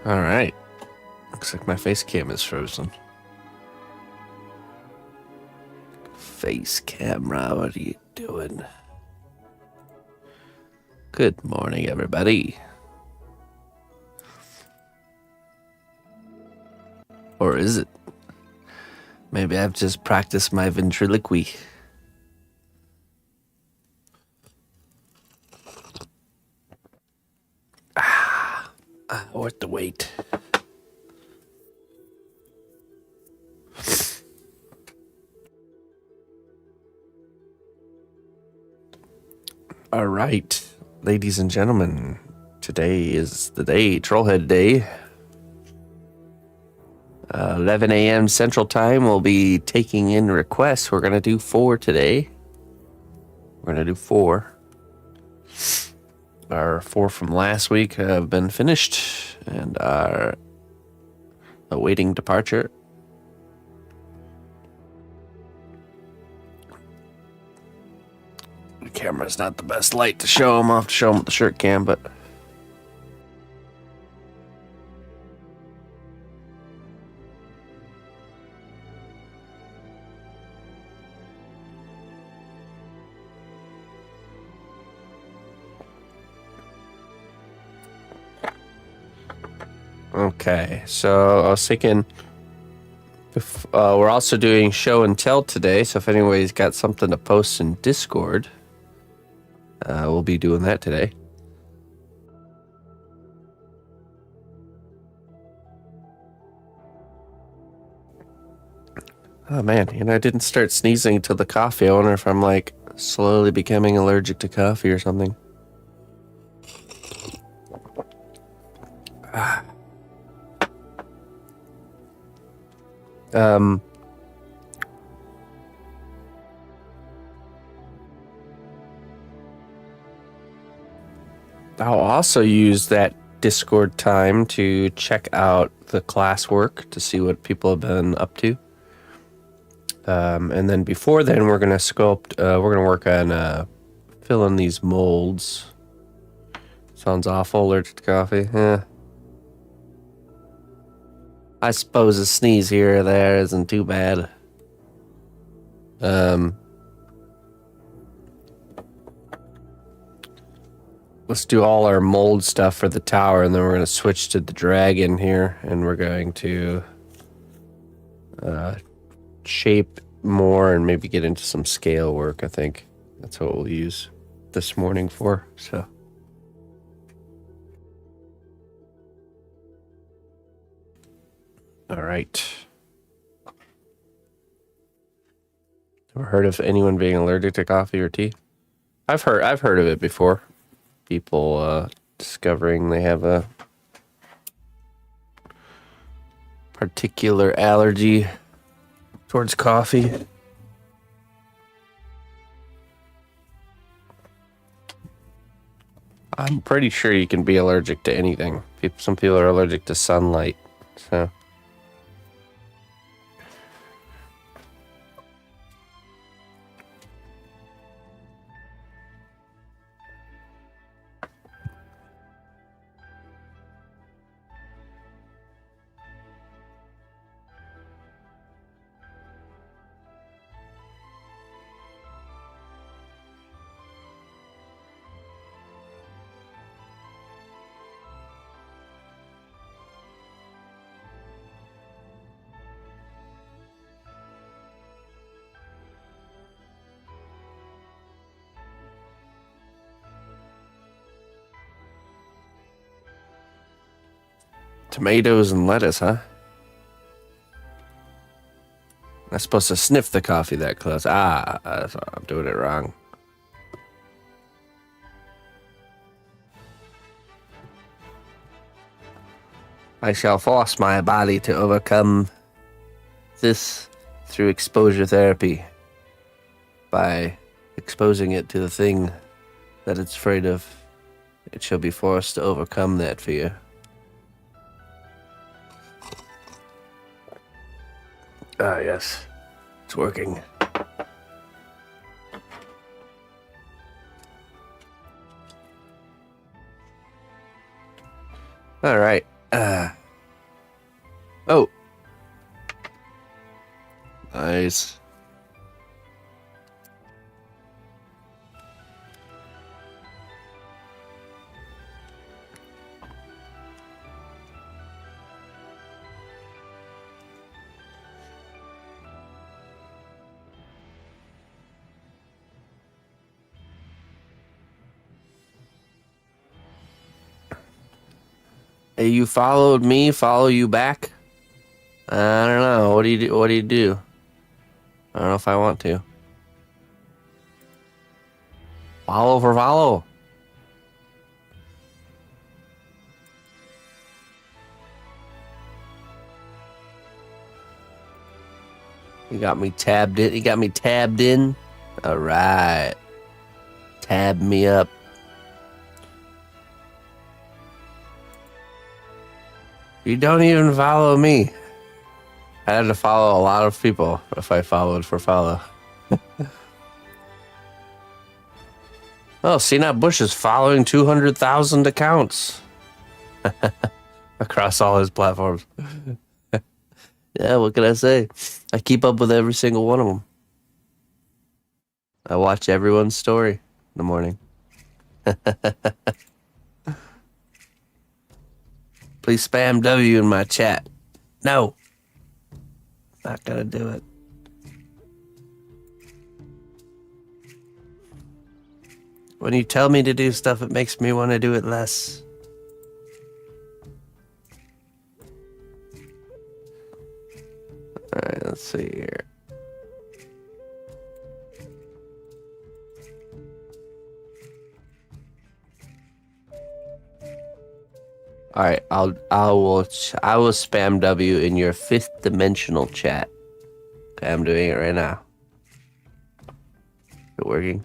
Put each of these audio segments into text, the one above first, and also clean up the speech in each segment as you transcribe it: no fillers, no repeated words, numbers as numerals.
All right. Looks like my face cam is frozen. Face camera, what are you doing? Good morning, everybody. Or is it? Maybe I've just practiced my ventriloquy. Worth the wait. All right, ladies and gentlemen, today is the day, Trollhead Day. 11 a.m. Central Time, we'll be taking in requests. We're going to do 4 today. We're going to do 4. Our 4 from last week have been finished and are awaiting departure. The camera's not the best light to show them. I'll have to show them with the shirt cam, but... Okay, so I was thinking... we're also doing show and tell today, so if anybody's got something to post in Discord, we'll be doing that today. Oh man, I didn't start sneezing to the coffee. I wonder if I'm like slowly becoming allergic to coffee or something. I'll also use that Discord time to check out the classwork to see what people have been up to. And then before then, we're going to sculpt, we're going to work on filling these molds. Sounds awful, allergic to coffee. I suppose a sneeze here or there isn't too bad. Let's do all our mold stuff for the tower, and then we're going to switch to the dragon here, and we're going to shape more and maybe get into some scale work, I think. That's what we'll use this morning for, so... All right. Ever heard of anyone being allergic to coffee or tea? I've heard of it before. People discovering they have a particular allergy towards coffee. I'm pretty sure you can be allergic to anything. Some people are allergic to sunlight, so... Tomatoes and lettuce, huh? I'm supposed to sniff the coffee that close. I'm doing it wrong. I shall force my body to overcome this through exposure therapy by exposing it to the thing that it's afraid of. It shall be forced to overcome that fear. Ah, yes. It's working. All right. Oh. Nice. Hey, you followed me, follow you back? I don't know. What do you do? What do you do? I don't know if I want to. Follow for follow. You got me tabbed in. You got me tabbed in. All right. Tab me up. You don't even follow me. I had to follow a lot of people if I followed for follow. Oh, cnotbusch is following 200,000 accounts across all his platforms. Yeah, what can I say? I keep up with every single one of them. I watch everyone's story in the morning. Please spam W in my chat. No. Not gonna do it. When you tell me to do stuff, it makes me want to do it less. Alright, let's see here. Alright, I will spam W in your 5th dimensional chat. Okay, I'm doing it right now. Is it working?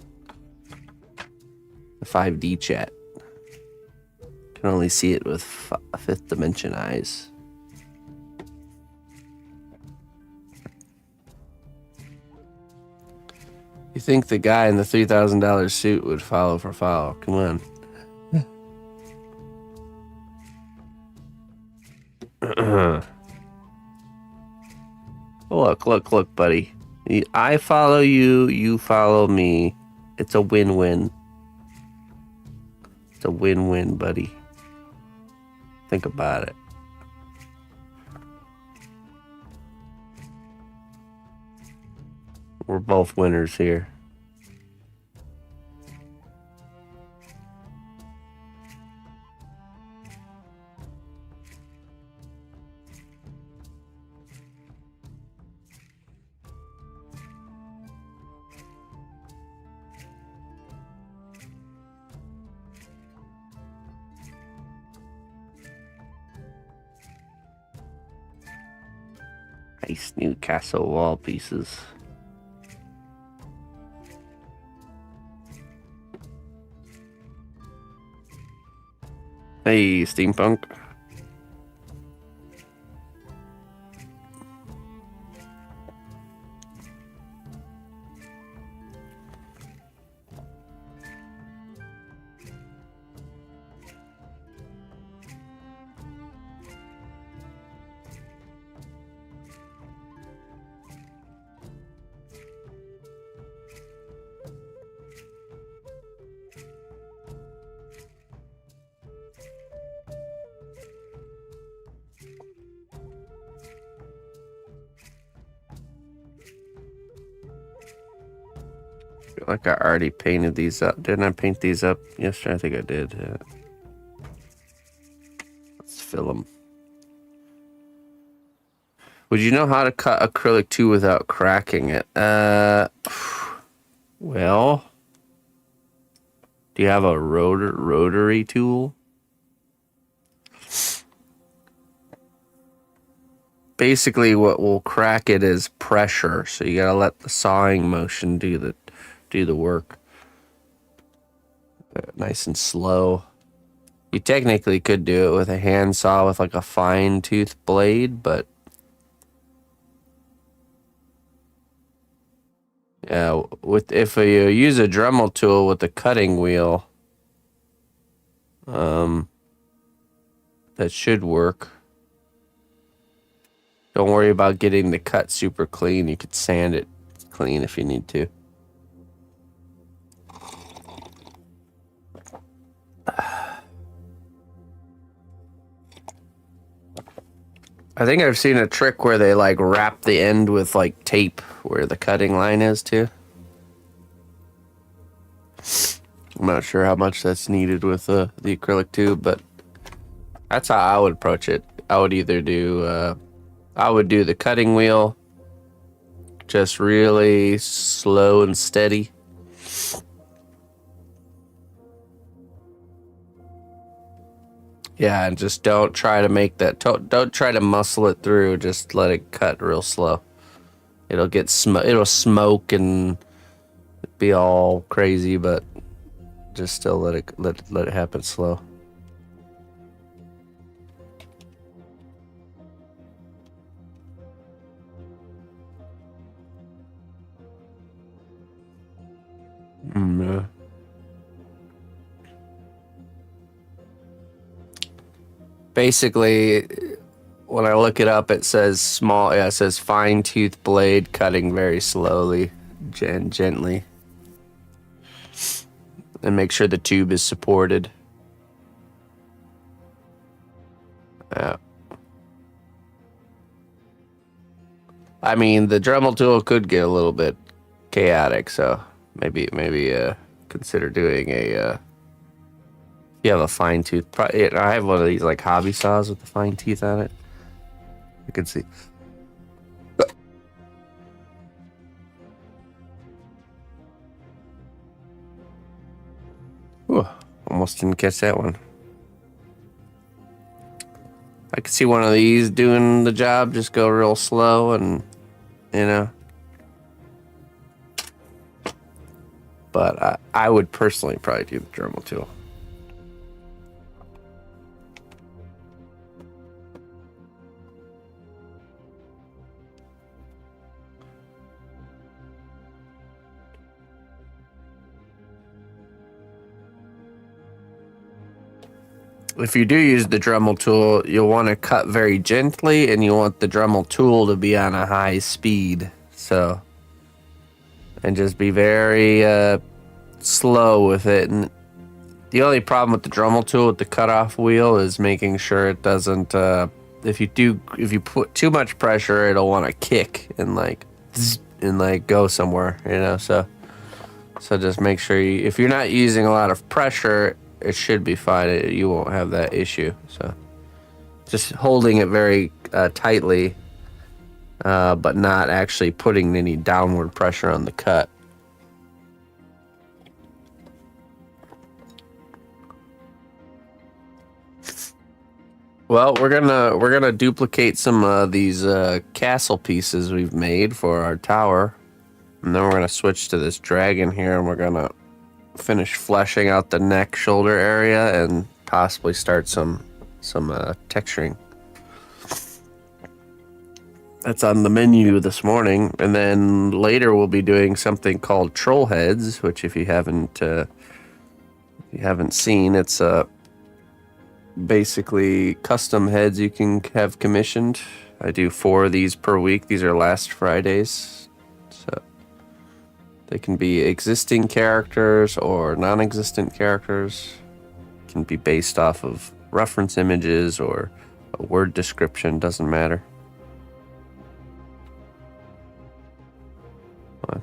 The 5D chat. Can only see it with 5th dimension eyes. You think the guy in the $3,000 suit would follow for follow? Come on. Look, buddy. I follow you, you follow me. It's a win-win. It's a win-win, buddy. Think about it. We're both winners here. Nice new castle wall pieces. Hey, steampunk. Like I already painted these up. Didn't I paint these up yesterday? I think I did. Yeah. Let's fill them. Would you know how to cut acrylic 2 without cracking it? Well, do you have a rotary tool? Basically, what will crack it is pressure. So you gotta let the sawing motion do the work. Nice and slow. You technically could do it with a hand saw with like a fine tooth blade, but yeah, if you use a Dremel tool with a cutting wheel, that should work. Don't worry about getting the cut super clean. You could sand it clean if you need to. I think I've seen a trick where they like wrap the end with like tape where the cutting line is too. I'm not sure how much that's needed with the acrylic tube, but that's how I would approach it. I would either do I would do the cutting wheel just really slow and steady. Yeah, and just don't try to make that. Don't try to muscle it through. Just let it cut real slow. It'll get it'll smoke and be all crazy, but just still let it happen slow. Yeah. Basically, when I look it up, it says small. Yeah, it says fine tooth blade cutting very slowly and gently, and make sure the tube is supported. Yeah. I mean, the Dremel tool could get a little bit chaotic, so maybe consider doing a. You have a fine tooth. I have one of these like hobby saws with the fine teeth on it. You can see. Ooh, almost didn't catch that one. I could see one of these doing the job. Just go real slow and, you know. But I would personally probably do the Dremel tool. If you do use the Dremel tool, you'll want to cut very gently, and you want the Dremel tool to be on a high speed. So, and just be very slow with it. And the only problem with the Dremel tool with the cutoff wheel is making sure it doesn't. If you put too much pressure, it'll want to kick and like go somewhere. You know, so just make sure if you're not using a lot of pressure, it should be fine. You won't have that issue. So just holding it very tightly, but not actually putting any downward pressure on the cut. Well, we're gonna duplicate some of these castle pieces we've made for our tower, and then we're gonna switch to this dragon here, and we're gonna finish fleshing out the neck shoulder area and possibly start some texturing. That's on the menu this morning, and then later we'll be doing something called troll heads, which if you haven't seen, it's basically custom heads you can have commissioned. I do 4 of these per week. These are last Fridays, so they can be existing characters or non-existent characters. Can be based off of reference images or a word description, doesn't matter. I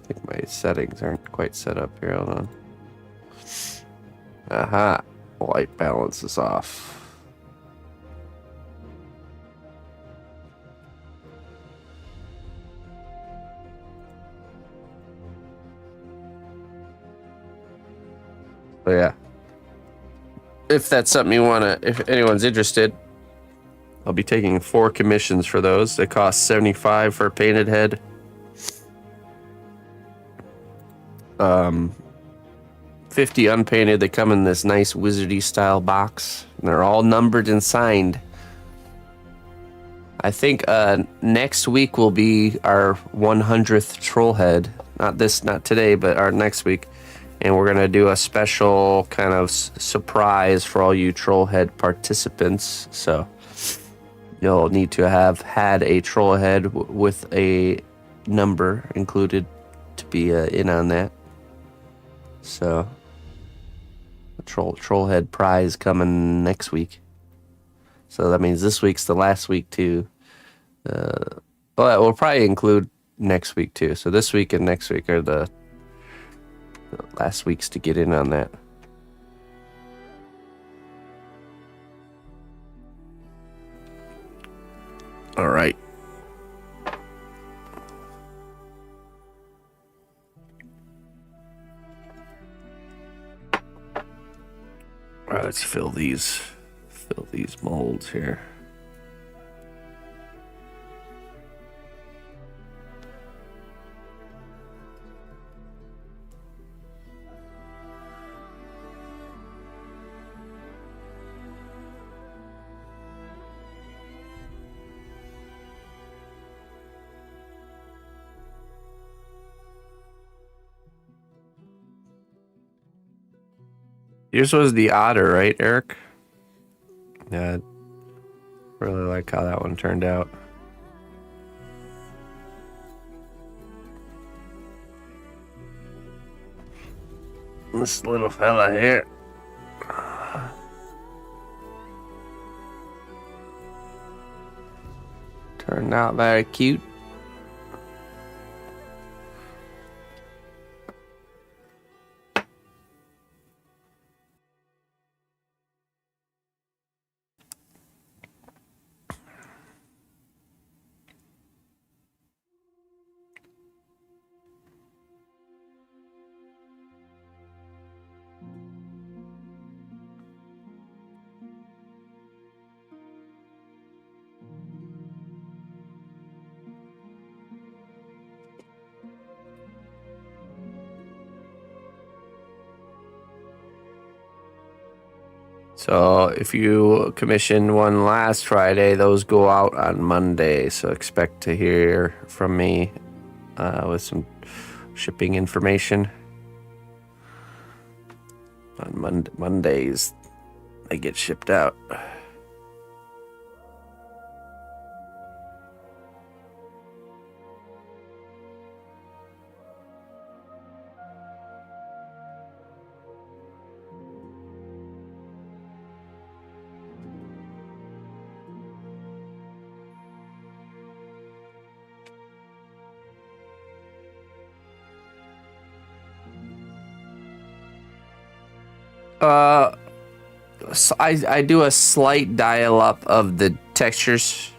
think my settings aren't quite set up here. Hold on. Aha. White balance is off. So yeah, if that's something you want to, if anyone's interested, I'll be taking 4 commissions for those. They cost $75 for a painted head. 50 unpainted. They come in this nice wizardy style box, and they're all numbered and signed. I think next week will be our 100th troll head. Not today, but our next week. And we're gonna do a special kind of surprise for all you troll head participants. So you'll need to have had a troll head with a number included to be in on that. So, a troll head prize coming next week. So that means this week's the last week too. Well, we'll probably include next week too. So this week and next week are the last weeks to get in on that. All right. All right, let's fill these molds here. Yours was the otter, right, Eric? Yeah, I really like how that one turned out. This little fella here. Turned out very cute. So if you commissioned one last Friday, those go out on Monday. So expect to hear from me with some shipping information. On Mondays, they get shipped out. So I do a slight dial up of the textures,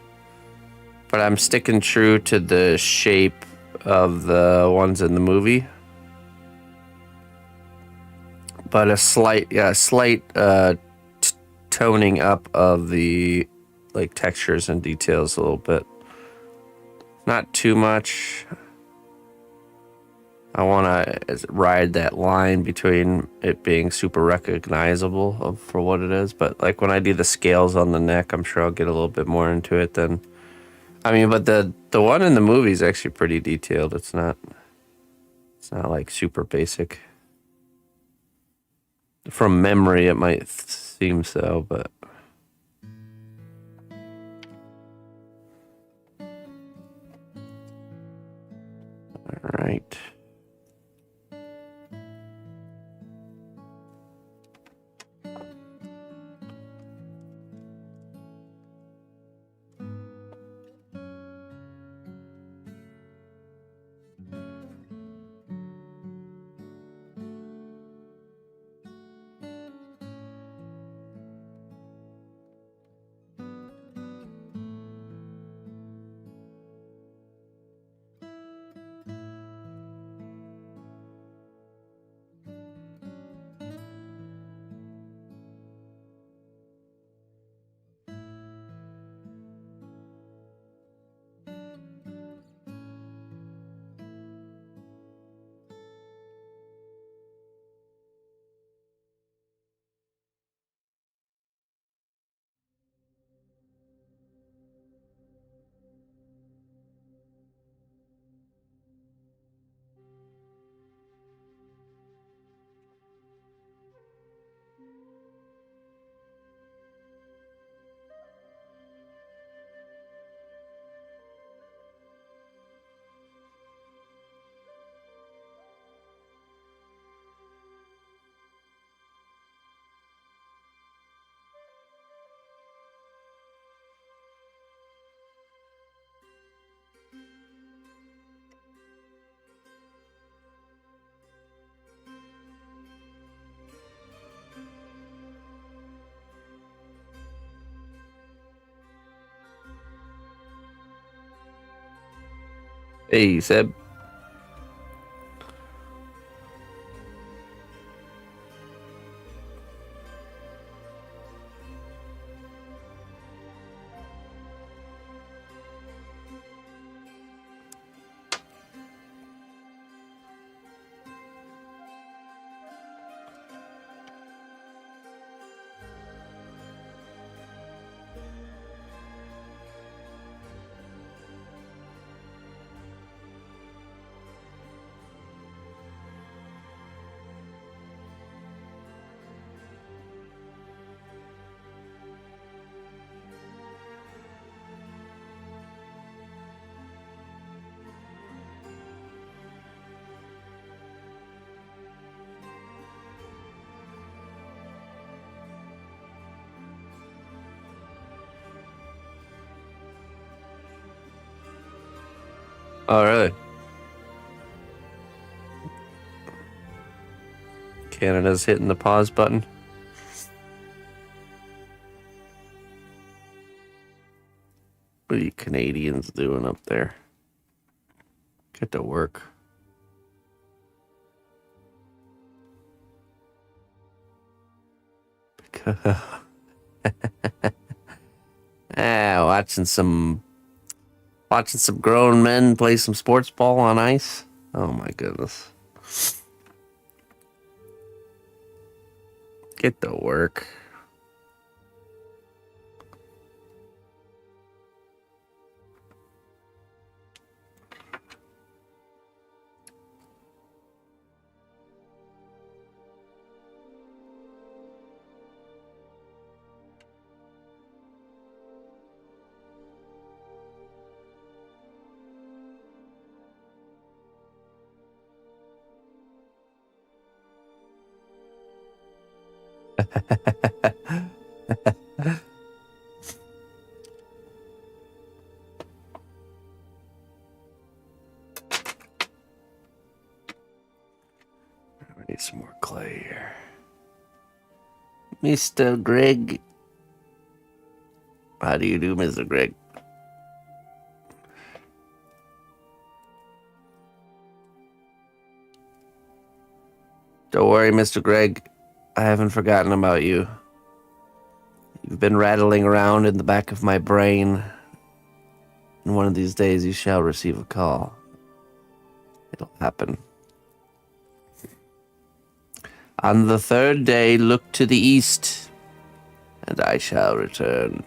but I'm sticking true to the shape of the ones in the movie. But a slight toning up of the like textures and details a little bit. Not too much. I want to ride that line between it being super recognizable for what it is, but like when I do the scales on the neck, I'm sure I'll get a little bit more into it than. I mean, but the one in the movie is actually pretty detailed. It's not like super basic. From memory, it might seem so, but. All right. Hey, Seb. All right. Canada's hitting the pause button. What are you Canadians doing up there? Get to work. Watching some grown men play some sports ball on ice. Oh my goodness. Get to work. We need some more clay here. Mr. Greg. How do you do, Mr. Greg? Don't worry, Mr. Greg. I haven't forgotten about you. You've been rattling around in the back of my brain. And one of these days you shall receive a call. It'll happen. On the third day, look to the east, and I shall return.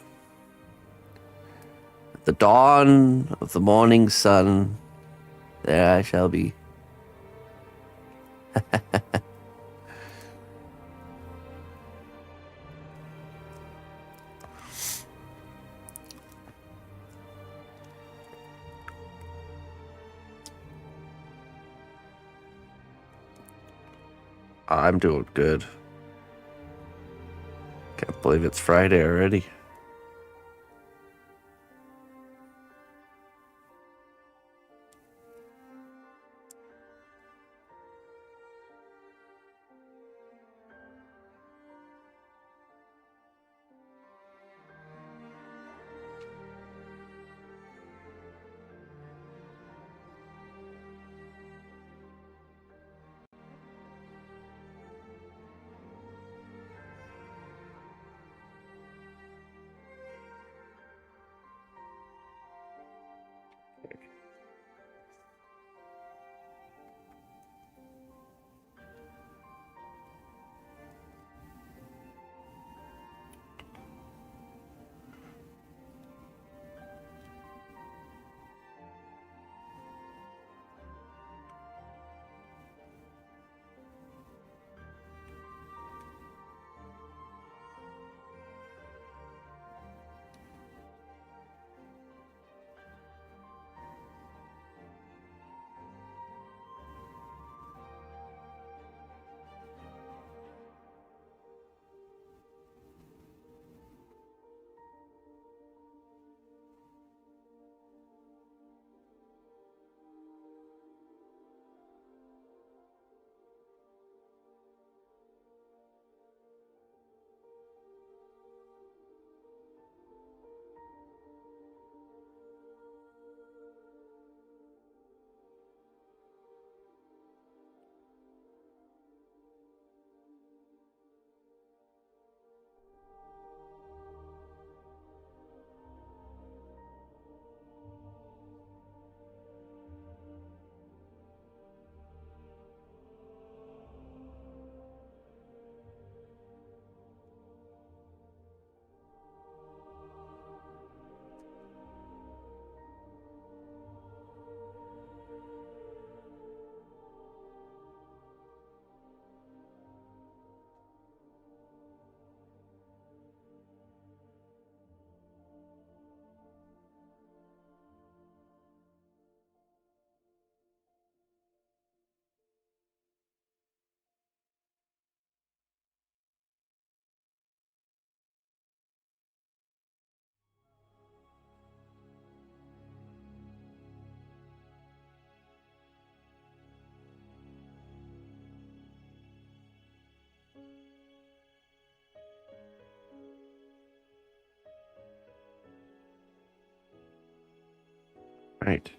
At the dawn of the morning sun, there I shall be. I'm doing good. Can't believe it's Friday already. Right.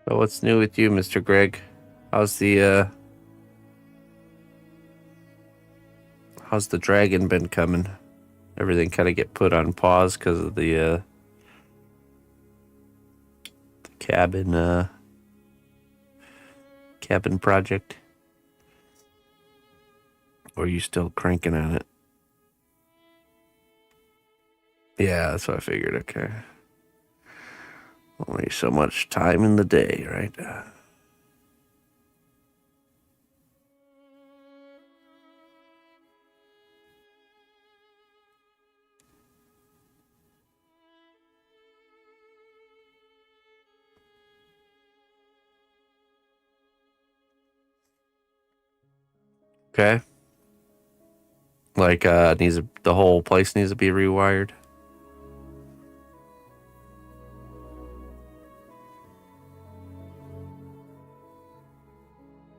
So what's new with you, Mr. Greg? How's the dragon been coming? Everything kind of get put on pause because of the cabin project. Or are you still cranking on it? Yeah, that's what I figured. Okay. Only so much time in the day, right? Okay. Like the whole place needs to be rewired.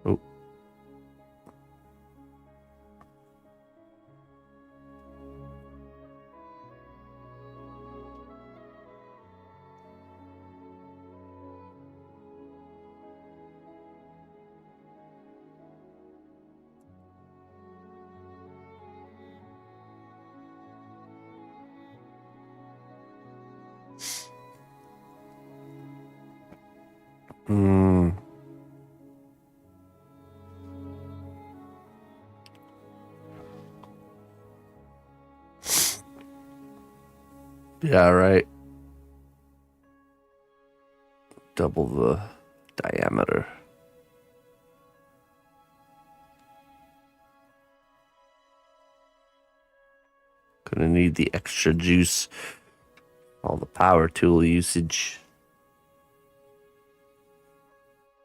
Oh. Hmm. Yeah, right. Double the diameter. Gonna need the extra juice. All the power tool usage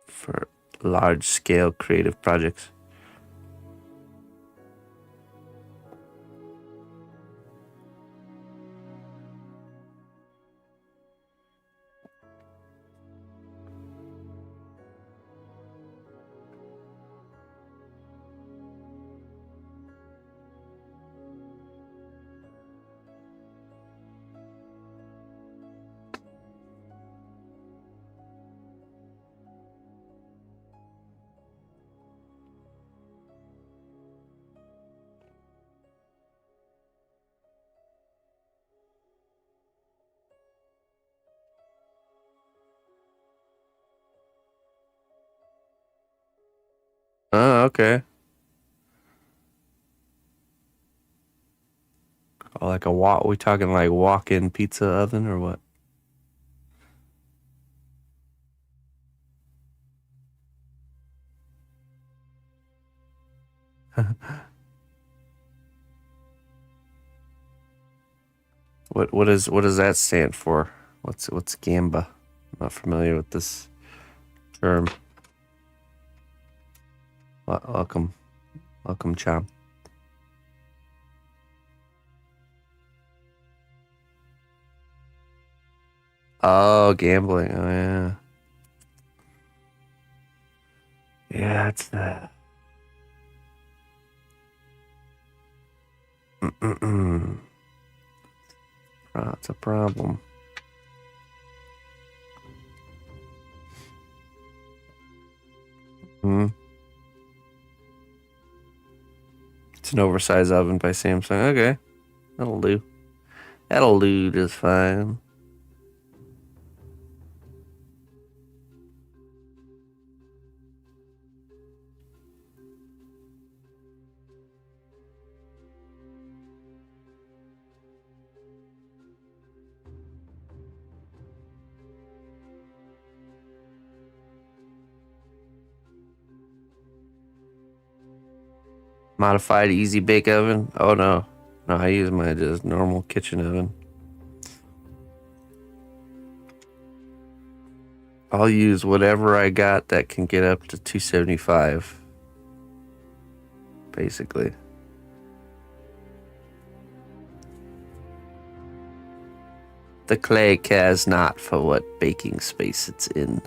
for large scale creative projects. Oh, okay. Oh, like a walk. We talking like walk-in pizza oven or what? What does that stand for? What's Gamba? I'm not familiar with this term. Welcome, Cham. Oh, gambling. Oh yeah, yeah. It's the. It's a problem. Hmm. It's an oversized oven by Samsung. Okay, that'll do. That'll do just fine. Modified easy bake oven. Oh no, no, I use my just normal kitchen oven. I'll use whatever I got that can get up to 275. Basically. The clay cares not for what baking space it's in.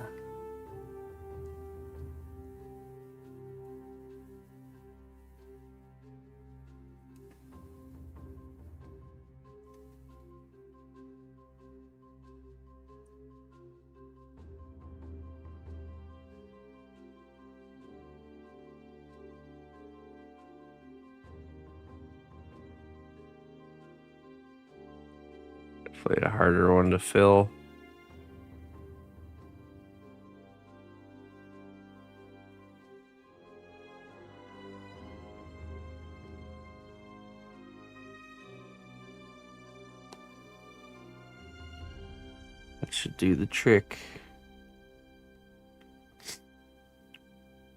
Definitely a harder one to fill. That should do the trick.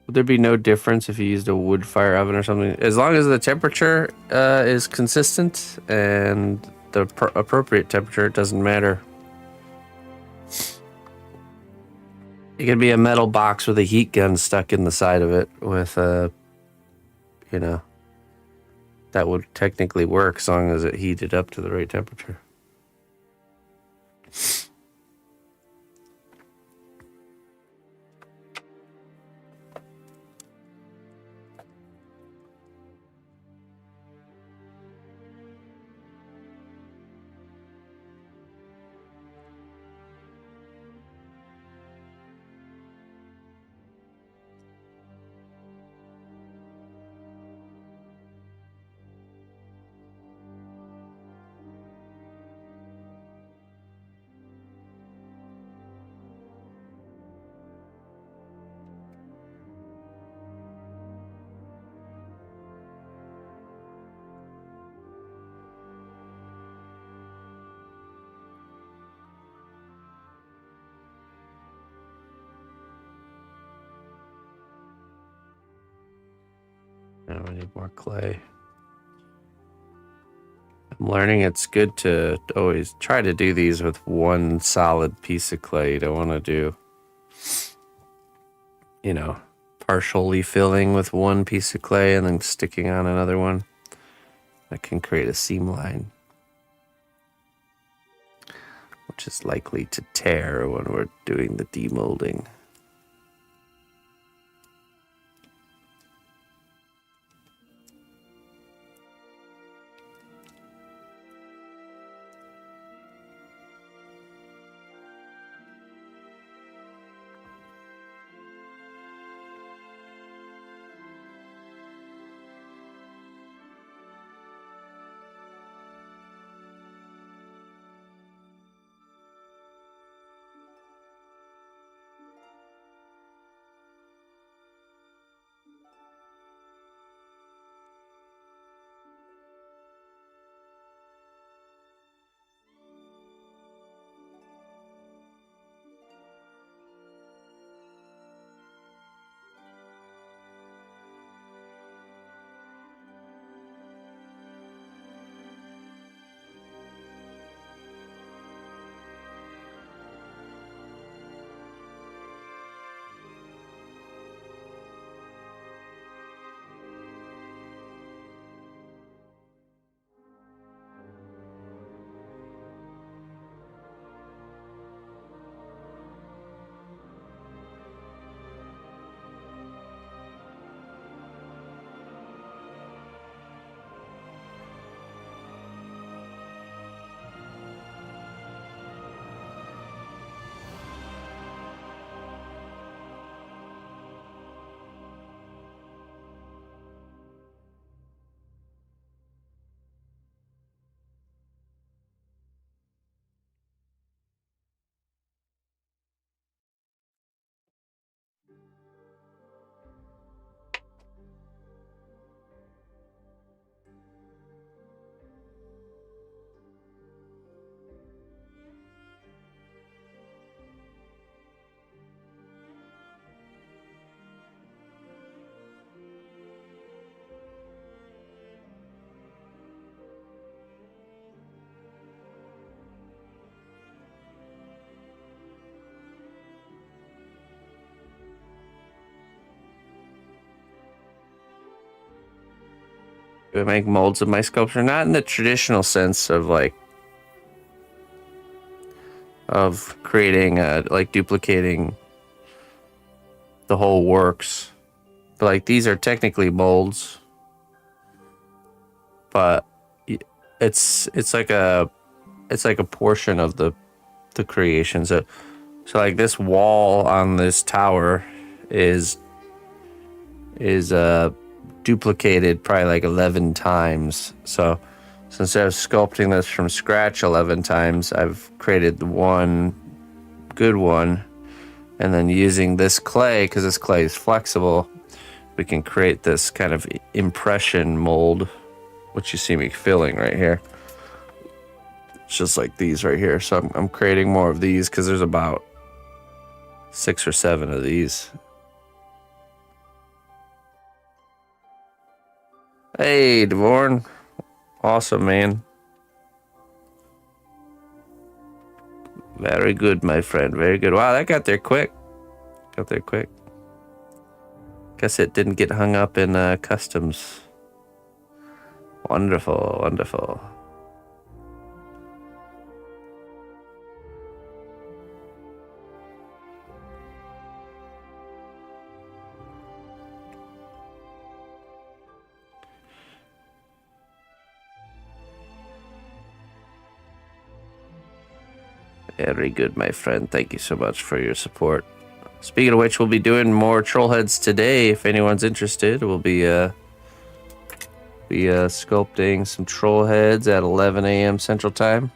Would there be no difference if you used a wood fire oven or something? As long as the temperature is consistent and the appropriate temperature, it doesn't matter. It could be a metal box with a heat gun stuck in the side of it with a, you know, that would technically work as long as it heated up to the right temperature. Now we need more clay. I'm learning it's good to always try to do these with one solid piece of clay. You don't want to do, you know, partially filling with one piece of clay and then sticking on another one. That can create a seam line, which is likely to tear when we're doing the demolding. I make molds of my sculpture, not in the traditional sense of like of creating like duplicating the whole works, but like these are technically molds, but it's like a portion of the creation. So like this wall on this tower is duplicated probably like 11 times. So instead of sculpting this from scratch 11 times, I've created one good one, and then using this clay, because this clay is flexible, we can create this kind of impression mold, which you see me filling right here. It's just like these right here. So I'm creating more of these because there's about 6 or 7 of these. Hey, Devorn. Awesome, man. Very good, my friend. Very good. Wow, that got there quick. Guess it didn't get hung up in customs. Wonderful, wonderful. Very good, my friend. Thank you so much for your support. Speaking of which, we'll be doing more troll heads today. If anyone's interested, we'll be sculpting some troll heads at 11 a.m. Central Time.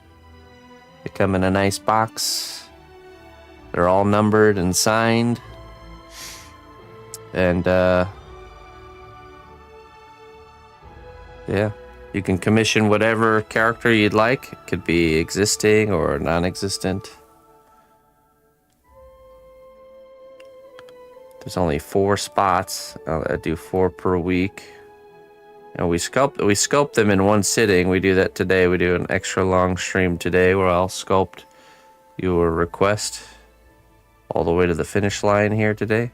They come in a nice box. They're all numbered and signed. And yeah, you can commission whatever character you'd like. It could be existing or non-existent. There's only 4 spots. I do 4 per week. And we sculpt them in one sitting. We do that today. We do an extra long stream today where I'll sculpt your request all the way to the finish line here today.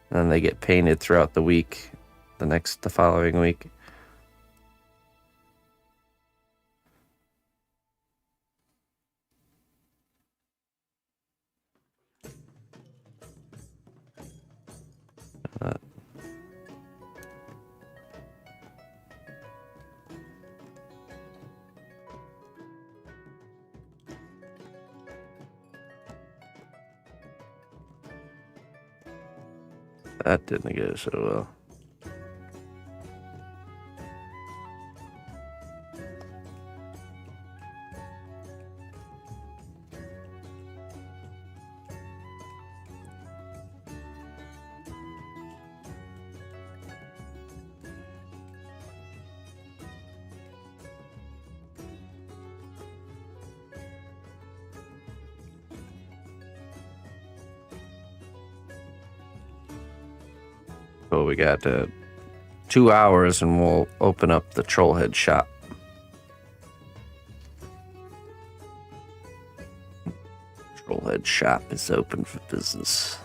And then they get painted throughout the week, the following week. That didn't go so well. Well, we got 2 hours and we'll open up the Trollhead shop. Trollhead shop is open for business.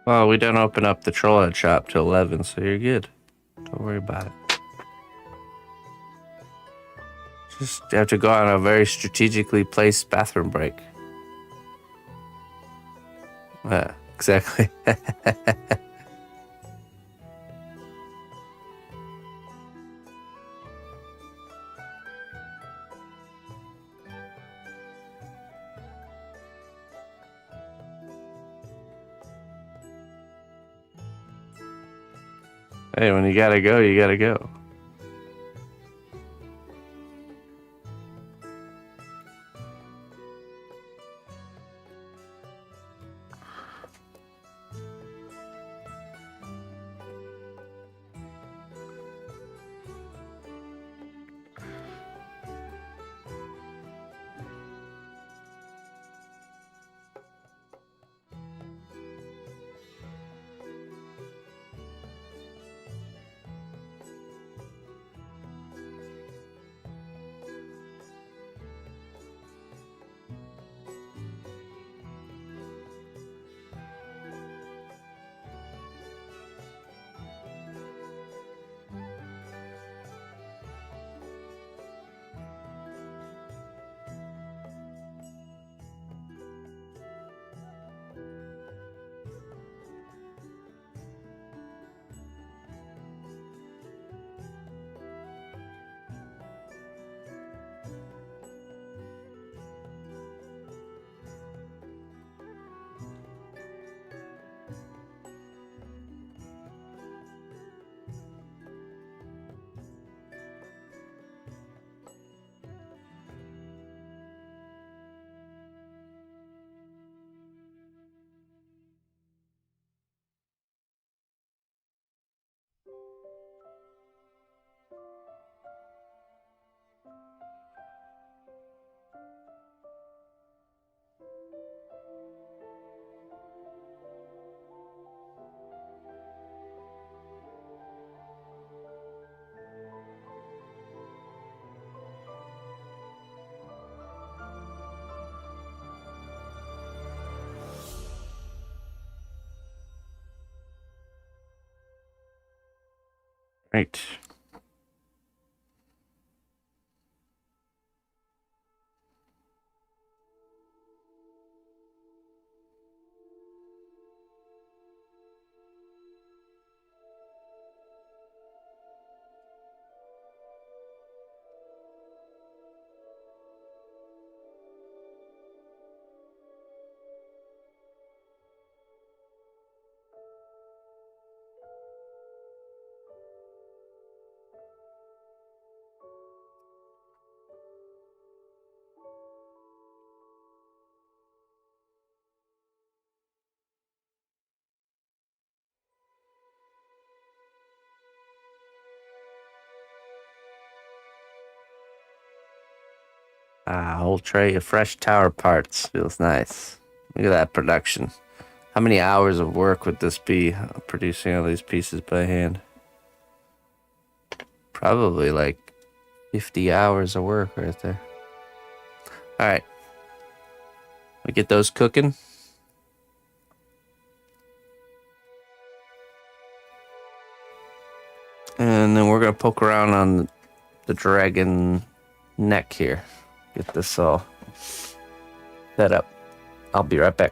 Well, we don't open up the trollhead shop till 11, so you're good. Don't worry about it. Just have to go on a very strategically placed bathroom break. Yeah, exactly. Hey, when you gotta go, you gotta go. Right. Ah, whole tray of fresh tower parts. Feels nice. Look at that production. How many hours of work would this be, producing all these pieces by hand? Probably like 50 hours of work right there. All right. We get those cooking. And then we're going to poke around on the dragon neck here. Get this all set up. I'll be right back.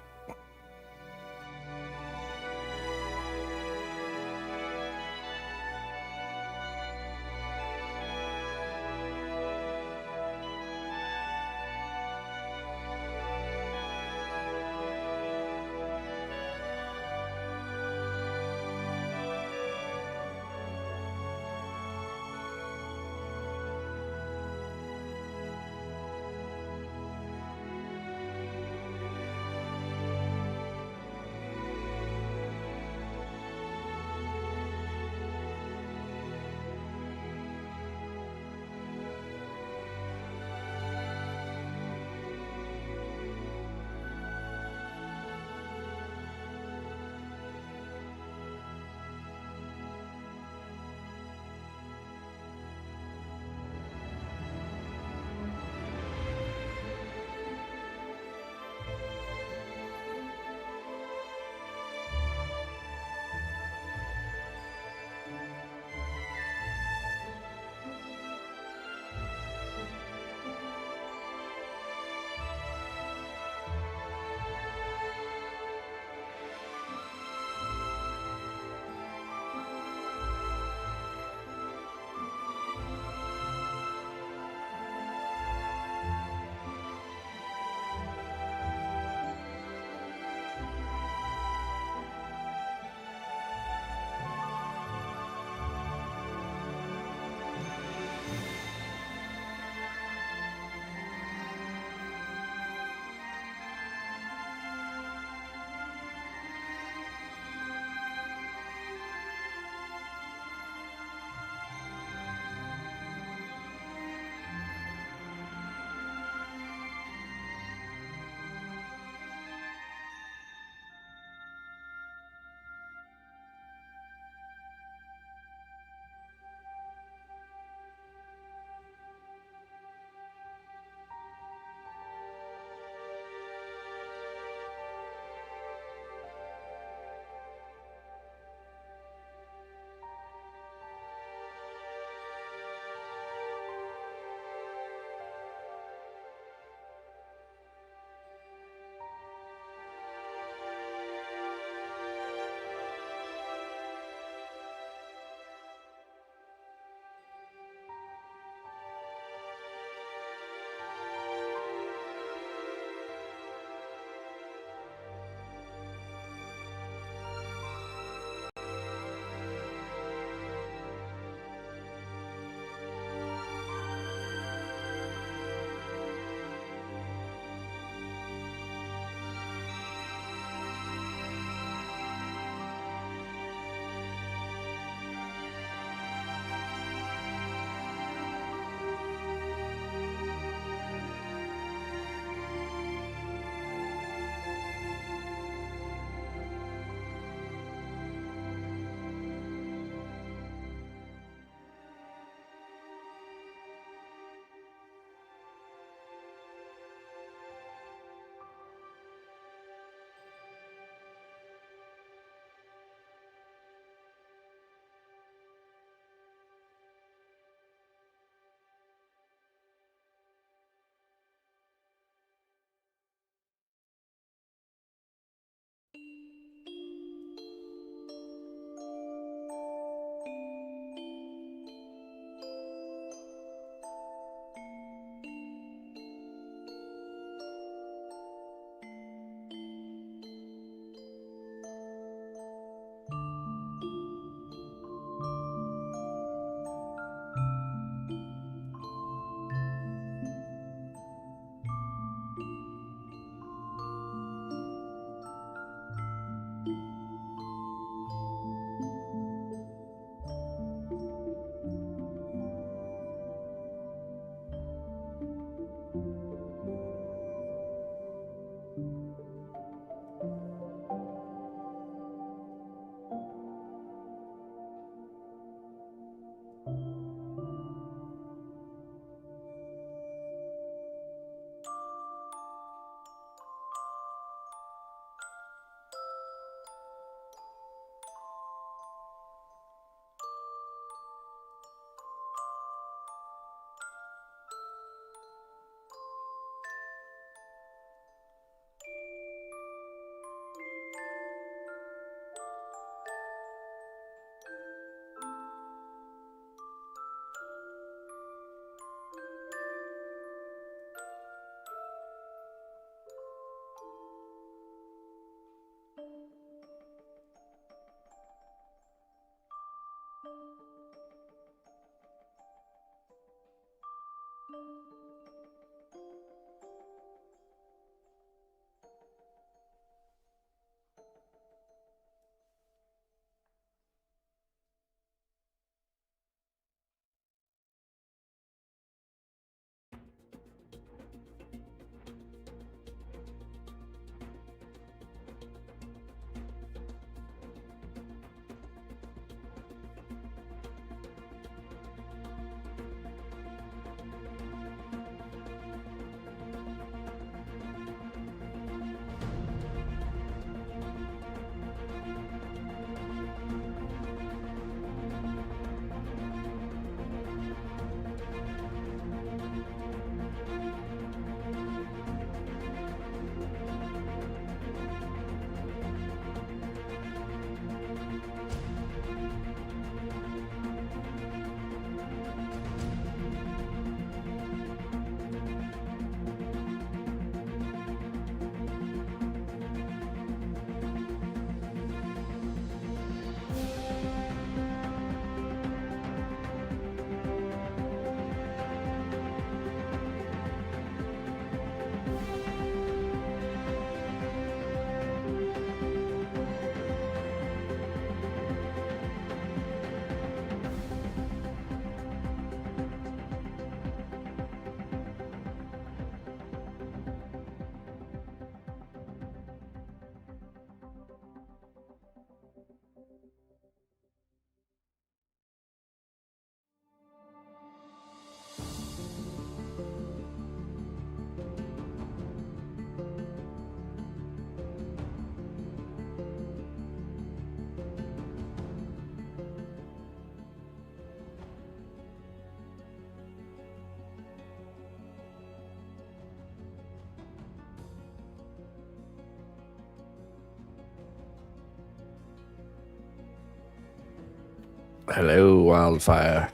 Hello, Wildfire.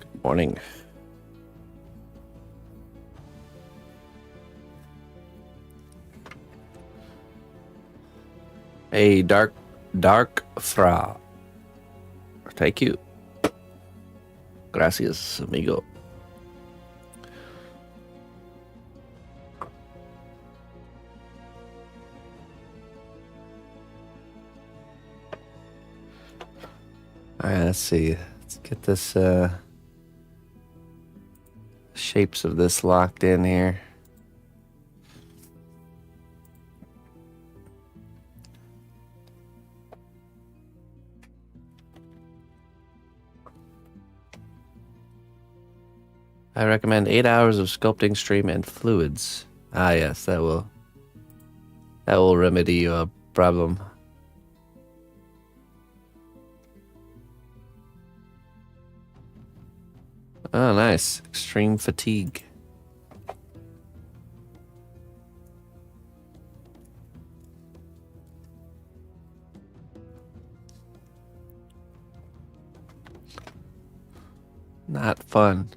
Good morning. Hey, Dark Fra. Thank you. Gracias, amigo. All right, let's see. Let's get this shapes of this locked in here. I recommend 8 hours of sculpting stream and fluids. Ah, yes, that will remedy your problem. Oh, nice. Extreme fatigue. Not fun.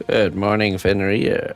Good morning, Fenrir.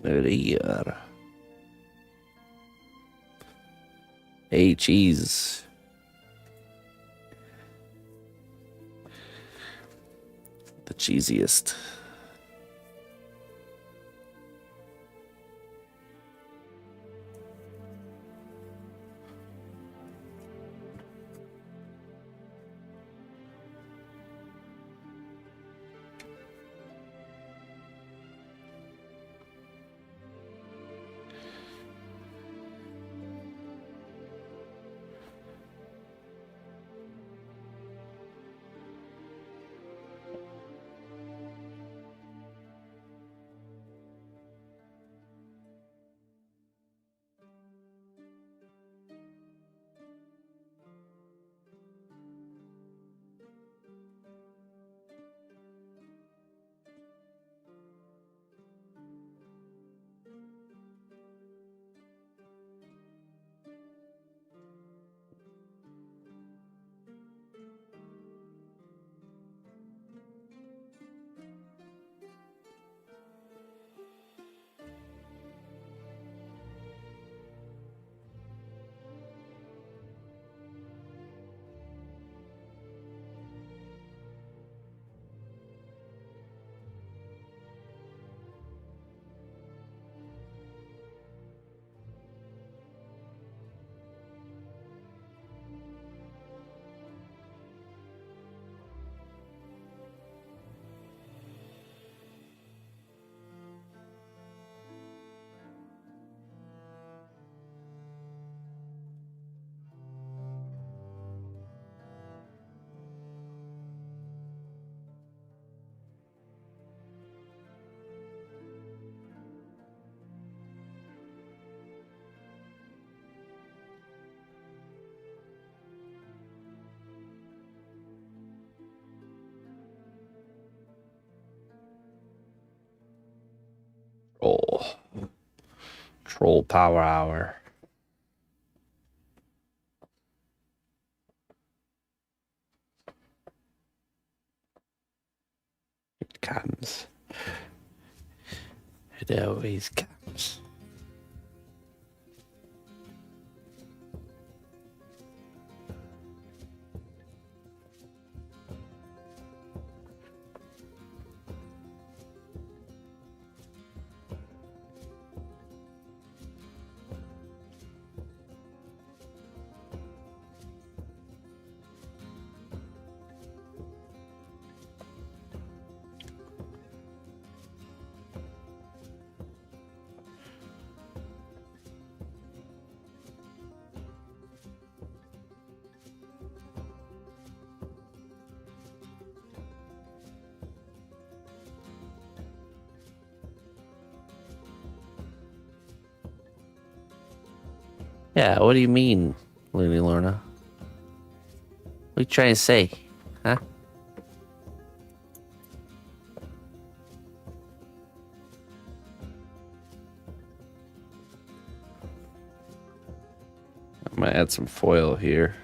Fenrir. Hey, cheese. The cheesiest. Oh, troll power hour. It comes. It always comes. Yeah, what do you mean, Lily Lorna? What are you trying to say? Huh? I'm gonna add some foil here.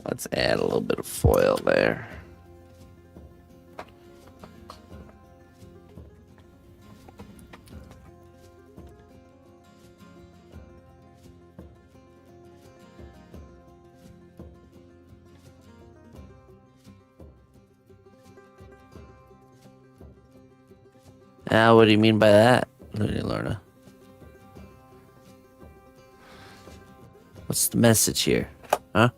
Let's add a little bit of foil there. What do you mean by that, Looney Lorna? What's the message here? Huh?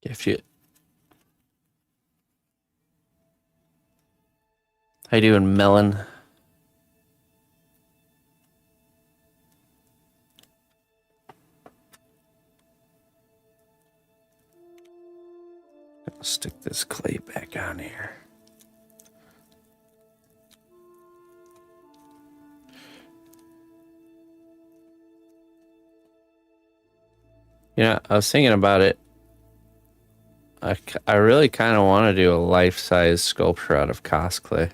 If you... How you doing, Melon? I'll stick this clay back on here. Yeah, I was thinking about it. I really kind of want to do a life-size sculpture out of cast clay.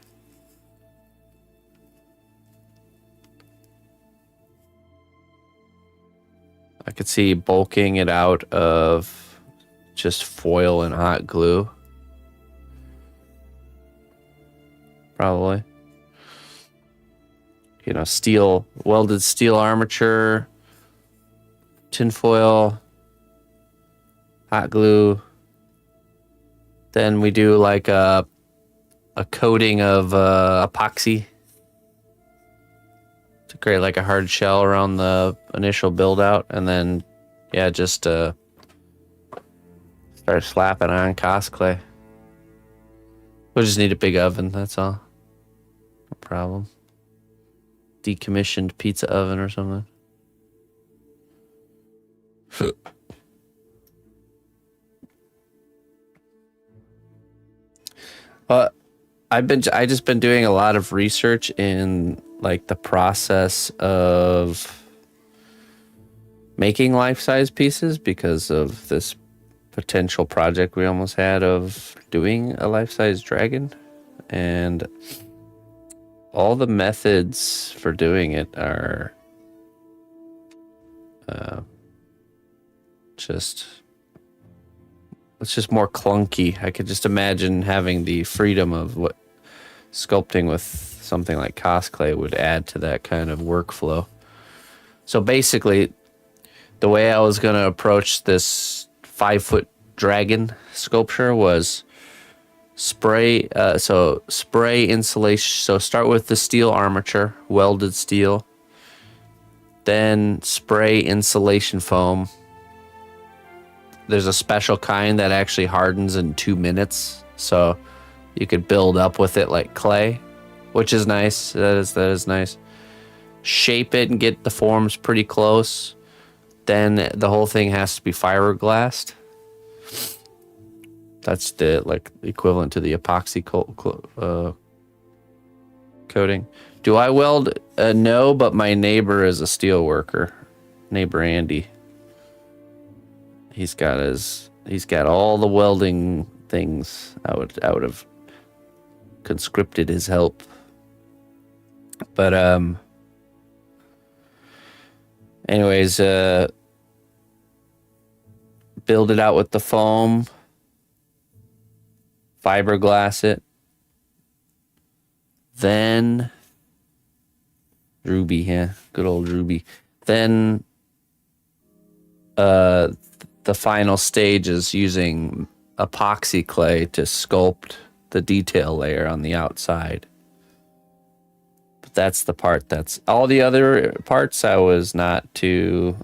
I could see bulking it out of just foil and hot glue. Probably. You know, steel, welded steel armature, tinfoil, hot glue. Then we do like a coating of epoxy to create like a hard shell around the initial build out, and then yeah, just start slapping on cast clay. We'll just need a big oven, that's all. No problem. Decommissioned pizza oven or something. I just been doing a lot of research in like the process of making life-size pieces because of this potential project we almost had of doing a life-size dragon, and all the methods for doing it are it's just more clunky. I could just imagine having the freedom of what sculpting with something like cast clay would add to that kind of workflow. So basically, the way I was going to approach this 5-foot dragon sculpture was spray insulation. So start with the steel armature, welded steel, then spray insulation foam. There's a special kind that actually hardens in 2 minutes, so you could build up with it like clay, which is nice. That is nice. Shape it and get the forms pretty close. Then the whole thing has to be fiberglassed. That's the like equivalent to the epoxy coating. Do I weld? No, but my neighbor is a steel worker. Neighbor Andy. He's got all the welding things. I would have conscripted his help. But anyways, build it out with the foam, fiberglass it, then Ruby, yeah, good old Ruby. Then the final stage is using epoxy clay to sculpt the detail layer on the outside. But that's the part that's all the other parts I was not too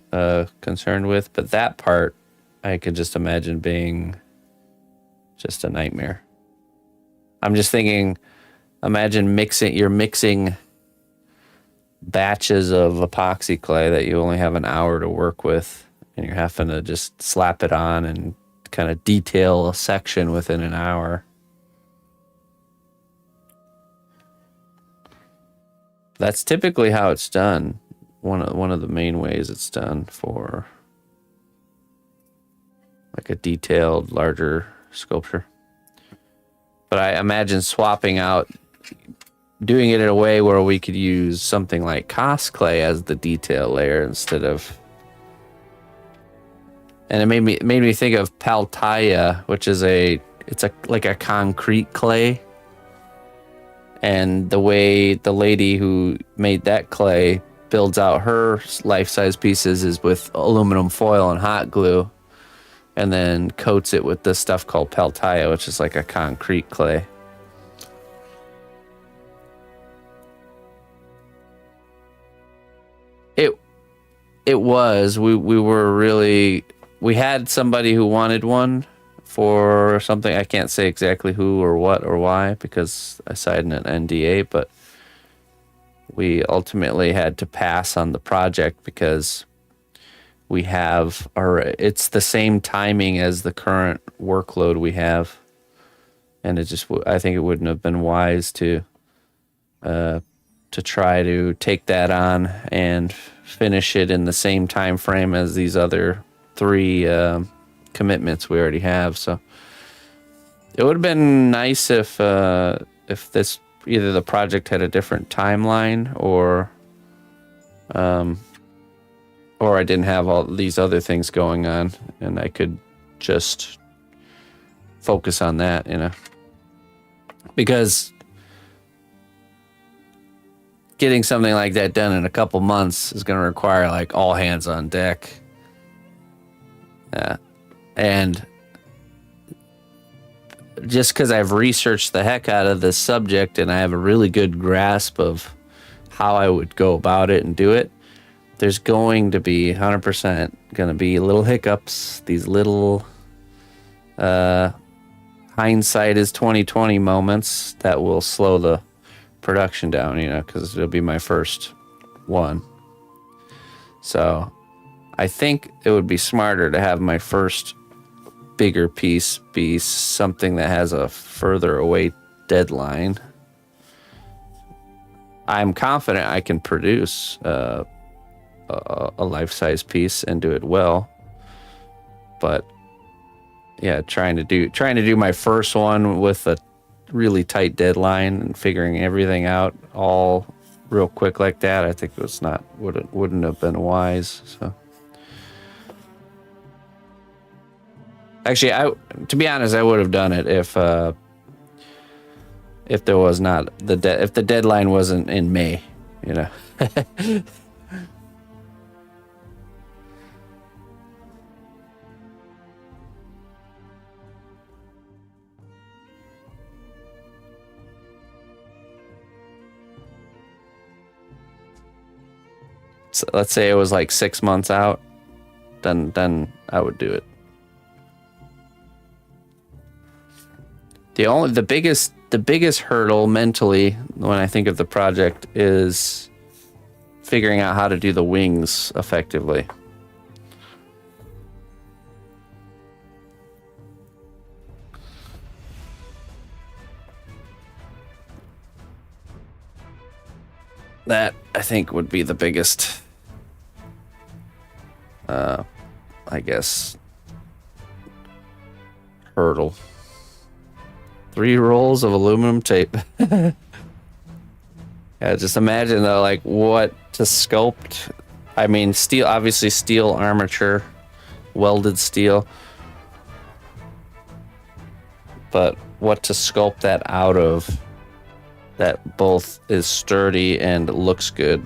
concerned with, but that part I could just imagine being just a nightmare. I'm just thinking, imagine you're mixing batches of epoxy clay that you only have an hour to work with, and you're having to just slap it on and kind of detail a section within an hour. That's typically how it's done. One of the main ways it's done for like a detailed, larger sculpture. But I imagine swapping out, doing it in a way where we could use something like Cos clay as the detail layer instead of. And it made me think of Paltaya, which is like a concrete clay. And the way the lady who made that clay builds out her life-size pieces is with aluminum foil and hot glue, and then coats it with this stuff called Paltaya, which is like a concrete clay. It was. We had somebody who wanted one for something. I can't say exactly who or what or why because I signed an NDA, but we ultimately had to pass on the project because it's the same timing as the current workload we have. And I think it wouldn't have been wise to try to take that on and finish it in the same time frame as these other 3 commitments we already have. So it would have been nice if this either the project had a different timeline or I didn't have all these other things going on and I could just focus on that, because getting something like that done in a couple months is going to require like all hands on deck. And just because I've researched the heck out of this subject and I have a really good grasp of how I would go about it and do it, there's going to be 100% going to be little hiccups, these little hindsight is 2020 moments that will slow the production down, because it'll be my first one. So I think it would be smarter to have my first bigger piece be something that has a further away deadline. I'm confident I can produce a life-size piece and do it well, but yeah, trying to do my first one with a really tight deadline and figuring everything out all real quick like that, I think wouldn't have been wise. So actually, to be honest, I would have done it if there was not if the deadline wasn't in May, So let's say it was like 6 months out, then I would do it. The biggest hurdle mentally when I think of the project is figuring out how to do the wings effectively. That, I think, would be the biggest, I guess, hurdle. 3 rolls of aluminum tape. Yeah, just imagine though, like what to sculpt. I mean, steel, obviously steel armature, welded steel, but what to sculpt that out of that both is sturdy and looks good.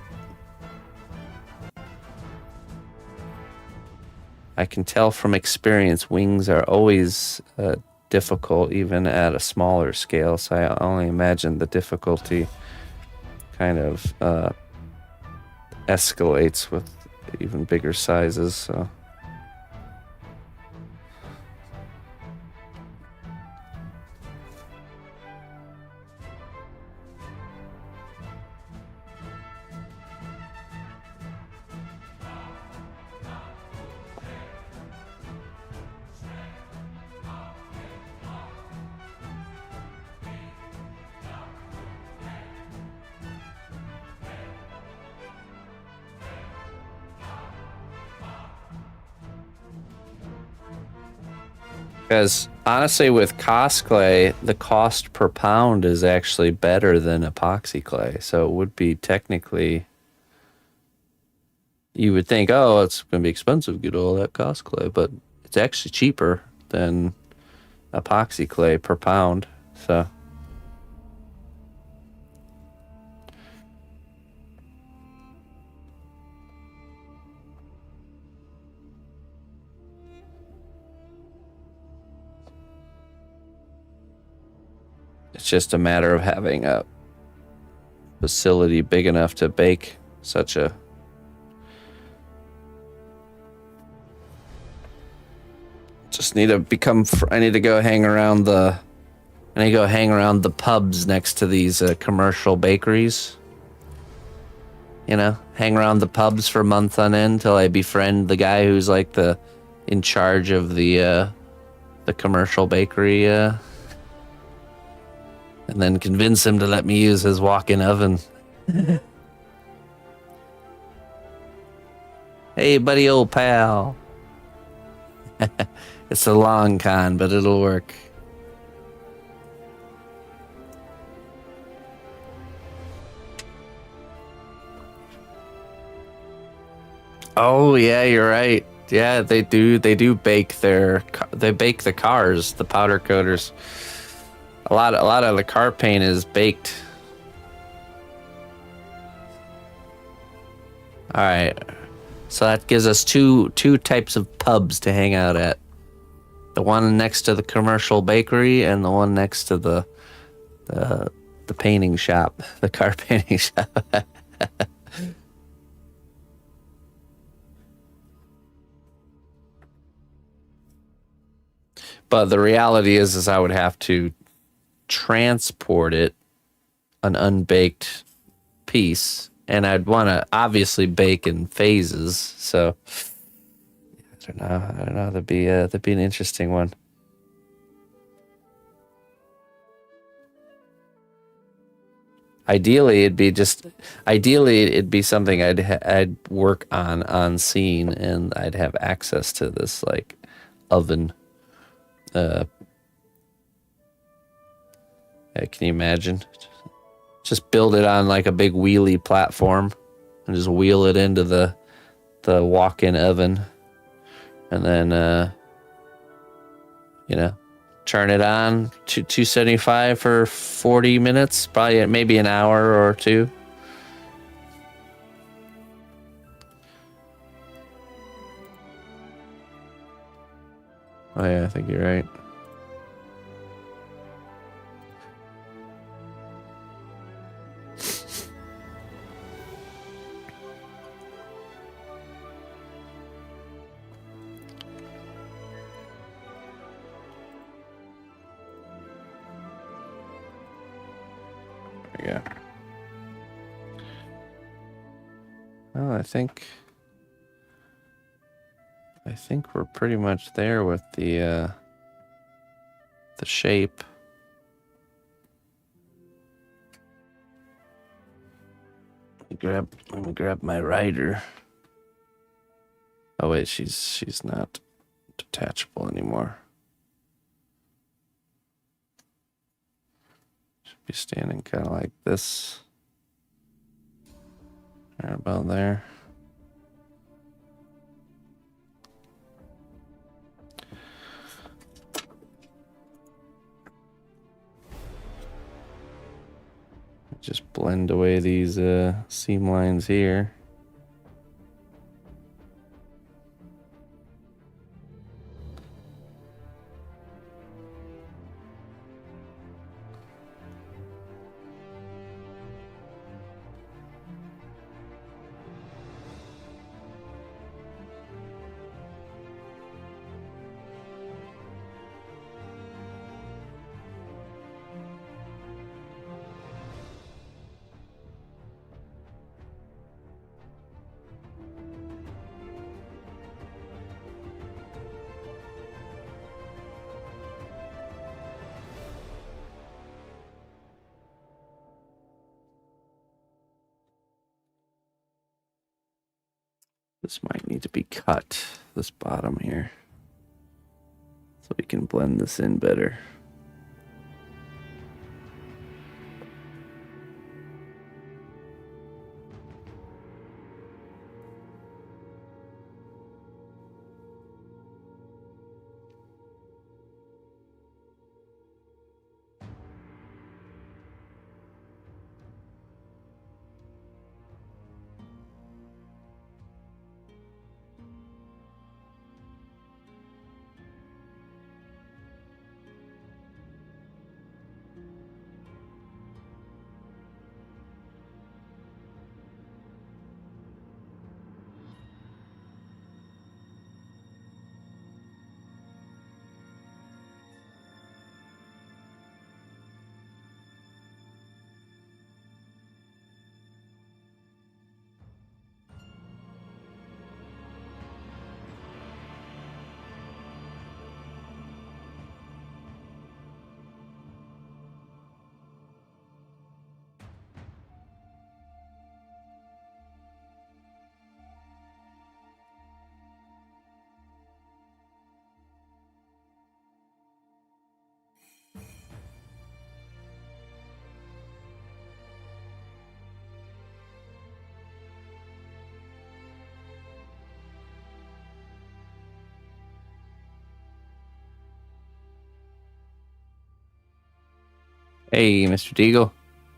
I can tell from experience, wings are always difficult, even at a smaller scale. So I only imagine the difficulty kind of escalates with even bigger sizes. So. Because honestly, with cost clay, the cost per pound is actually better than epoxy clay. So it would be technically, you would think, oh, it's going to be expensive to get all that cost clay, but it's actually cheaper than epoxy clay per pound. So. It's just a matter of having a facility big enough to bake such a just need to become I need to go hang around the pubs next to these commercial bakeries, you know, hang around the pubs for months on end till I befriend the guy who's like in charge of the commercial bakery, and then convince him to let me use his walk-in oven. Hey, buddy, old pal. It's a long con, but it'll work. Oh yeah, you're right. Yeah, they do bake the cars, the powder coaters. A lot of the car paint is baked. All right. So that gives us two types of pubs to hang out at. The one next to the commercial bakery and the one next to the painting shop, the car painting shop. But the reality is I would have to transport it, an unbaked piece, and I'd want to obviously bake in phases. So I don't know. That'd be an interesting one. Ideally, it'd be something I'd work on scene, and I'd have access to this like oven. Can you imagine? Just build it on like a big wheelie platform, and just wheel it into the walk-in oven, and then turn it on to 275 for 40 minutes, probably maybe an hour or two. Oh yeah, I think you're right. Yeah. Well, I think we're pretty much there with the shape. Let me grab my rider. Oh wait, she's not detachable anymore. Should be standing kind of like this. Right about there. Just blend away these seam lines here. This might need to be cut, this bottom here, so we can blend this in better. Hey, Mr. Deagle.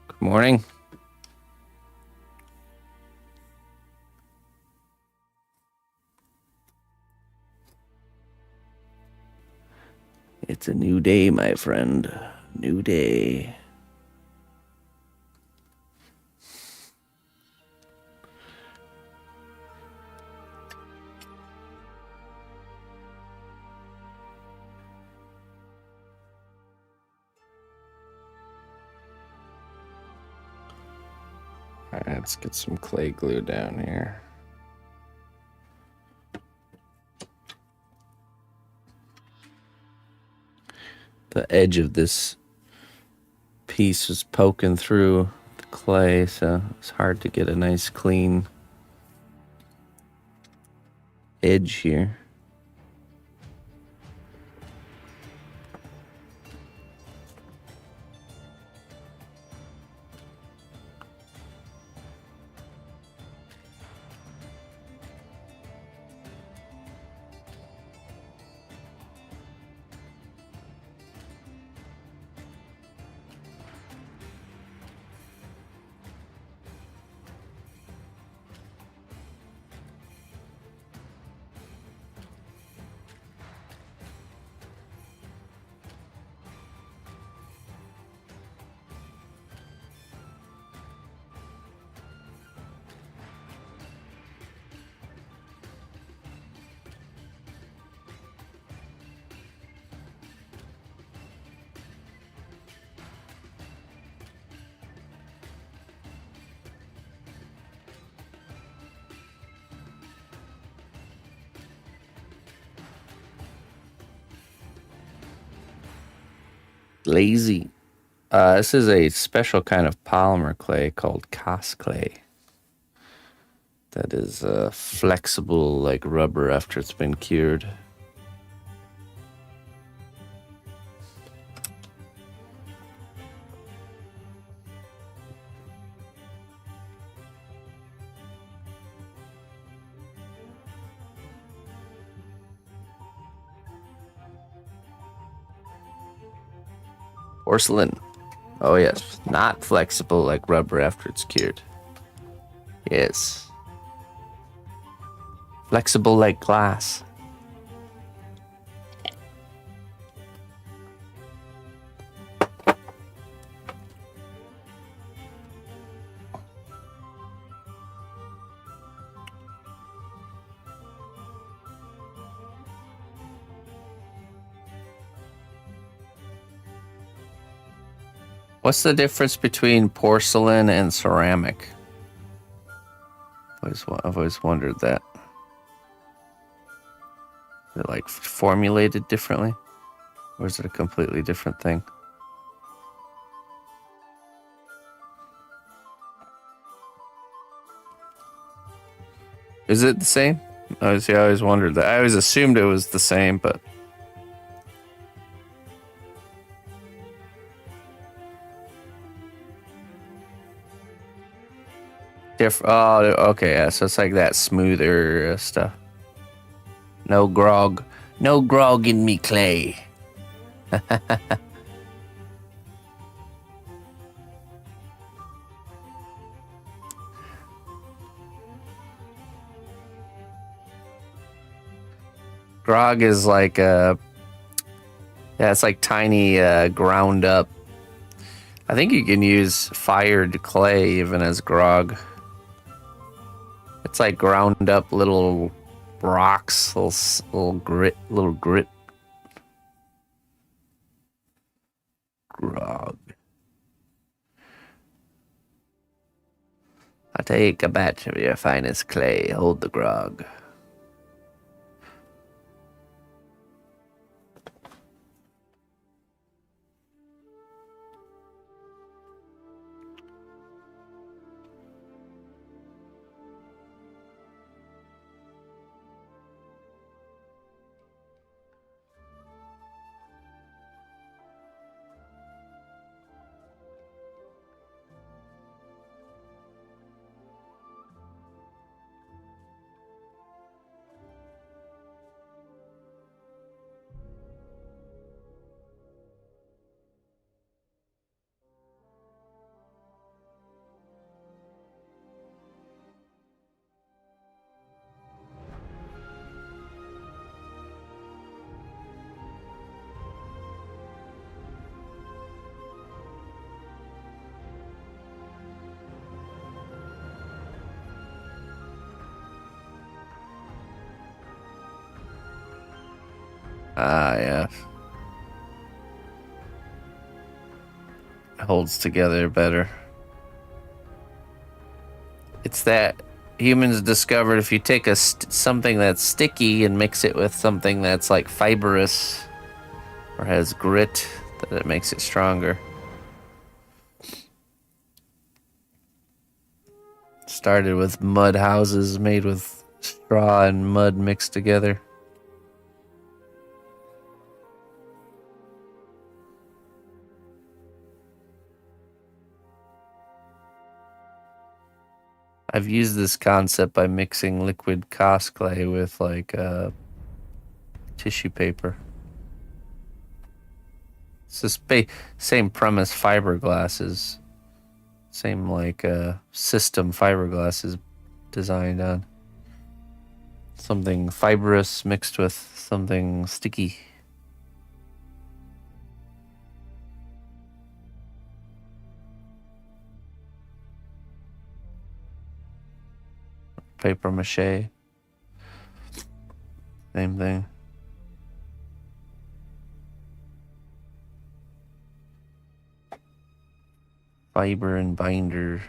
Good morning. It's a new day, my friend. New day. All right, let's get some clay glue down here. The edge of this piece was poking through the clay, so it's hard to get a nice clean edge here. Lazy. This is a special kind of polymer clay called Cos clay. That is flexible like rubber after it's been cured. Porcelain. Oh, yes. Not flexible like rubber after it's cured. Yes. Flexible like glass. What's the difference between porcelain and ceramic? I've always wondered that. Is it like formulated differently? Or is it a completely different thing? Is it the same? I always wondered that. I always assumed it was the same, but... Oh, okay, yeah, so it's like that smoother stuff. No grog. No grog in me clay. Grog is like yeah, it's like tiny ground up. I think you can use fired clay even as grog. It's like ground up little rocks, little grit. Grog. I take a batch of your finest clay. Hold the grog. Ah, yeah. It holds together better. It's that humans discovered if you take something that's sticky and mix it with something that's like fibrous or has grit, that it makes it stronger. Started with mud houses made with straw and mud mixed together. I've used this concept by mixing liquid cast clay with like tissue paper. It's the same premise fiberglass is. Same like system fiberglass is designed on. Something fibrous mixed with something sticky. Paper mache. Same thing. Fiber and binder.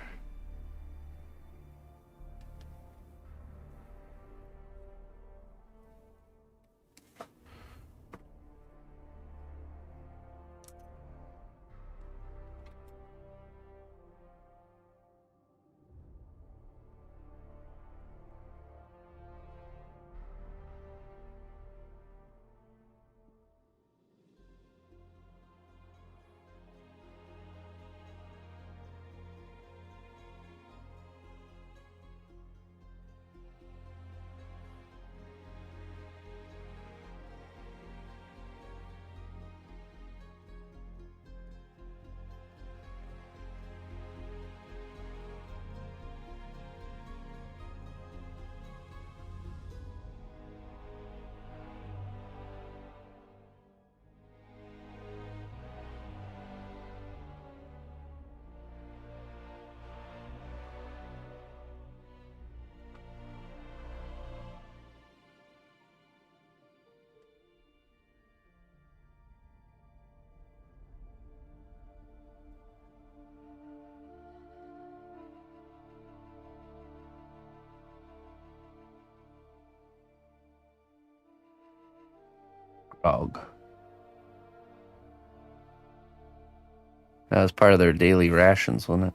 Dog. That was part of their daily rations, wasn't it?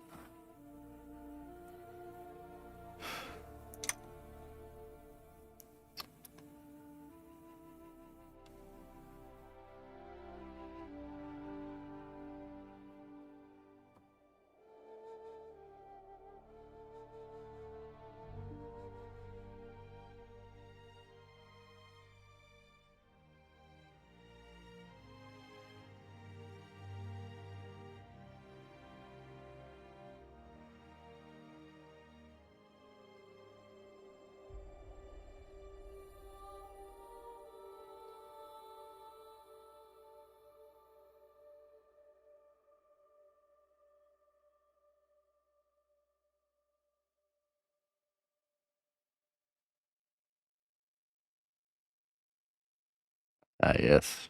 Ah, yes.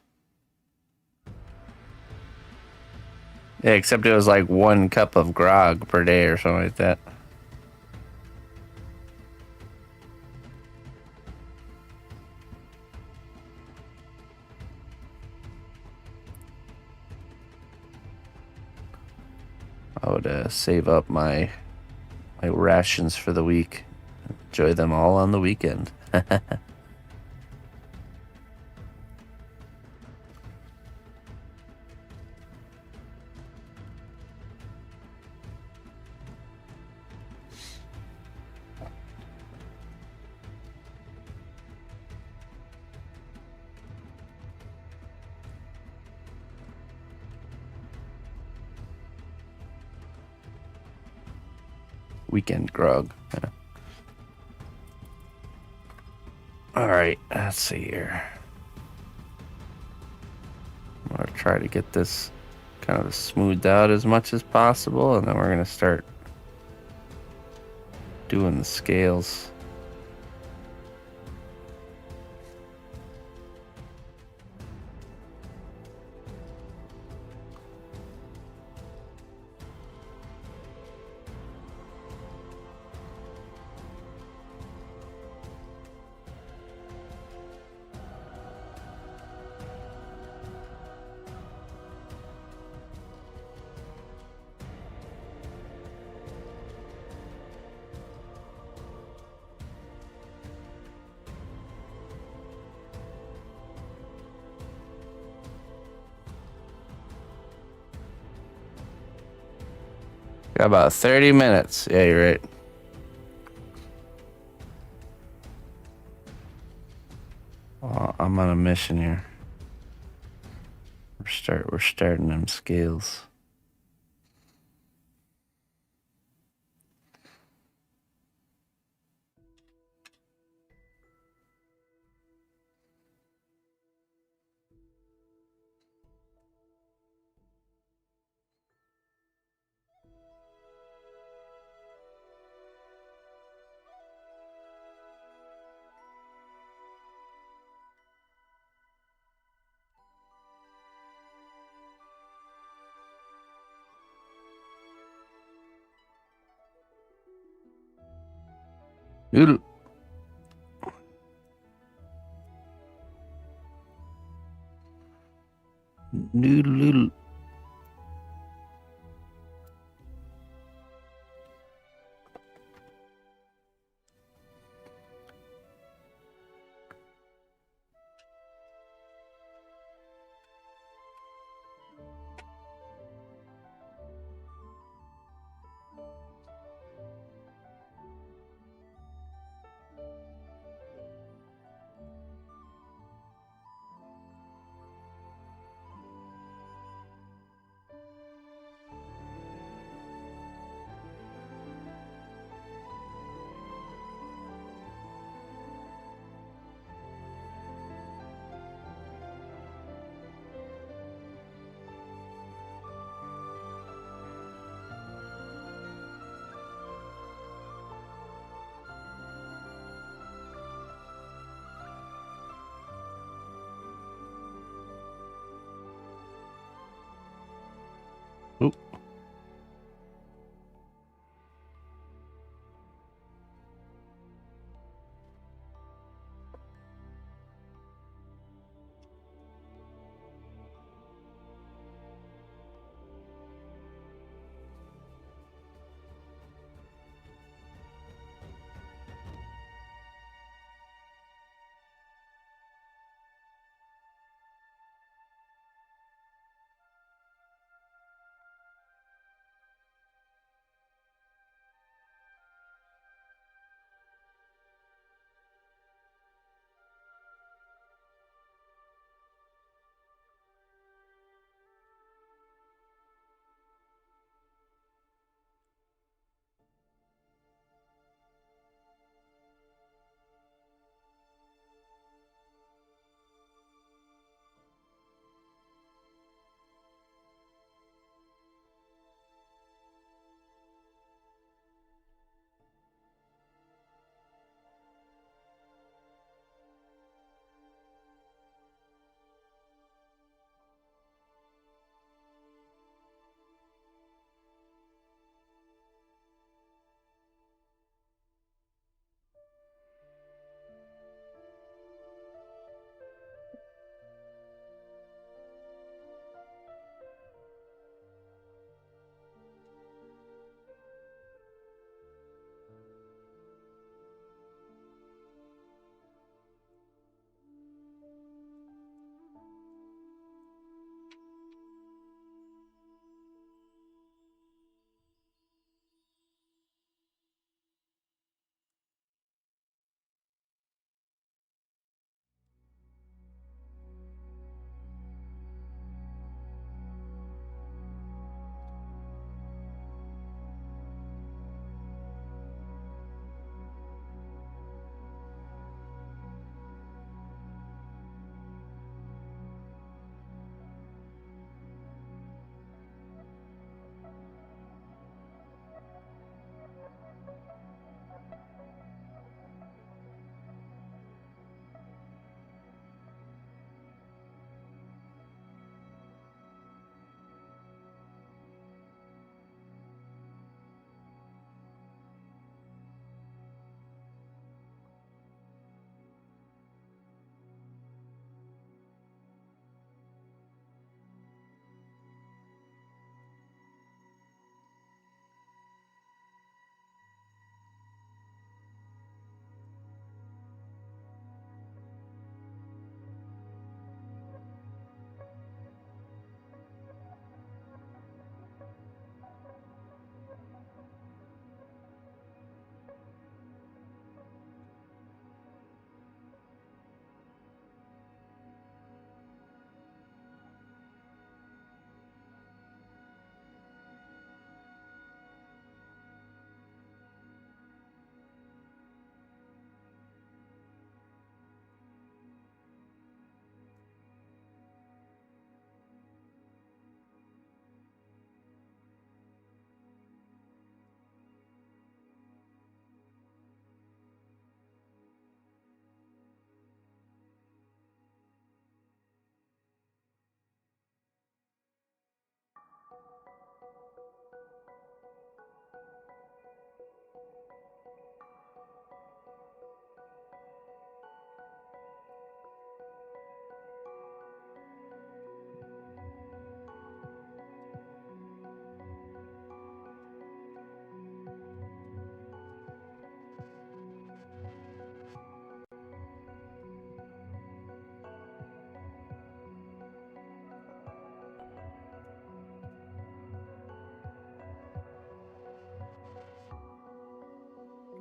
Yeah, except it was like 1 cup of grog per day or something like that. I would save up my rations for the week. Enjoy them all on the weekend. Weekend grog. Yeah. All right, let's see here. I'm gonna try to get this kind of smoothed out as much as possible, and then we're gonna start doing the scales. Got about 30 minutes. Yeah, you're right. I'm on a mission here. We're starting them scales. Noodle. Noodle, noodle.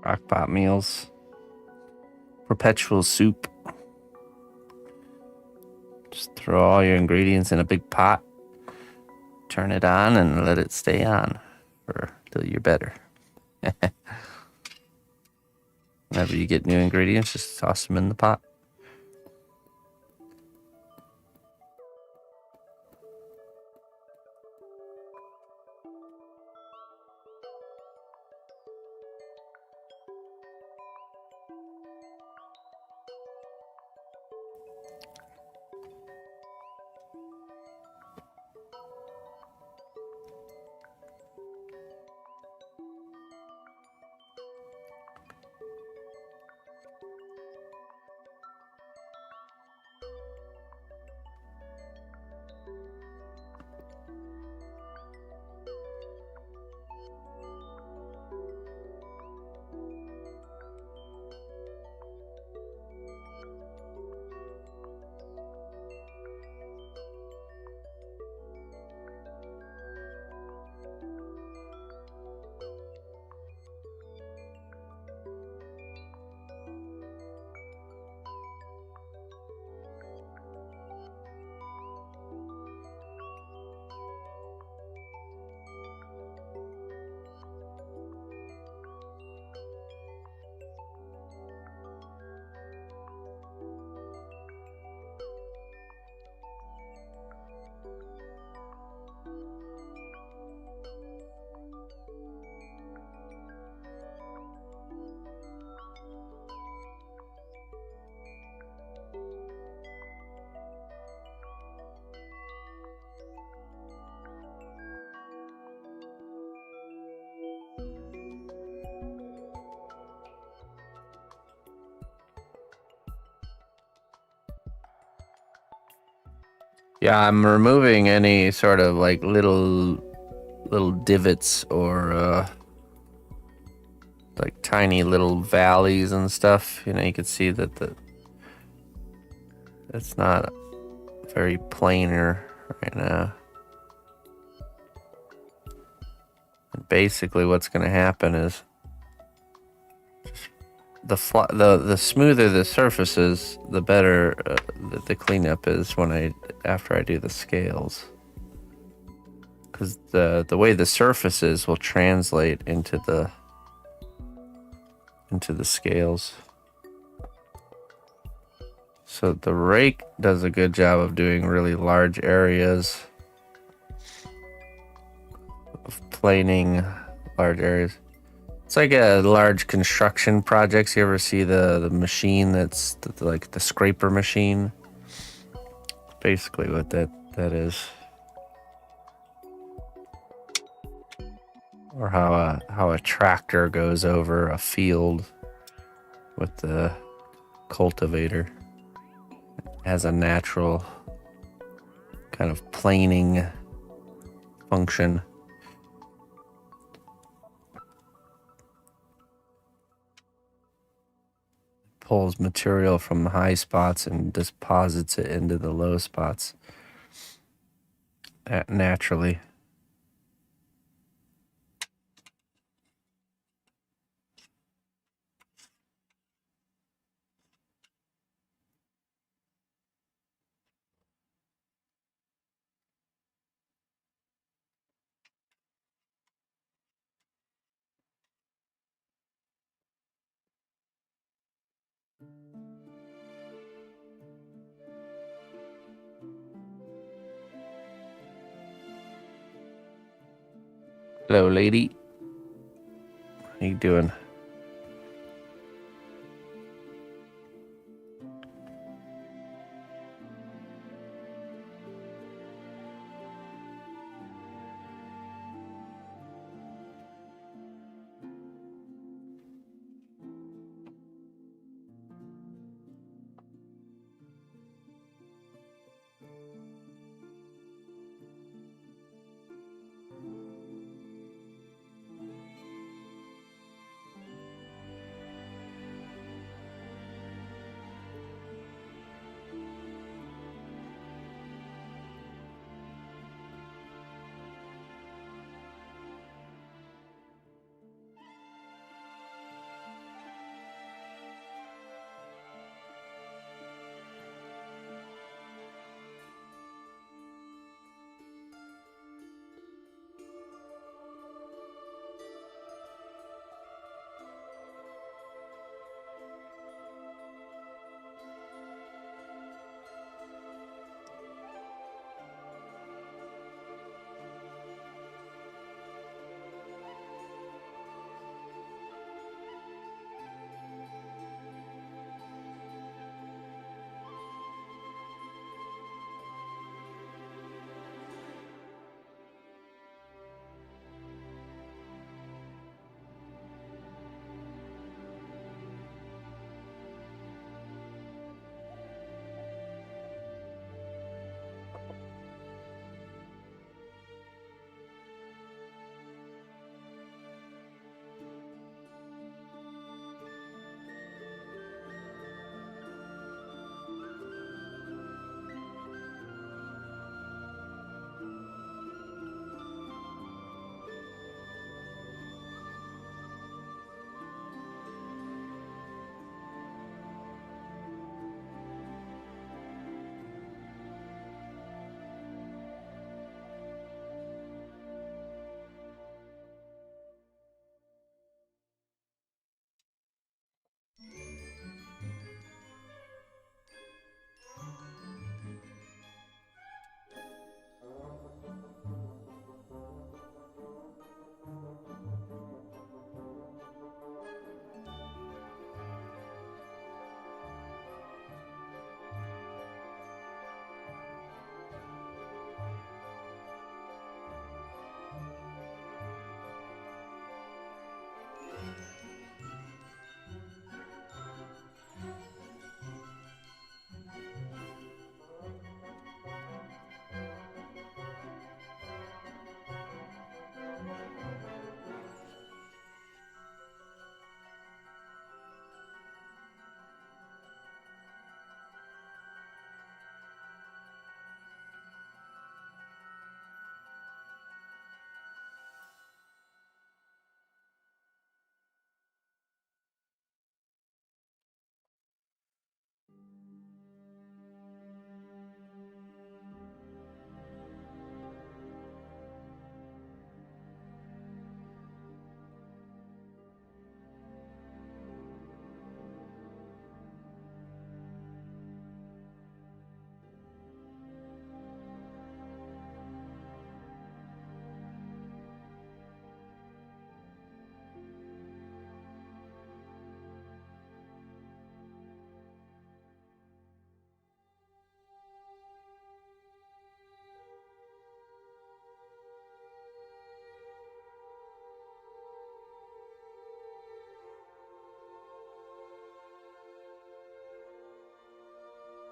Crockpot meals. Perpetual soup. Just throw all your ingredients in a big pot. Turn it on and let it stay on till you're better. Whenever you get new ingredients, just toss them in the pot. Yeah, I'm removing any sort of like little divots or like tiny little valleys and stuff. You know, you can see that it's not very planar right now. And basically, what's going to happen is the smoother the surface is, the better the cleanup is after I do the scales. Because the way the surface is will translate into the scales. So the rake does a good job of doing really large areas of planing large areas. It's like a large construction projects. You ever see the machine that's like the scraper machine? Basically what that is. Or how a tractor goes over a field with the cultivator. It has a natural kind of planing function. Pulls material from the high spots and deposits it into the low spots naturally. Hello, lady. How you doing?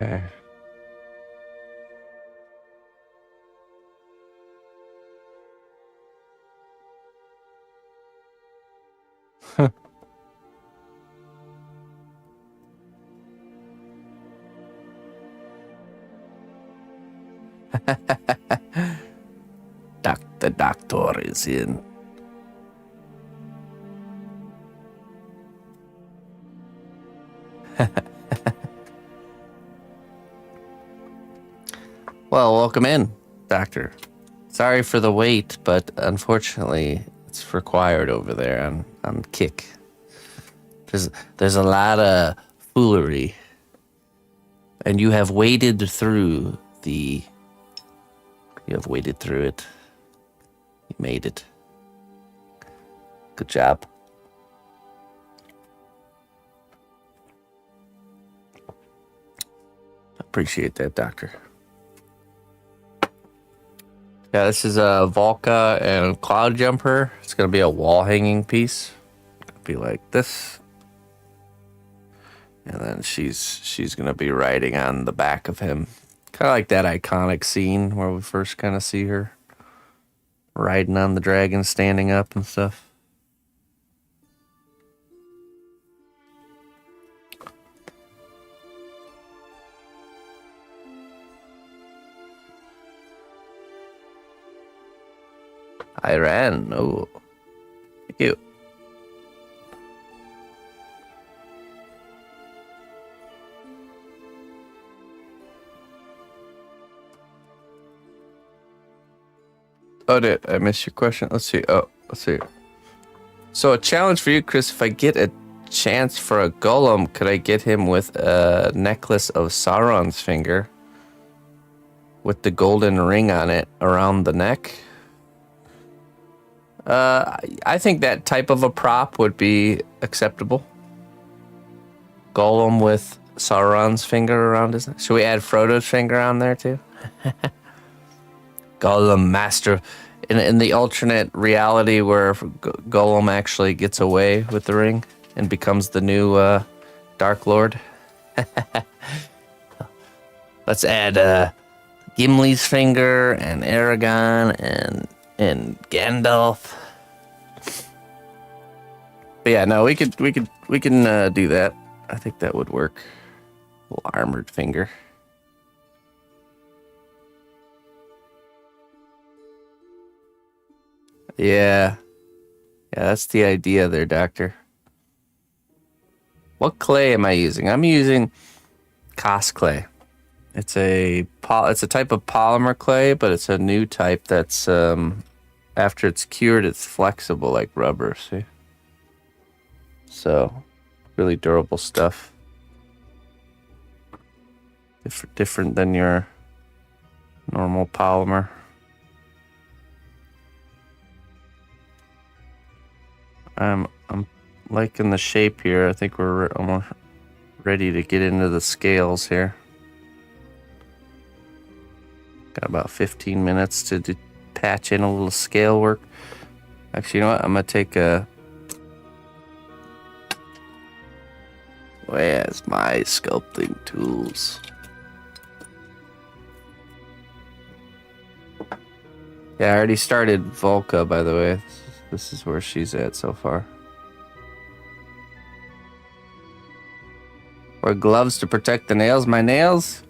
Okay. The doctor is in. Well, welcome in, Doctor. Sorry for the wait, but unfortunately, it's required over there on Kick. There's a lot of foolery, and you have waded through the. You have waded through it. You made it. Good job. Appreciate that, Doctor. Yeah, this is a Volca and Cloud Jumper. It's going to be a wall hanging piece. It'll be like this. And then she's going to be riding on the back of him. Kind of like that iconic scene where we first kind of see her riding on the dragon, standing up and stuff. I ran. Oh, thank you. Oh, did I miss your question? Let's see. Oh, let's see. So a challenge for you, Chris. If I get a chance for a golem, could I get him with a necklace of Sauron's finger with the golden ring on it around the neck? I think that type of a prop would be acceptable. Golem with Sauron's finger around his neck. Should we add Frodo's finger on there too? Golem master. In the alternate reality where Golem actually gets away with the ring and becomes the new Dark Lord. Let's add Gimli's finger and Aragon and Gandalf. But yeah, no, we can do that. I think that would work. Little armored finger. Yeah. Yeah, that's the idea there, Doctor. What clay am I using? I'm using Cos clay. It's a type of polymer clay, but it's a new type that's after it's cured, it's flexible like rubber, see? So, really durable stuff. Different than your normal polymer. I'm liking the shape here. I think we're almost ready to get into the scales here. Got about 15 minutes to patch in a little scale work. Actually, you know what? I'm gonna take a. Where's my sculpting tools? Yeah, I already started Volca, by the way. This is where she's at so far. Wear gloves to protect the nails. My nails?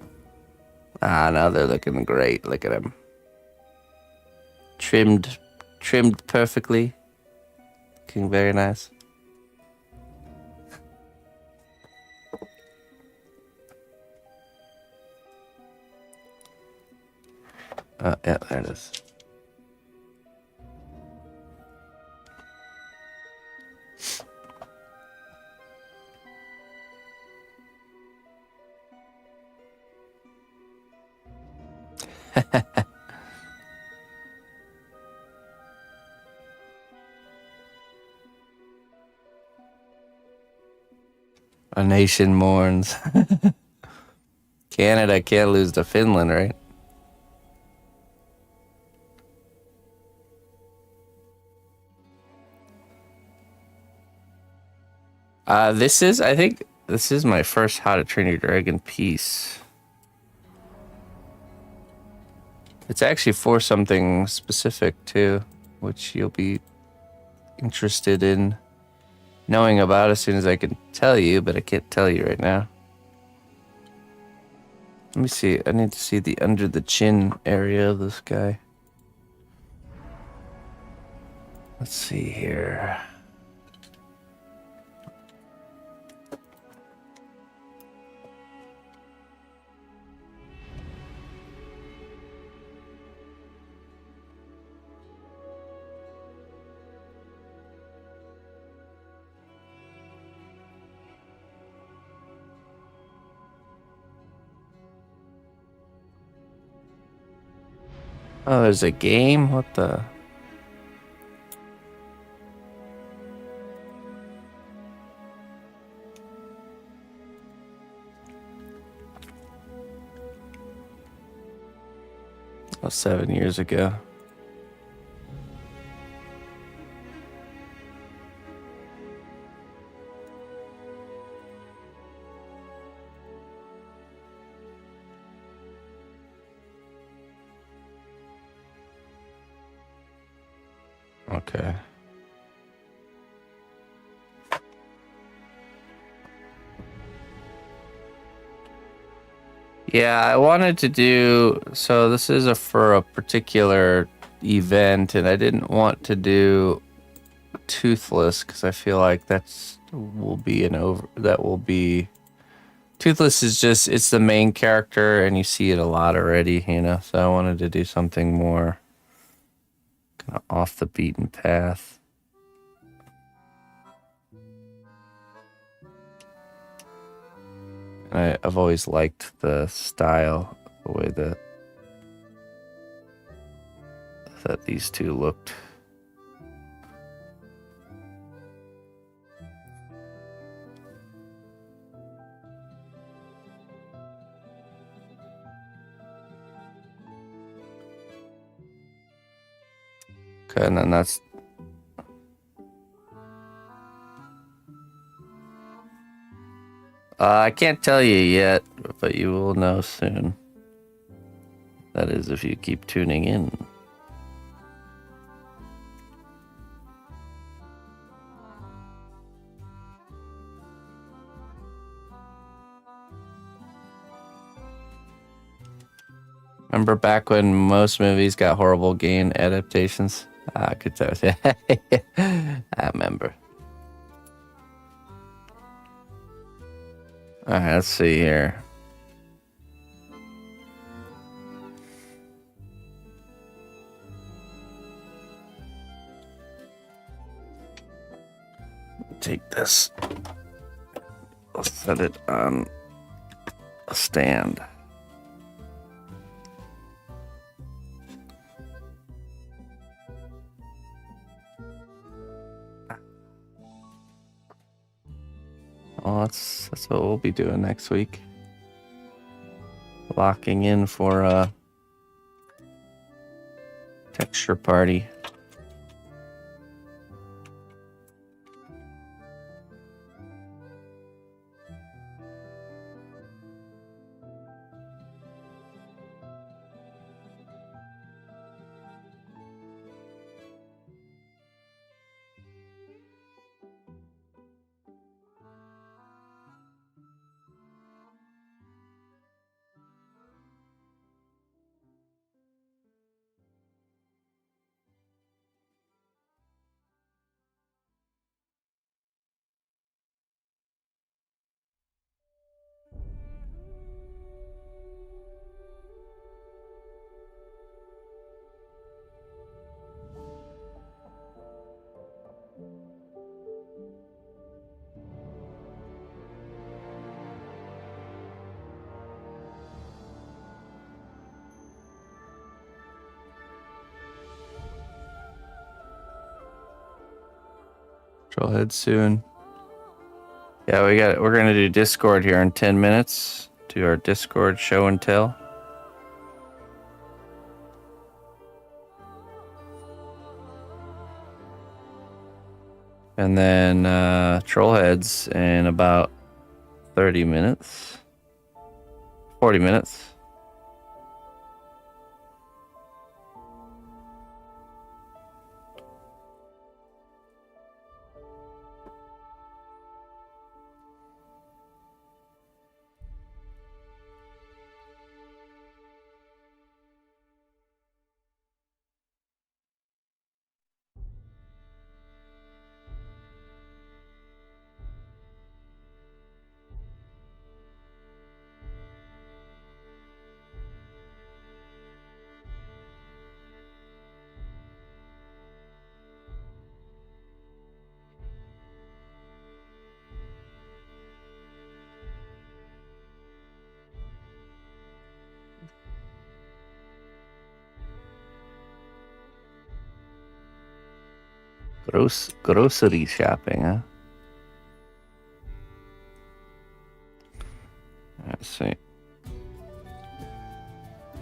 Ah, no, they're looking great. Look at them. Trimmed perfectly. Looking very nice. Yeah, there it is. A nation mourns. Canada can't lose to Finland, right? I think this is my first How to Train Your Dragon piece. It's actually for something specific too, which you'll be interested in knowing about as soon as I can tell you, but I can't tell you right now. Let me see. I need to see the under the chin area of this guy. Let's see here. Oh, there's a game? What the? Oh, 7 years ago. Okay. Yeah, I wanted to do, so this is for a particular event, and I didn't want to do Toothless because I feel like that will be Toothless is just, it's the main character and you see it a lot already, you know, so I wanted to do something more kind of off the beaten path. I've always liked the style, the way that these two looked. Okay, and then that's I can't tell you yet, but you will know soon. That is, if you keep tuning in. Remember back when most movies got horrible game adaptations? I could tell you. I remember. Alright, let's see here. Take this. I'll set it on a stand. Well, that's what we'll be doing next week. Locking in for a texture party. Trailhead soon. Yeah, we're gonna do Discord here in 10 minutes. Do our Discord show and tell. And then Trollheads in about 30 minutes. 40 minutes. Grocery shopping, huh? Let's see.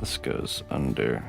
This goes under.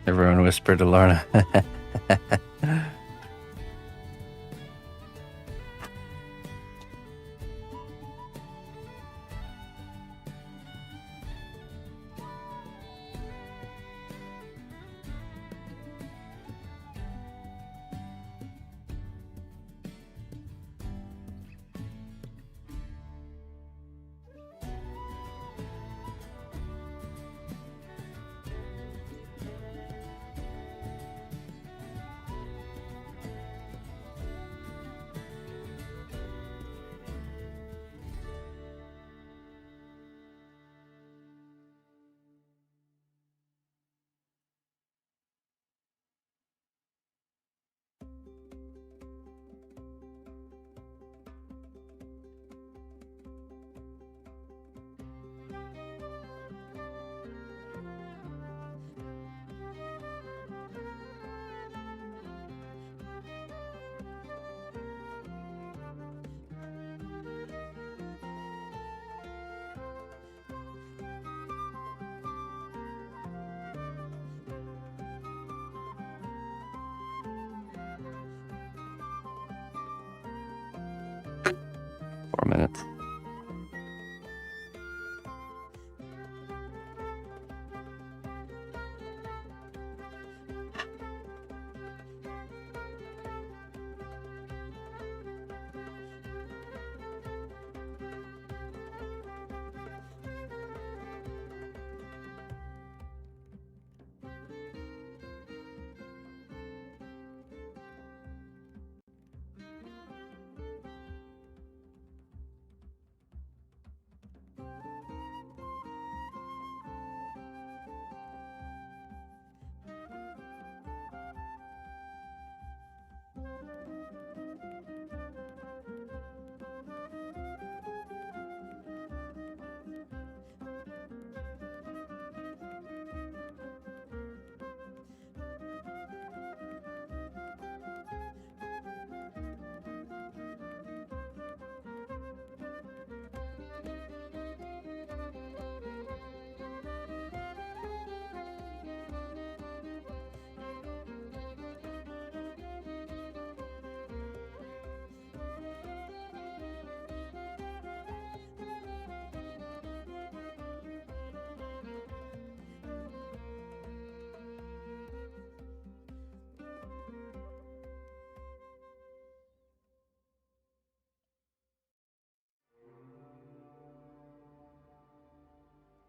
Everyone whispered to Lorna.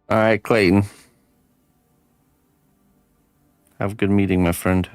All right, Clayton. Have a good meeting, my friend.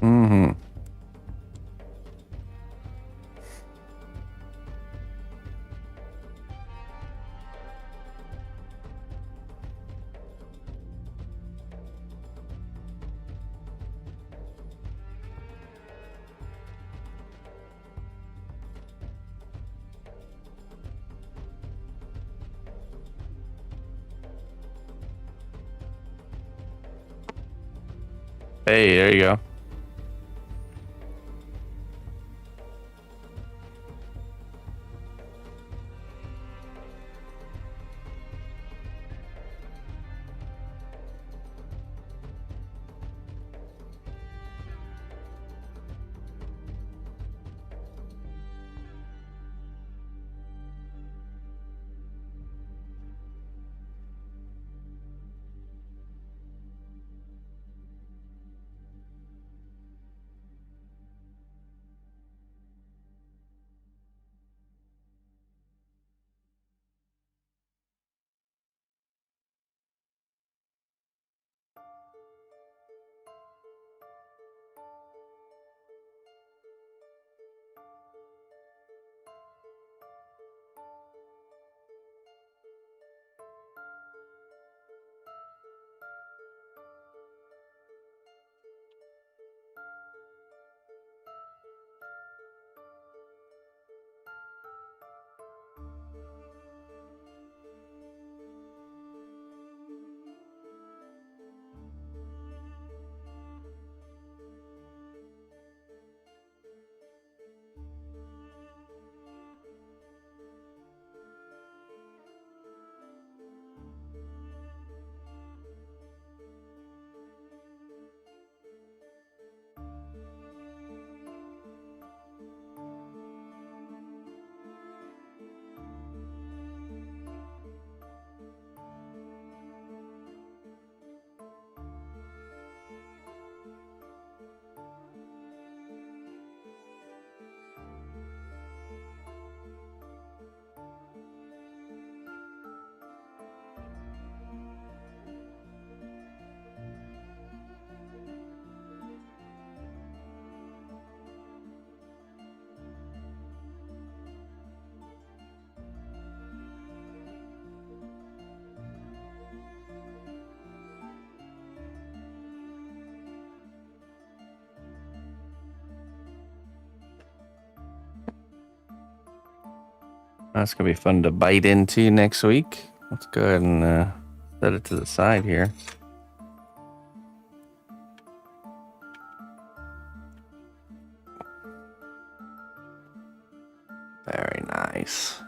Mm-hmm. Hey, there you go. That's gonna be fun to bite into next week. Let's go ahead and set it to the side here. Very nice.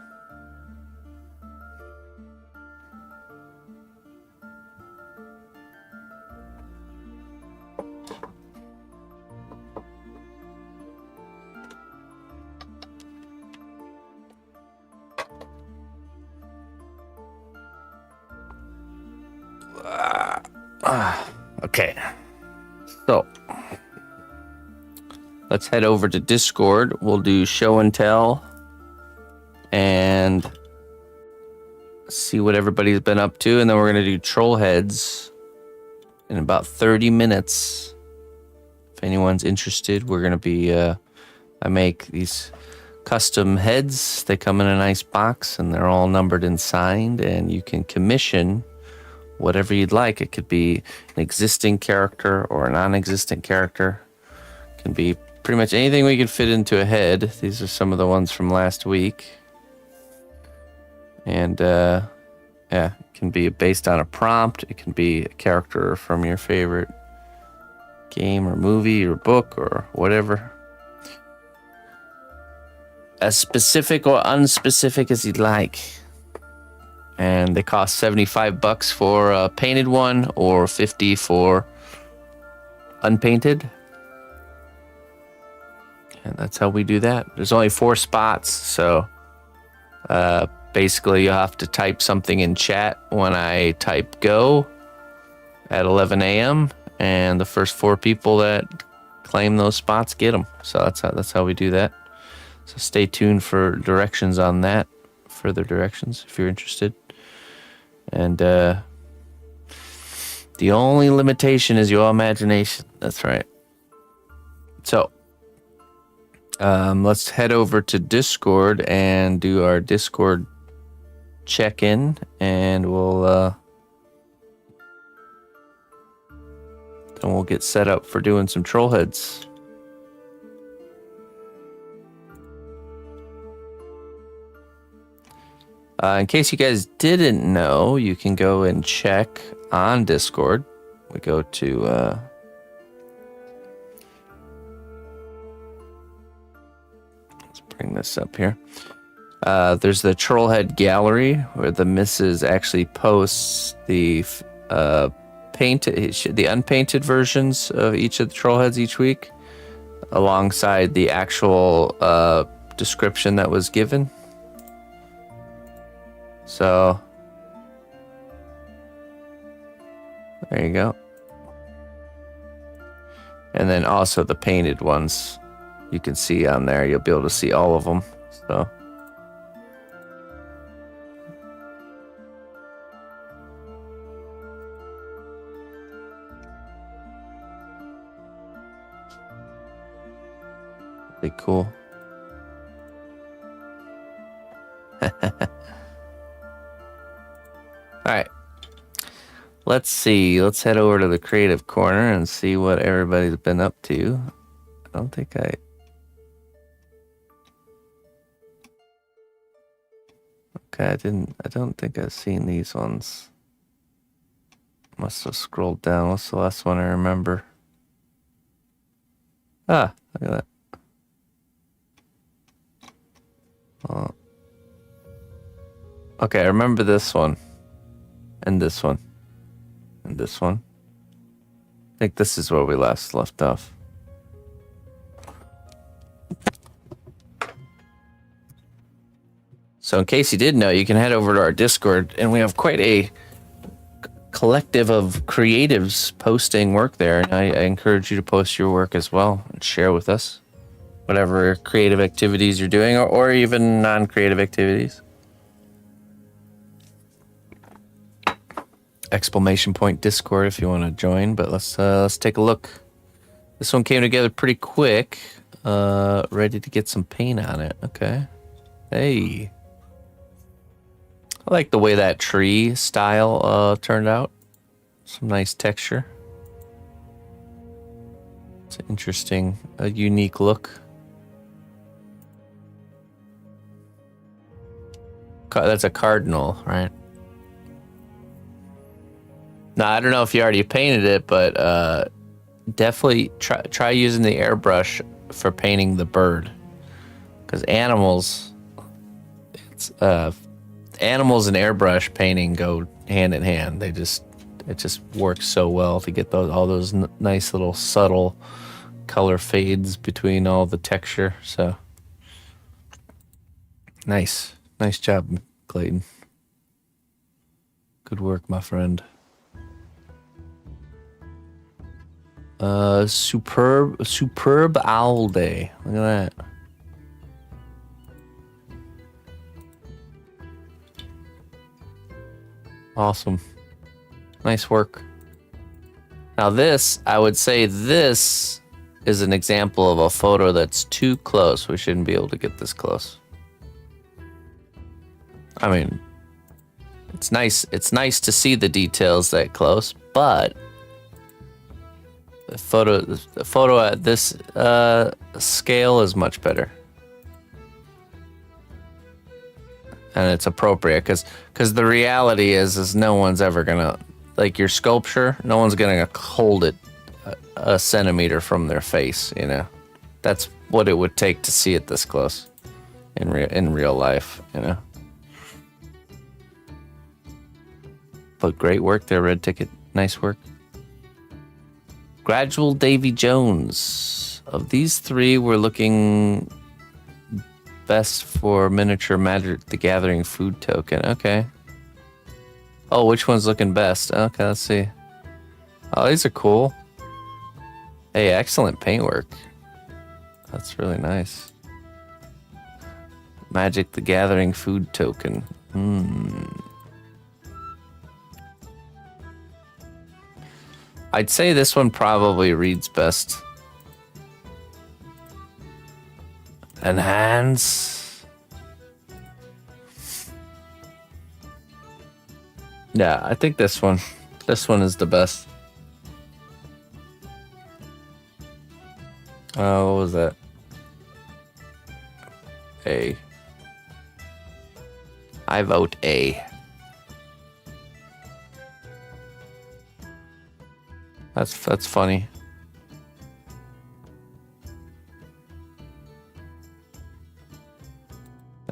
Okay, so let's head over to Discord. We'll do show and tell and see what everybody's been up to, and then we're gonna do troll heads in about 30 minutes. If anyone's interested, we're going to be, I make these custom heads. They come in a nice box and they're all numbered and signed, and you can commission whatever you'd like. It could be an existing character or a non-existent character. It can be pretty much anything we could fit into a head. These are some of the ones from last week. And yeah, it can be based on a prompt. It can be a character from your favorite game or movie or book or whatever. As specific or unspecific as you'd like. And they cost $75 for a painted one or $50 for unpainted. And that's how we do that. There's only 4 spots, so basically you'll have to type something in chat when I type go at 11 a.m. and the first 4 people that claim those spots get them. So that's how we do that. So stay tuned for directions on that, further directions if you're interested. And the only limitation is your imagination. That's right. So let's head over to Discord and do our Discord check-in, and we'll get set up for doing some troll heads. In case you guys didn't know, you can go and check on Discord. We go to let's bring this up here. There's the Trollhead Gallery where the missus actually posts the the unpainted versions of each of the Trollheads each week, alongside the actual description that was given. So there you go. And then also the painted ones you can see on there. You'll be able to see all of them. So pretty cool. All right. Let's see. Let's head over to the creative corner and see what everybody's been up to. I don't think I don't think I've seen these ones. Must have scrolled down. What's the last one I remember? Ah, look at that. Oh. Okay, I remember this one. And this one. And this one. I think this is where we last left off. So in case you didn't know, you can head over to our Discord, and we have quite a collective of creatives posting work there. And I encourage you to post your work as well and share with us whatever creative activities you're doing, or even non-creative activities. Exclamation point Discord if you want to join, but let's take a look. This one came together pretty quick. Ready to get some paint on it. Okay. Hey. I like the way that tree style turned out. Some nice texture. It's interesting, a unique look. That's a cardinal, right? Now, I don't know if you already painted it, but definitely try using the airbrush for painting the bird. Because animals and airbrush painting go hand in hand. It just works so well to get all those nice little subtle color fades between all the texture. So nice job, Clayton. Good work, my friend. Superb owl day. Look at that. Awesome. Nice work. Now this, I would say this is an example of a photo that's too close. We shouldn't be able to get this close. I mean, it's nice to see the details that close, but the photo at this scale is much better. And it's appropriate because the reality is no one's ever gonna, like your sculpture, no one's gonna hold it a centimeter from their face, you know. That's what it would take to see it this close in real life, you know. But great work there, Red Ticket. Nice work. Gradual Davy Jones. Of these three, we're looking best for miniature Magic the Gathering food token. Okay. Oh, which one's looking best? Okay, let's see. Oh, these are cool. Hey, excellent paintwork. That's really nice. Magic the Gathering food token. I'd say this one probably reads best. Enhance. Yeah, I think this one. This one is the best. What was that? A. I vote A. That's funny.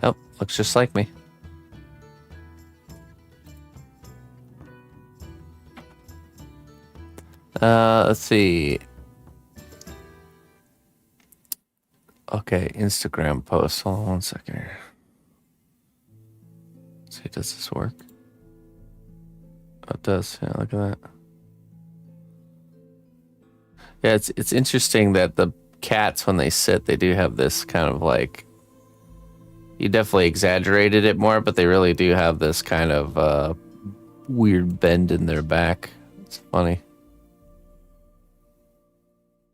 Oh, looks just like me. Let's see. Okay, Instagram post. Hold on 1 second here. Let's see, does this work? Oh, it does. Yeah, look at that. Yeah, it's interesting that the cats, when they sit, they do have this kind of like, you definitely exaggerated it more, but they really do have this kind of weird bend in their back. It's funny.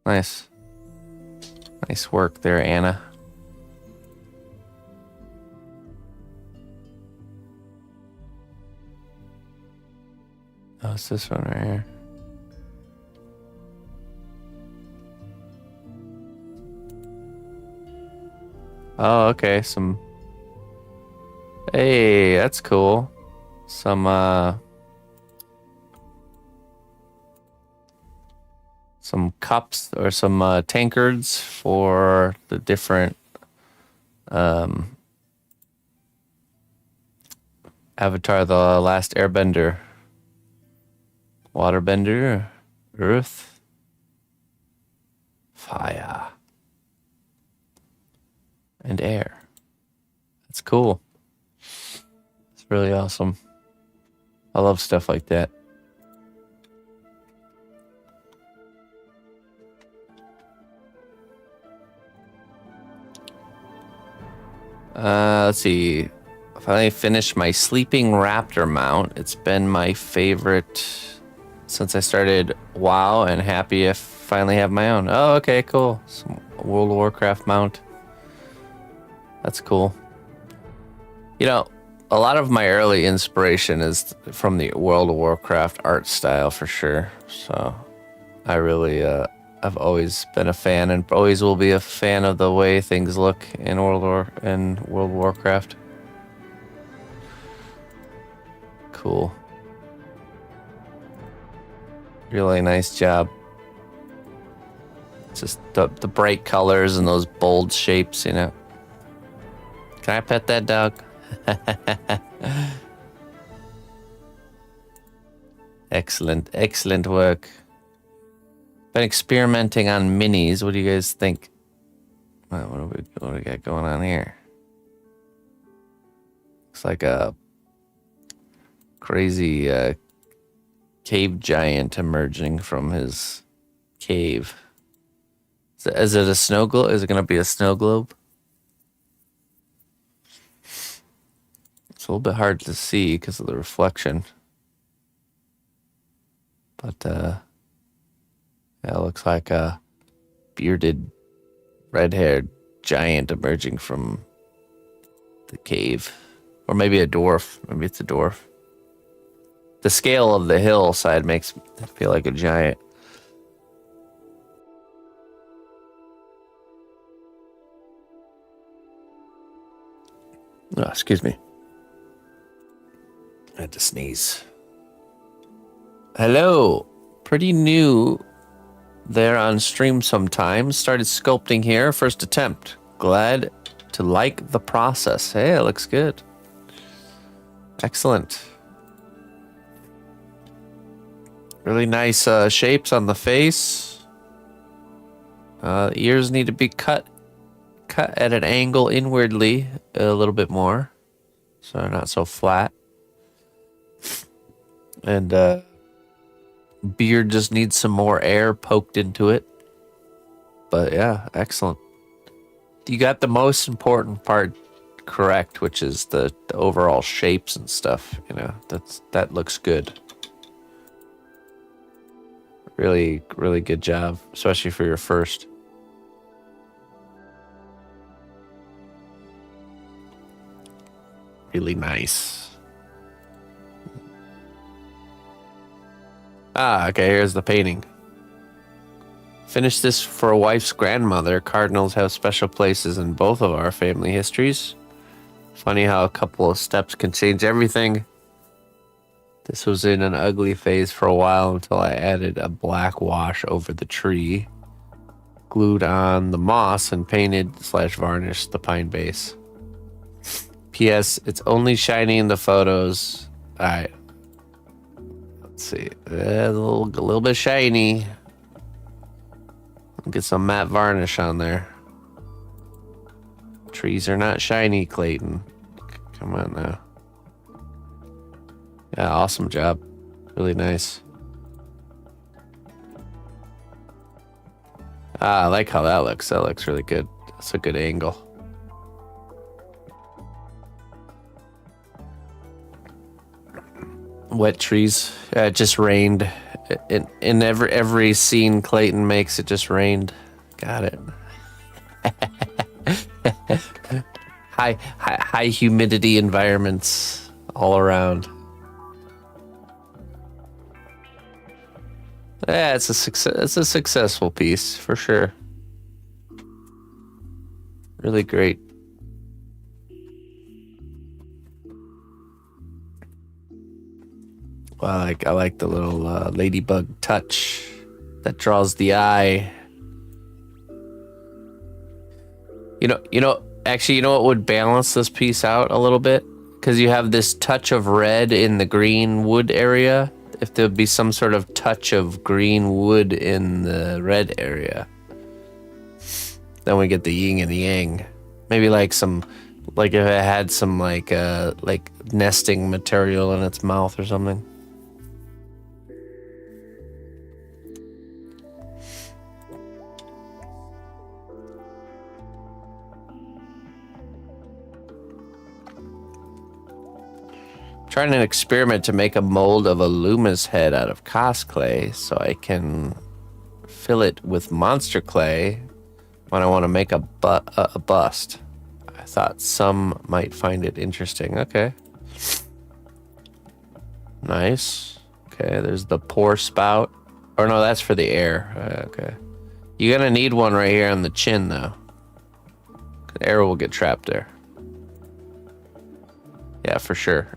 Nice. Nice work there, Anna. Oh, it's this one right here. Oh, okay. Hey, that's cool. Some cups or some tankards for the different Avatar: The Last Airbender. Waterbender, earth, fire, and air. That's cool. It's really awesome. I love stuff like that. Let's see. Finally finished my sleeping raptor mount. It's been my favorite since I started WoW, and happy I finally have my own. Oh, okay, cool. Some World of Warcraft mount. That's cool. You know, a lot of my early inspiration is from the World of Warcraft art style for sure. So I really, I've always been a fan and always will be a fan of the way things look in World of Warcraft. Cool. Really nice job. Just the bright colors and those bold shapes, you know. Can I pet that dog? Excellent, excellent work. Been experimenting on minis. What do you guys think? What do we got going on here? Looks like a crazy cave giant emerging from his cave. Is it a snow globe? Is it going to be a snow globe? It's a little bit hard to see because of the reflection. But That looks like a bearded, red-haired giant emerging from the cave. Or maybe a dwarf. Maybe it's a dwarf. The scale of the hillside makes it feel like a giant. Oh, excuse me. I had to sneeze. Hello. Pretty new there on stream sometimes. Started sculpting here. First attempt. Glad to like the process. Hey, it looks good. Excellent. Really nice shapes on the face. Ears need to be cut at an angle inwardly a little bit more, so they're not so flat. And beard just needs some more air poked into it. But yeah, excellent. You got the most important part correct, which is the overall shapes and stuff. You know, that looks good. Really, really good job, especially for your first. Really nice. Ah, okay, here's the painting. Finished this for a wife's grandmother. Cardinals have special places in both of our family histories. Funny how a couple of steps can change everything. This was in an ugly phase for a while until I added a black wash over the tree, glued on the moss, and painted/varnished the pine base. P.S. It's only shiny in the photos. Alright. Let's see. A little bit shiny. Get some matte varnish on there. Trees are not shiny, Clayton. Come on now. Yeah, awesome job. Really nice. Ah, I like how that looks. That looks really good. That's a good angle. Wet trees. It just rained. In every scene Clayton makes, it just rained. Got it. high humidity environments all around. Yeah, it's a success. It's a successful piece for sure. Really great. Well, I like the little ladybug touch that draws the eye. Actually, you know what would balance this piece out a little bit? Because you have this touch of red in the green wood area. If there'd be some sort of touch of green wood in the red area, then we get the yin and the yang. Maybe like if it had some like nesting material in its mouth or something. Trying an experiment to make a mold of a Loomis head out of cos clay so I can fill it with monster clay when I want to make a bust. I thought some might find it interesting. Okay. Nice. Okay, there's the pour spout. Or no, that's for the air. Okay. You're going to need one right here on the chin, though. The air will get trapped there. Yeah, for sure.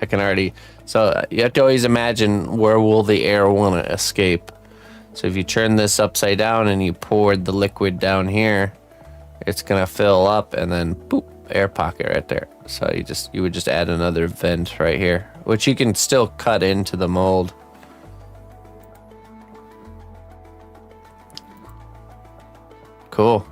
I can already... So you have to always imagine where will the air want to escape. So if you turn this upside down and you poured the liquid down here, it's going to fill up and then boop, air pocket right there. So you would just add another vent right here, which you can still cut into the mold. Cool.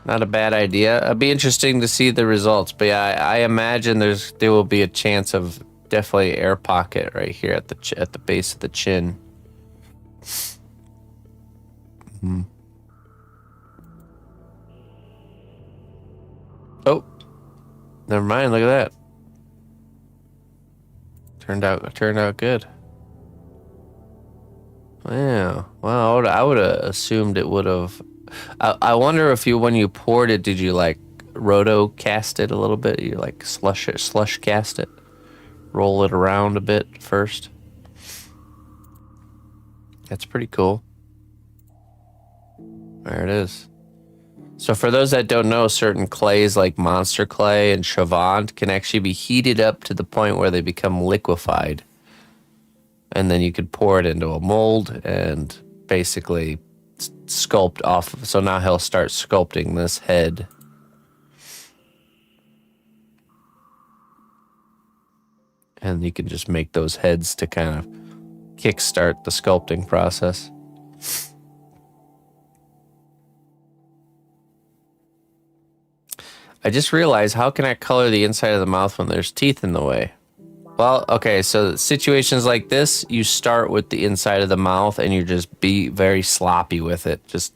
Not a bad idea. It'd be interesting to see the results, but yeah, I imagine there will be a chance of definitely air pocket right here at the base of the chin. Mm-hmm. Oh, never mind. Look at that. Turned out good. Yeah. Well, I would have assumed it would have. I wonder if when you poured it, did you like roto cast it a little bit? You like slush cast it, roll it around a bit first. That's pretty cool. There it is. So for those that don't know, certain clays like Monster Clay and Chavant can actually be heated up to the point where they become liquefied. And then you could pour it into a mold and basically sculpt off of. So now he'll start sculpting this head. And you can just make those heads to kind of kickstart the sculpting process. I just realized, how can I color the inside of the mouth when there's teeth in the way? Well, okay, so situations like this, you start with the inside of the mouth and you just be very sloppy with it. Just,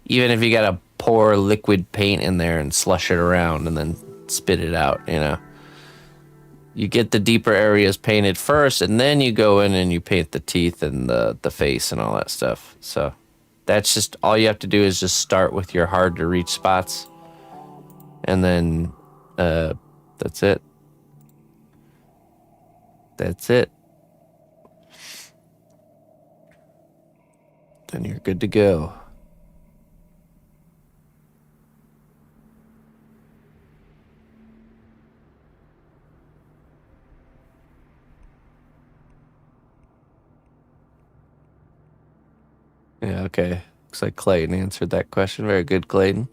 even if you gotta pour liquid paint in there and slush it around and then spit it out, you know. You get the deeper areas painted first, and then you go in and you paint the teeth and the face and all that stuff. So that's just, all you have to do is just start with your hard to reach spots. And then that's it. That's it. Then you're good to go. Yeah, okay. Looks like Clayton answered that question. Very good, Clayton.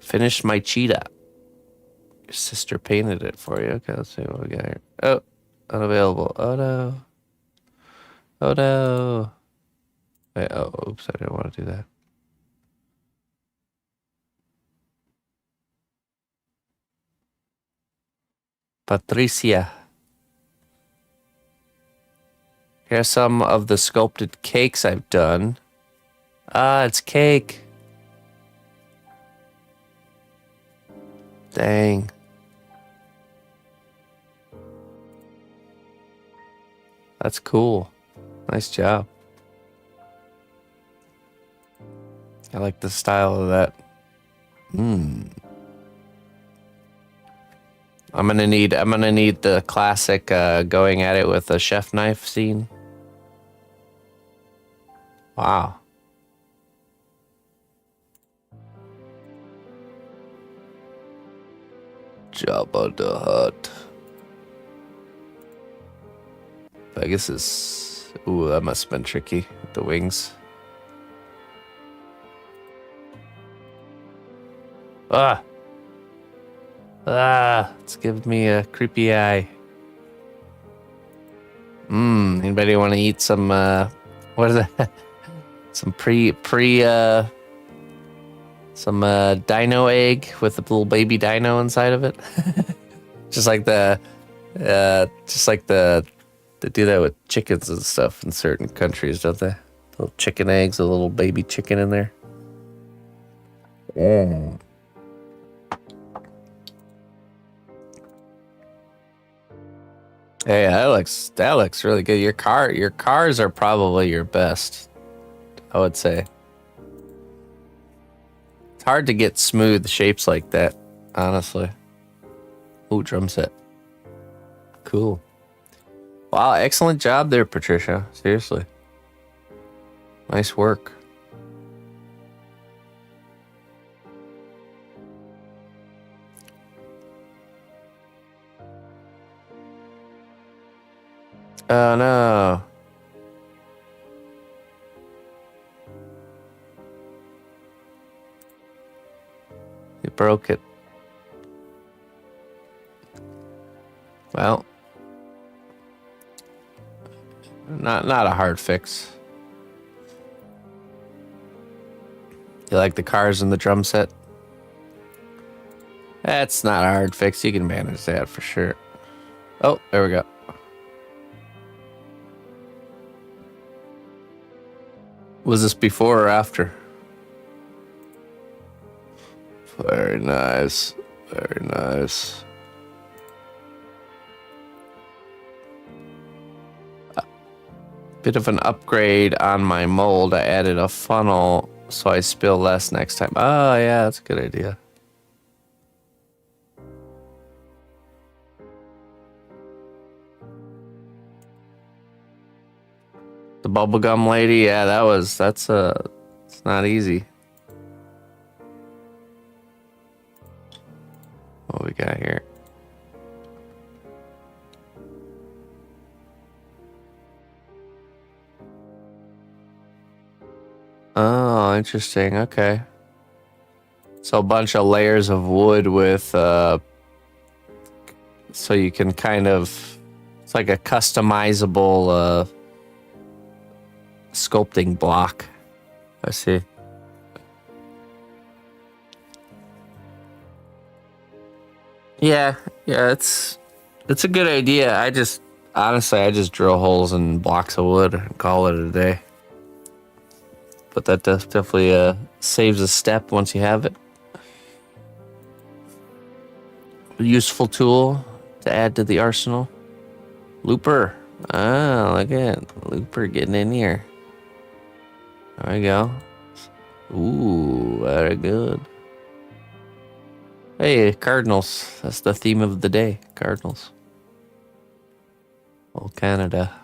Finished my cheetah. Your sister painted it for you. Okay, let's see what we got here. Oh, unavailable. Oh no. Oh no. Wait, oh, oops, I didn't want to do that. Patricia. Here's some of the sculpted cakes I've done. Ah, it's cake. Dang. That's cool. Nice job. I like the style of that. I'm gonna need the classic going at it with a chef knife scene. Wow. Jabba the Hutt. Pegasus. Ooh, that must have been tricky with the wings. It's giving me a creepy eye. Anybody want to eat some, what is that? Some some dino egg with a little baby dino inside of it. just like they do that with chickens and stuff in certain countries, don't they? Little chicken eggs, a little baby chicken in there. Yeah. Hey, that looks really good. Your cars are probably your best, I would say. It's hard to get smooth shapes like that, honestly. Ooh, drum set. Cool. Wow, excellent job there, Patricia. Seriously. Nice work. Oh no. You broke it. Well, not a hard fix. You like the cars and the drum set? That's not a hard fix. You can manage that for sure. Oh, there we go. Was this before or after? Very nice. Very nice. Bit of an upgrade on my mold. I added a funnel so I spill less next time. Oh, yeah, that's a good idea. The bubblegum lady, yeah, it's not easy. What we got here? Oh, interesting. Okay. So a bunch of layers of wood with, so you can kind of, it's like a customizable sculpting block. I see. Yeah, it's a good idea. Honestly, I just drill holes in blocks of wood and call it a day. But that definitely saves a step once you have it. A useful tool to add to the arsenal. Looper. Ah, look at Looper getting in here. There we go. Ooh, very good. Hey, Cardinals. That's the theme of the day. Cardinals. Well, Canada.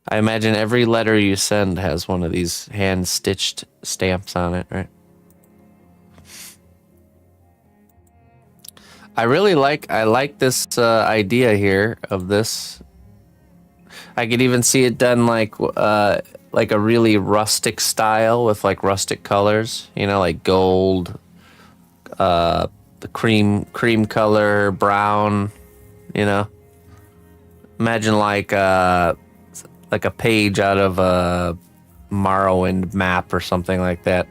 I imagine every letter you send has one of these hand-stitched stamps on it, right? I like this idea here of this. I could even see it done like a really rustic style with like rustic colors, you know, like gold, the cream color, brown, you know. Imagine like a page out of a Morrowind map or something like that,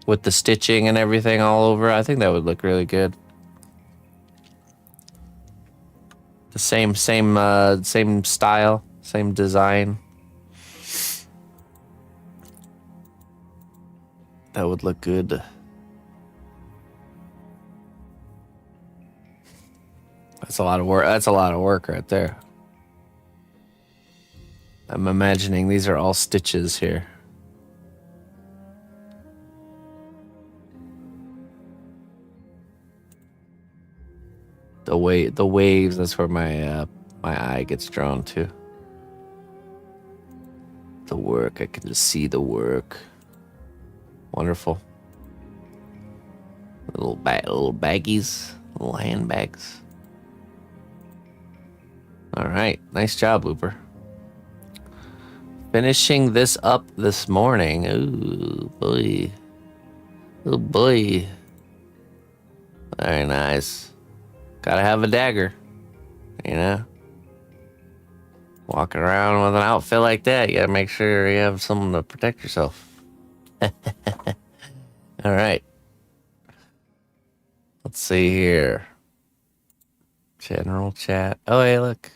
with the stitching and everything all over. I think that would look really good. The same style, same design. That would look good. That's a lot of work. That's a lot of work right there. I'm imagining these are all stitches here. The waves, that's where my eye gets drawn to. The work, I can just see the work. Wonderful. Little baggies, little handbags. All right, nice job, Looper. Finishing this up this morning. Ooh, boy. Oh, boy. Very nice. Gotta have a dagger, you know? Walking around with an outfit like that, you gotta make sure you have something to protect yourself. All right. Let's see here. General chat. Oh, hey, look.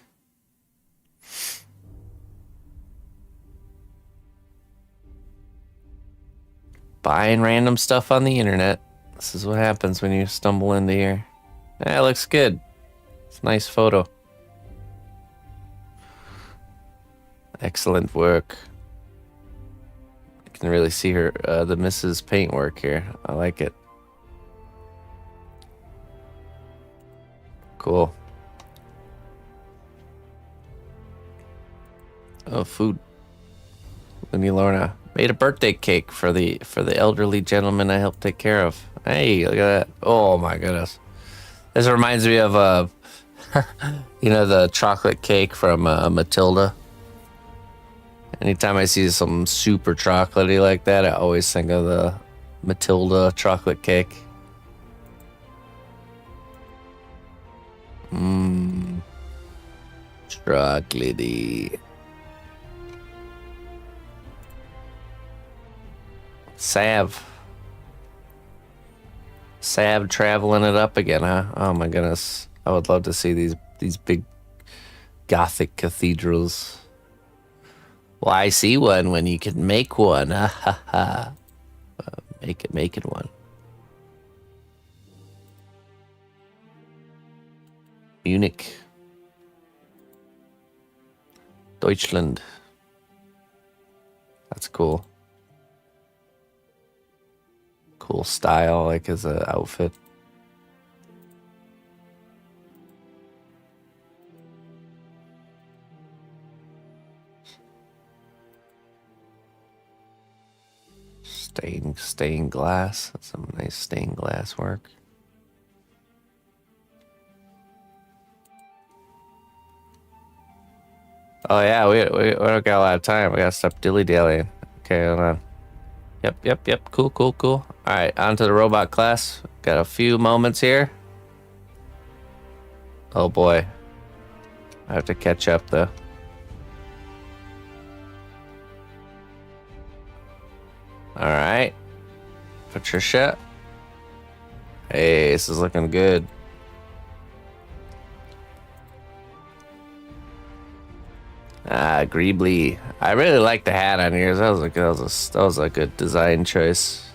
Buying random stuff on the internet. This is what happens when you stumble into here. Yeah, it looks good. It's a nice photo. Excellent work. I can really see her, the Mrs. paintwork here. I like it. Cool. Oh, food. Lindy Lorna made a birthday cake for the elderly gentleman I helped take care of. Hey, look at that. Oh my goodness. This reminds me of you know, the chocolate cake from Matilda. Anytime I see something super chocolatey like that, I always think of the Matilda chocolate cake. Mmm. Chocolatey. Sav traveling it up again, huh? Oh my goodness. I would love to see these big Gothic cathedrals. Why see one when you can make one? Ha ha ha. Make it one. Munich. Deutschland. That's cool. Cool style, like as an outfit. Stained glass. That's some nice stained glass work. Oh yeah, we don't got a lot of time. We gotta stop dilly-dallying. Okay, hold on. Yep. Cool. All right, on to the robot class. Got a few moments here. Oh boy. I have to catch up though. All right. Patricia. Hey, this is looking good. Greebly. I really like the hat on yours. That was a good design choice.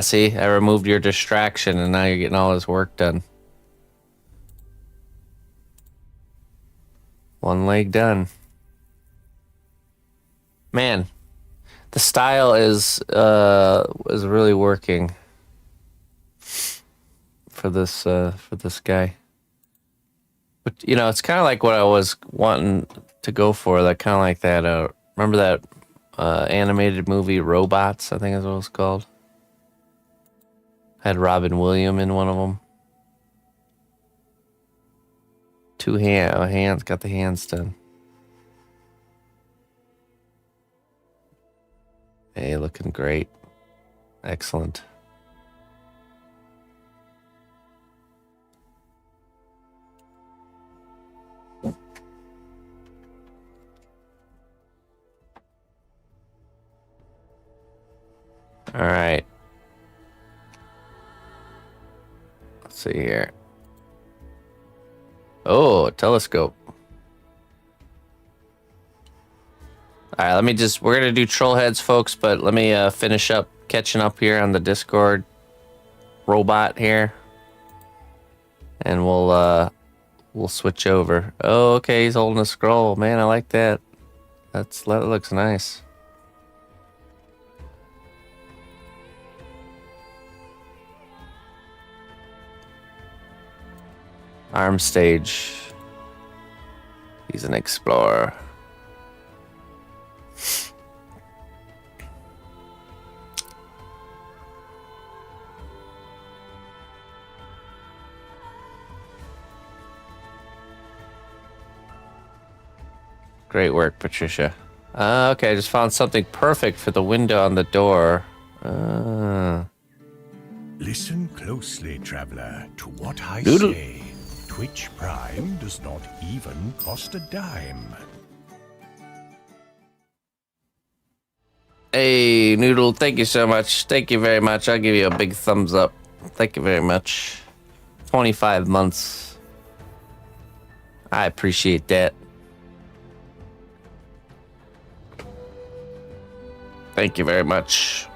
See, I removed your distraction and now you're getting all this work done. One leg done. Man, the style is really working for this guy. But you know, it's kind of like what I was wanting to go for. That kind of like that. Remember that animated movie Robots? I think is what it was called. Had Robin Williams in one of them. Two hands, got the hands done. Hey, looking great. Excellent. All right. Let's see here. Oh, telescope. All right, we're going to do troll heads, folks, but let me finish up catching up here on the Discord robot here. And we'll switch over. Oh, okay, he's holding a scroll. Man, I like that. That looks nice. Arm stage. He's an explorer. Great work, Patricia. Okay, I just found something perfect for the window on the door. Listen closely, traveler, to what I Noodle. say. Twitch Prime does not even cost a dime. Hey, Noodle, thank you so much. Thank you very much. I'll give you a big thumbs up. Thank you very much. 25 months. I appreciate that. Thank you very much.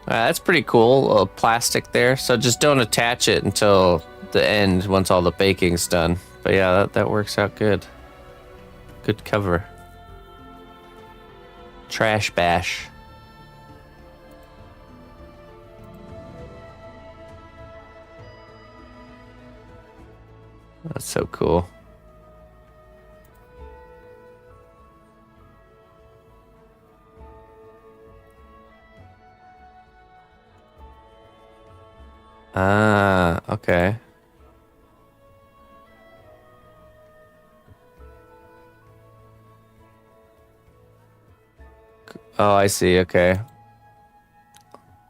That's pretty cool. Plastic there. So just don't attach it until the end once all the baking's done. But yeah, that works out good. Good cover. Trash bash. That's so cool. Okay. Oh, I see. Okay.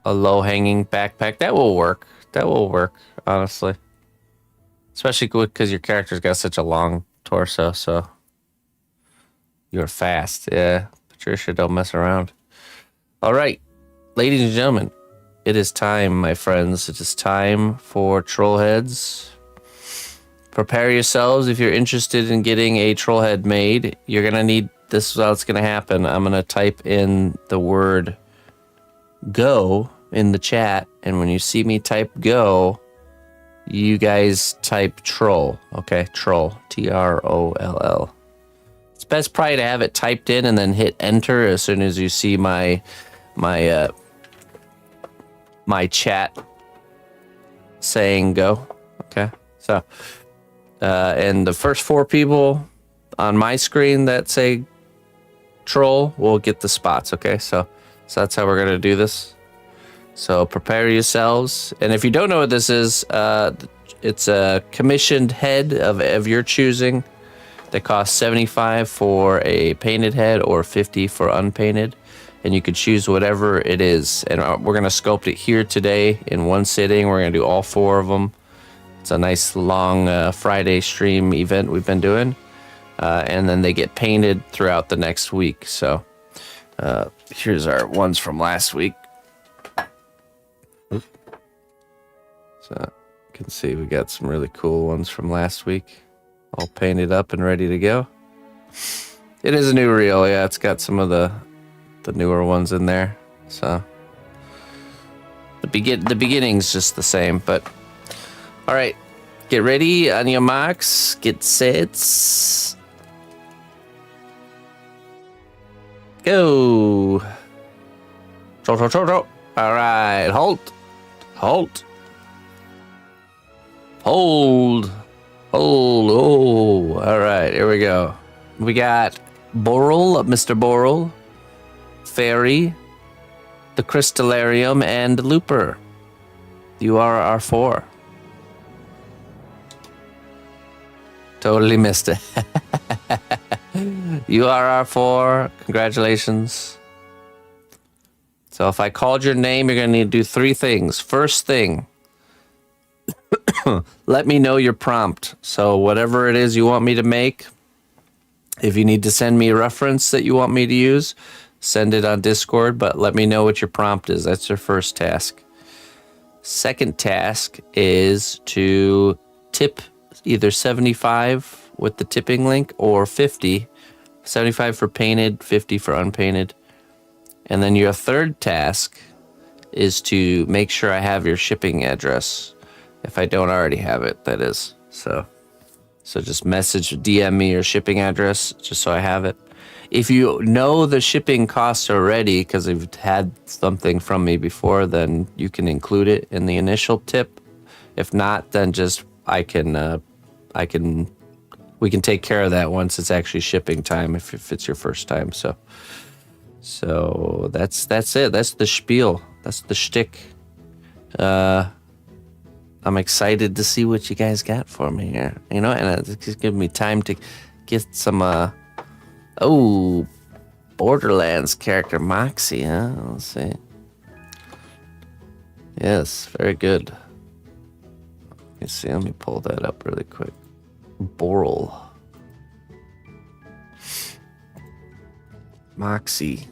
A low-hanging backpack. That will work. That will work, honestly. Especially because your character's got such a long torso, so... You're fast. Yeah. Patricia, don't mess around. All right. Ladies and gentlemen, it is time, my friends. It is time for troll heads. Prepare yourselves if you're interested in getting a troll head made. You're going to need... This is how it's going to happen. I'm going to type in the word go in the chat, and when you see me type go, you guys type troll, okay? Troll, Troll. It's best probably to have it typed in and then hit enter as soon as you see my chat saying go, okay? So, and the first 4 people on my screen that say troll will get the spots, okay? So that's how we're gonna do this. So prepare yourselves. And if you don't know what this is, it's a commissioned head of your choosing that costs 75 for a painted head or 50 for unpainted. And you could choose whatever it is. And we're going to sculpt it here today in one sitting. We're going to do all 4 of them. It's a nice long Friday stream event we've been doing. And then they get painted throughout the next week. So here's our ones from last week. So you can see we got some really cool ones from last week. All painted up and ready to go. It is a new reel, yeah. It's got some of the newer ones in there. So the beginning's just the same, but all right. Get ready on your marks. Get sets. Go. All right. Halt. Hold. Oh, all right. Here we go. We got Boral, Mr. Boral, Fairy, the Crystallarium, and Looper. You are our 4. Totally missed it. You are our 4. Congratulations. So if I called your name, you're going to need to do 3 things. First thing, let me know your prompt. So whatever it is you want me to make, if you need to send me a reference that you want me to use, send it on Discord, but let me know what your prompt is. That's your first task. Second task is to tip either 75 with the tipping link or 50. 75 for painted, 50 for unpainted. And then your third task is to make sure I have your shipping address. If I don't already have it, that is. So just DM me your shipping address just so I have it. If you know the shipping costs already because you've had something from me before, then you can include it in the initial tip. If not, then just we can take care of that once it's actually shipping time if it's your first time. So that's it. That's the spiel. That's the shtick. I'm excited to see what you guys got for me here. You know, and it's just giving me time to get some, Borderlands character Moxie, huh? Let's see. Yes, very good. Let me see, let me pull that up really quick. Boral. Moxie.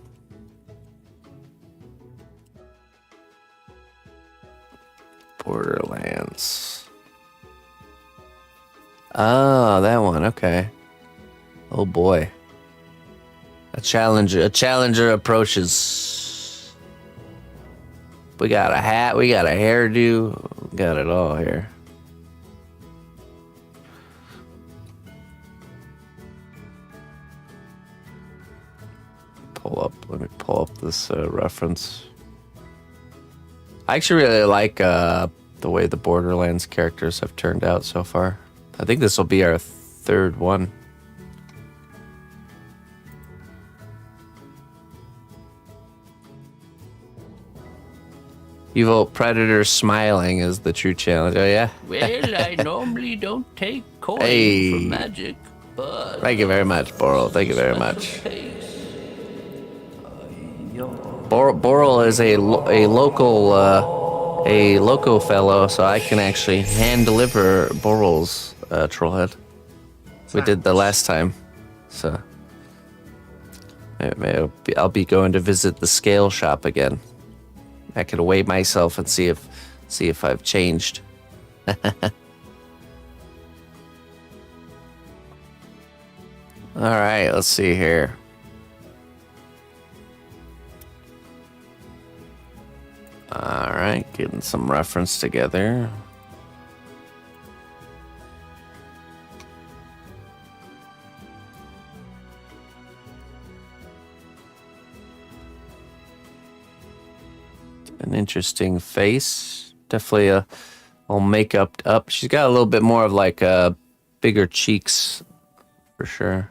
Borderlands. Oh, that one. Okay. Oh boy. A challenger approaches. We got a hat, we got a hairdo, we got it all here. Let me pull up this reference. I actually really like the way the Borderlands characters have turned out so far. I think this will be our 3rd one. Evil Predator smiling is the true challenge. Oh, yeah? Well, I normally don't take coin Hey. for magic, but... Thank you very much, Boral. Thank you very much. Boral is a local fellow, so I can actually hand deliver Boral's troll head. We did the last time, so I'll be going to visit the scale shop again. I could weigh myself and see if I've changed. All right, let's see here. Getting some reference together. An interesting face. Definitely a all makeup up. She's got a little bit more of like bigger cheeks for sure.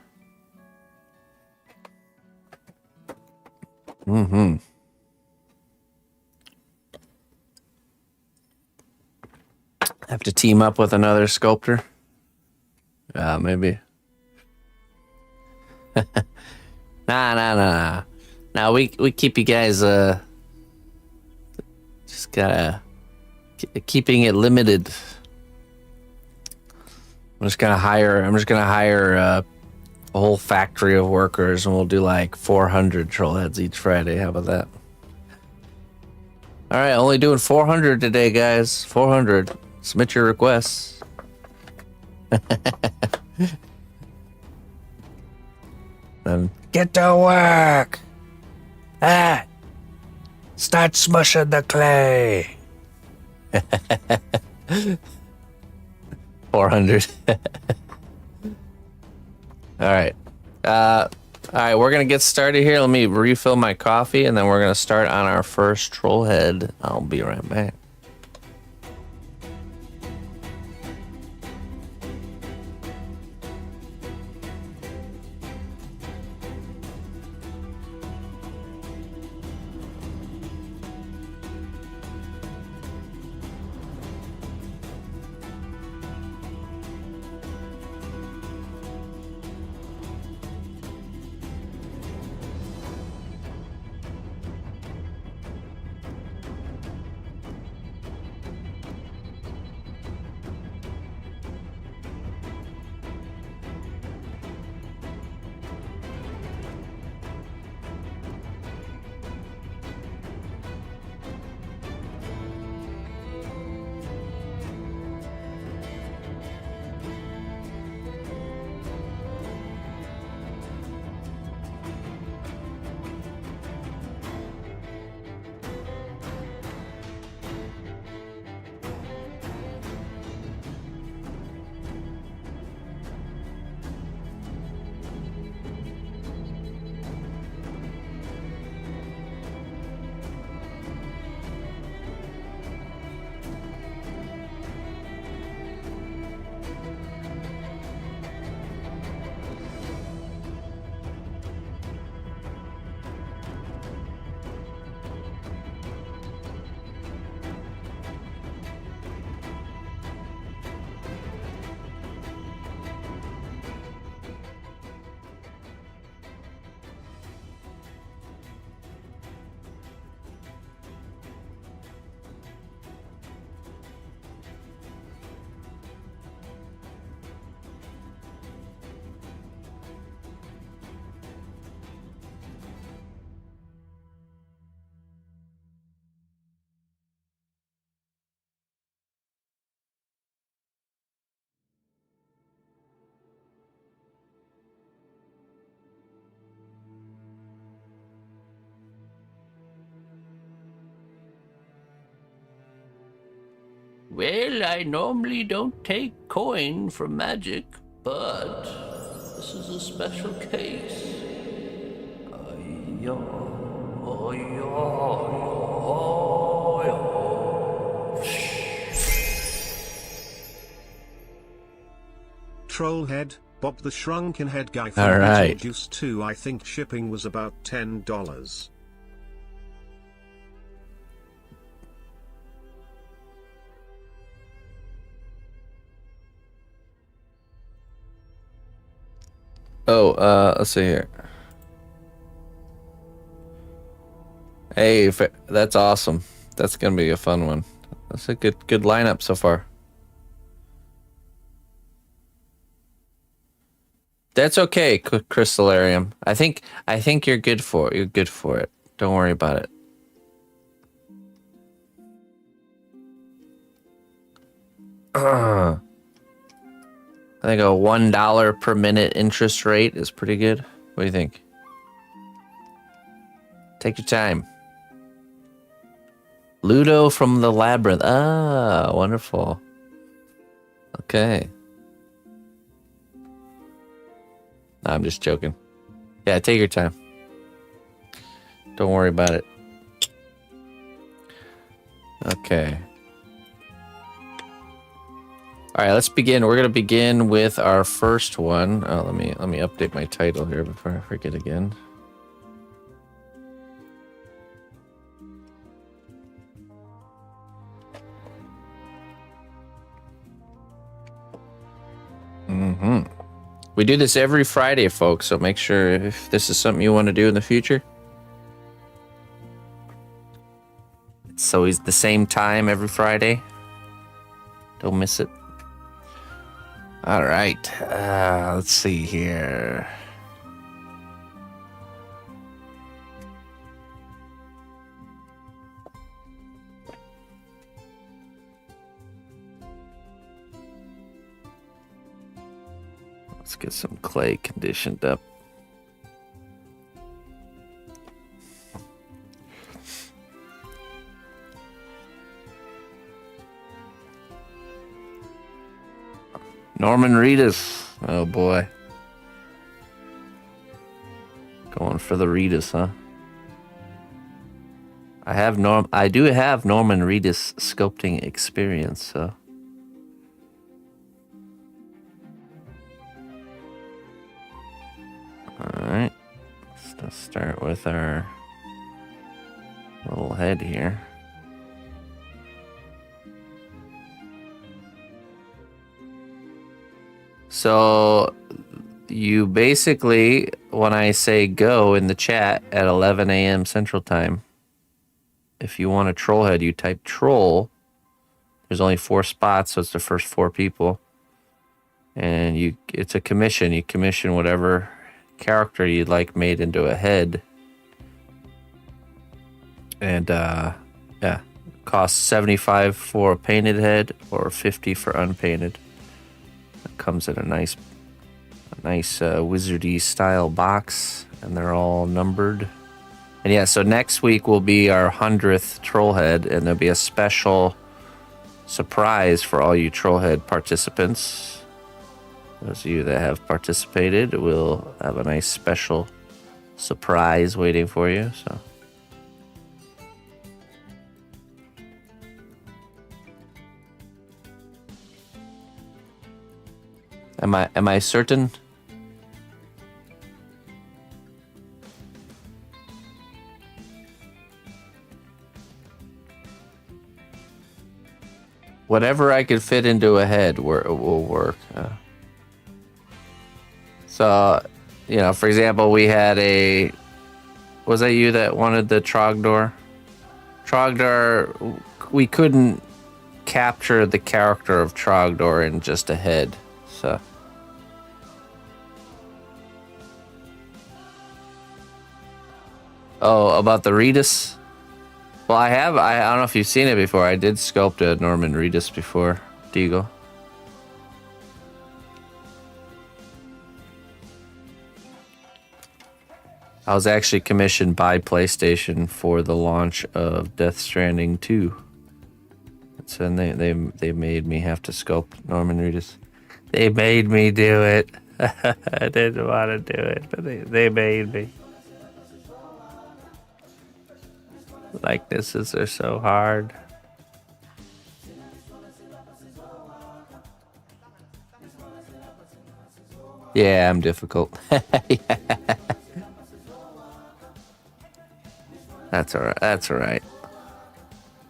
Mm-hmm. Have to team up with another sculptor. Maybe. Nah. Now we keep you guys just gotta keeping it limited. I'm just gonna hire a whole factory of workers, and we'll do like 400 troll heads each Friday. How about that? All right, only doing 400 today, guys. 400. Submit your requests. Get to work. Start smushing the clay. 400. All right. All right, we're going to get started here. Let me refill my coffee, and then we're going to start on our first troll head. I'll be right back. Well, I normally don't take coin for magic, but this is a special case. Trollhead, Bob the Shrunken Head guy from All right. Beetlejuice 2. I think shipping was about $10. Oh, let's see here. Hey, that's awesome. That's gonna be a fun one. That's a good lineup so far. That's okay, Crystallarium. I think you're good for it. You're good for it. Don't worry about it. I think a $1 per minute interest rate is pretty good. What do you think? Take your time. Ludo from the Labyrinth. Ah, wonderful. Okay. No, I'm just joking. Yeah, take your time. Don't worry about it. Okay. All right, let's begin. We're gonna begin with our first one. Oh, let me update my title here before I forget again. We do this every Friday, folks, so make sure if this is something you want to do in the future. It's always the same time every Friday. Don't miss it. All right, let's see here. Let's get some clay conditioned up. Norman Reedus. Oh boy. Going for the Reedus, huh? I do have Norman Reedus sculpting experience, so. Alright, let's start with our little head here. So, you basically, when I say go in the chat at 11 a.m. Central Time, if you want a troll head, you type troll. There's only 4 spots, so it's the first 4 people. And it's a commission. You commission whatever character you'd like made into a head, and yeah, costs 75 for a painted head or 50 for unpainted. It comes in a nice wizardy style box, and they're all numbered. And yeah, so next week will be our 100th troll head, and there'll be a special surprise for all you troll head participants. Those of you that have participated will have a nice special surprise waiting for you. So, am I certain? Whatever I could fit into a head will work. So, you know, for example, we had was that you that wanted the Trogdor? Trogdor, we couldn't capture the character of Trogdor in just a head, so. Oh, about the Reedus? Well, I don't know if you've seen it before. I did sculpt a Norman Reedus before, Deagle. I was actually commissioned by PlayStation for the launch of Death Stranding 2. So they made me have to sculpt Norman Reedus. They made me do it. I didn't want to do it, but they made me. Likenesses are so hard. Yeah, I'm difficult. Yeah. That's all right. That's all right.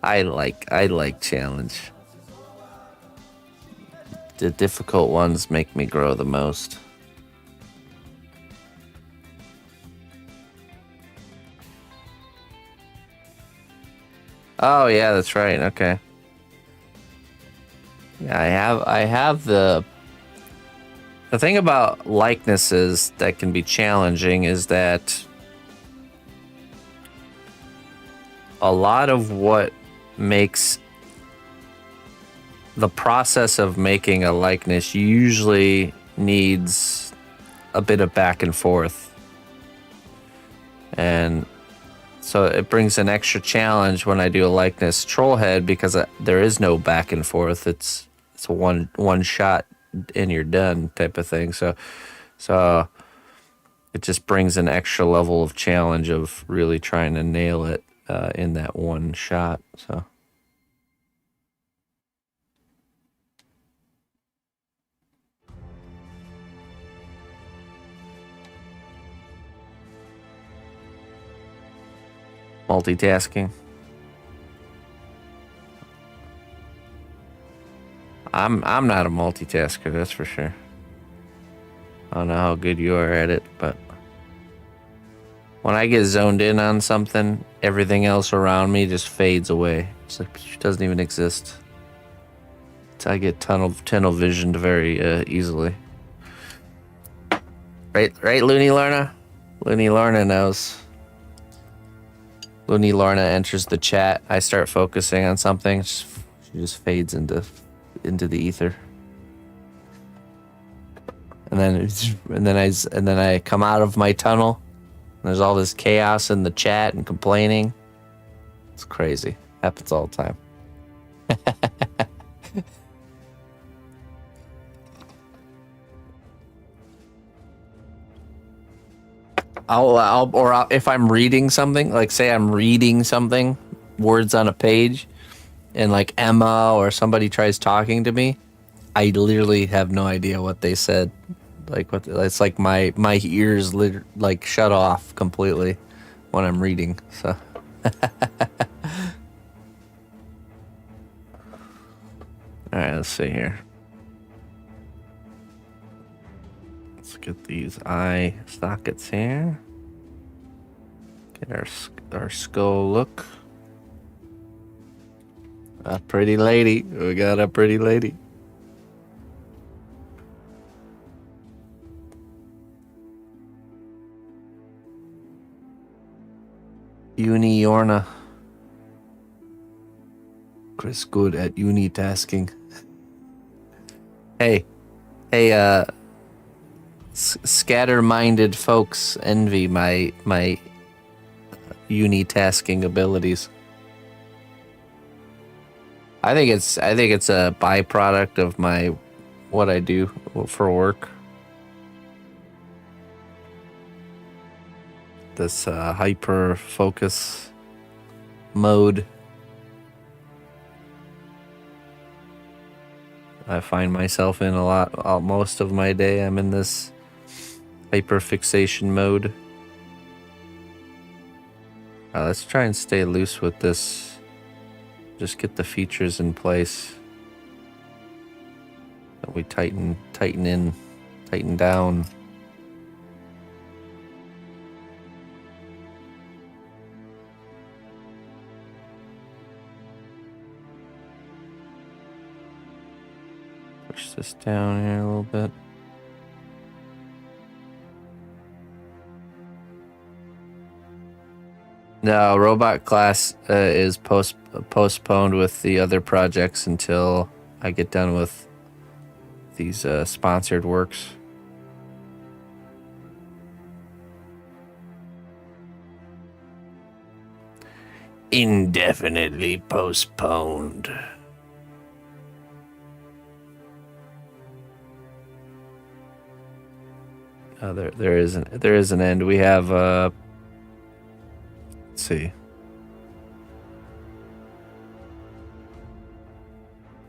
I like challenge. The difficult ones make me grow the most. Oh yeah, that's right. Okay. Yeah, I have the thing about likenesses that can be challenging is that a lot of what makes the process of making a likeness usually needs a bit of back and forth. And So it brings an extra challenge when I do a likeness troll head because there is no back and forth. It's a one shot and you're done type of thing. So it just brings an extra level of challenge of really trying to nail it in that one shot. So. Multitasking. I'm not a multitasker, that's for sure. I don't know how good you are at it, but when I get zoned in on something, everything else around me just fades away. It's like it doesn't even exist. I get tunnel visioned very easily. Right, Looney Lorna? Looney Lorna knows. Looney Lorna enters the chat. I start focusing on something. She just fades into the ether. And then I come out of my tunnel. And there's all this chaos in the chat and complaining. It's crazy. Happens all the time. If I'm reading something, like say I'm reading something, words on a page, and like Emma or somebody tries talking to me, I literally have no idea what they said. Like it's like my ears like shut off completely when I'm reading. So. All right, let's see here. Let's get these eye sockets here. Get our skull look. A pretty lady. We got a pretty lady. Uni-Yorna. Chris good at unitasking. Hey, scatter-minded folks envy my unitasking abilities. I think it's a byproduct of what I do for work. This hyper focus mode. I find myself in a lot. Most of my day, I'm in this hyperfixation mode. Let's try and stay loose with this. Just get the features in place. That we tighten down. Push this down here a little bit. No, robot class is postponed with the other projects until I get done with these sponsored works. Indefinitely postponed. There is an end. We have let's see.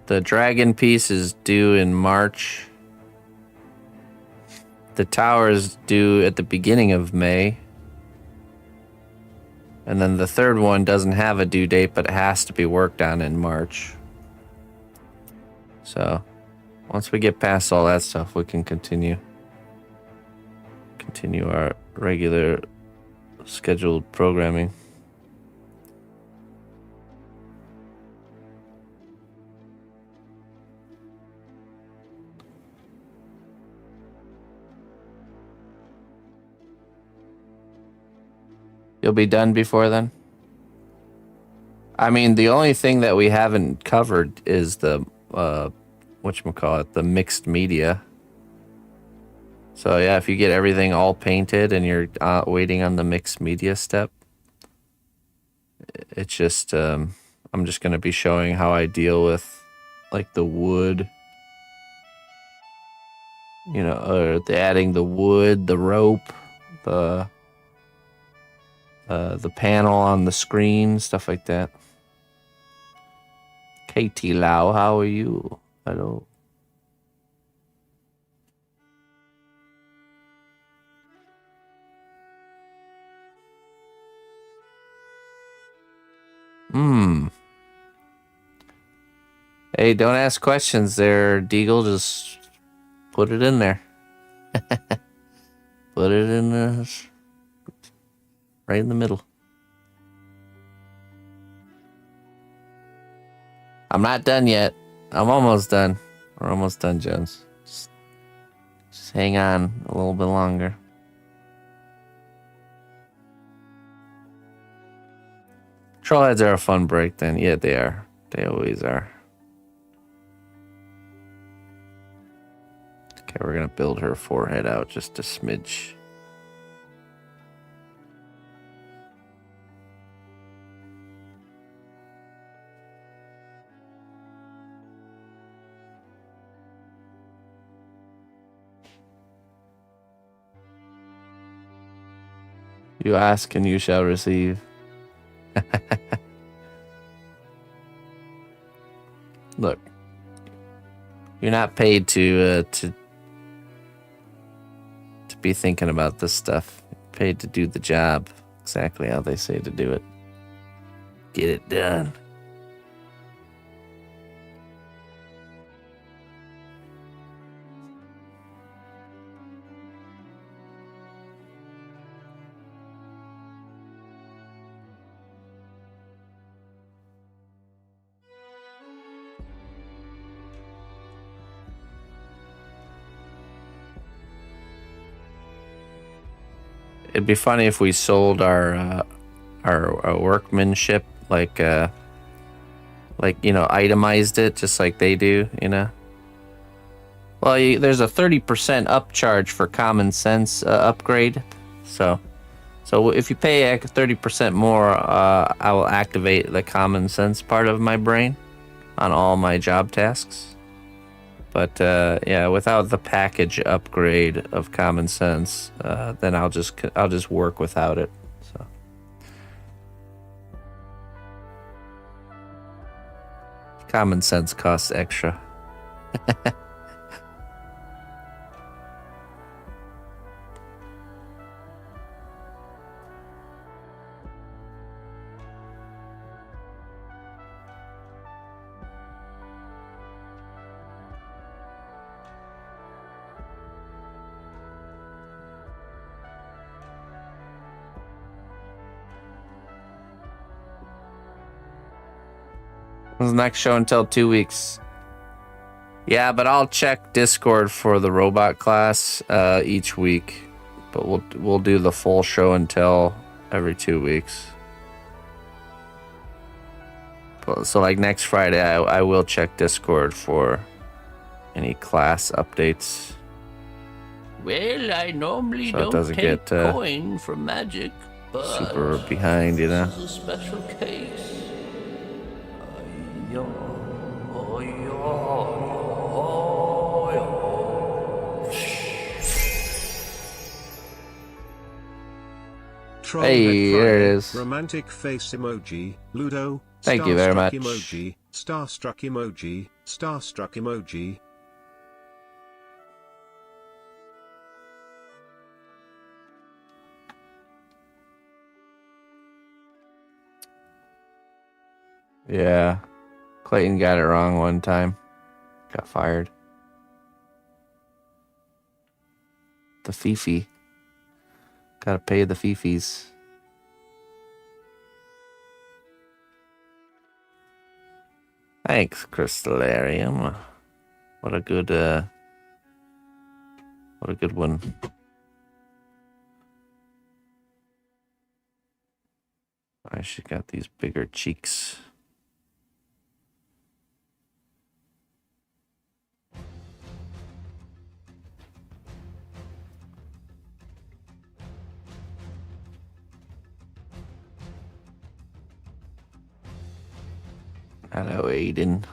The dragon piece is due in March. The tower is due at the beginning of May. And then the third one doesn't have a due date, but it has to be worked on in March. So once we get past all that stuff, we can continue our regular scheduled programming. You'll be done before then? I mean, the only thing that we haven't covered is the whatchamacallit, the mixed media. So yeah, if you get everything all painted and you're waiting on the mixed media step, it's just I'm just gonna be showing how I deal with like the wood, you know, or adding the wood, the rope, the panel on the screen, stuff like that. Katie Lau, how are you? Hello. Hey, don't ask questions there, Deagle. Just put it in there. Put it in right in the middle. I'm not done yet. I'm almost done. We're almost done, Jones. Just hang on a little bit longer. Trollheads are a fun break then. Yeah, they are. They always are. Okay, we're gonna build her forehead out just a smidge. You ask and you shall receive. Look, you're not paid to be thinking about this stuff. You're paid to do the job exactly how they say to do it. Get it done. It'd be funny if we sold our workmanship like itemized it just like they do, you know. Well, there's a 30% upcharge for common sense upgrade, so if you pay 30% more, I will activate the common sense part of my brain on all my job tasks. But yeah, without the package upgrade of common sense, then I'll just work without it. So common sense costs extra. The next show until 2 weeks. Yeah, but I'll check Discord for the robot class each week. But we'll do the full show until every 2 weeks. So like next Friday, I will check Discord for any class updates. Well, I normally So it don't doesn't take get, coin from magic, but super behind, you know. this is a special case. Hey, there it is. Romantic face emoji, Ludo. Thank you very much. Emoji, starstruck emoji, starstruck emoji. Yeah. Clayton got it wrong one time. Got fired. The Fifi. Gotta pay the Fifis. Thanks, Crystallarium. What a good one. I she got these bigger cheeks. Hello, Aiden.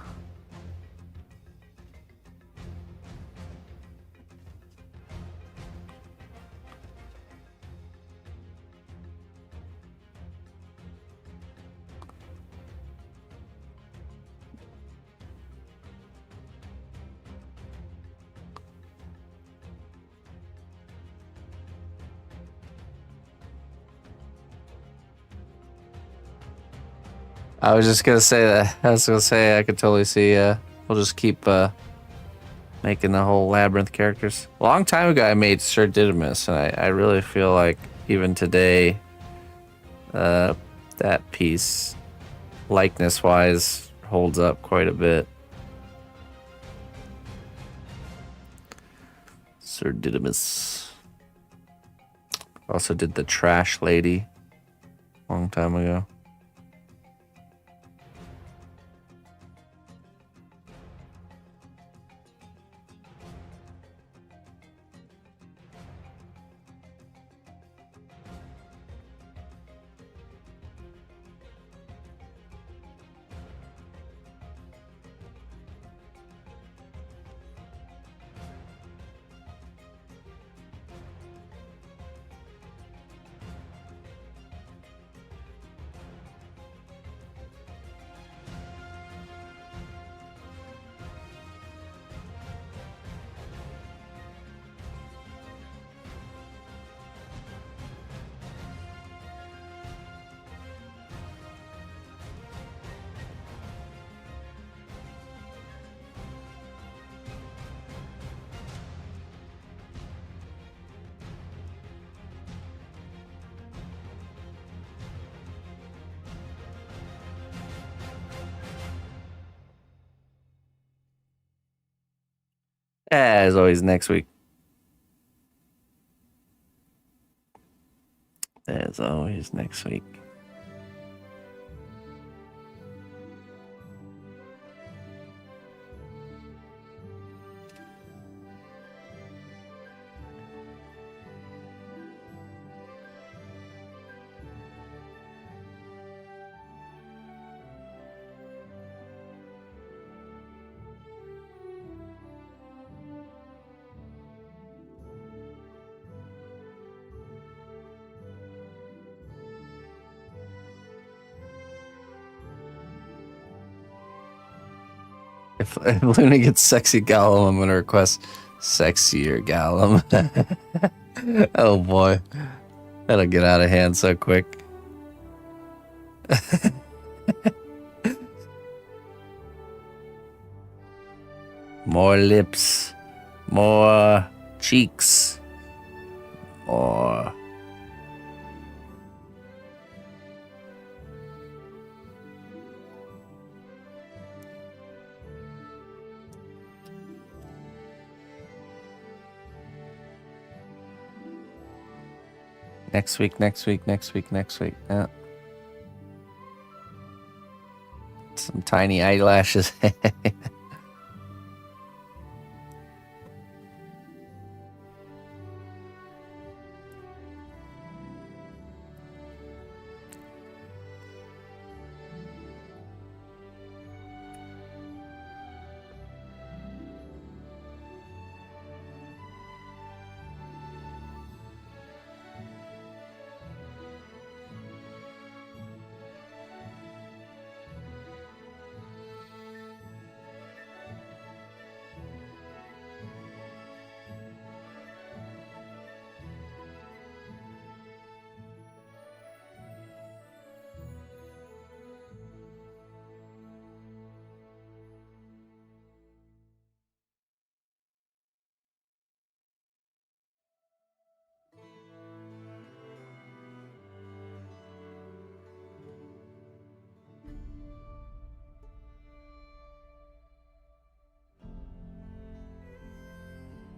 I was just gonna say that. I was gonna say I could totally see. We'll just keep making the whole labyrinth characters. A long time ago, I made Sir Didymus, and I really feel like even today, that piece, likeness-wise, holds up quite a bit. Sir Didymus. Also did the Trash Lady a long time ago. As always, next week. As always, next week. If Luna gets sexy Gollum, I'm gonna request sexier Gollum. Oh boy, that'll get out of hand so quick. More lips, more cheeks, more. Next week. Yeah. Some tiny eyelashes.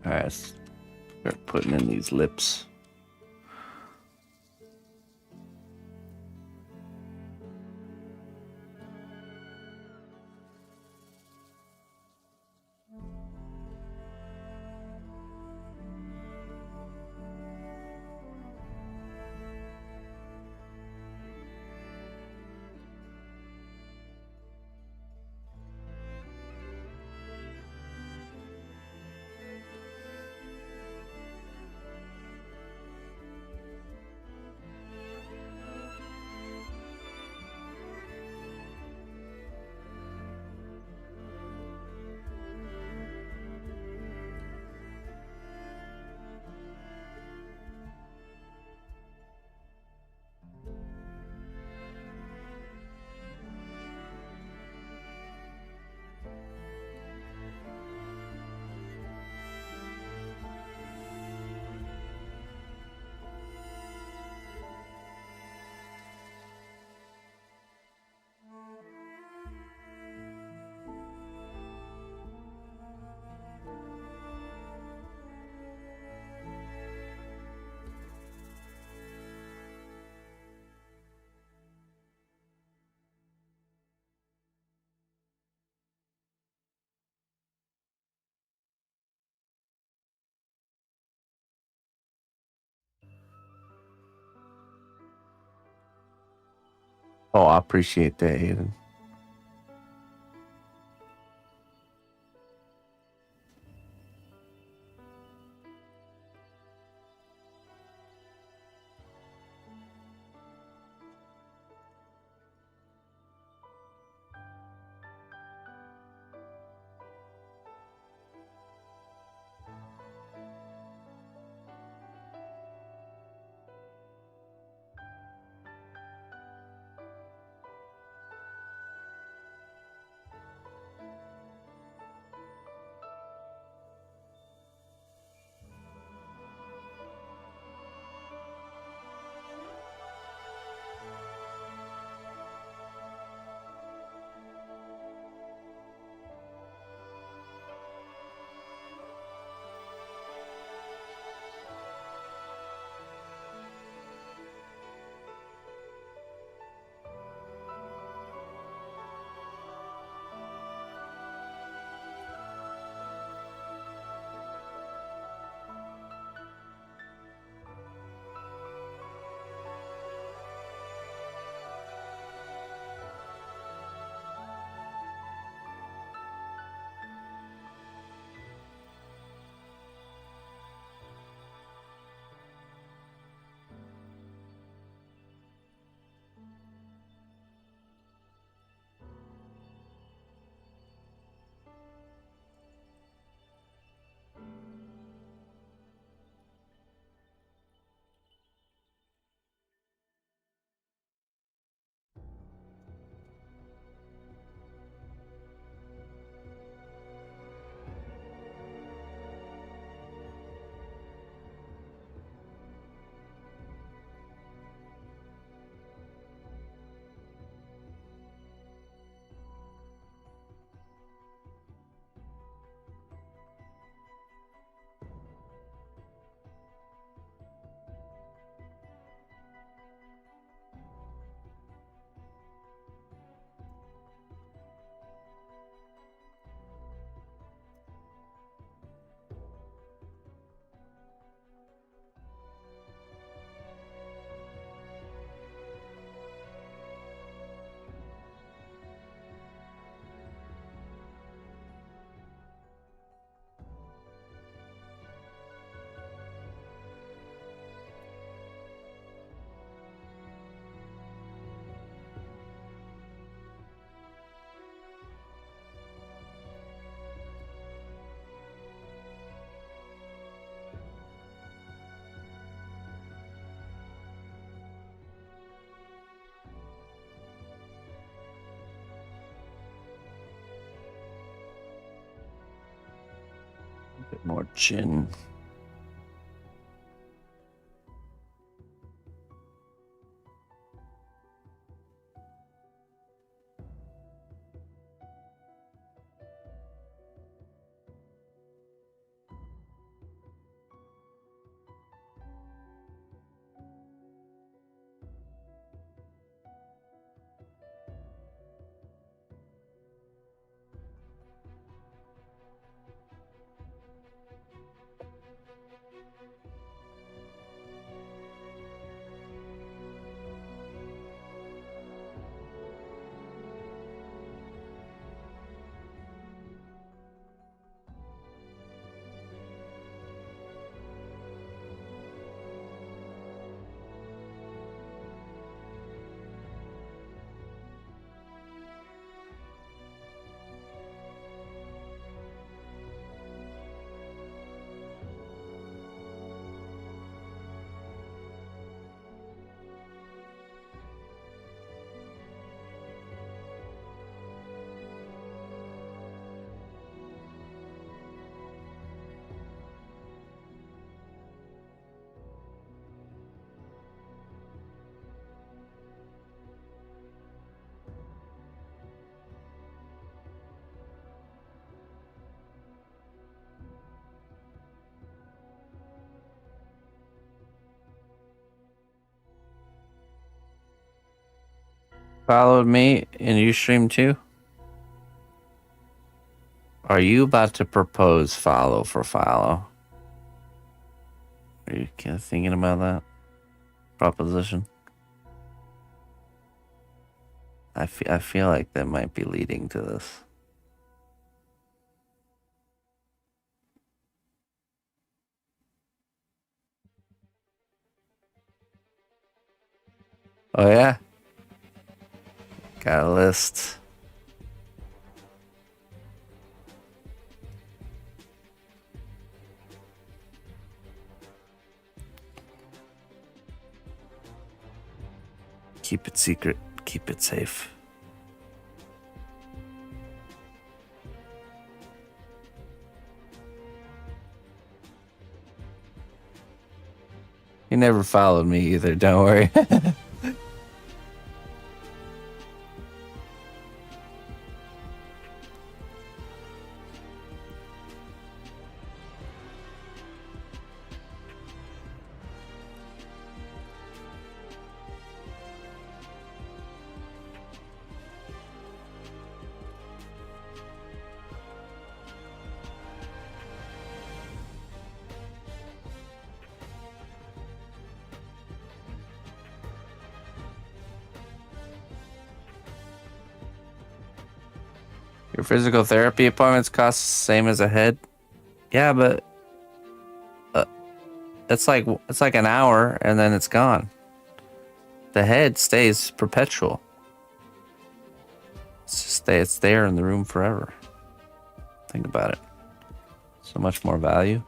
All right, let's start putting in these lips. Oh, I appreciate that, Aiden. A bit more gin. Followed me and you stream too? Are you about to propose follow for follow? Are you kind of thinking about that proposition? I feel like that might be leading to this. Oh yeah? Got a list. Keep it secret. Keep it safe. You never followed me either, don't worry. Your physical therapy appointments cost the same as a head? Yeah, but it's like an hour and then it's gone. The head stays perpetual. It's there in the room forever. Think about it. So much more value.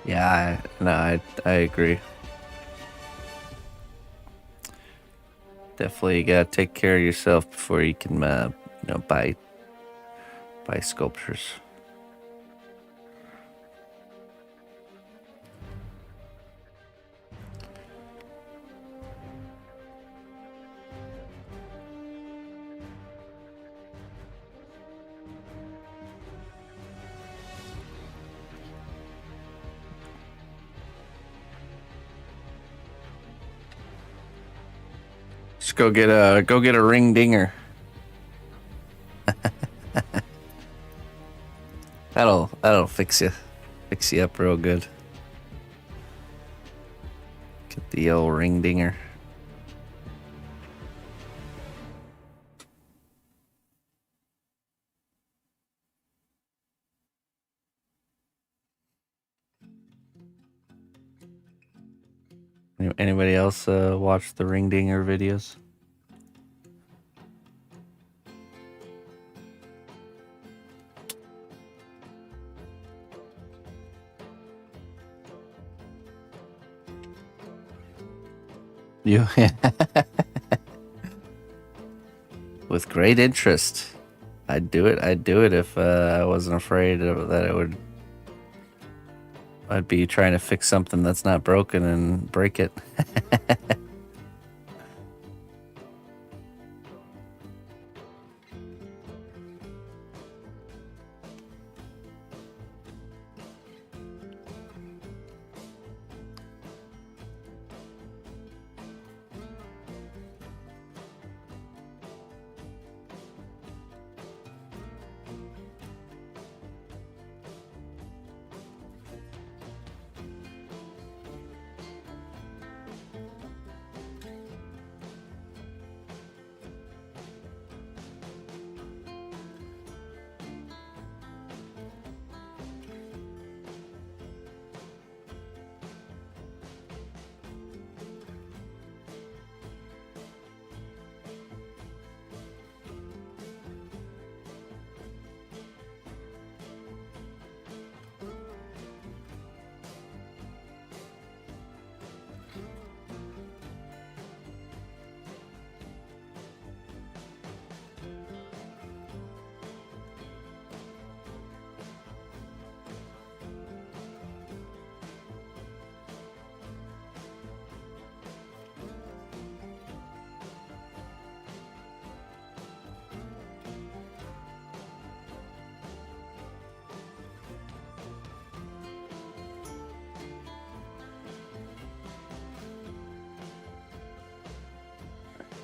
Yeah, I agree. Definitely, you gotta take care of yourself before you can, buy sculptures. Just go get a ring dinger. That'll fix you up real good. Get the old ring dinger. Anybody else watch the ring dinger videos? You with great interest. I'd do it if I wasn't afraid that I'd be trying to fix something that's not broken and break it.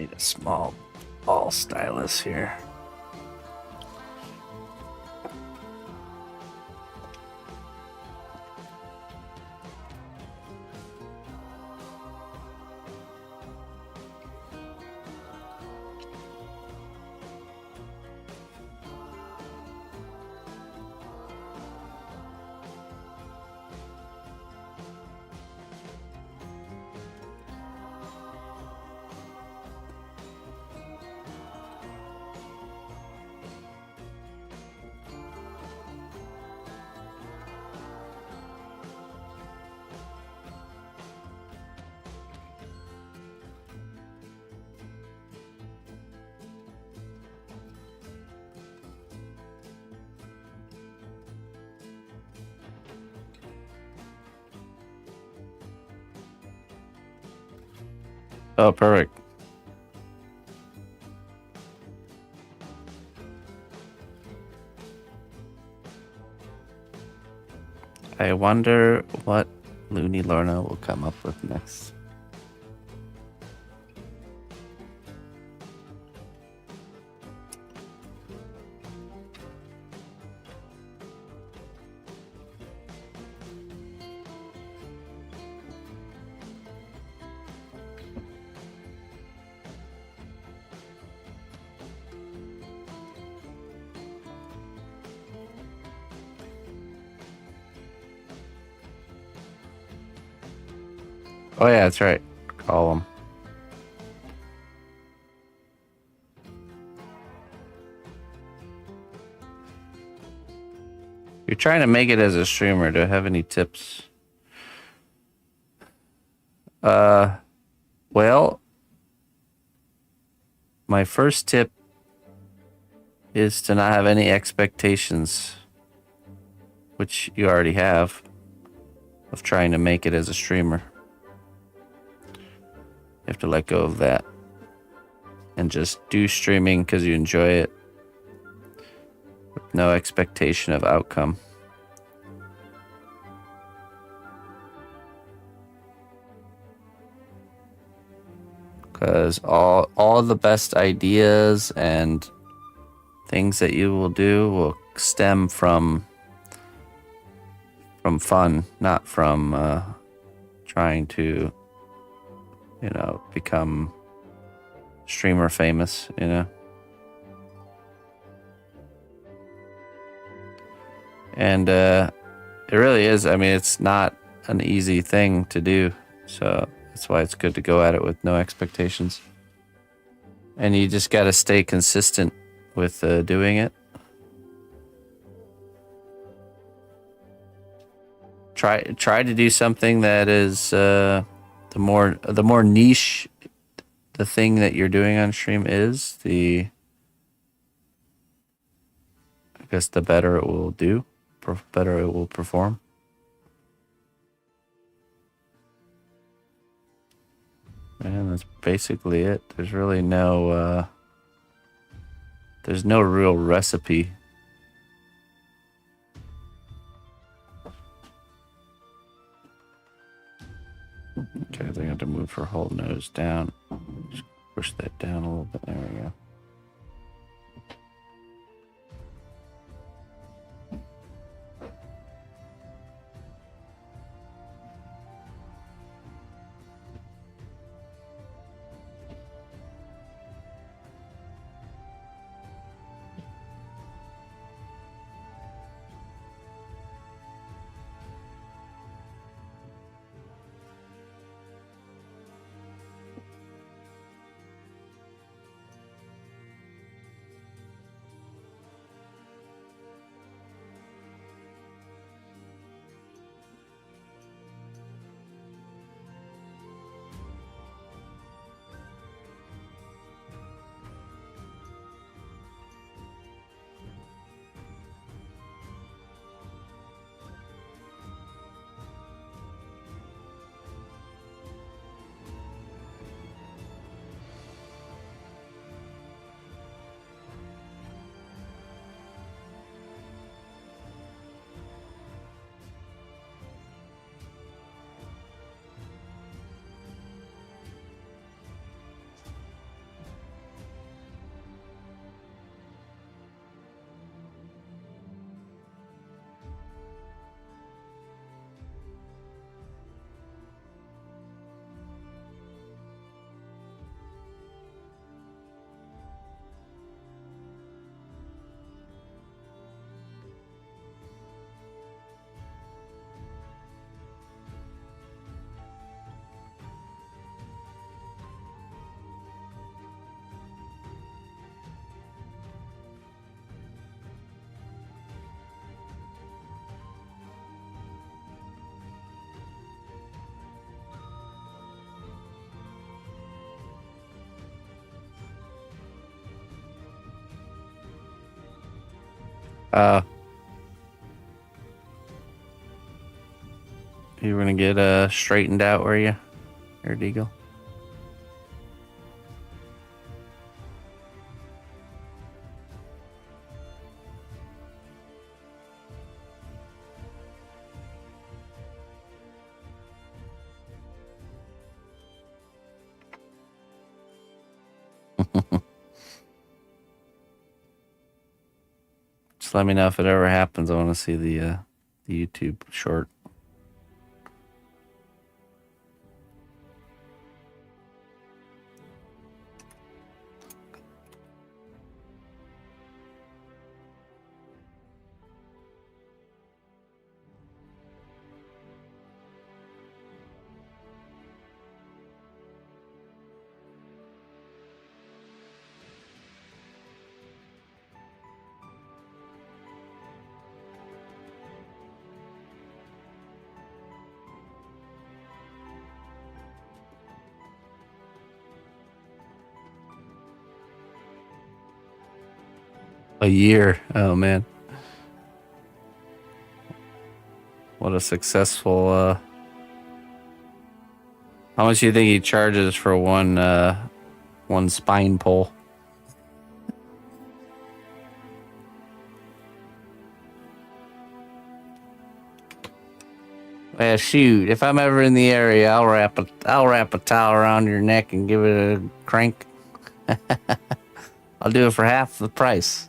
Need a small ball stylus here. Oh, perfect. I wonder what Looney Lorna will come up with next. Oh yeah, that's right. Call him. You're trying to make it as a streamer. Do I have any tips? Well, my first tip is to not have any expectations, which you already have, of trying to make it as a streamer. You have to let go of that and just do streaming because you enjoy it with no expectation of outcome. Because all the best ideas and things that you will do will stem from fun, not from trying to, become streamer famous, And it really is. I mean, it's not an easy thing to do. So that's why it's good to go at it with no expectations. And you just got to stay consistent with doing it. Try to do something that is the more niche the thing that you're doing on stream is, I guess the better it will do, better it will perform. And that's basically it. There's really no real recipe. Okay, I think I have to move her whole nose down. Just push that down a little bit. There we go. You were gonna get straightened out, were you, or Deagle? Just let me know if it ever happens. I want to see the YouTube short. A year. Oh man. What a successful how much do you think he charges for one spine pull? Well, shoot, if I'm ever in the area, I'll wrap a towel around your neck and give it a crank. I'll do it for half the price.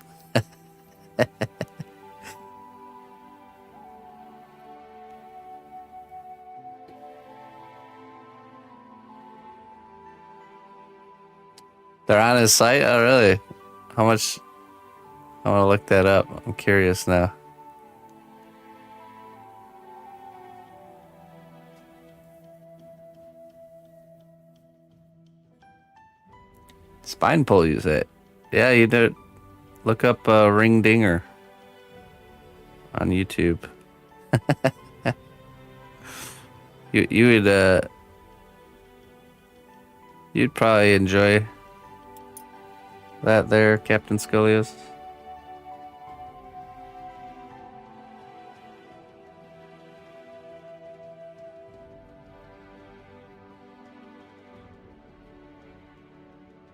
They're on his site? Oh, really? How much? I want to look that up. I'm curious now. Spine pull, you say? Yeah, you do. Look up Ring Dinger on YouTube. You'd probably enjoy that there, Captain Scoliosis.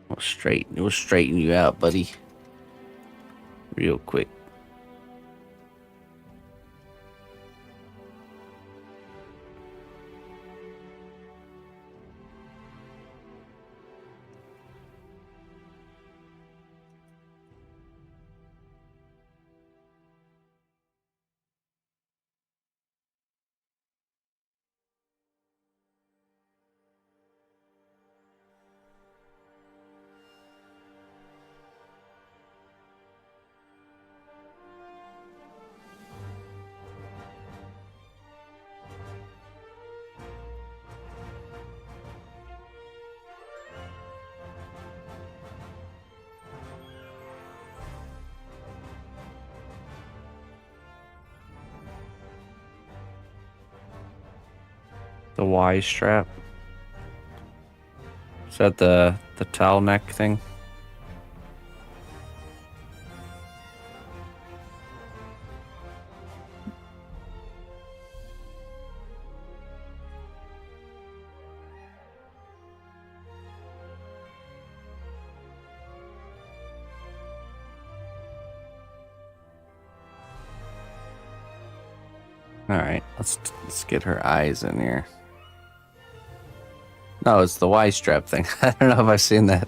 We'll straighten you out, buddy. Real quick. The Y strap. Is that the towel neck thing? All right, let's get her eyes in here. No, it's the Y strap thing. I don't know if I've seen that.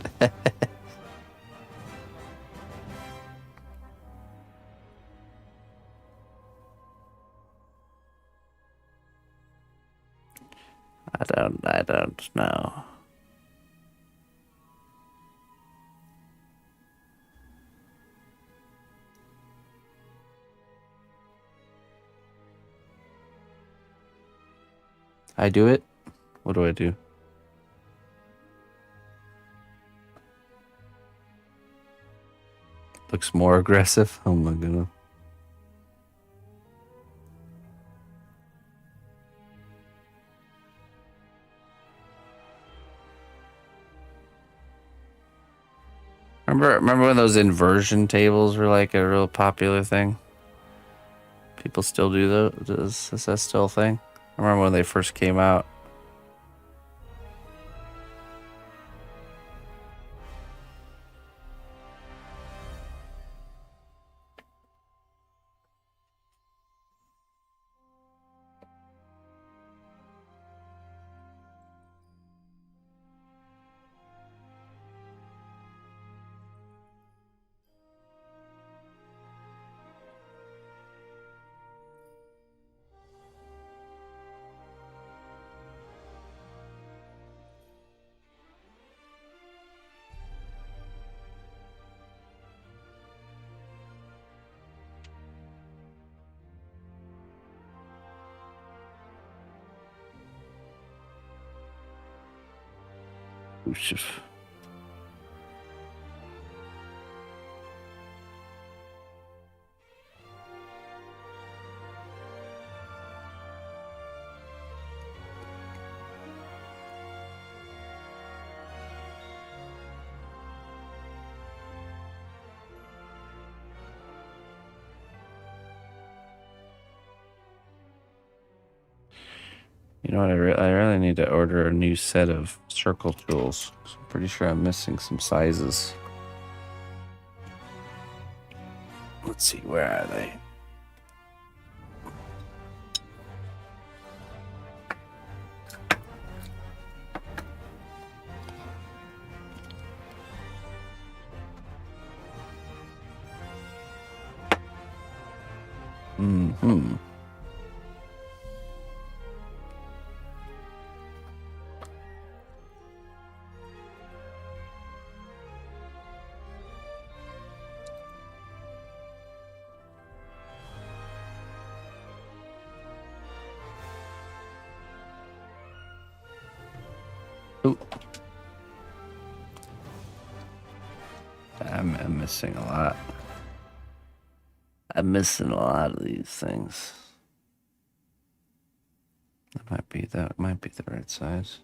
I don't know. I do it? What do I do? Looks more aggressive. Oh my goodness. Remember when those inversion tables were like a real popular thing? People still do those? Is that still a thing? I remember when they first came out. Oof. You know what? I really need to order a new set of circle tools. I'm pretty sure I'm missing some sizes. Let's see, where are they? Mm-hmm. Ooh. I'm missing a lot. I'm missing a lot of these things. That might be the right size.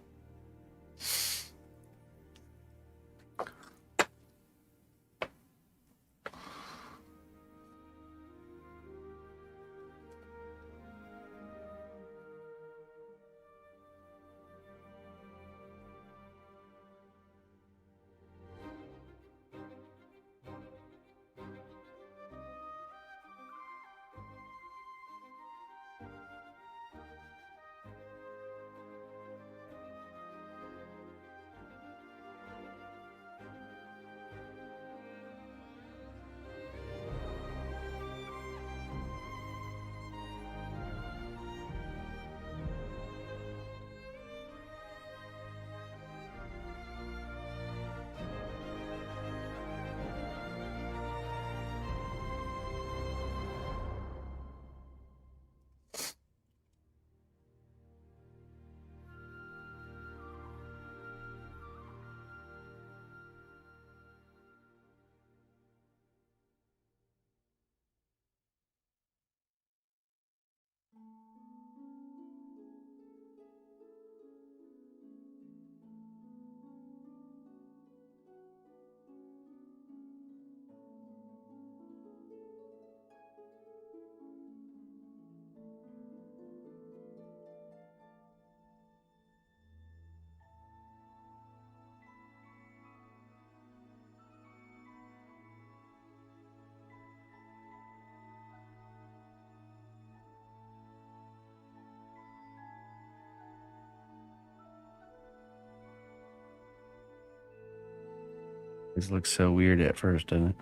This looks so weird at first, doesn't it?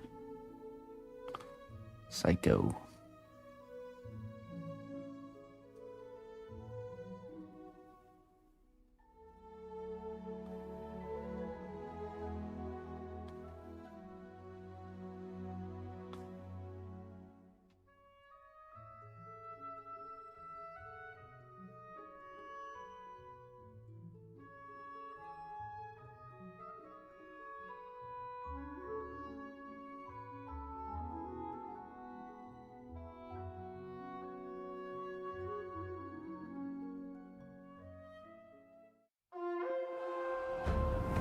Psycho.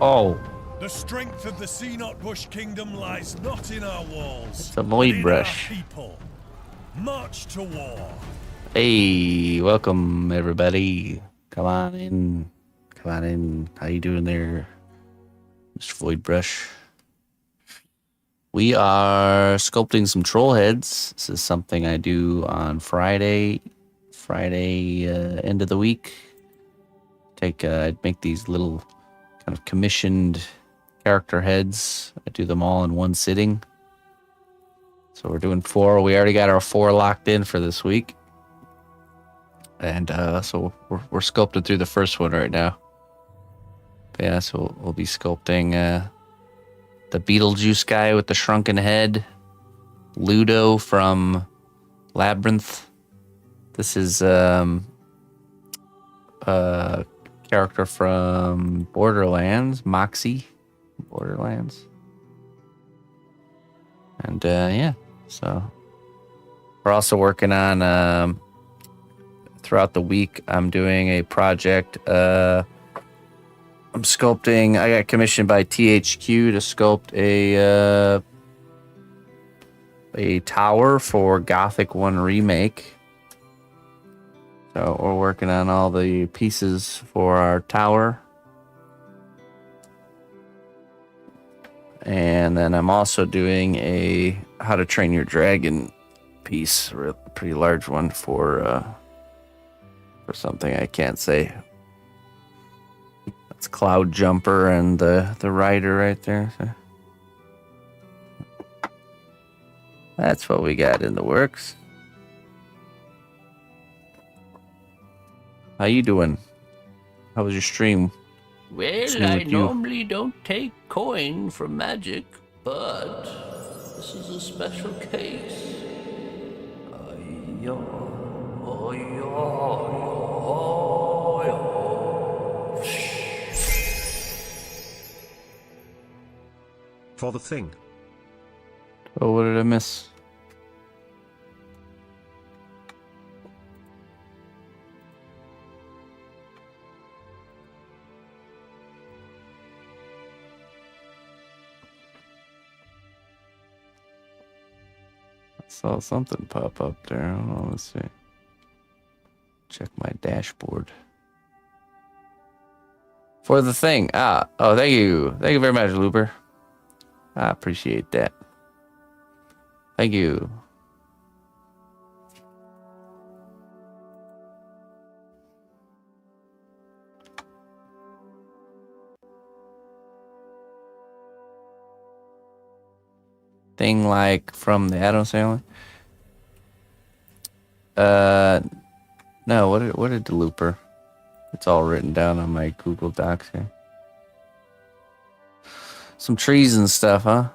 Oh, The strength of the cnotbusch kingdom lies not in our walls, it's a but void in brush. our people. March to war. Hey, welcome everybody. Come on in. Come on in. How you doing there, Mr. Void Brush? We are sculpting some troll heads. This is something I do on Friday. End of the week. I'd make these little kind of commissioned character heads. I do them all in one sitting. So we're doing 4. We already got our 4 locked in for this week. And so we're sculpting through the first one right now. But yeah, so we'll be sculpting the Beetlejuice guy with the shrunken head, Ludo from Labyrinth. This is a character from Borderlands, Moxie, Borderlands. And yeah, so we're also working on throughout the week. I'm doing a project. I'm sculpting. I got commissioned by THQ to sculpt a tower for Gothic 1 Remake. So we're working on all the pieces for our tower. And then I'm also doing a How to Train Your Dragon piece, a pretty large one for something I can't say. That's Cloud Jumper and the rider right there. So that's what we got in the works. How you doing? How was your stream? Well, Stream I with you. normally don't take coin from magic, but this is a special case. For the thing. Oh, what did I miss? I saw something pop up there. Hold on, let's see. Check my dashboard. For the thing. Oh, thank you. Thank you very much, Looper. I appreciate that. Thank you. Thing like from the Adam Sandler? No, what did the Looper? It's all written down on my Google Docs here. Some trees and stuff, huh?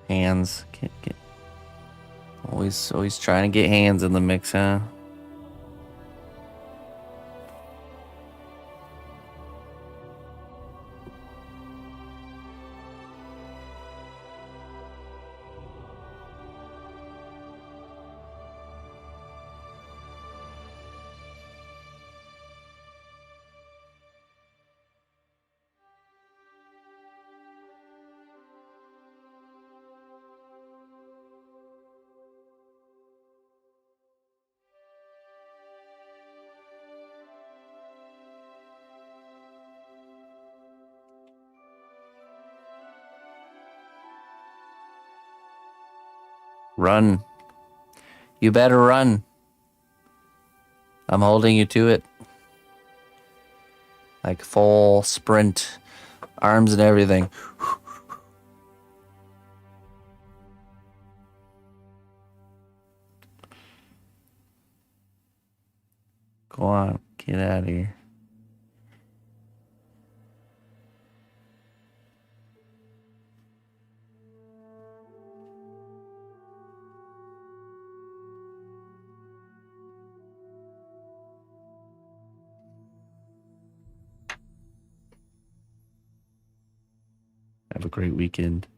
Hands. Get always trying to get hands in the mix, huh? Run. You better run. I'm holding you to it. Like full sprint. Arms and everything. Go on. Get out of here. Have a great weekend.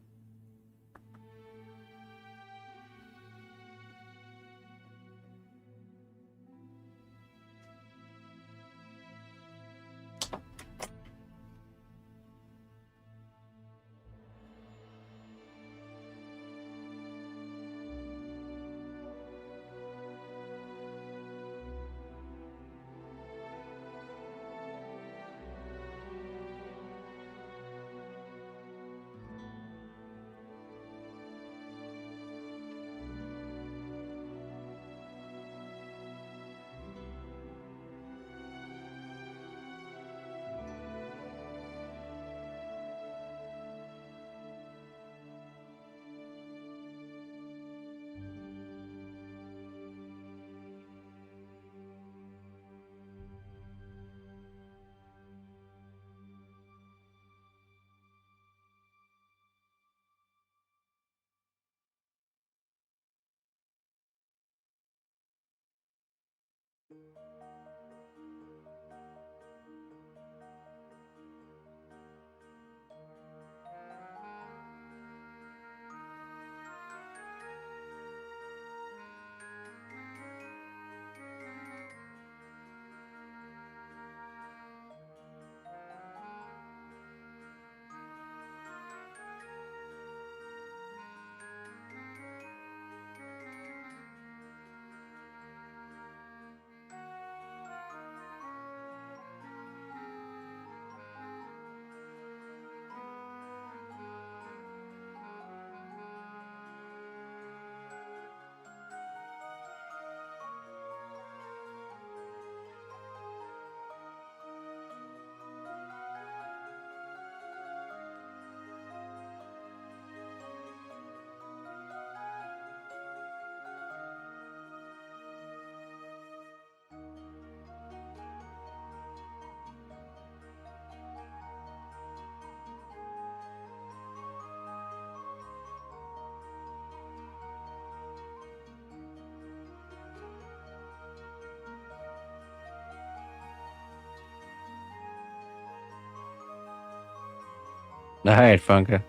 All right, Funka.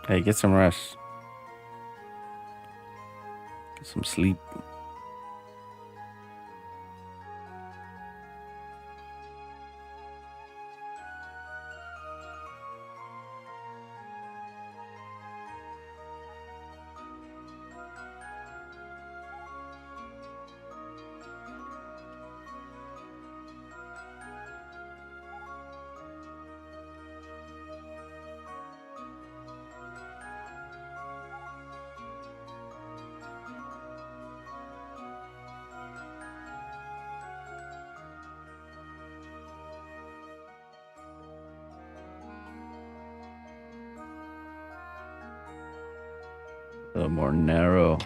Hey, get some rest. Get some sleep. A little more narrow.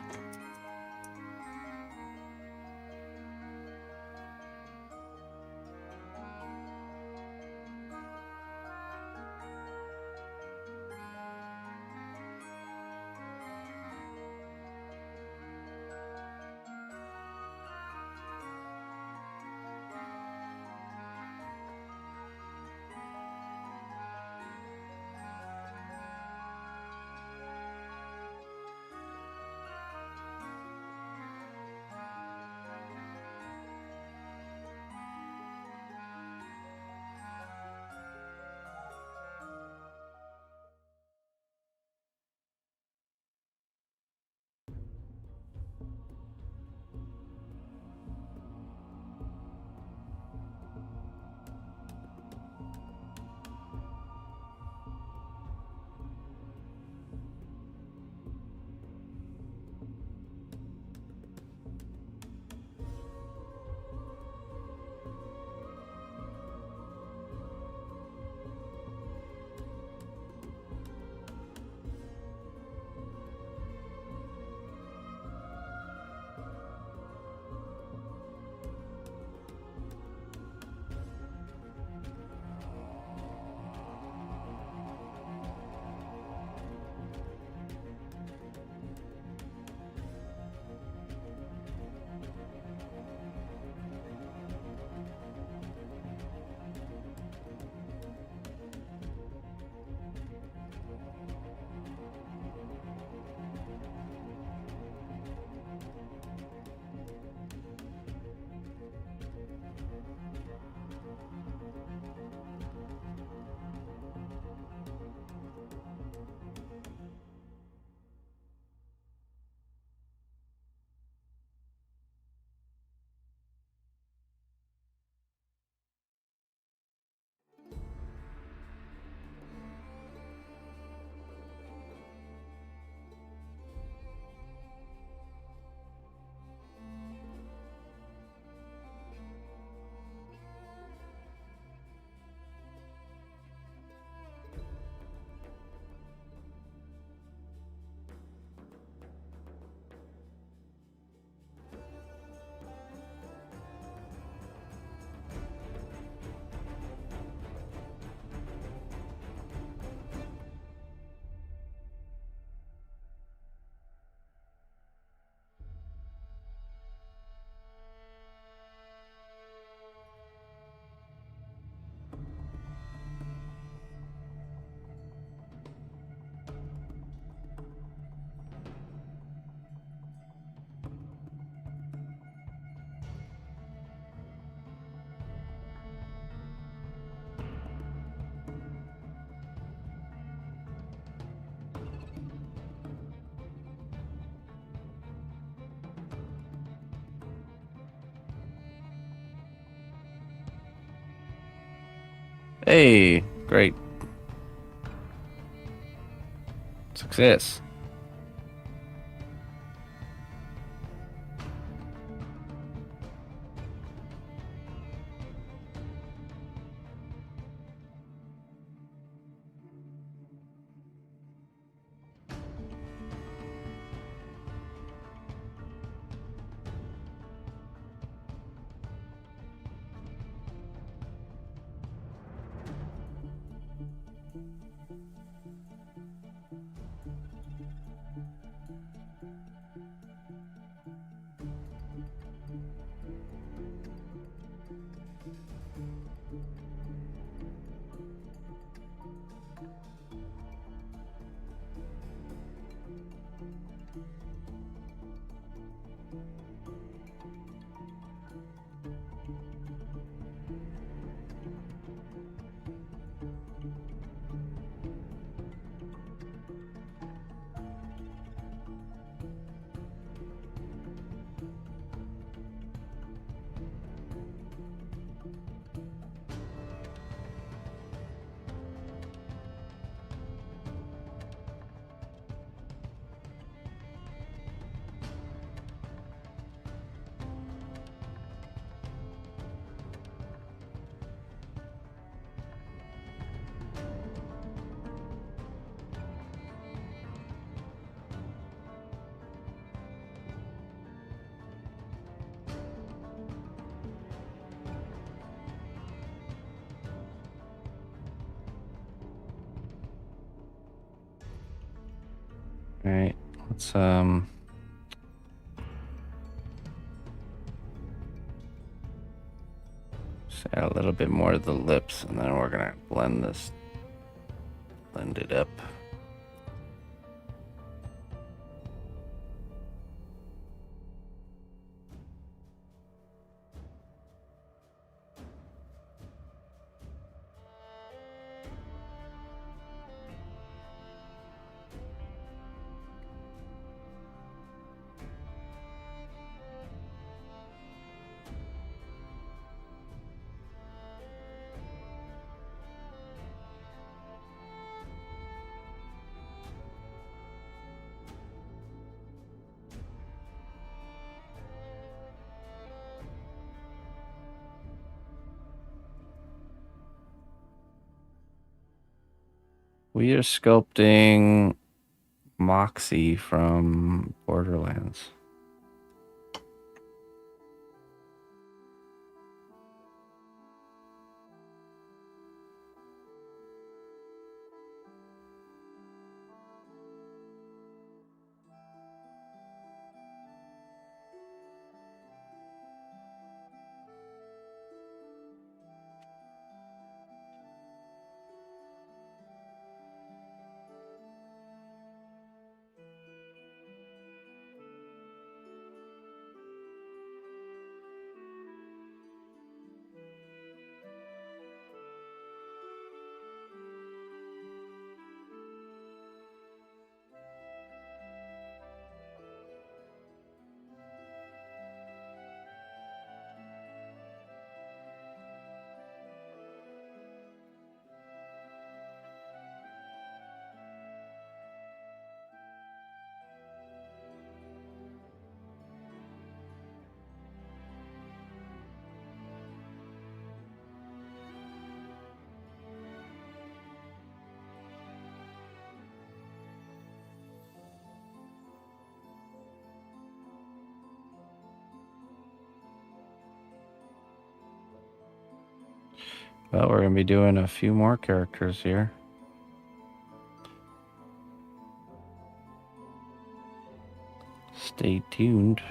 Hey, great. Success. All right, let's just add a little bit more to the lips, and then we're gonna blend it up. We are sculpting Moxie from Borderlands. Well, we're going to be doing a few more characters here. Stay tuned.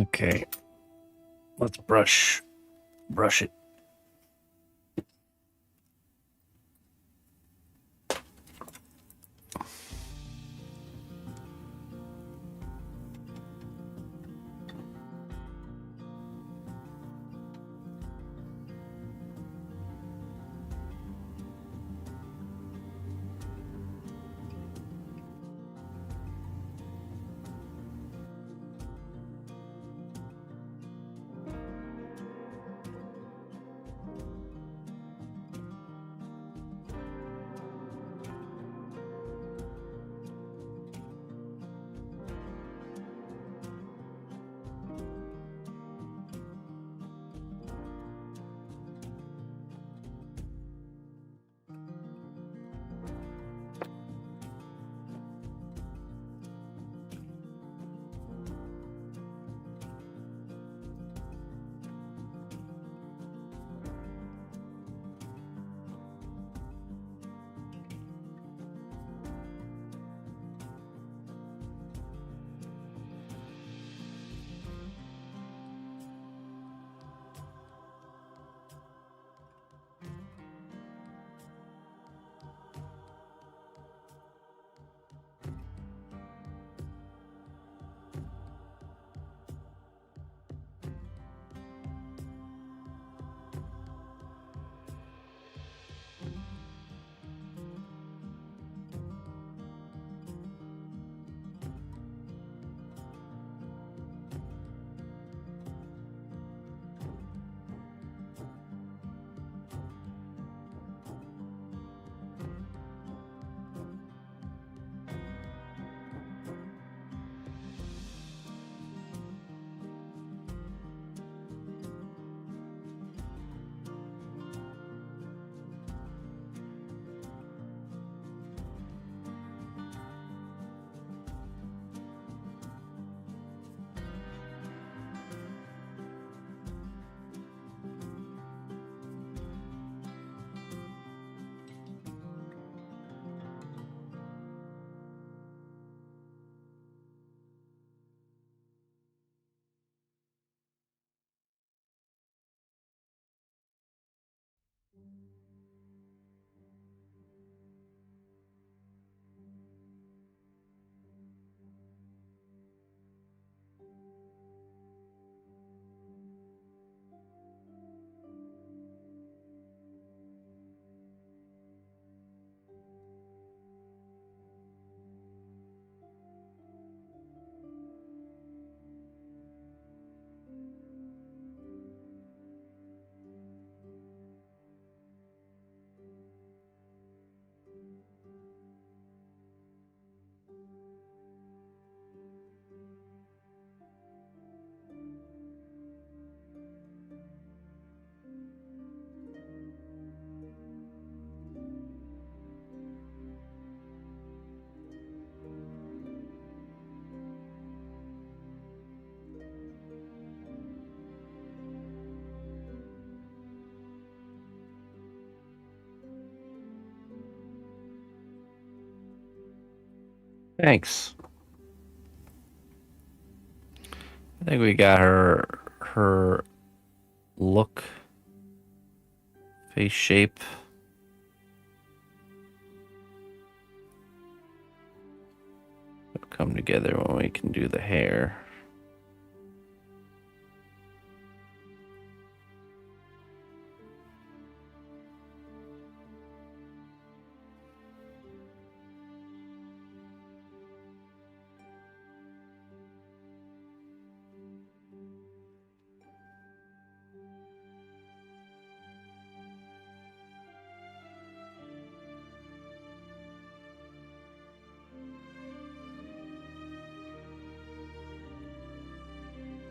Okay. Let's brush it. Thanks. I think we got her look, face shape. It'll come together when we can do the hair.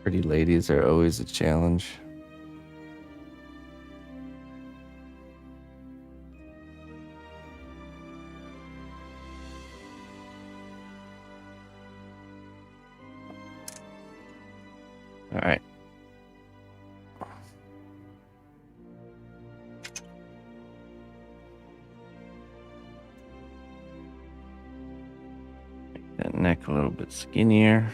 Pretty ladies are always a challenge. All right. Make that neck a little bit skinnier.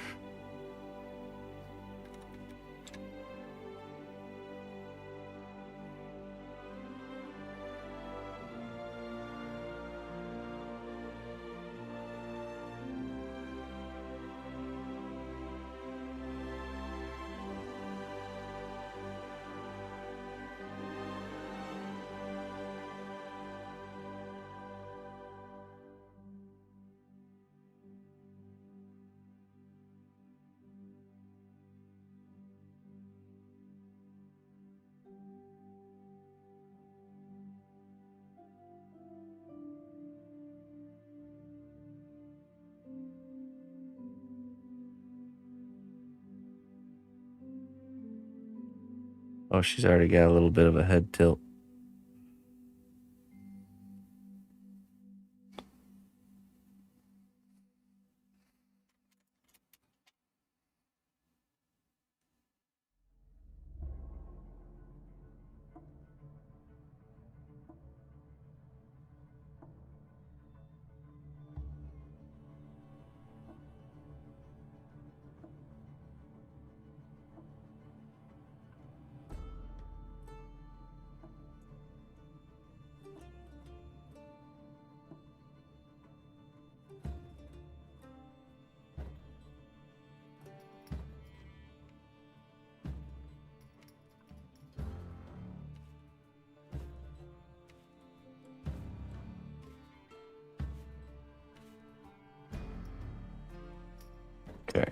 Oh, she's already got a little bit of a head tilt. Okay.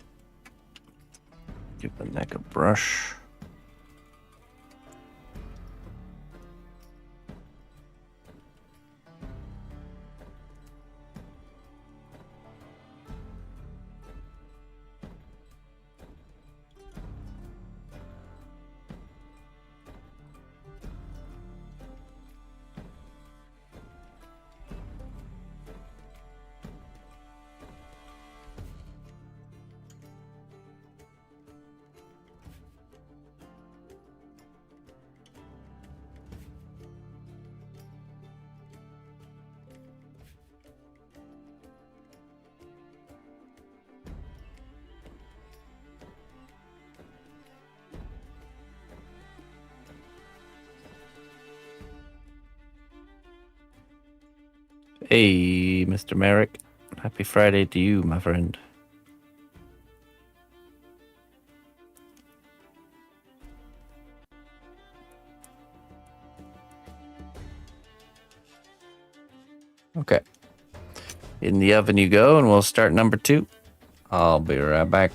Give the neck a brush. Hey, Mr. Merrick. Happy Friday to you, my friend. Okay. In the oven you go, and we'll start number 2. I'll be right back.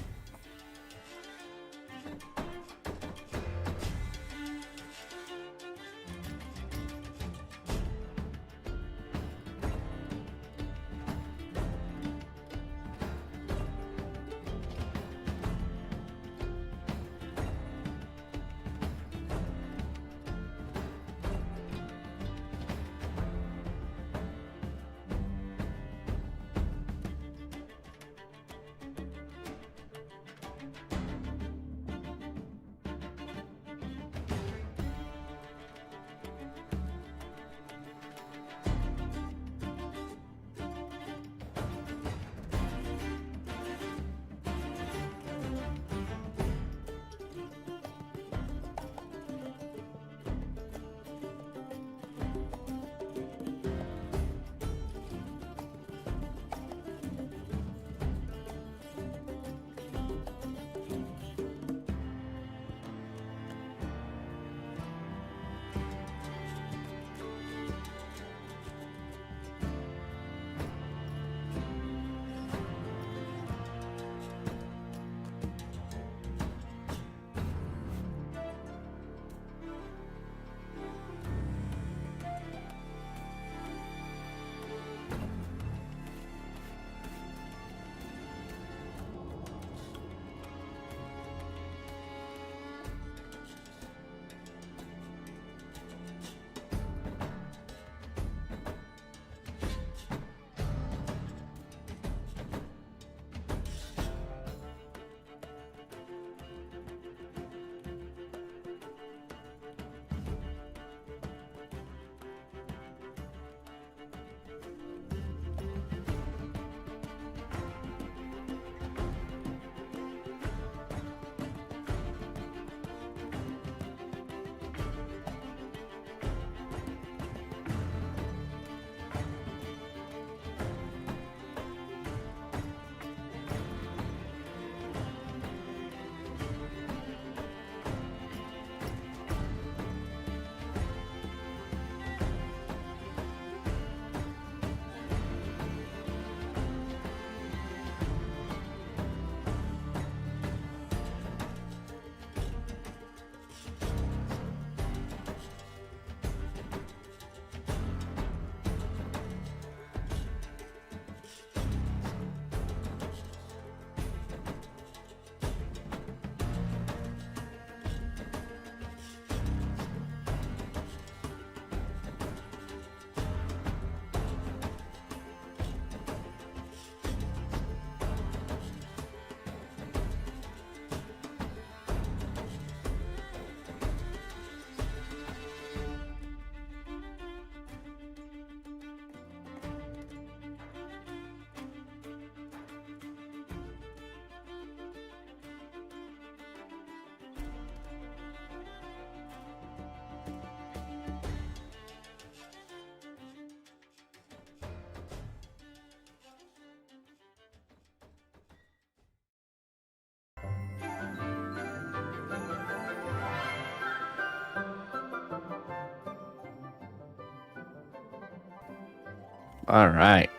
All right.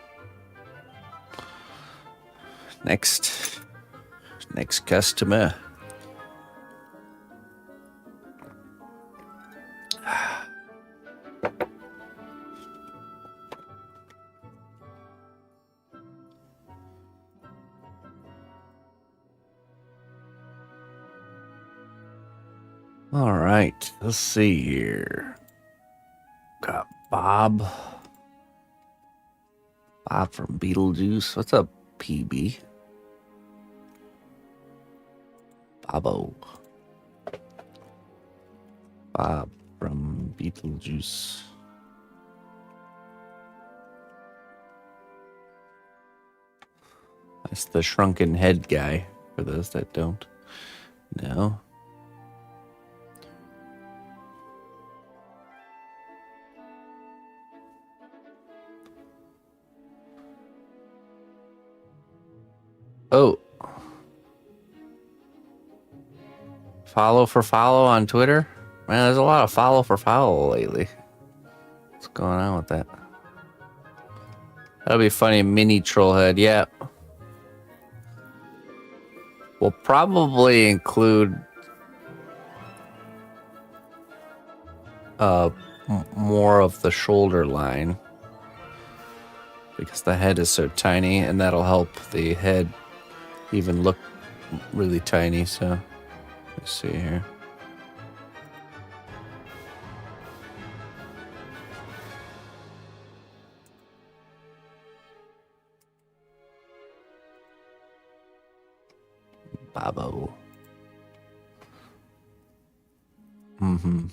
Next customer. All right, let's see here. Got Bob. Bob from Beetlejuice. What's up, PB? Bobo. Bob from Beetlejuice. That's the shrunken head guy, for those that don't know. Oh. Follow for follow on Twitter? Man, there's a lot of follow for follow lately. What's going on with that? That'll be funny, mini trollhead. Yeah. We'll probably include more of the shoulder line because the head is so tiny, and that'll help the head even look really tiny. So let's see here. Babo. Mm-hmm.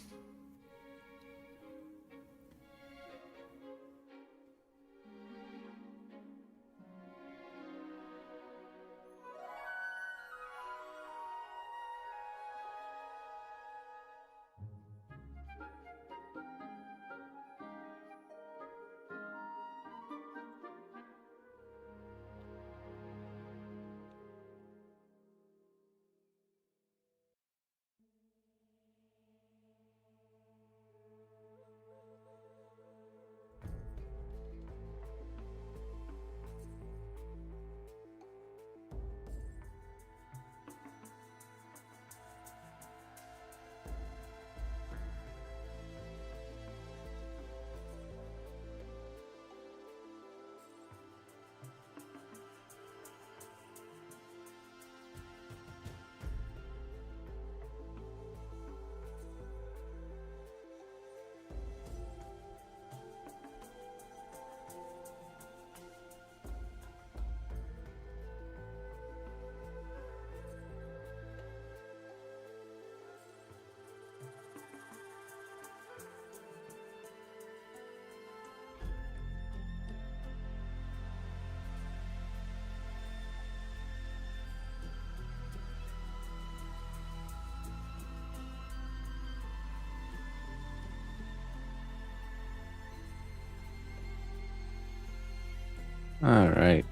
All right.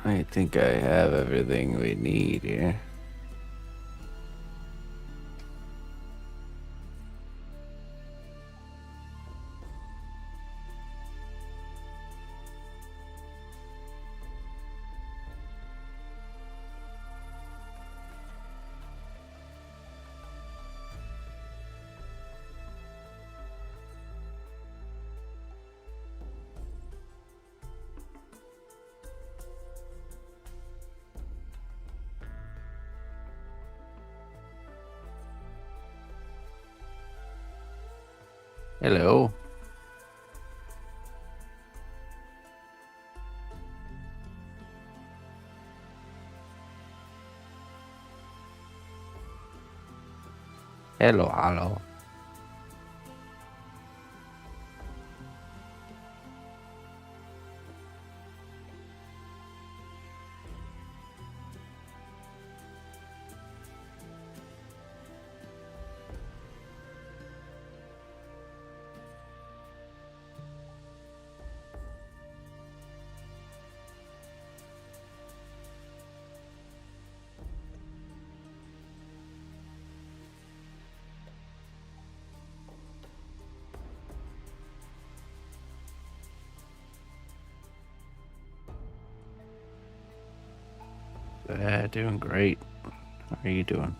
I think I have everything we need here. Hello. Hello. Doing great. How are you doing?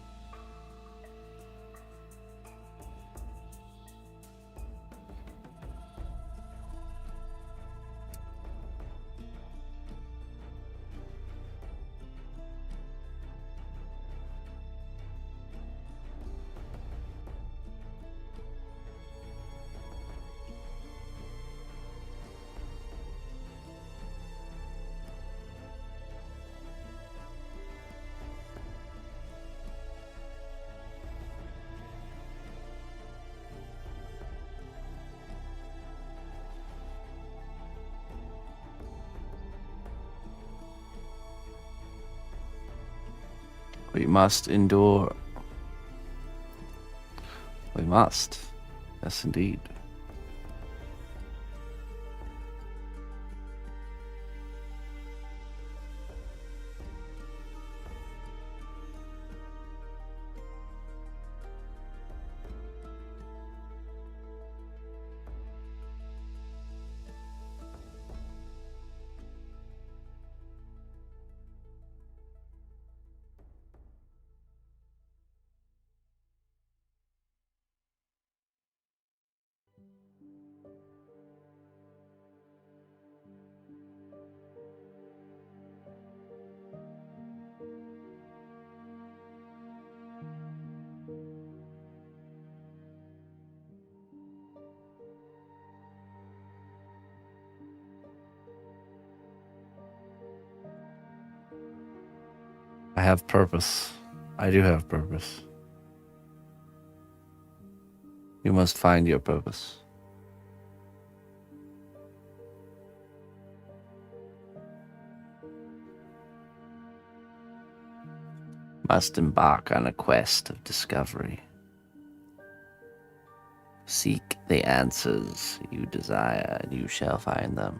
We must endure. We must. Yes, indeed. I have purpose. I do have purpose. You must find your purpose. Must embark on a quest of discovery. Seek the answers you desire, and you shall find them.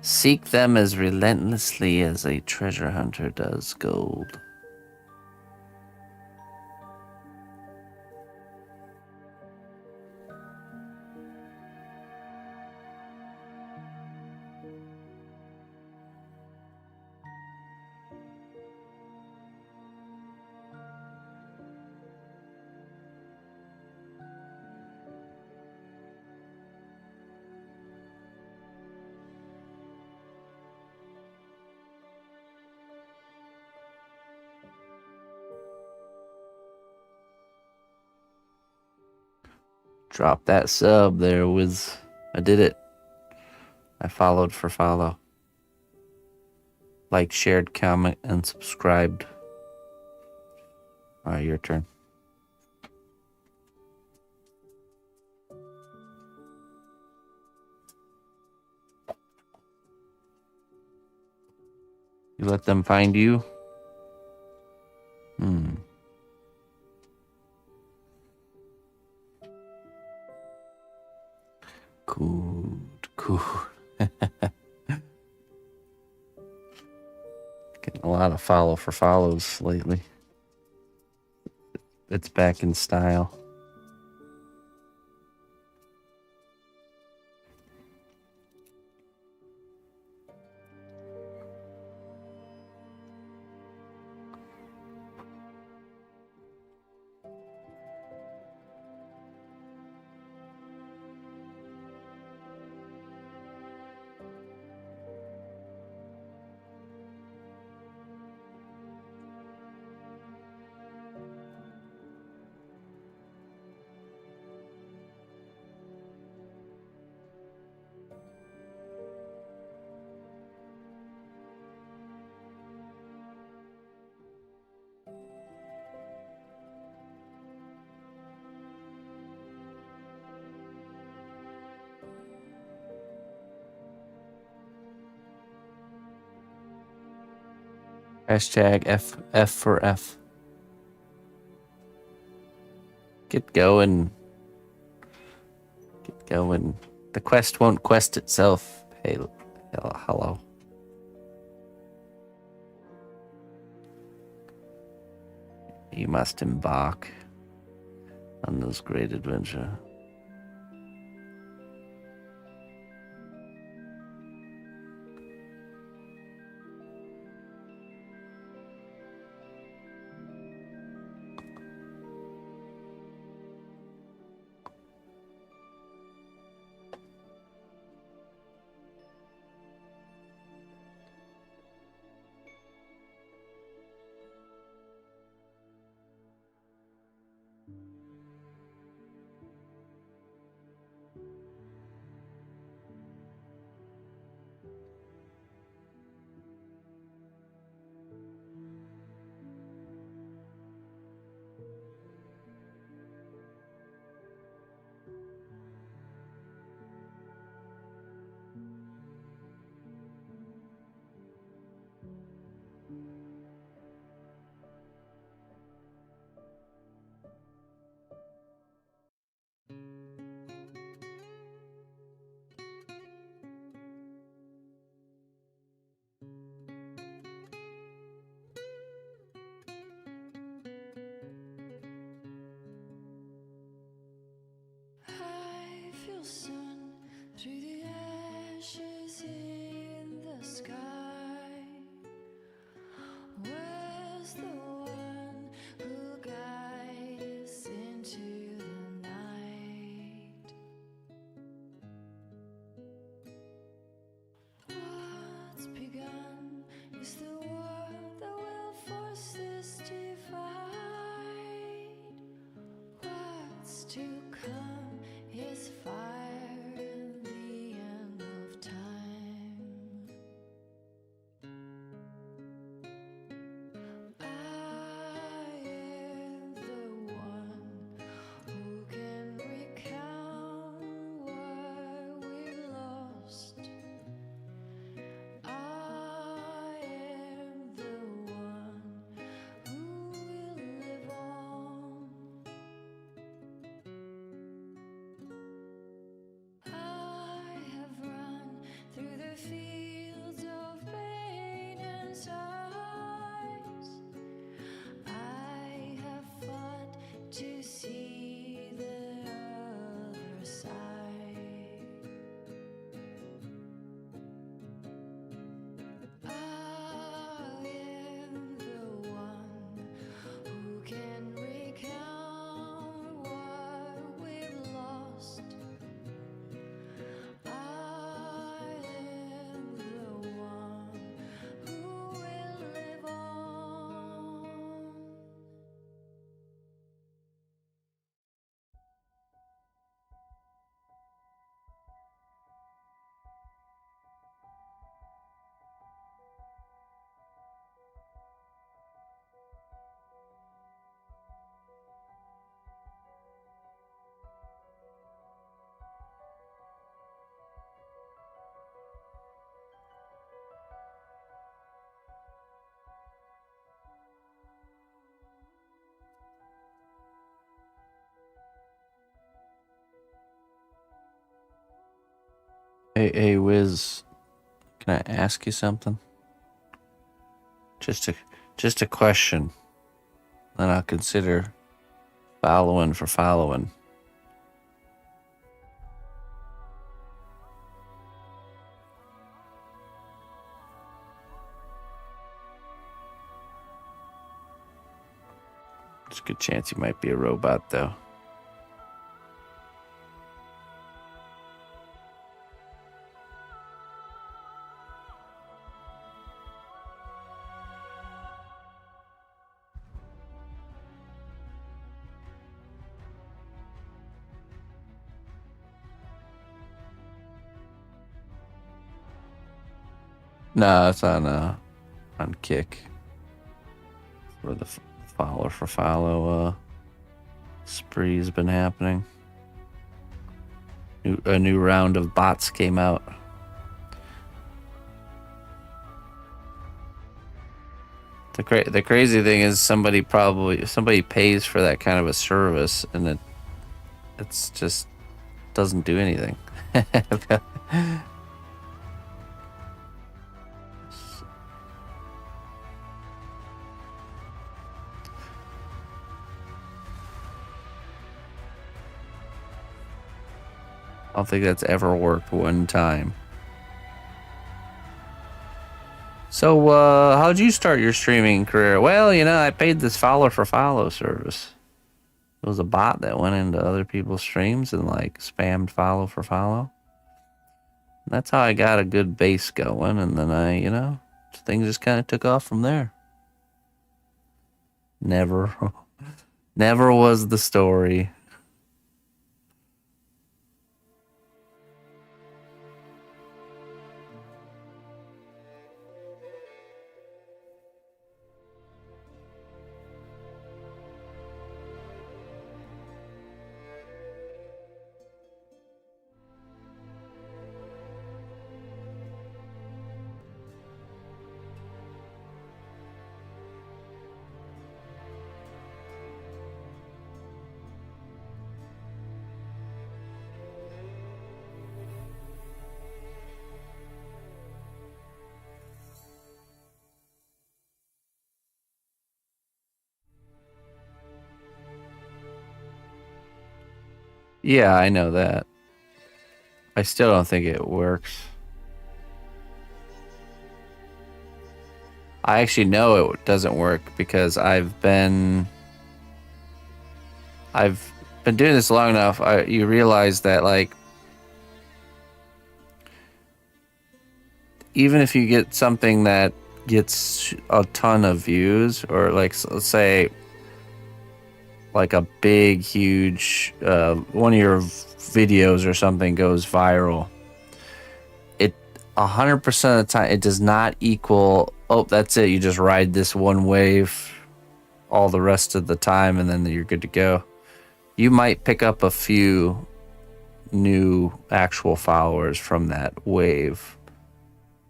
Seek them as relentlessly as a treasure hunter does gold. Drop that sub there, Wiz. I did it. I followed for follow. Like, shared, comment, and subscribed. Alright, your turn. You let them find you? Cool. Getting a lot of follow for follows lately. It's back in style. Hashtag F for F. Get going. Get going. The quest won't quest itself. Hey, hello. You must embark on this great adventure. sun through the ashes in the sky. Where's the one who'll guide us into the night? What's begun is the world that will force this divide. What's to come is fire and the end of time. I am the one who can recount what we've lost. I am the one who will live on. I have run through the fields of pain and sighs. I have fought to see the other side. I am the one who can recount what we've lost. I am the one who will live on. Hey, Wiz, can I ask you something? Just a question. Then I'll consider following for following. There's a good chance you might be a robot, though. No, it's on Kick. Where the follow for follow spree's been happening. A new round of bots came out. The crazy thing is somebody pays for that kind of a service, and it's just doesn't do anything. I don't think that's ever worked one time. So, how'd you start your streaming career? Well, I paid this follow for follow service. It was a bot that went into other people's streams and spammed follow for follow. That's how I got a good base going, and then things just kind of took off from there. Never was the story. Yeah, I know that. I still don't think it works. I actually know it doesn't work because I've been doing this long enough. You realize that, like, even if you get something that gets a ton of views, or like, let's say like a big, huge, one of your videos or something goes viral, it 100% of the time, it does not equal, oh, that's it, you just ride this one wave all the rest of the time and then you're good to go. You might pick up a few new actual followers from that wave,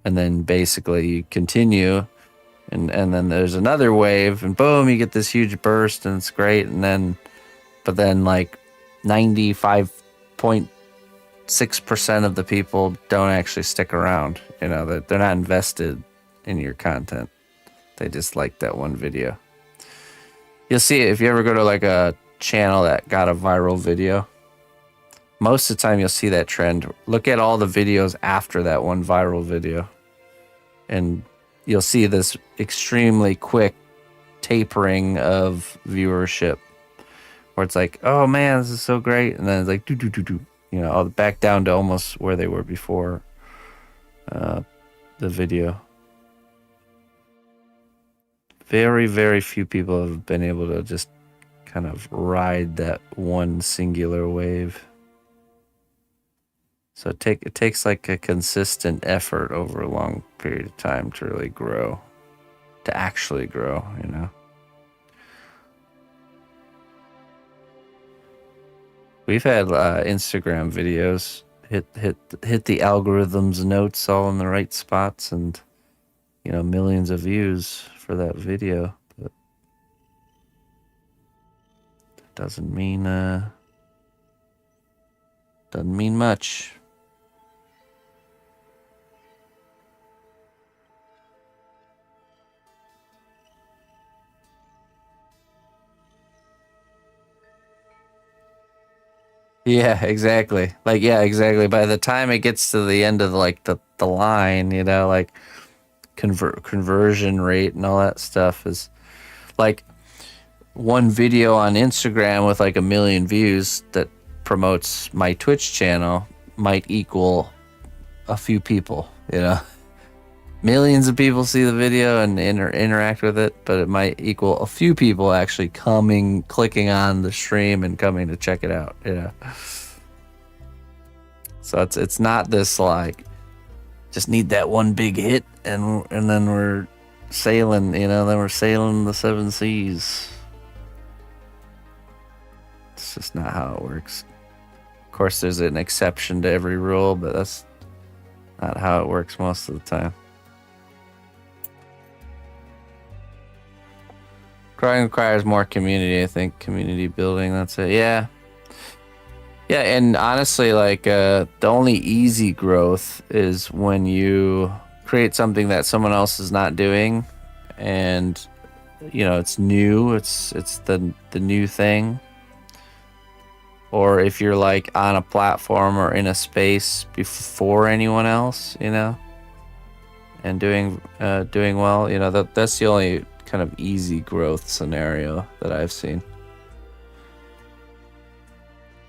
and then basically you continue, and then there's another wave, and boom, you get this huge burst, and it's great. And then, but then like 95.6% of the people don't actually stick around. You know, that they're not invested in your content. They just like that one video. You'll see it if you ever go to like a channel that got a viral video. Most of the time you'll see that trend. Look at all the videos after that one viral video, and you'll see this extremely quick tapering of viewership, where it's like, oh man, this is so great, and then it's like do, you know, all back down to almost where they were before the video. Very, very few people have been able to just kind of ride that one singular wave. So it takes like a consistent effort over a long period of time to really grow, to actually grow, you know. We've had Instagram videos hit the algorithm's notes all in the right spots, and you know, millions of views for that video, but that doesn't mean much. Yeah, exactly. Like, yeah, exactly. By the time it gets to the end of like the line, you know, like conversion rate and all that stuff is like one video on Instagram with like 1 million views that promotes my Twitch channel might equal a few people, you know. Millions of people see the video and interact with it, but it might equal a few people actually clicking on the stream and coming to check it out, you know. So it's not this like just need that one big hit and then we're sailing, you know, then we're sailing the 7 seas. It's just not how it works. Of course, there's an exception to every rule, but that's not how it works most of the time. Growing requires more community, I think. Community building, that's it. Yeah. Yeah, and honestly, like, the only easy growth is when you create something that someone else is not doing, and, you know, it's new, it's the new thing. Or if you're, like, on a platform or in a space before anyone else, you know, and doing well, you know, that's the only kind of easy growth scenario that I've seen.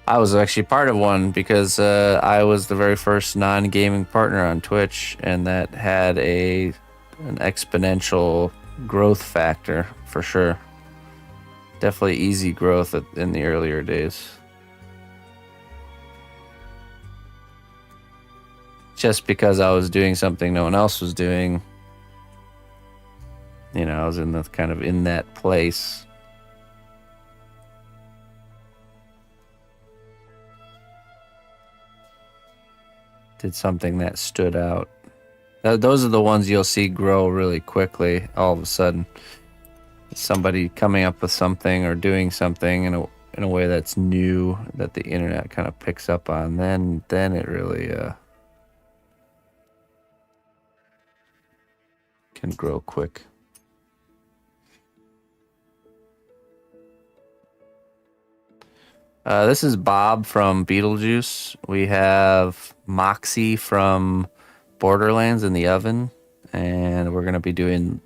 I was actually part of one because I was the very first non-gaming partner on Twitch, and that had an exponential growth factor for sure. Definitely easy growth in the earlier days. Just because I was doing something no one else was doing. You know, I was in that place. Did something that stood out. Those are the ones you'll see grow really quickly. All of a sudden, somebody coming up with something or doing something in a way that's new that the internet kind of picks up on. Then it really can grow quick. This is Bob from Beetlejuice. We have Moxie from Borderlands in the oven, and we're gonna be doing.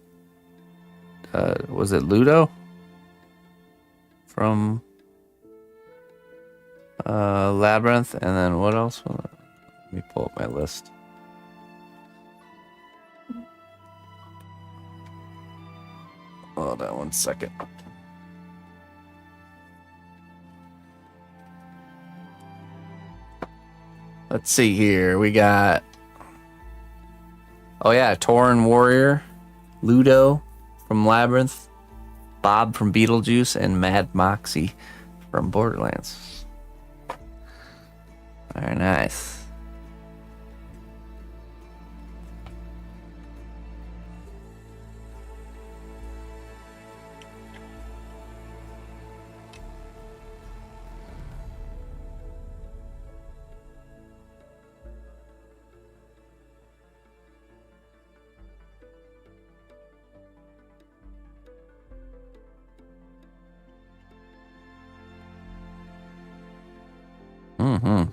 Was it Ludo from Labyrinth, and then what else? Let me pull up my list. Hold on 1 second. Let's see here. We got. Oh yeah, Tauren Warrior, Ludo from Labyrinth, Bob from Beetlejuice, and Mad Moxie from Borderlands. Very nice. Mm-hmm.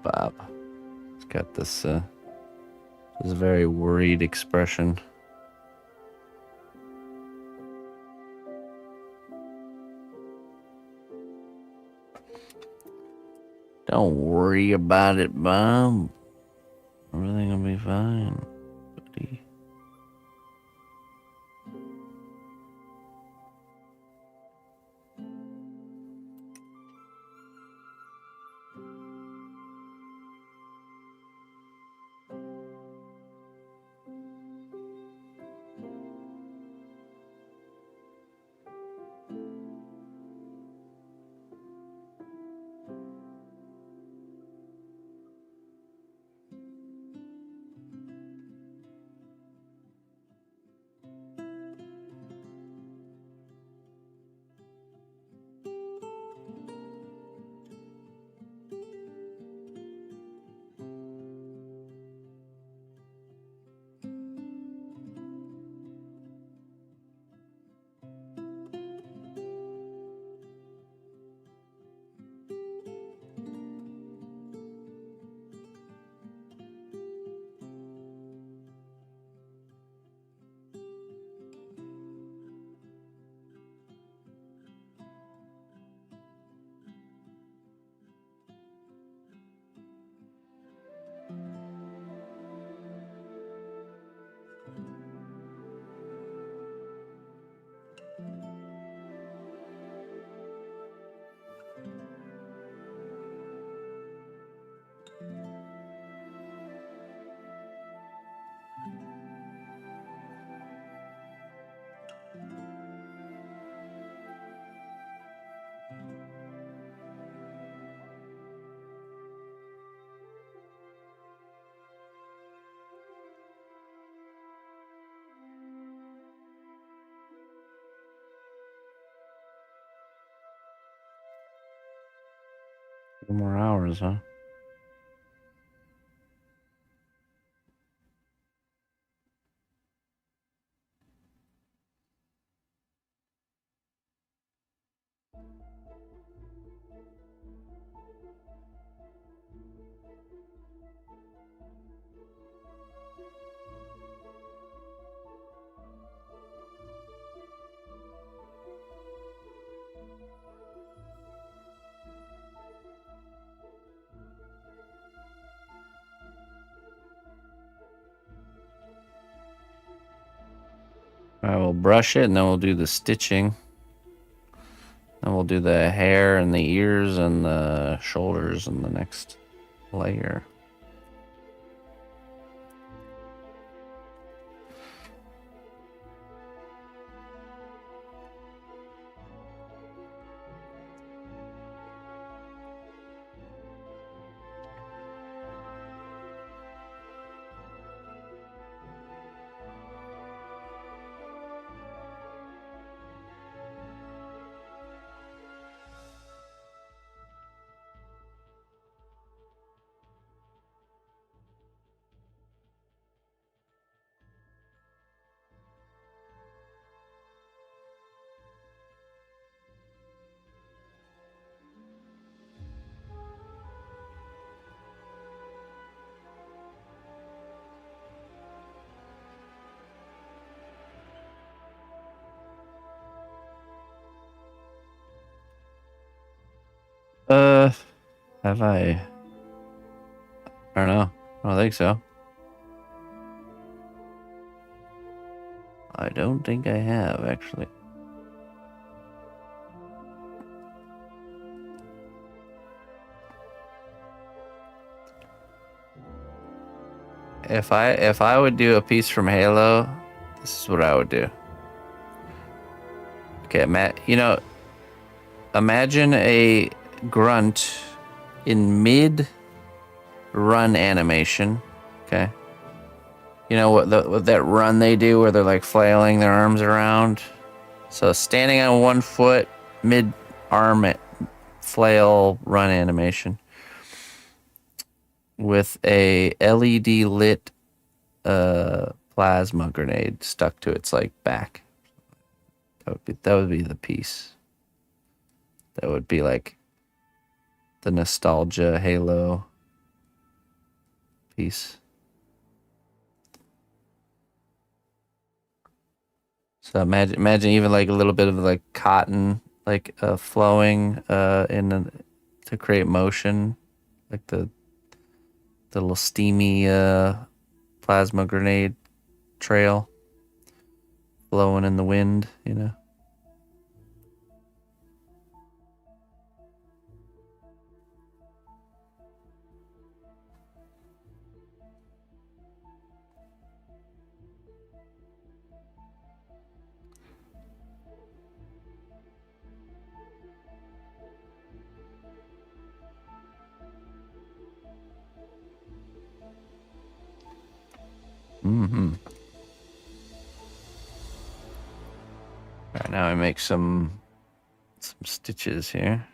Bob. He's got this very worried expression. Don't worry about it, Bob. Everything will be fine, buddy. More hours, huh? All right, we'll brush it and then we'll do the stitching. Then we'll do the hair and the ears and the shoulders in the next layer. Have I? I don't know. I don't think so. I don't think I have, actually. If I would do a piece from Halo, this is what I would do. Okay, imagine a grunt in mid run animation. Okay. You know what that run they do where they're like flailing their arms around? So standing on one foot, mid arm flail run animation with a LED lit plasma grenade stuck to its like back. That would be the piece. That would be like the nostalgia Halo piece. So imagine even like a little bit of like cotton like flowing to create motion, like the little steamy plasma grenade trail blowing in the wind, you know. Mm-hmm. All right, now I make some stitches here.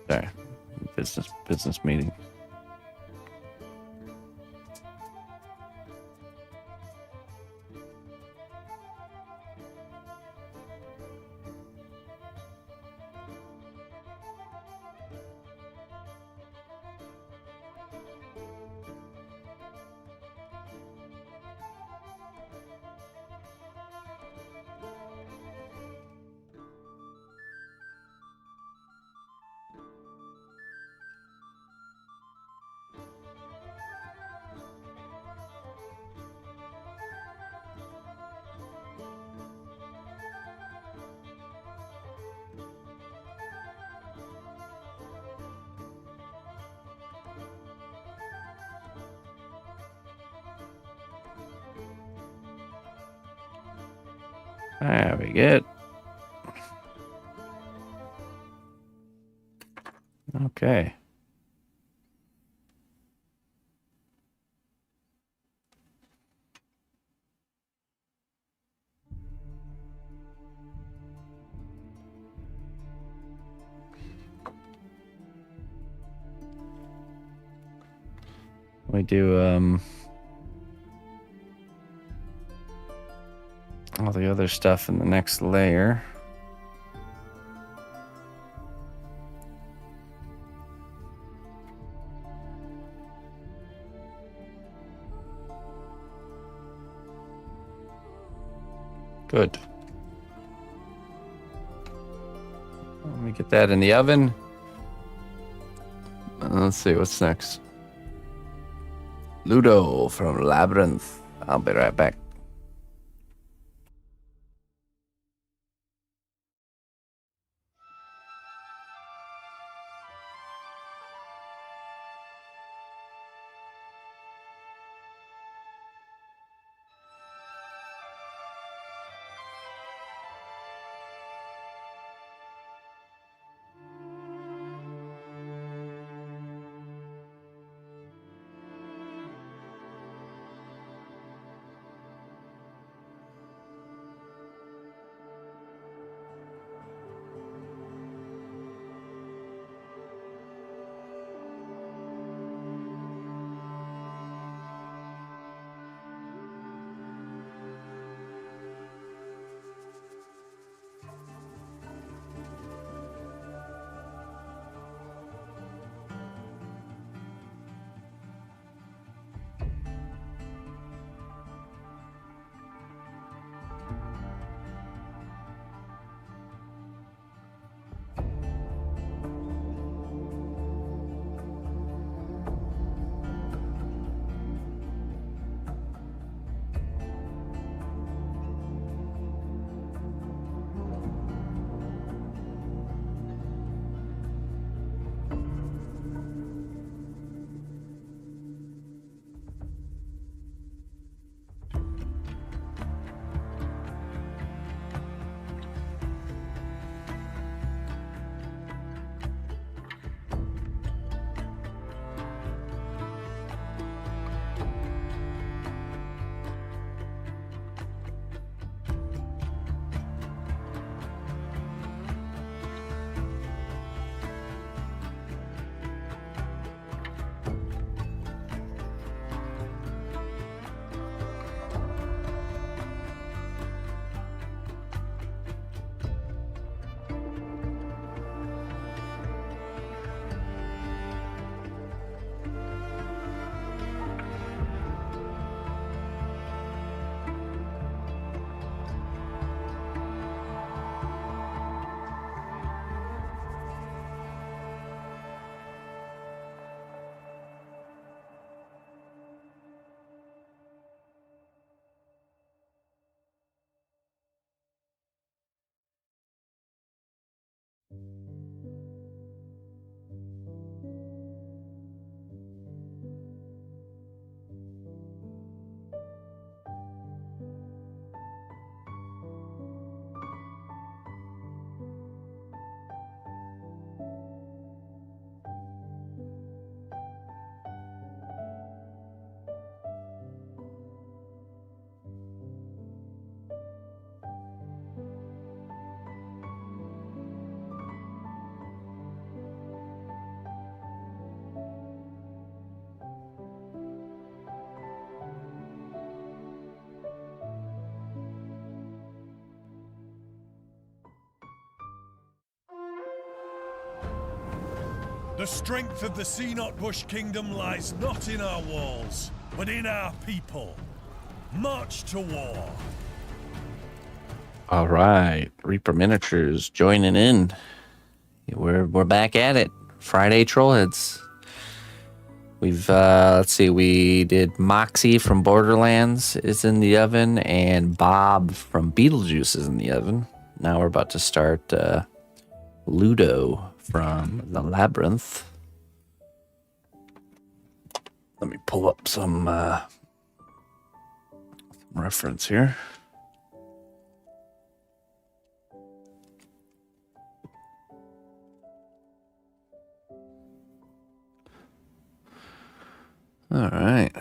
Sorry, business meeting. There we go. Okay. We do all the other stuff in the next layer. Good. Let me get that in the oven. Let's see what's next. Ludo from Labyrinth. I'll be right back. strength of the cnotbusch kingdom lies not in our walls, but in our people. March to war. All right, Reaper Miniatures joining in. We're back at it. Friday Trollheads. We've let's see, we did Moxie from Borderlands is in the oven, and Bob from Beetlejuice is in the oven. Now we're about to start Ludo from the Labyrinth. Let me pull up some reference here. All right.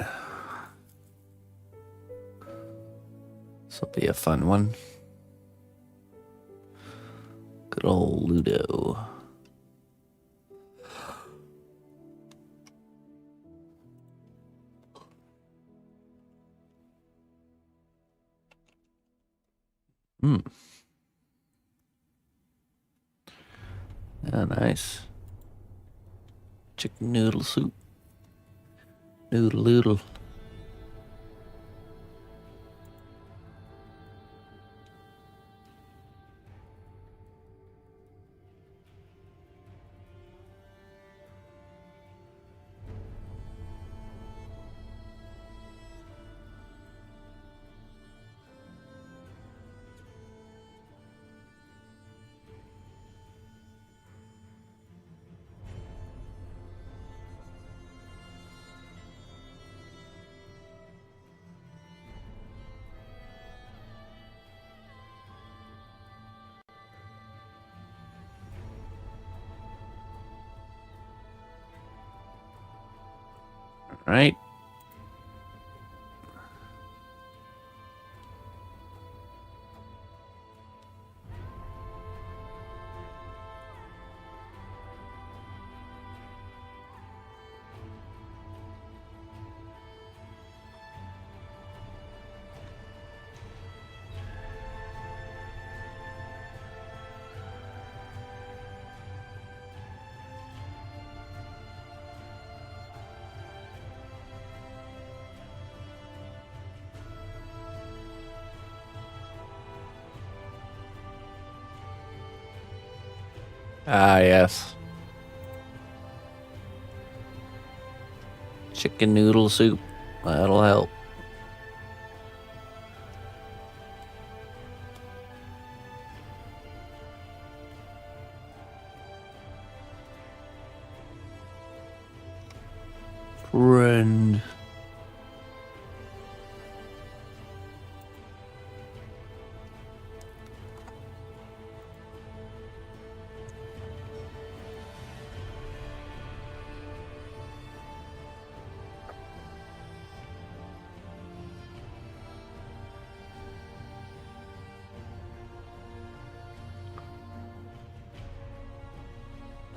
This will be a fun one. Good old Ludo. Yeah, nice. Chicken noodle soup. Noodle noodle. All right. Ah, yes. Chicken noodle soup. That'll help. Friend.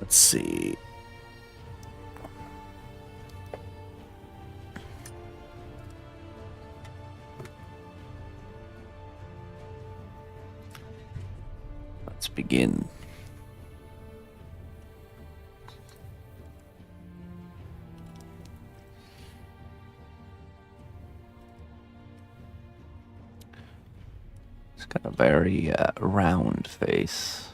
Let's see. Let's begin. It's got a very round face.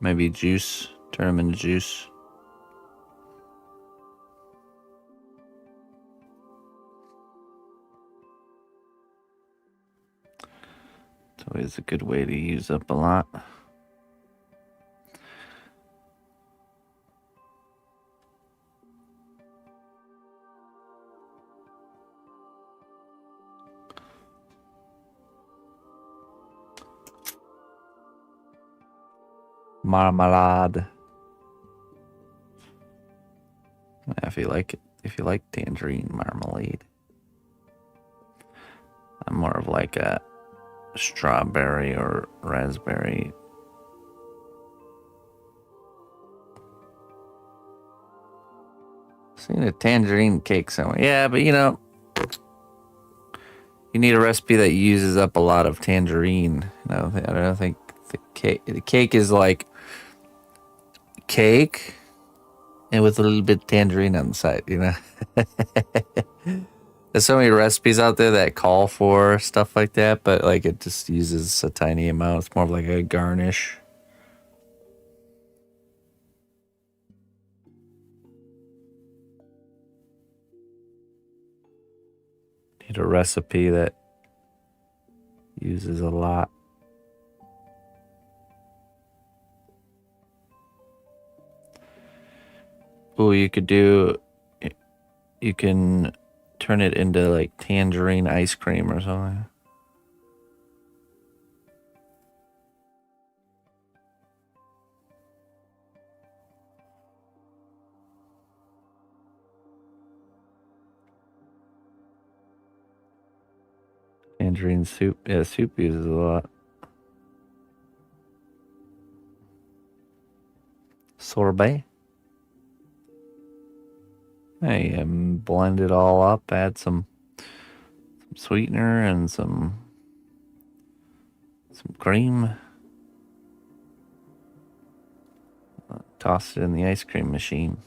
Maybe juice. Turn them into juice. It's always a good way to use up a lot. Marmalade. If you like it, if you like tangerine marmalade. I'm more of like a strawberry or raspberry. Seen a tangerine cake somewhere. Yeah, but you know, you need a recipe that uses up a lot of tangerine. You know, I don't think the cake is like cake and with a little bit of tangerine on the side, you know. There's so many recipes out there that call for stuff like that, but like it just uses a tiny amount. It's more of like a garnish. Need a recipe that uses a lot. Oh, you can turn it into like tangerine ice cream or something. Tangerine soup. Yeah, soup uses a lot. Sorbet. Hey, blend it all up. Add some sweetener and some cream. Toss it in the ice cream machine.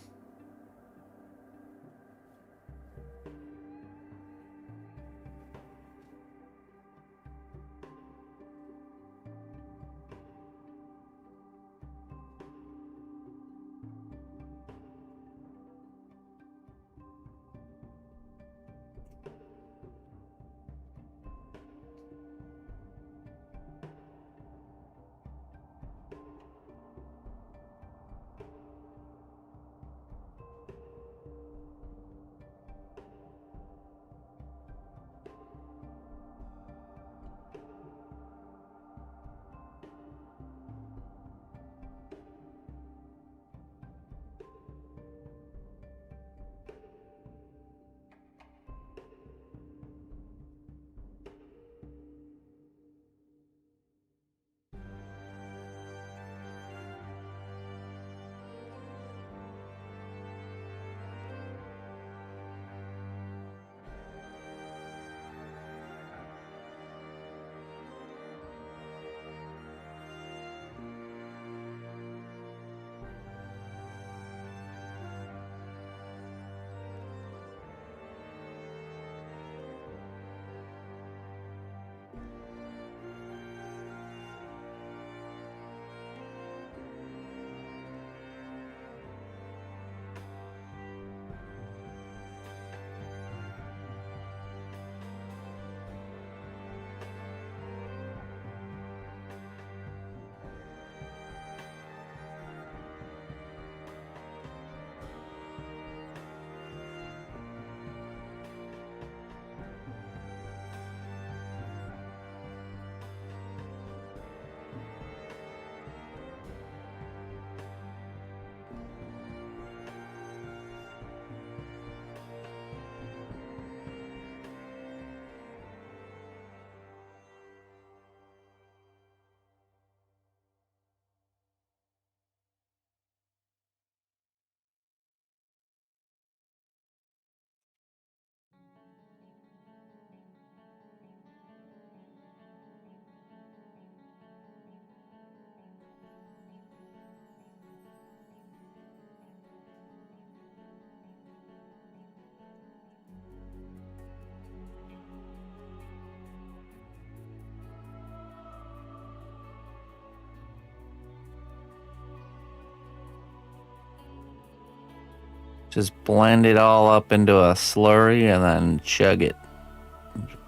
Just blend it all up into a slurry and then chug it.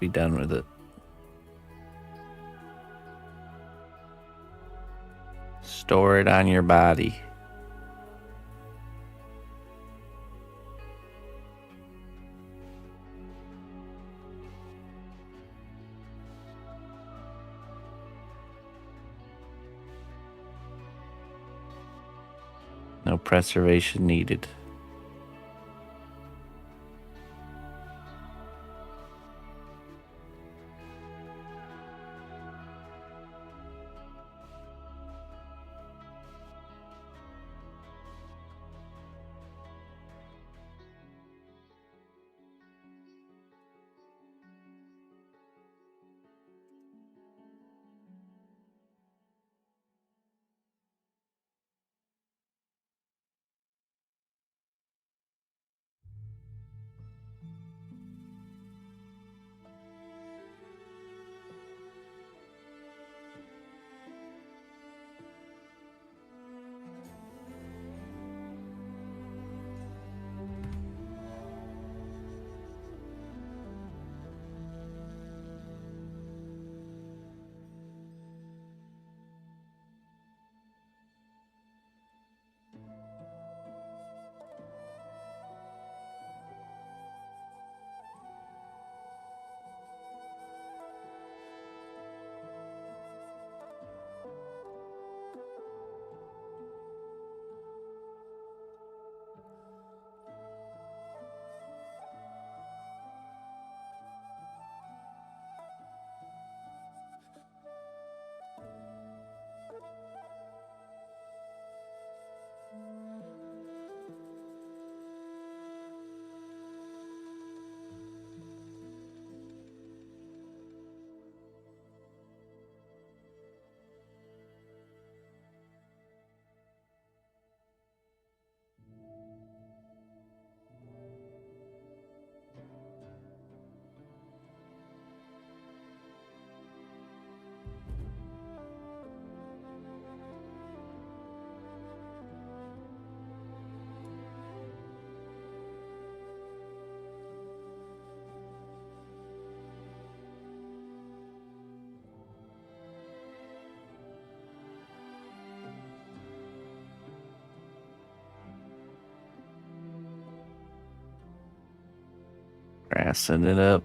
Be done with it. Store it on your body. No preservation needed. Grassing it up.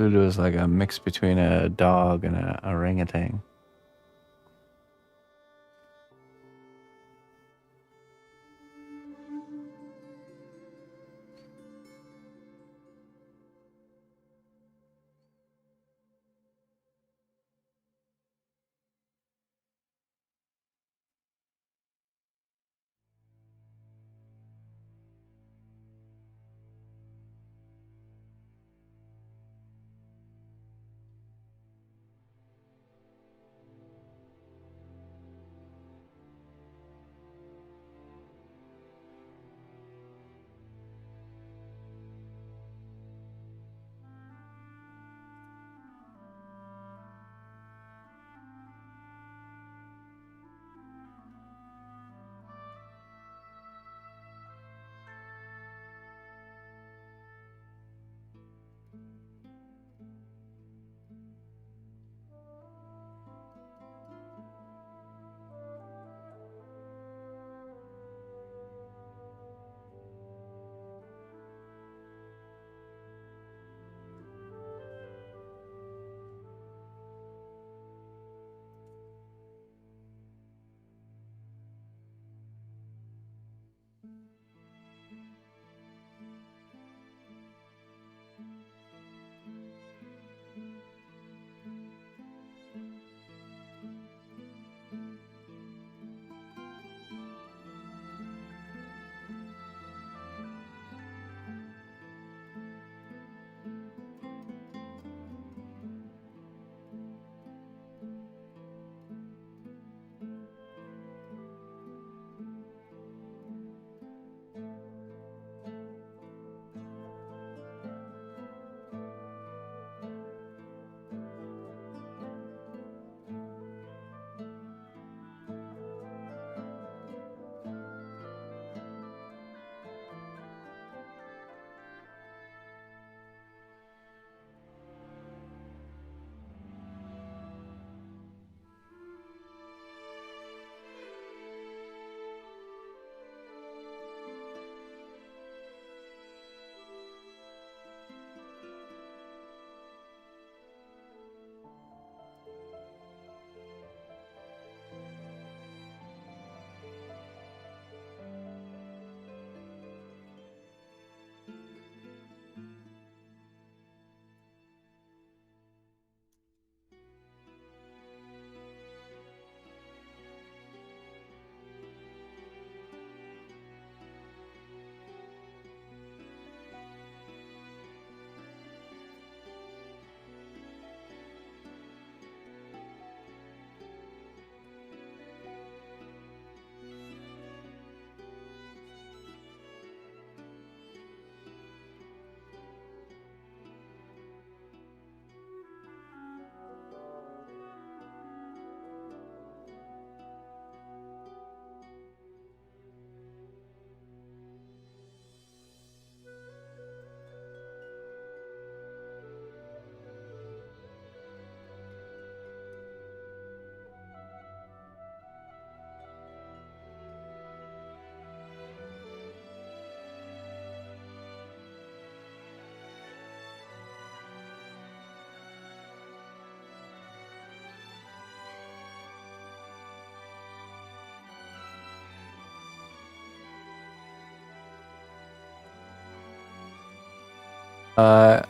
Pluto is like a mix between a dog and a orangutan.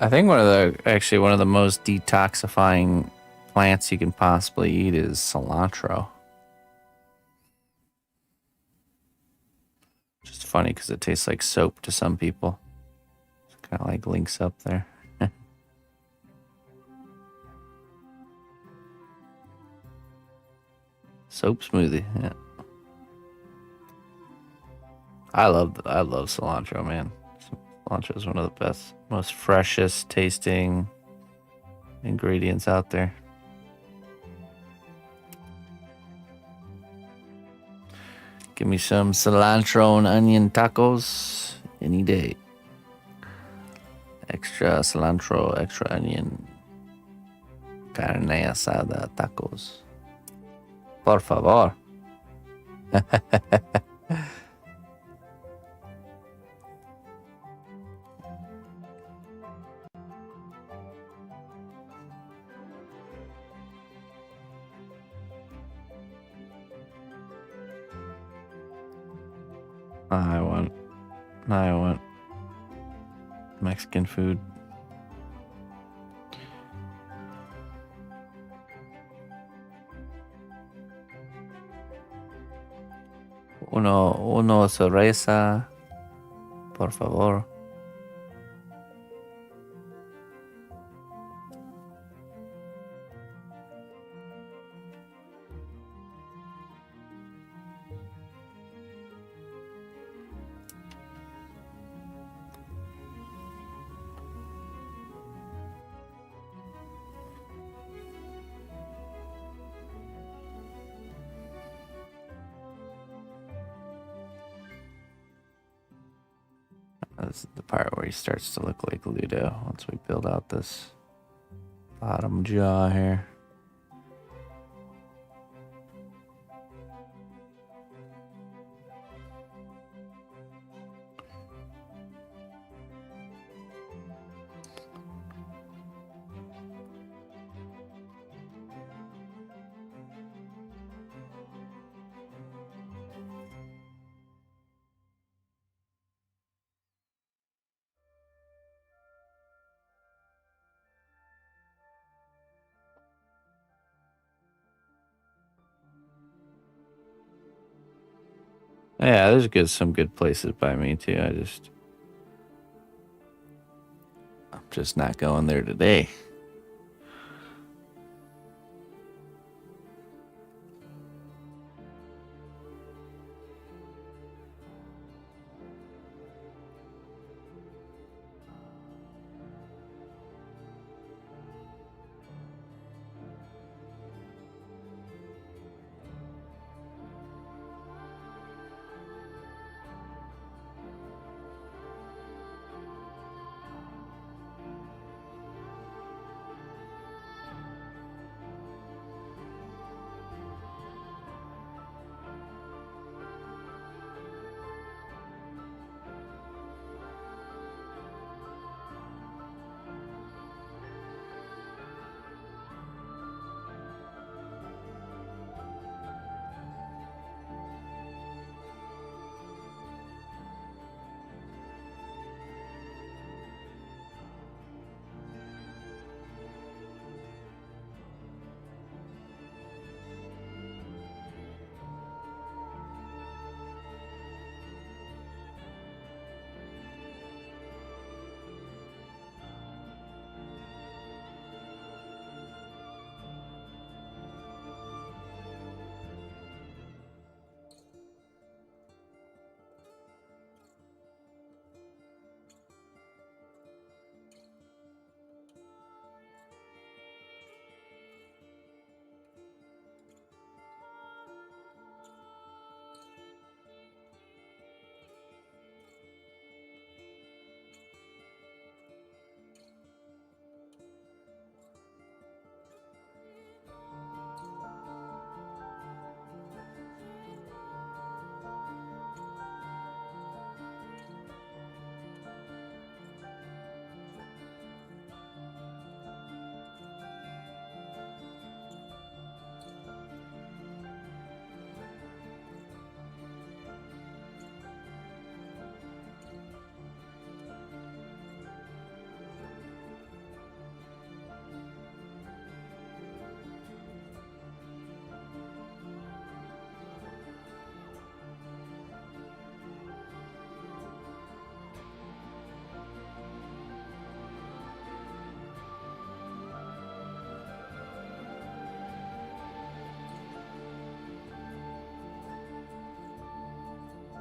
I think one of the most detoxifying plants you can possibly eat is cilantro. Just funny because it tastes like soap to some people. It's kind of like links up there. Soap smoothie. Yeah. I love cilantro, man. Cilantro is one of the best, most freshest tasting ingredients out there. Give me some cilantro and onion tacos any day. Extra cilantro, extra onion. Carne asada tacos. Por favor. I want Mexican food. Uno cerveza, por favor. This is the part where he starts to look like Ludo once we build out this bottom jaw here. Yeah, there's some good places by me too. I'm just not going there today.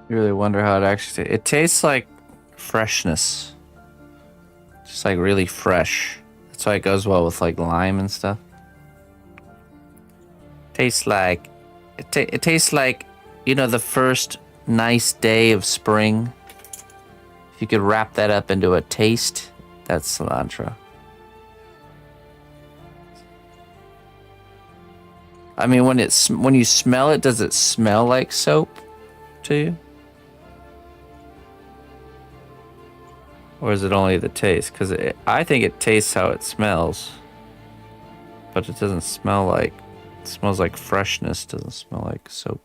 You really wonder how it actually tastes. It tastes like freshness. Just like really fresh. That's why it goes well with like lime and stuff. Tastes like it tastes like, you know, the first nice day of spring. If you could wrap that up into a taste, that's cilantro. I mean, when you smell it, does it smell like soap to you? Or is it only the taste? Because I think it tastes how it smells. But it doesn't smell like... It smells like freshness. Doesn't smell like soap.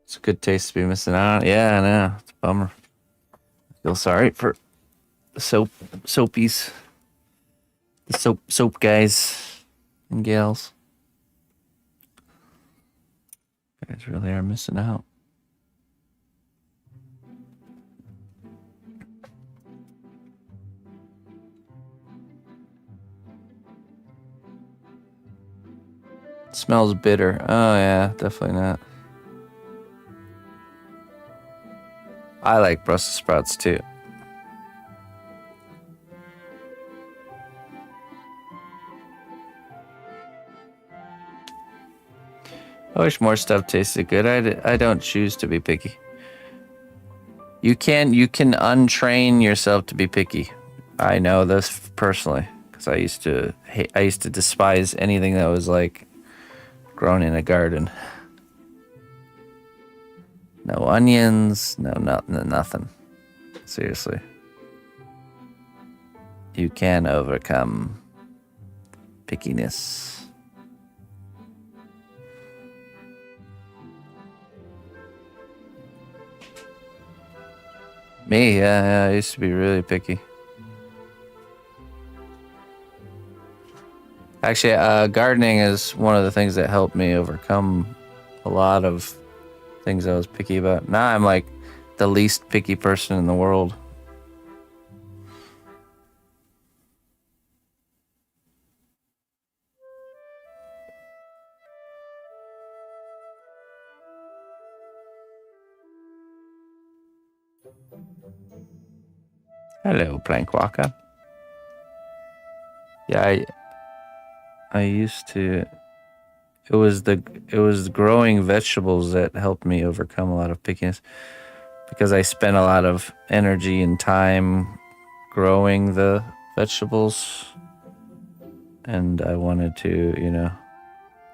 It's a good taste to be missing out on. Yeah, I know. It's a bummer. I feel sorry for the soapies. The soap guys and gals. You guys really are missing out. Smells bitter. Oh yeah, definitely not. I like Brussels sprouts too. I wish more stuff tasted good. I don't choose to be picky. You can untrain yourself to be picky. I know this personally because I used to despise anything that was like grown in a garden. No onions, nothing. Seriously. You can overcome pickiness. Me, yeah, I used to be really picky. Actually, gardening is one of the things that helped me overcome a lot of things I was picky about. Now I'm like the least picky person in the world. Hello, Plankwalker. Yeah, I used to. It was growing vegetables that helped me overcome a lot of pickiness, because I spent a lot of energy and time growing the vegetables, and I wanted to,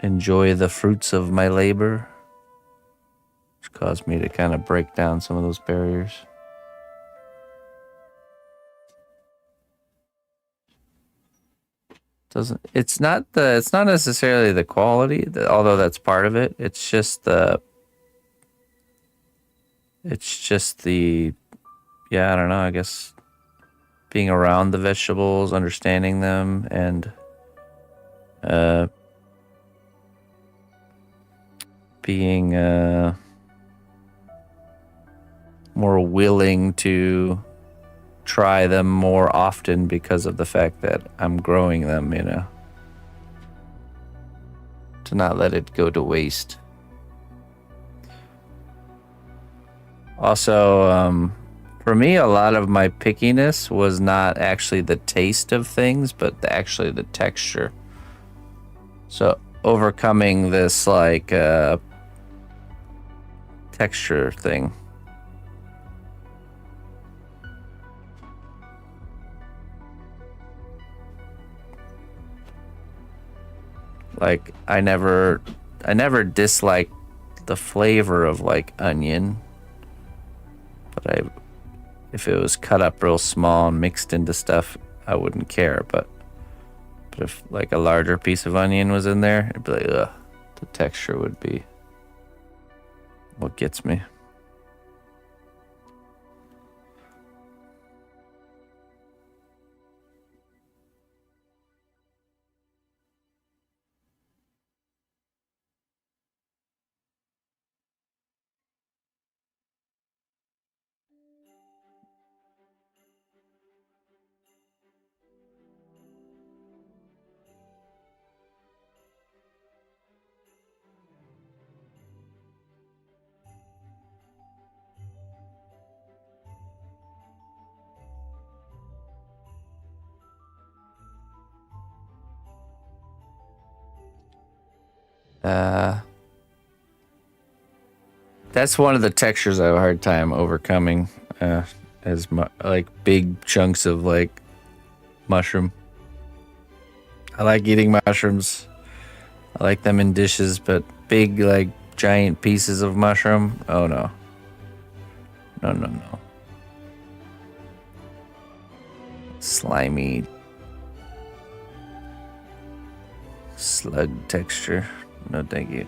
enjoy the fruits of my labor, which caused me to kind of break down some of those barriers. It's not necessarily the quality, although that's part of it. It's just the yeah, I don't know, I guess being around the vegetables, understanding them, and being more willing to try them more often because of the fact that I'm growing them, to not let it go to waste. Also, for me, a lot of my pickiness was not actually the taste of things, but actually the texture. So overcoming this texture thing. Like I never disliked the flavor of like onion, but if it was cut up real small and mixed into stuff, I wouldn't care. But if like a larger piece of onion was in there, it'd be like, ugh. The texture would be what gets me. That's one of the textures I have a hard time overcoming, like big chunks of like mushroom. I like eating mushrooms. I like them in dishes, but big like giant pieces of mushroom, oh no. No. Slimy slug texture. No, thank you.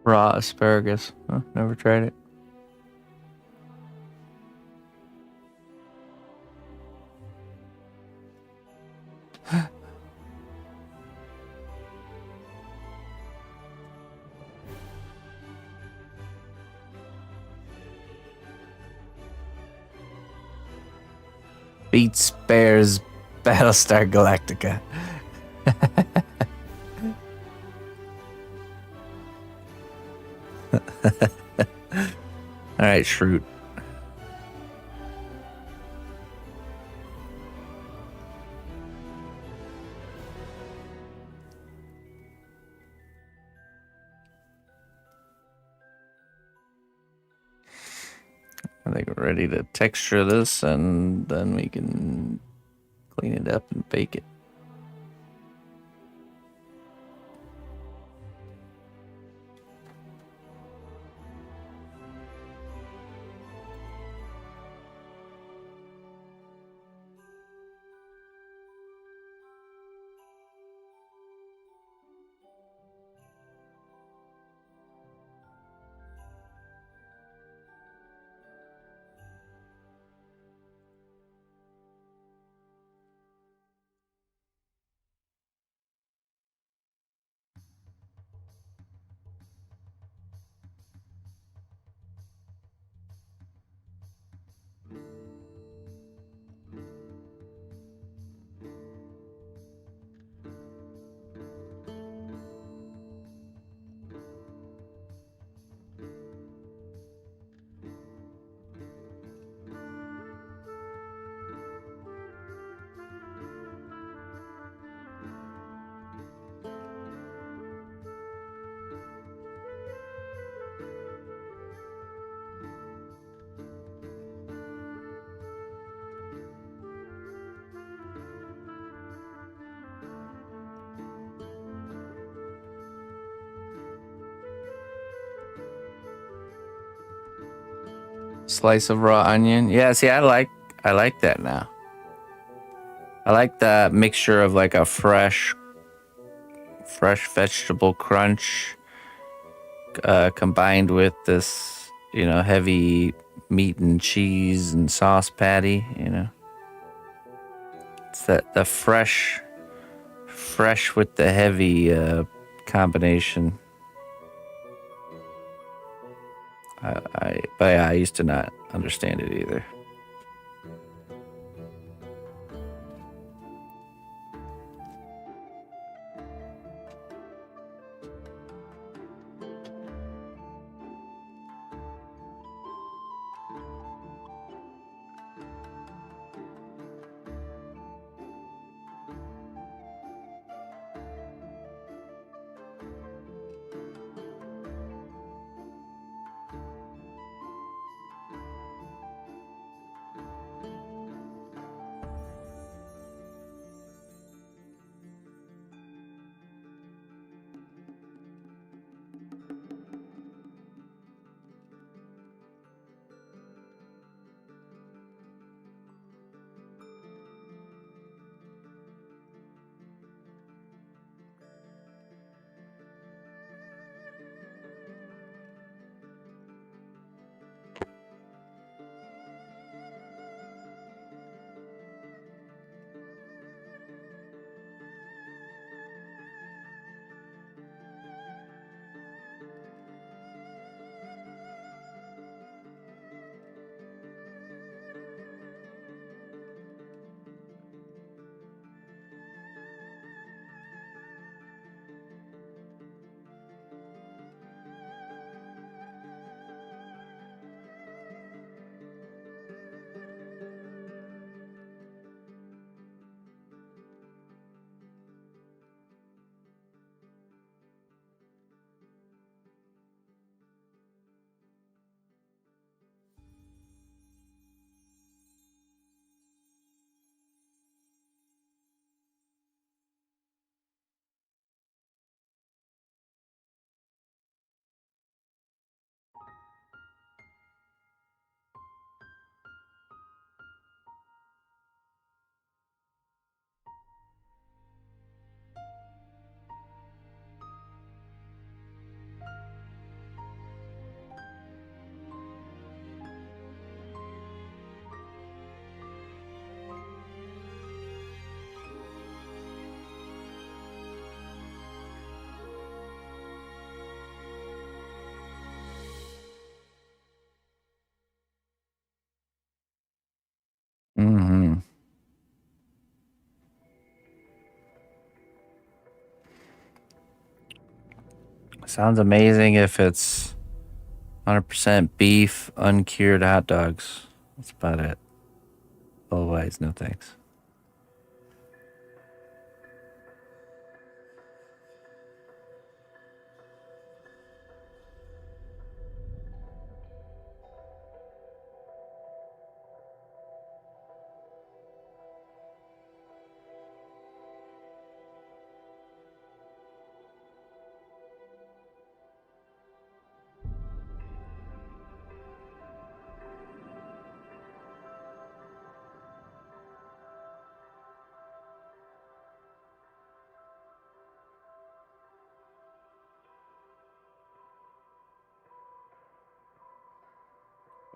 Raw asparagus. Huh, never tried it. Beats Bears Battlestar Galactica. All right, Shroot. I think we're ready to texture this, and then we can clean it up and bake it. Slice of raw onion. Yeah, see, I like that now. I like the mixture of like a fresh vegetable crunch combined with this, heavy meat and cheese and sauce patty, It's the fresh with the heavy combination. But yeah, I used to not understand it either. Mm-hmm. Sounds amazing if it's 100% beef, uncured hot dogs. That's about it. Otherwise, no thanks.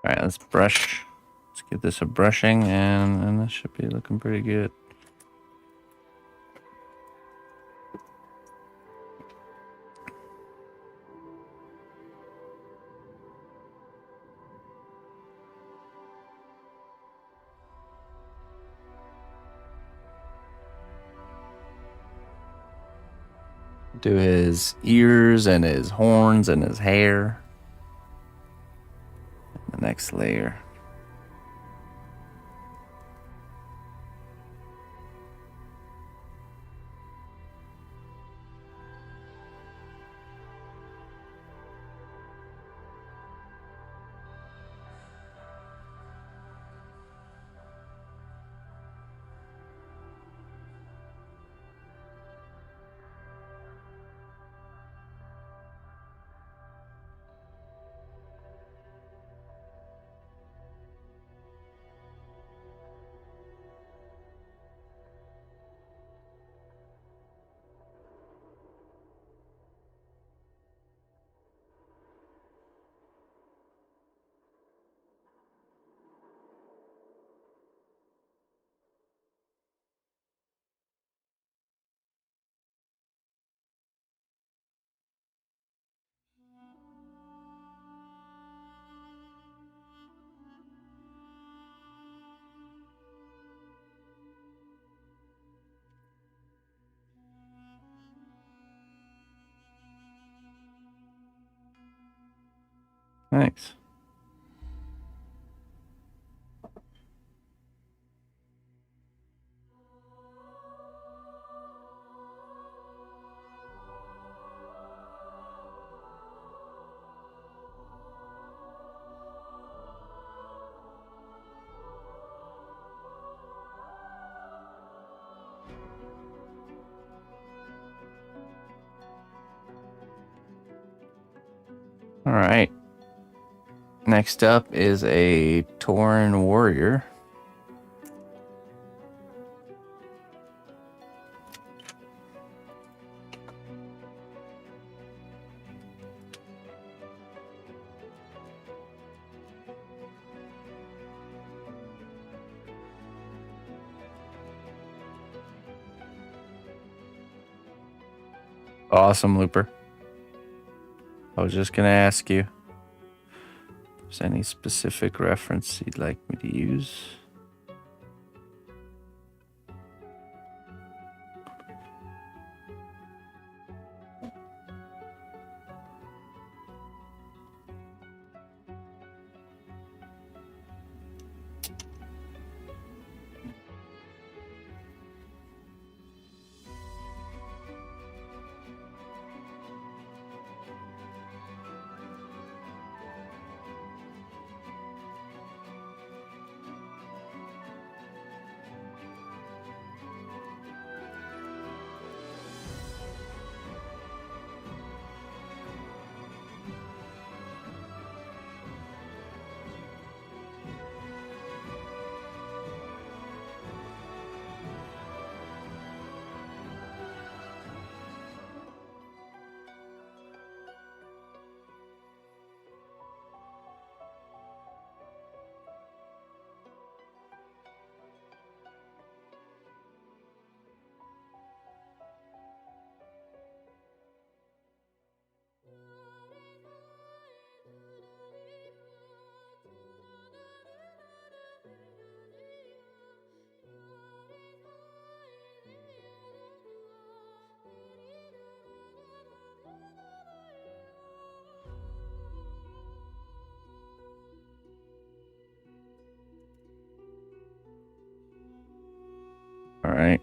All right, let's brush. Let's give this a brushing, and this should be looking pretty good. Do his ears and his horns and his hair. The next layer. Thanks. All right. Next up is a Tauren warrior. Awesome, Looper. I was just going to ask you if there's any specific reference you'd like me to use. All right.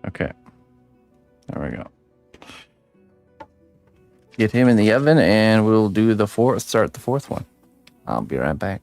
Okay. There we go. Get him in the oven and we'll do the start the fourth one. I'll be right back.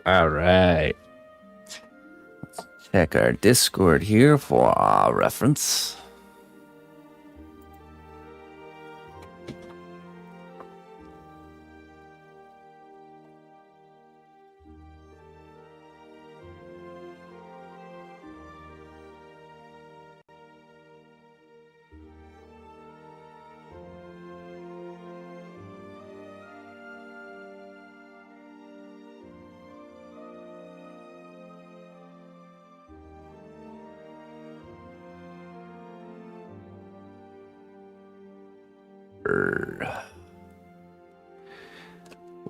All right. Check our Discord here for our reference.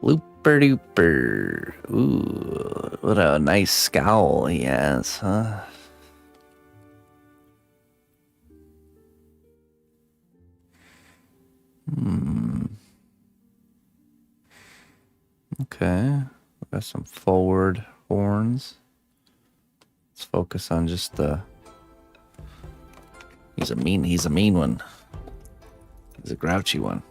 Looper dooper. Ooh, what a nice scowl he has, huh? Okay. Got some forward horns. Let's focus on just the. He's a mean one. He's a grouchy one.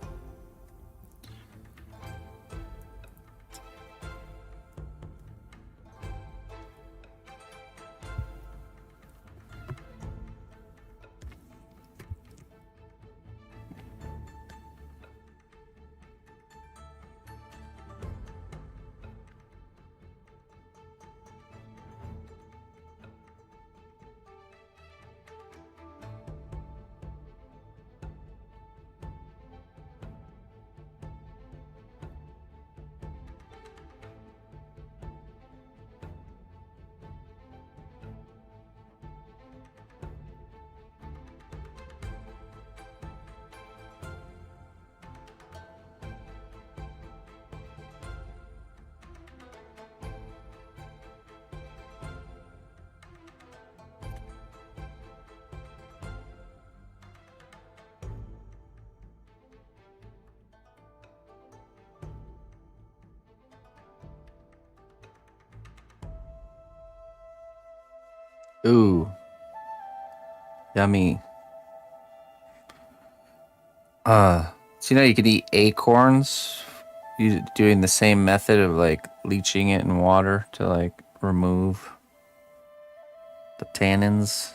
Ooh. Yummy. So you can eat acorns doing the same method of like leaching it in water to like remove the tannins.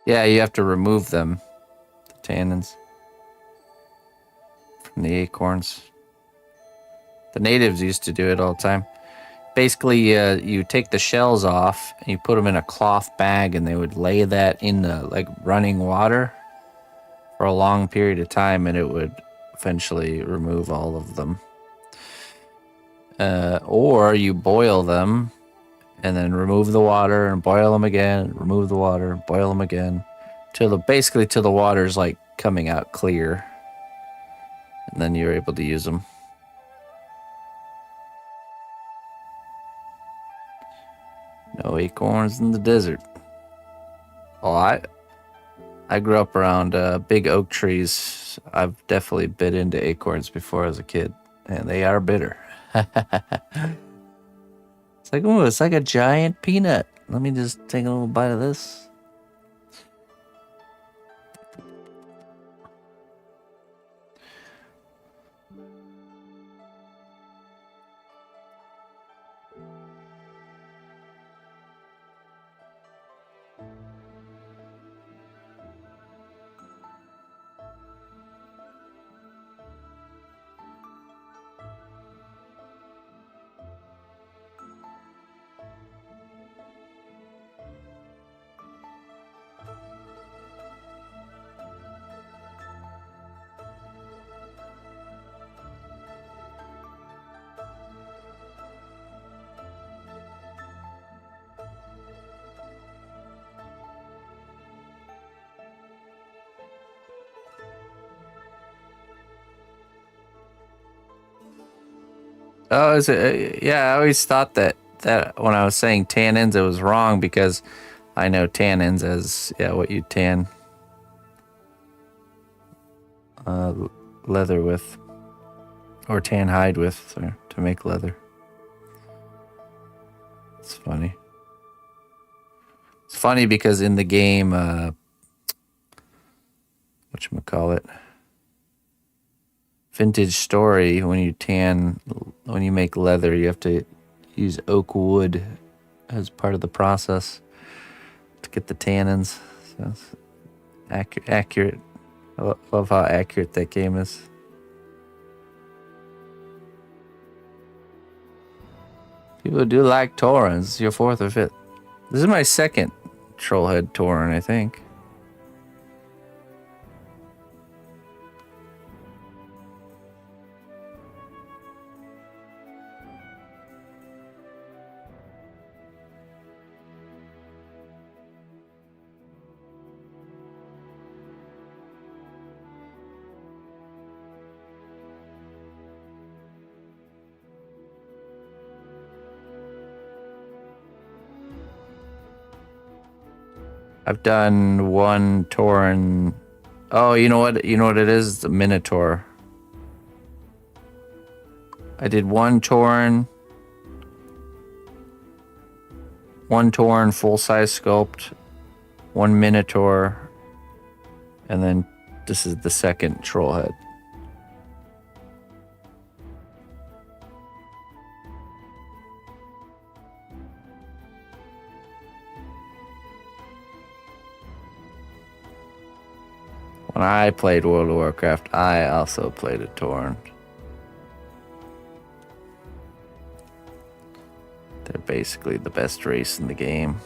Yeah, you have to remove them, the tannins, from the acorns. The natives used to do it all the time. Basically, you take the shells off and you put them in a cloth bag, and they would lay that in the like running water for a long period of time, and it would eventually remove all of them. Or you boil them and then remove the water and boil them again, remove the water, boil them again, till the water's like coming out clear, and then you're able to use them. No acorns in the desert. Oh, I grew up around big oak trees. I've definitely bit into acorns before as a kid, and they are bitter. It's like a giant peanut. Let me just take a little bite of this. Oh, is it? Yeah, I always thought that when I was saying tannins, it was wrong because I know tannins as what you tan. leather with, or tan hide with, or to make leather. It's funny. It's funny because in the game, whatchamacallit, Vintage Story, when you make leather, you have to use oak wood as part of the process to get the tannins. So it's accurate. I love how accurate that game is. People do like Taurens. Your fourth or fifth. This is my second Trollhead Tauren, I think. I've done one Tauren. Oh, you know what? You know what it is? The Minotaur. I did one Tauren full-size sculpt, one Minotaur, and then this is the second Trollhead. When I played World of Warcraft, I also played a Tauren. They're basically the best race in the game.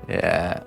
Yeah.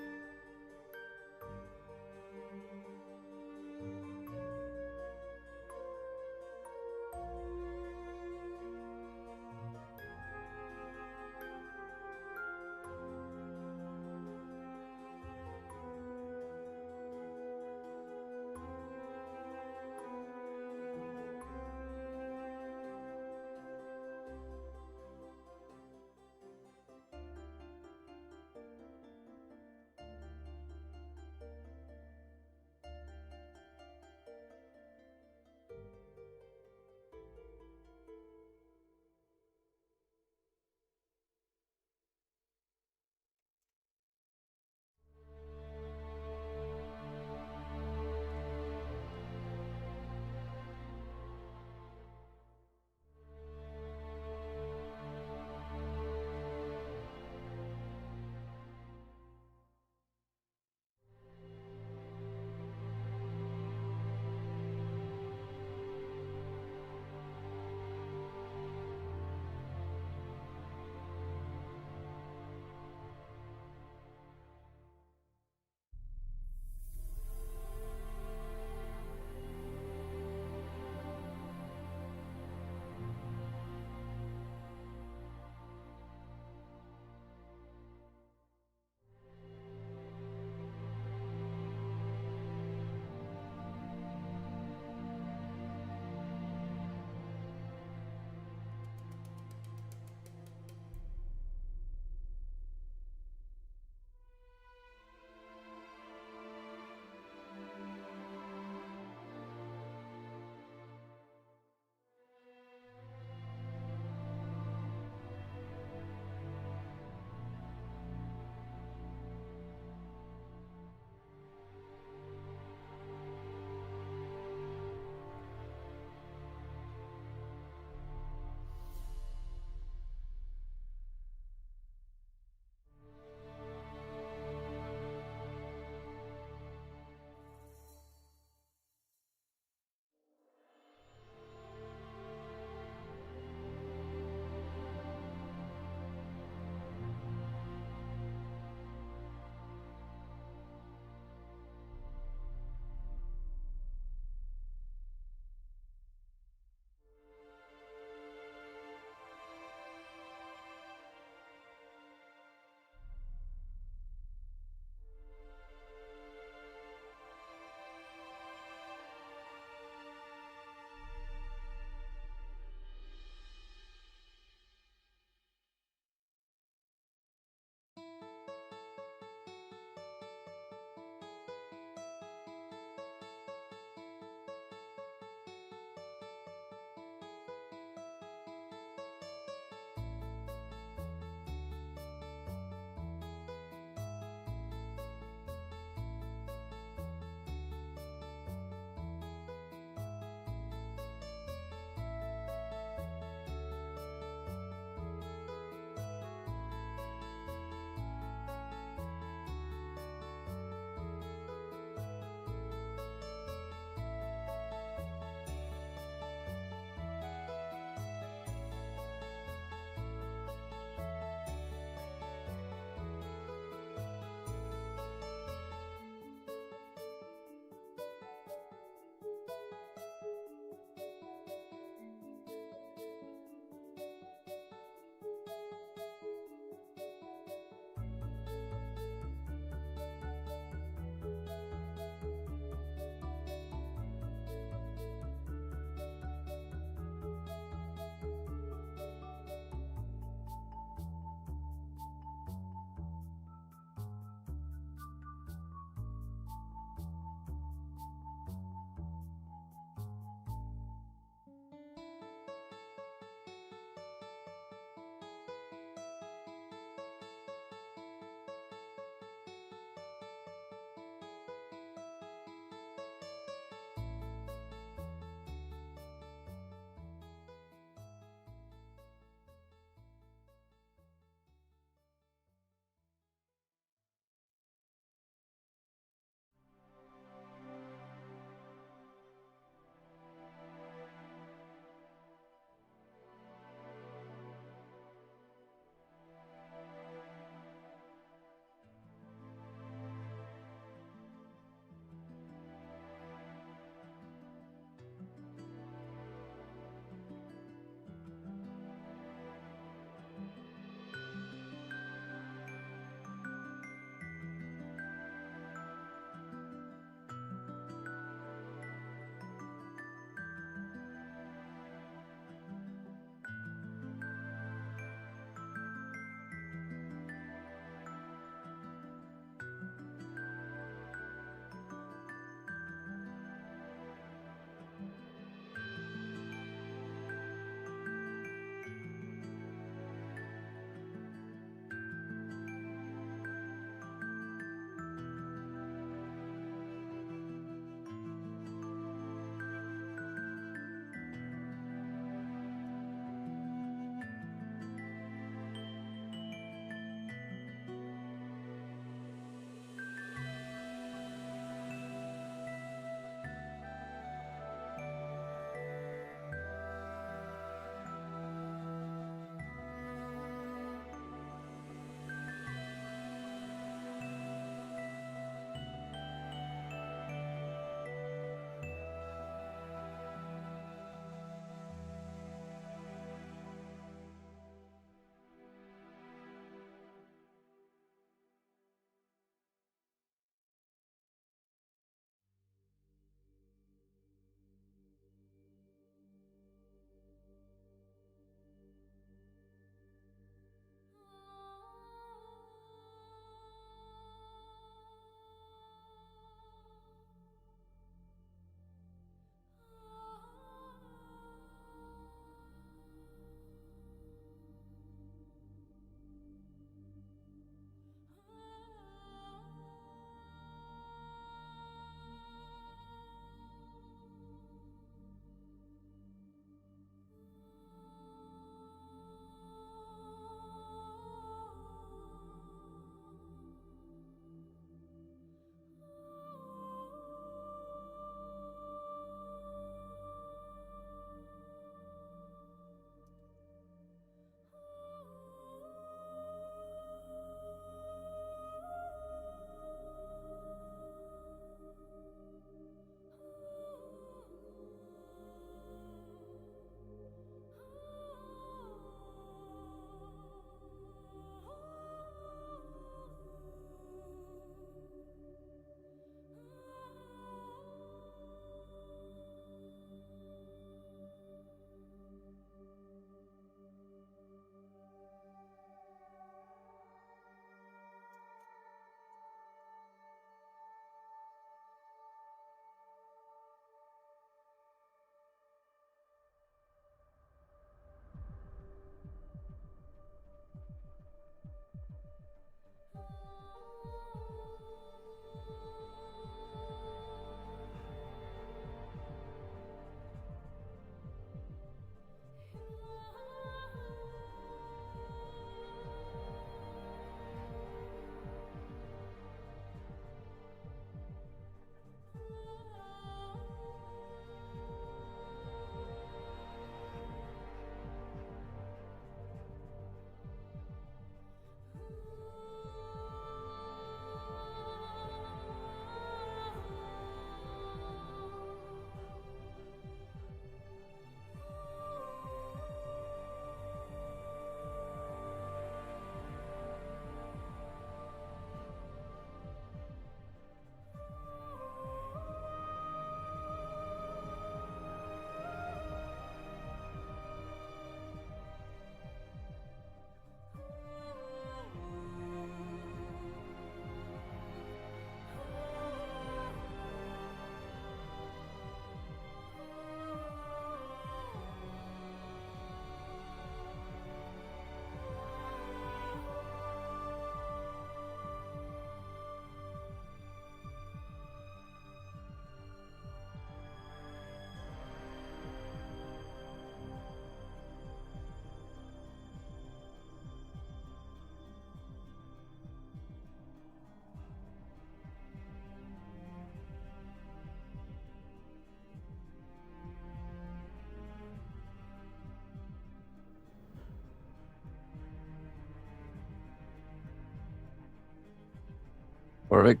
Perfect.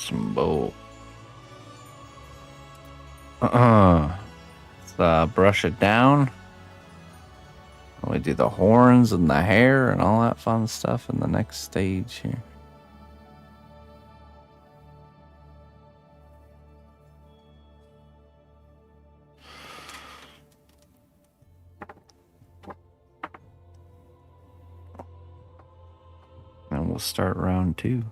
some bowl. Let's brush it down. We do the horns and the hair and all that fun stuff in the next stage here. And we'll start round 2.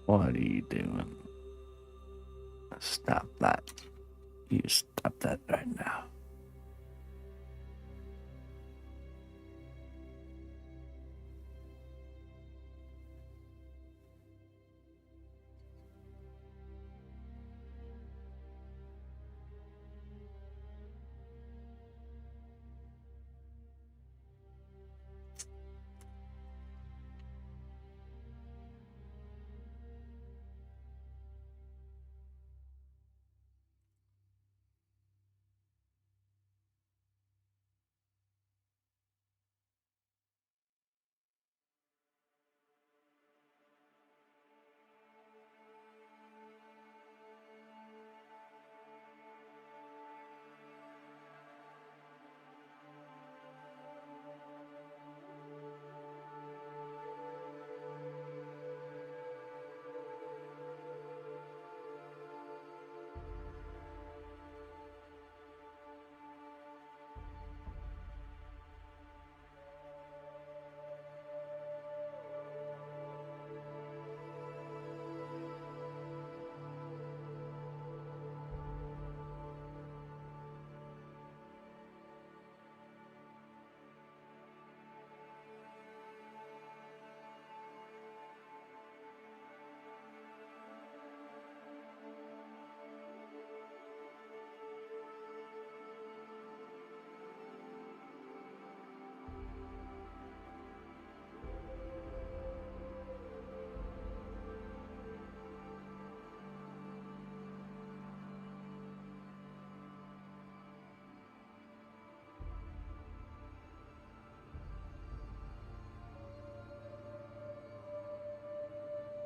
What are you doing? Stop that. You stop that right now.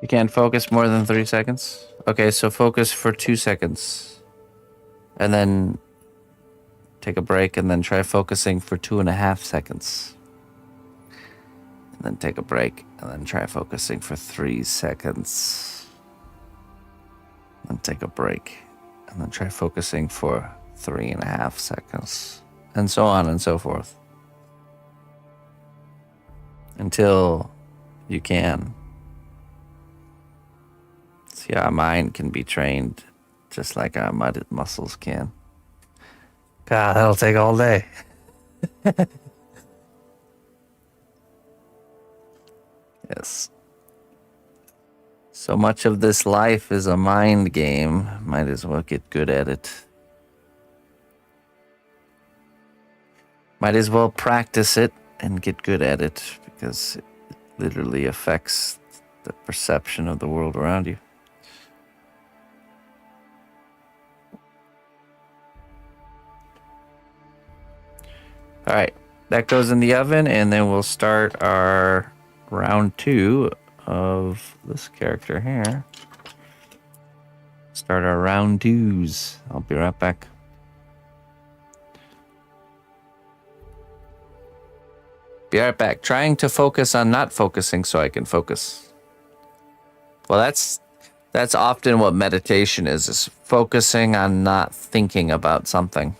You can't focus more than 3 seconds? Okay, so focus for 2 seconds. And then take a break and then try focusing for 2.5 seconds. And then take a break and then try focusing for 3 seconds. Then take a break and then try focusing for 3.5 seconds. And so on and so forth. Until you can. See, our mind can be trained just like our muscles can. God, that'll take all day. Yes. So much of this life is a mind game. Might as well get good at it. Might as well practice it and get good at it because it literally affects the perception of the world around you. All right, that goes in the oven, and then we'll start our round 2 of this character here. Start our round 2s. I'll be right back. Be right back. Trying to focus on not focusing so I can focus. Well, that's often what meditation is focusing on not thinking about something.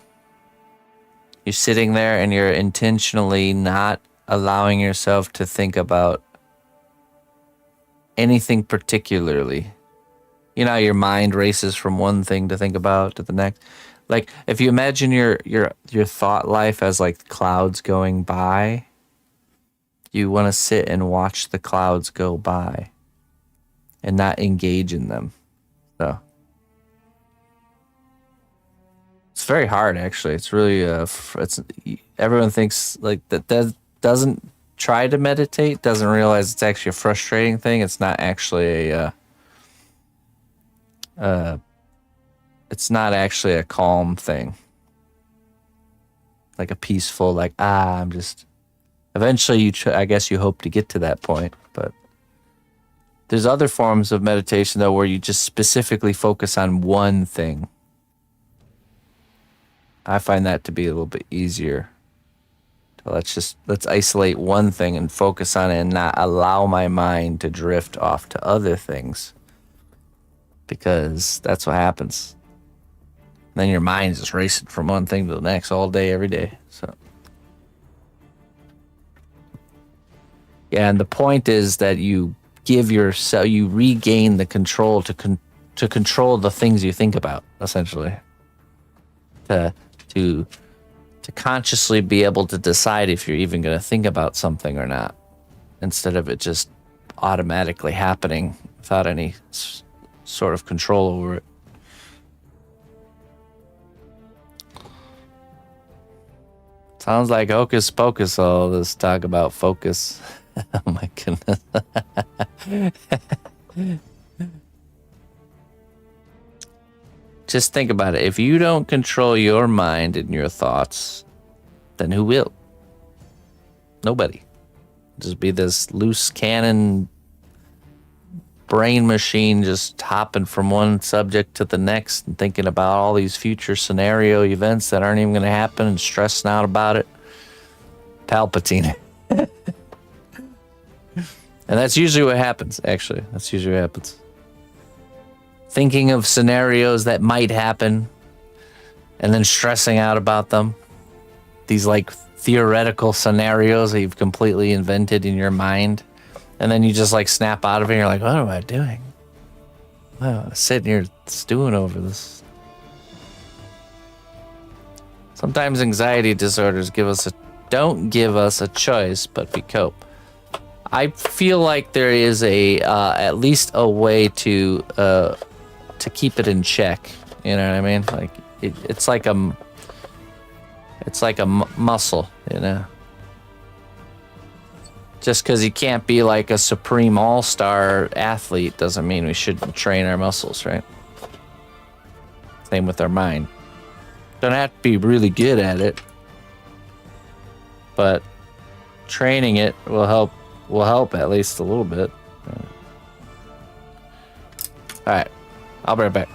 You're sitting there and you're intentionally not allowing yourself to think about anything particularly. You know, your mind races from one thing to think about to the next. Like if you imagine your thought life as like clouds going by, you want to sit and watch the clouds go by and not engage in them. So it's very hard, actually. It's really it's everyone thinks like that doesn't try to meditate doesn't realize it's actually a frustrating thing. It's not actually it's not actually a calm thing, like a peaceful, like I'm just. Eventually, I guess you hope to get to that point, but there's other forms of meditation though where you just specifically focus on one thing. I find that to be a little bit easier. So let's isolate one thing and focus on it and not allow my mind to drift off to other things. Because that's what happens. Then your mind is just racing from one thing to the next all day, every day. So yeah, and the point is that you give yourself, you regain the control to control the things you think about, essentially. To consciously be able to decide if you're even going to think about something or not, instead of it just automatically happening without any sort of control over it. Sounds like hocus pocus, all this talk about focus. Oh my goodness. Just think about it. If you don't control your mind and your thoughts, then who will? Nobody. Just be this loose cannon brain machine just hopping from one subject to the next and thinking about all these future scenario events that aren't even going to happen and stressing out about it. Palpatine. And that's usually what happens, actually. That's usually what happens. Thinking of scenarios that might happen and then stressing out about them. These like theoretical scenarios that you've completely invented in your mind. And then you just like snap out of it and you're like, what am I doing? Wow, I'm sitting here stewing over this. Sometimes anxiety disorders don't give us a choice, but we cope. I feel like there is at least a way to keep it in check. You know what I mean? Like it's like a muscle, you know. Just because you can't be like a supreme all-star athlete doesn't mean we shouldn't train our muscles, right? Same with our mind. Don't have to be really good at it, but training it will help at least a little bit. All right. I'll be right back.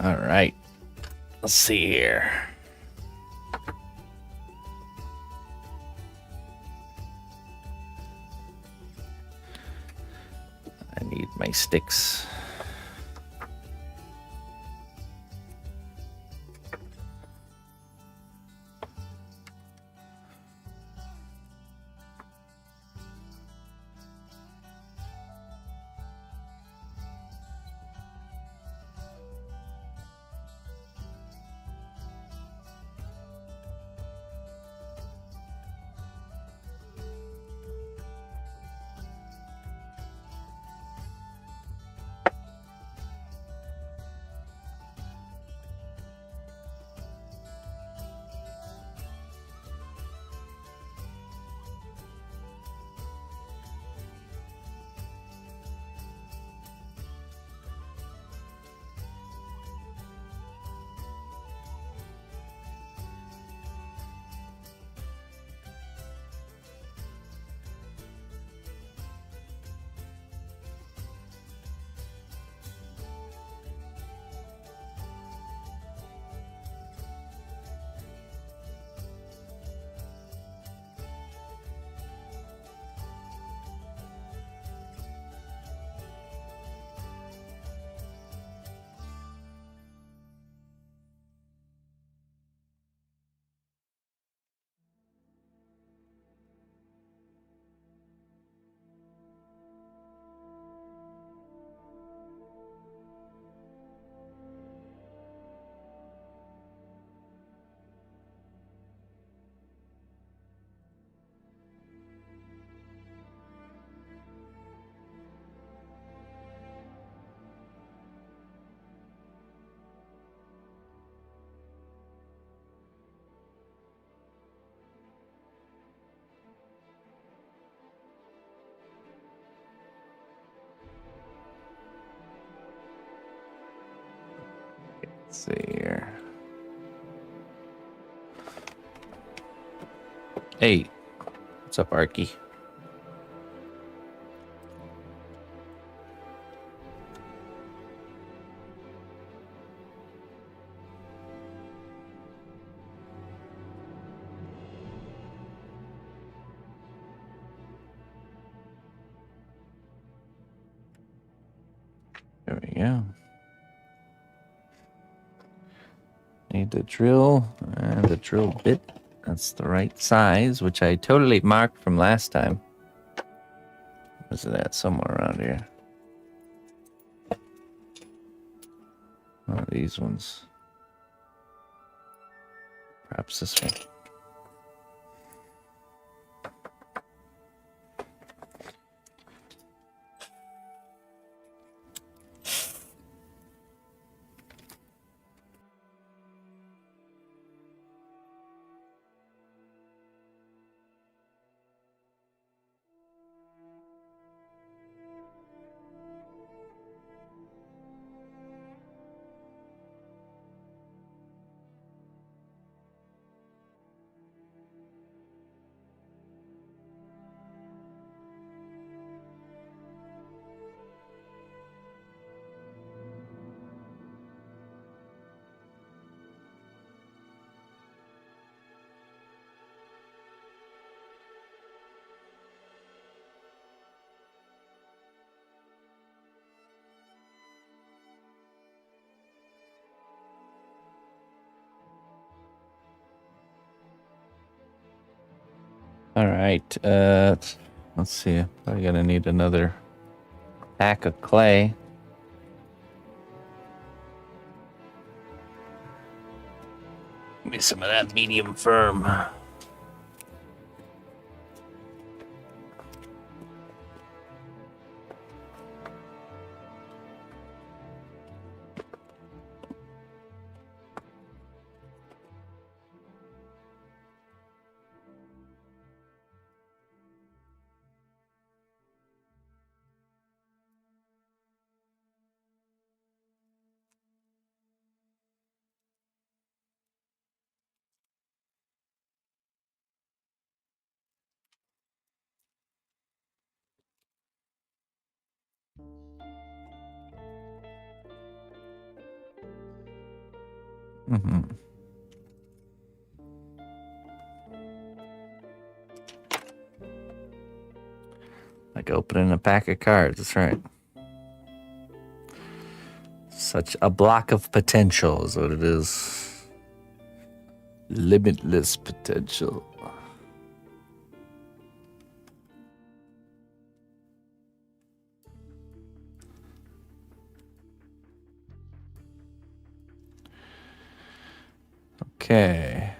All right. Let's see here. I need my sticks. Let's see here. Hey, what's up, Arky? There we go. Need the drill and the drill bit. That's the right size, which I totally marked from last time. Where's it at? Somewhere around here. One of these ones. Perhaps this one. All right. Let's see. I'm gonna need another pack of clay. Give me some of that medium firm. Mm-hmm. Like opening a pack of cards. That's right. Such a block of potential is what it is. Limitless potential. Okay.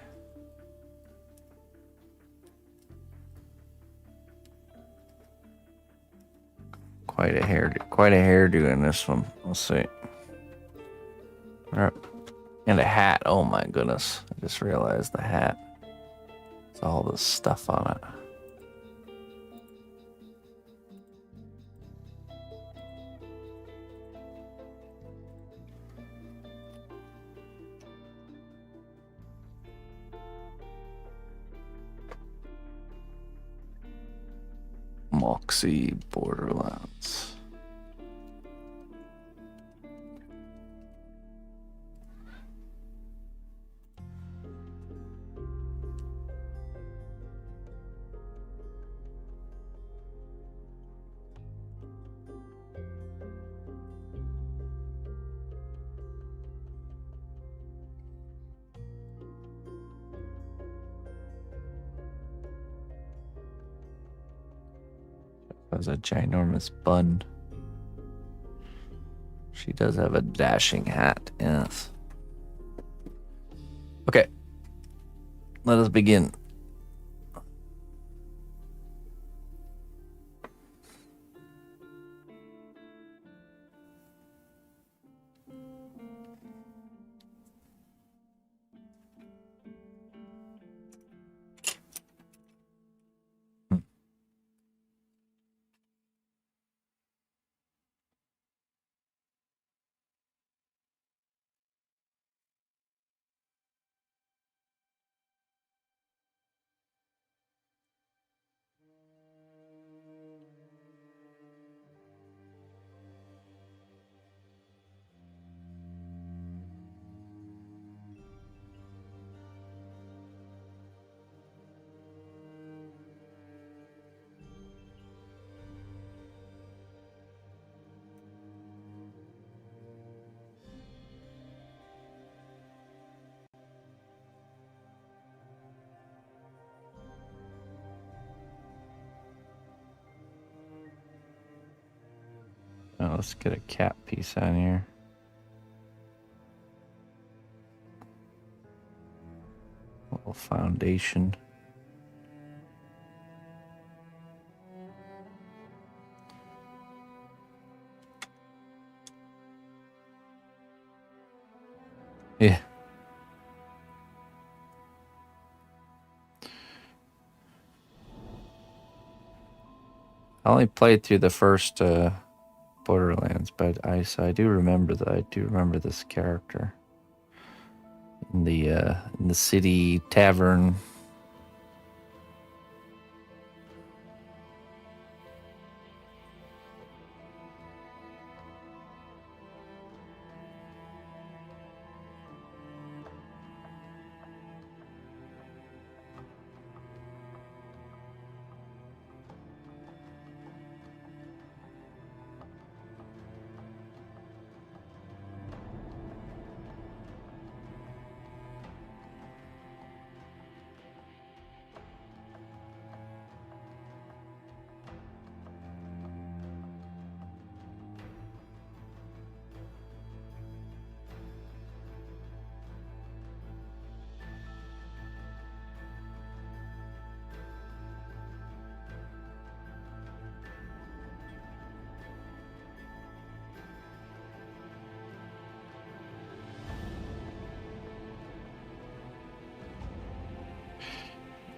Quite a hairdo in this one. We'll see. All right. And a hat. Oh my goodness. I just realized the hat. It's all this stuff on it. Moxie Borderlands. That was a ginormous bun. She does have a dashing hat, yes. Okay. Let us begin. Now let's get a cap piece on here. Little foundation. Yeah. I only played through the first Borderlands, but I do remember that. I do remember this character in the city tavern.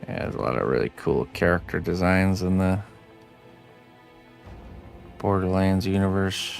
Yeah, there's a lot of really cool character designs in the Borderlands universe.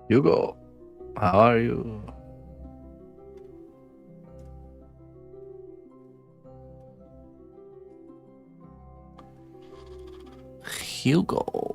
Hugo, how are you? Hugo.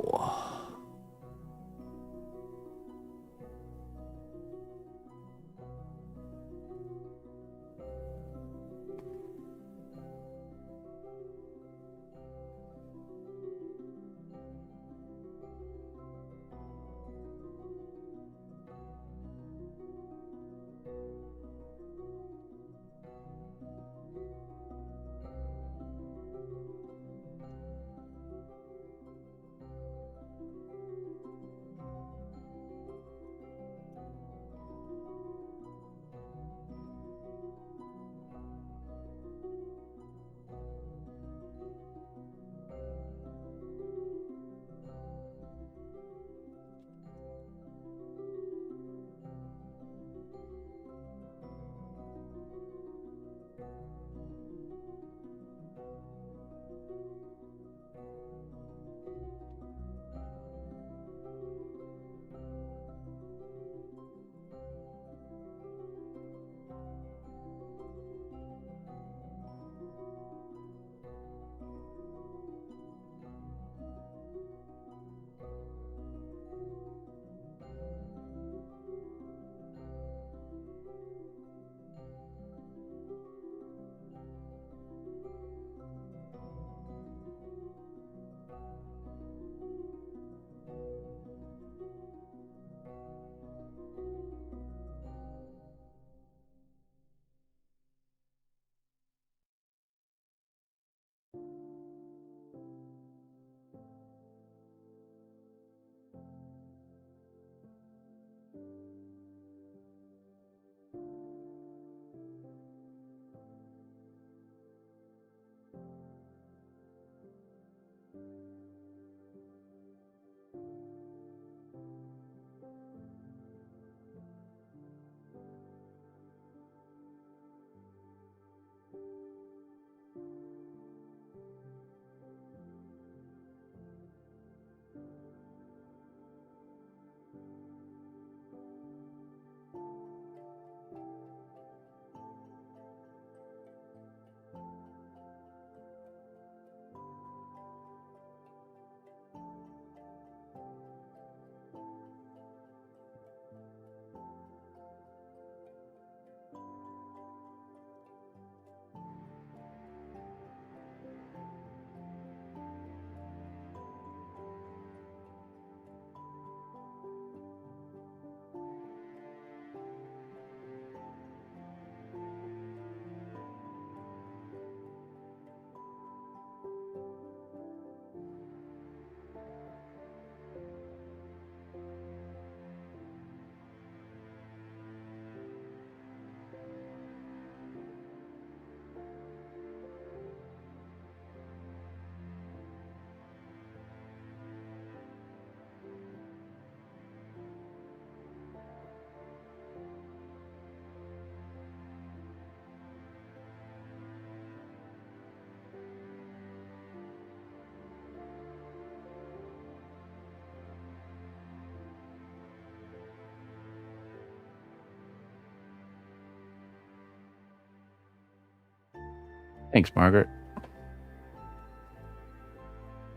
Thanks, Margaret.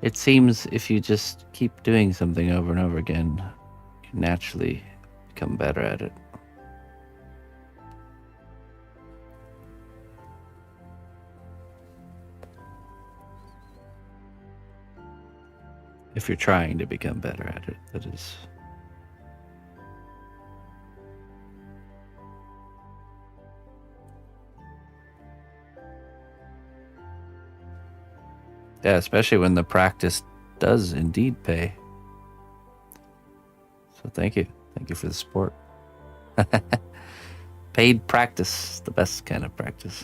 It seems if you just keep doing something over and over again, you naturally become better at it. If you're trying to become better at it, that is. Yeah, especially when the practice does indeed pay. So thank you. Thank you for the support. Paid practice, the best kind of practice.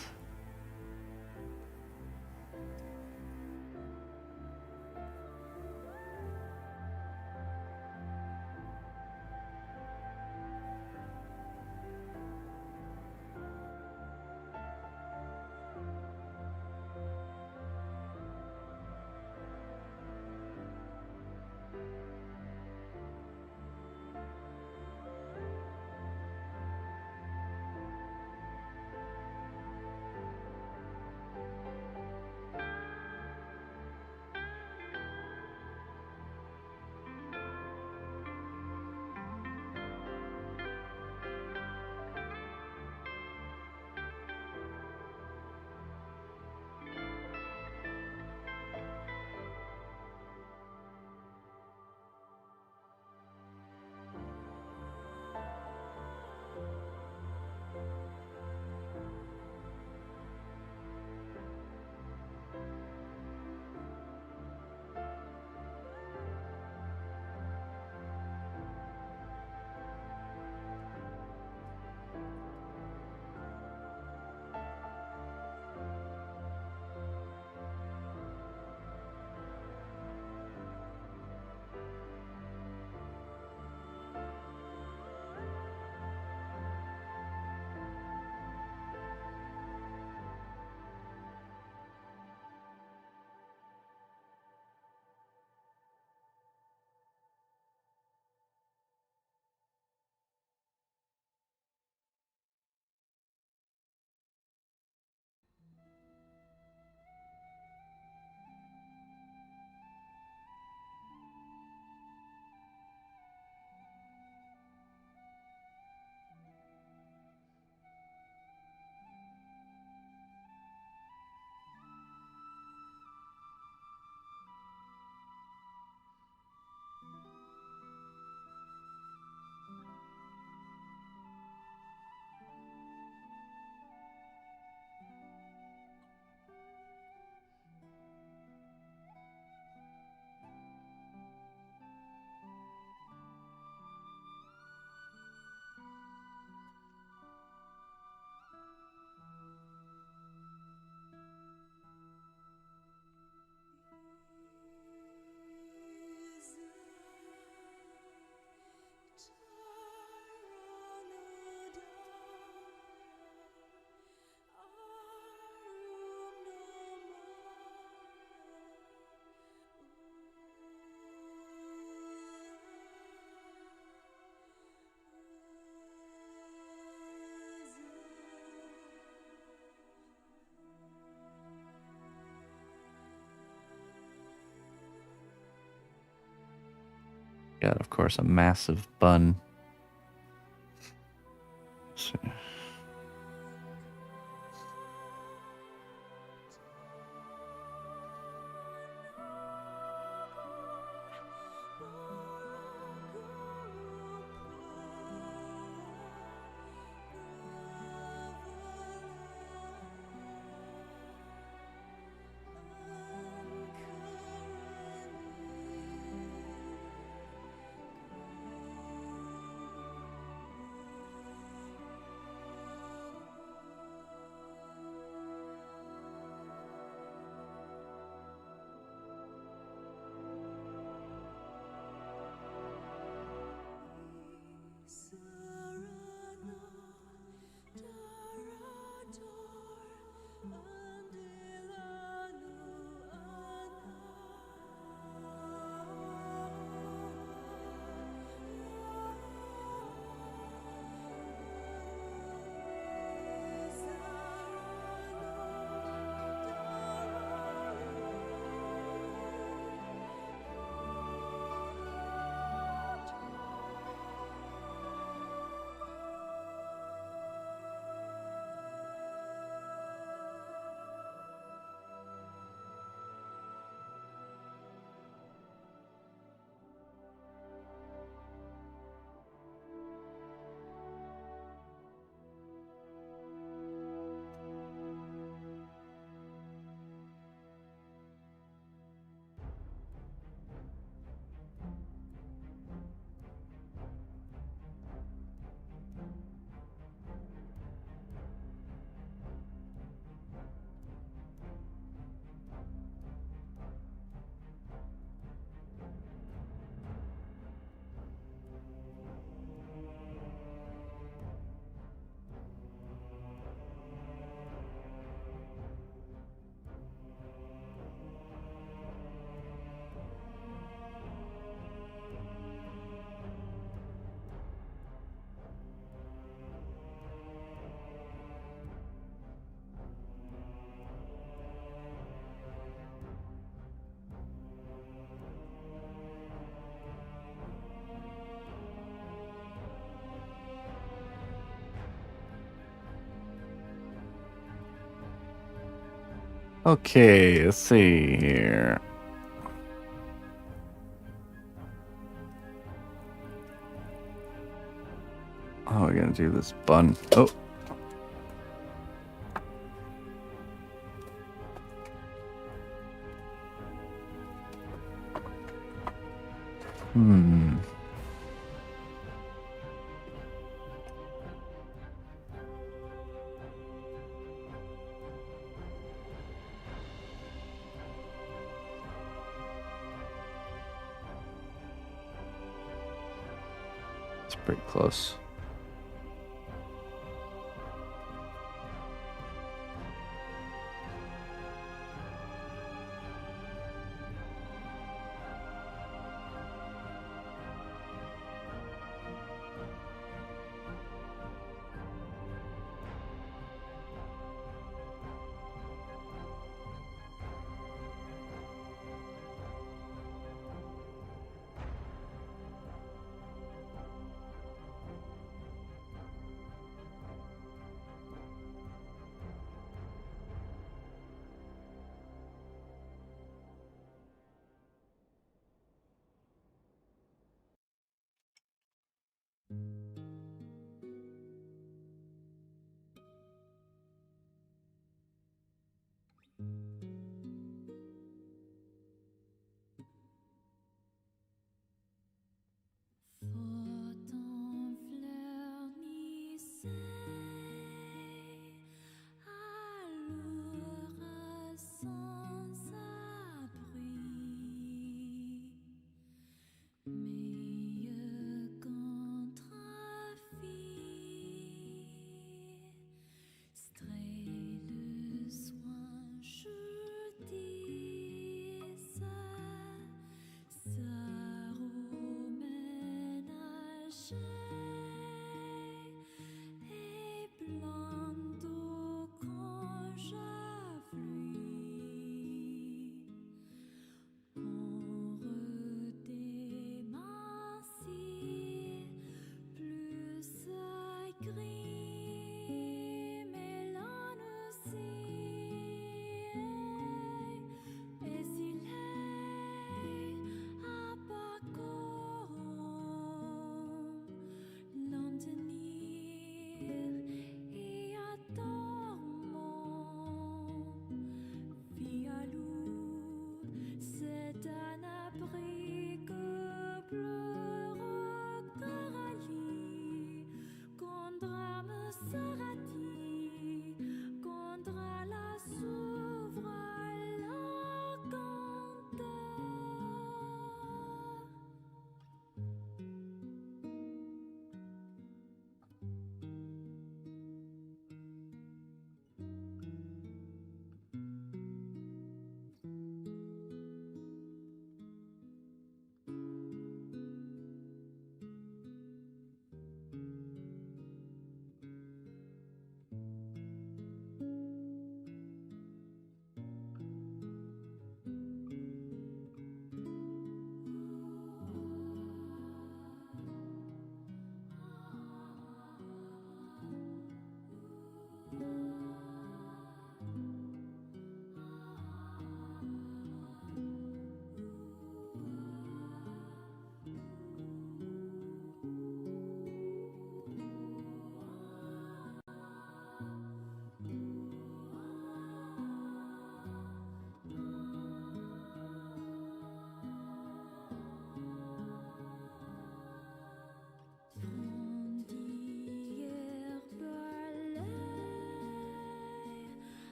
Got, of course, a massive bun. So, okay, let's see here. Oh, we're gonna do this bun. Oh. It's pretty close.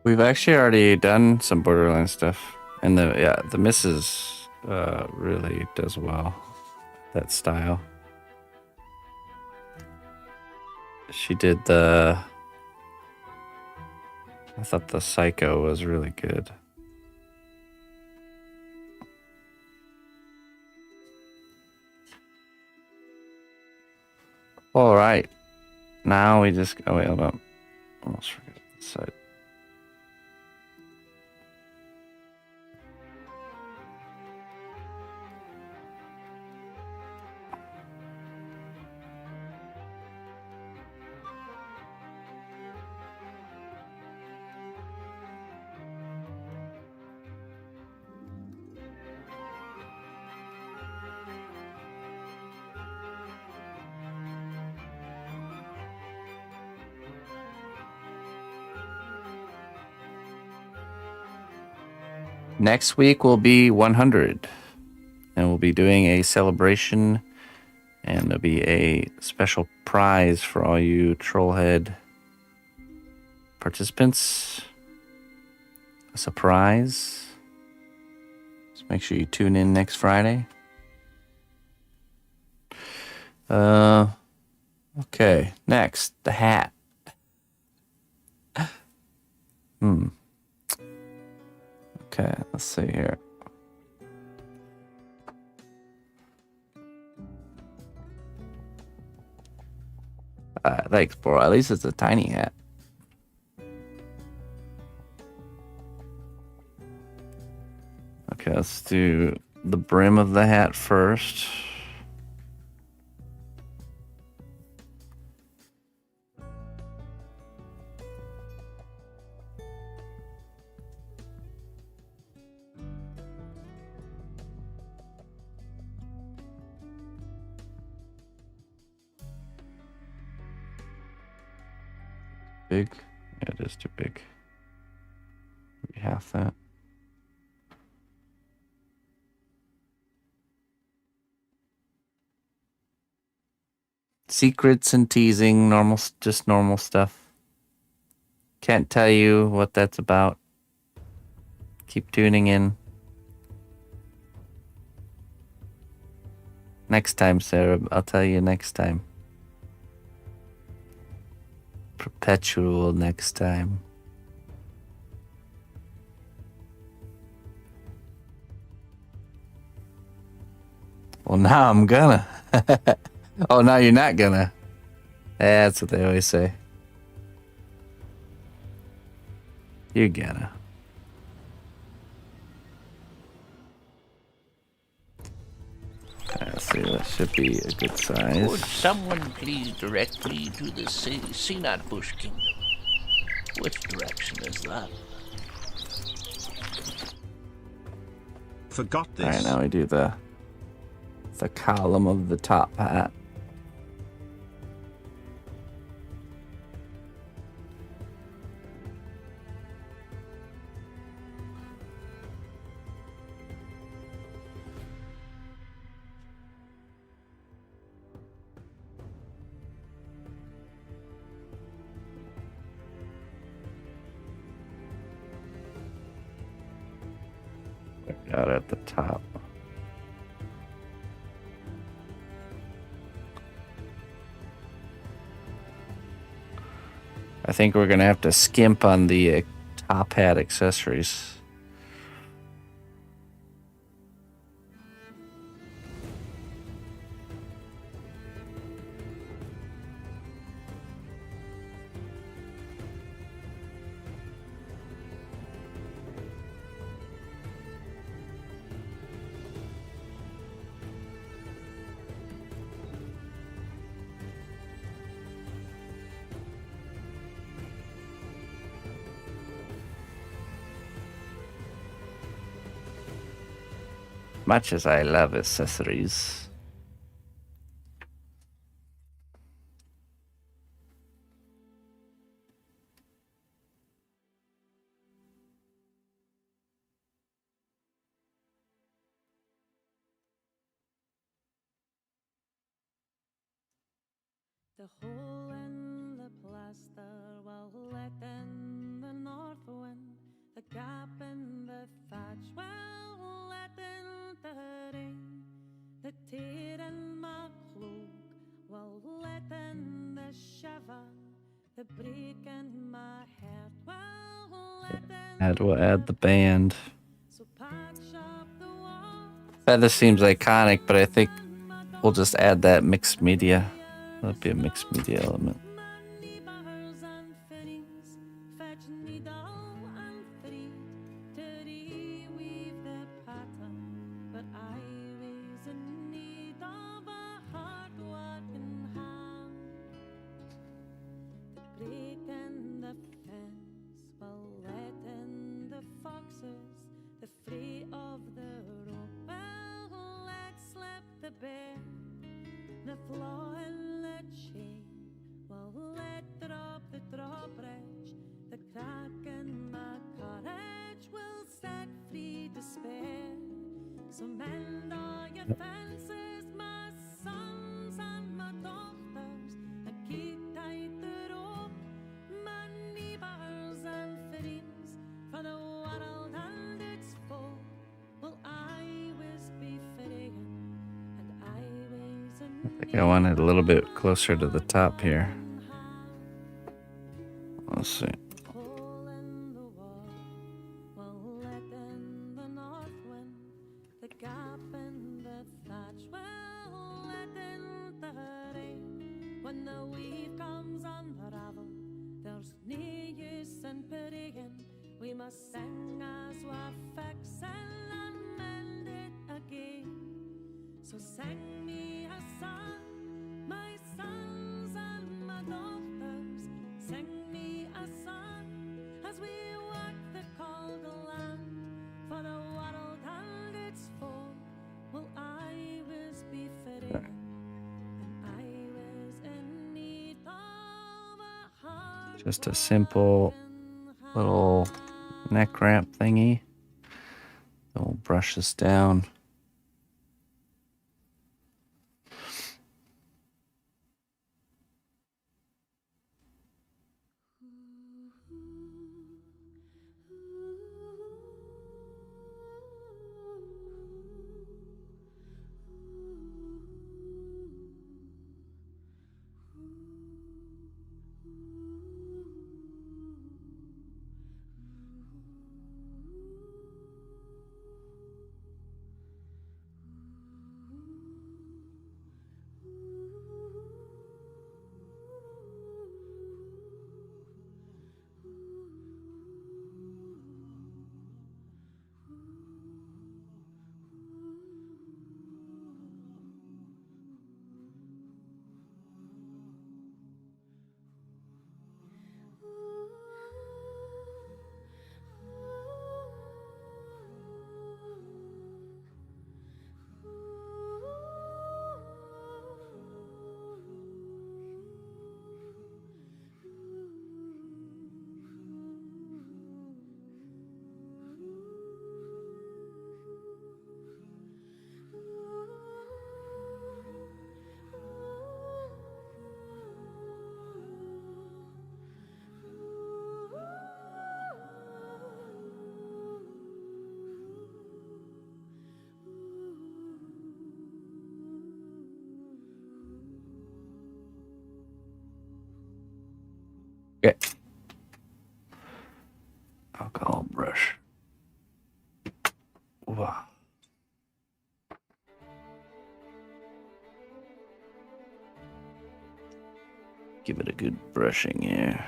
We've actually already done some Borderlands stuff, and the missus really does well. That style. She did I thought the Psycho was really good. All right. Now we just... Oh, wait, hold on. Almost forgot the side. Next week will be 100, and we'll be doing a celebration, and there'll be a special prize for all you Trollhead participants. A surprise. So make sure you tune in next Friday. Okay, next, the hat. Okay, let's see here. Thanks, bro. At least it's a tiny hat. Okay, let's do the brim of the hat first. Big? Yeah, it is too big. Maybe half that. Secrets and teasing, just normal stuff. Can't tell you what that's about. Keep tuning in. Next time, Sarah. I'll tell you next time. Perpetual next time. Well, now I'm gonna. Oh, now you're not gonna. That's what they always say. You're gonna. Let's see, that should be a good Would size. someone please direct me to the cnotbusch kingdom? Which direction is that? Forgot this. Alright, now we do the column of the top hat. Out at the top. I think we're gonna have to skimp on the top hat accessories. Much as I love accessories. The hole in the plaster will let in the north wind. We'll add the band. This seems iconic, but I think we'll just add that mixed media. That'll be a mixed media element. I want it a little bit closer to the top here. Let's see. Just a simple little neck ramp thingy. Then we'll brush this down. Okay. Alcohol brush. Wow. Give it a good brushing here.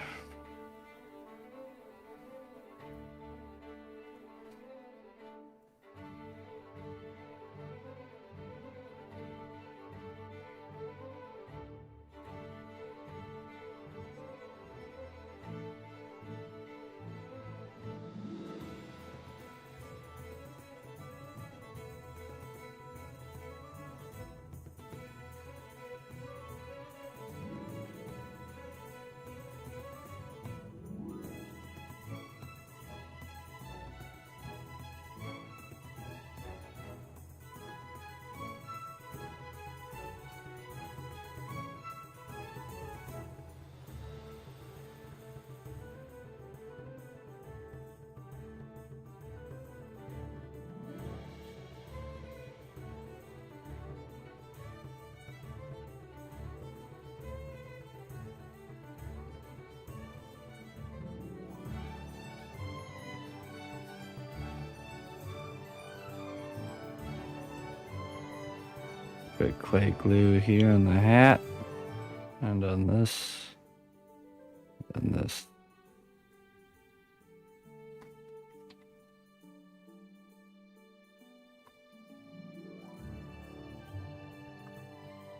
Put clay glue here on the hat and on this and this.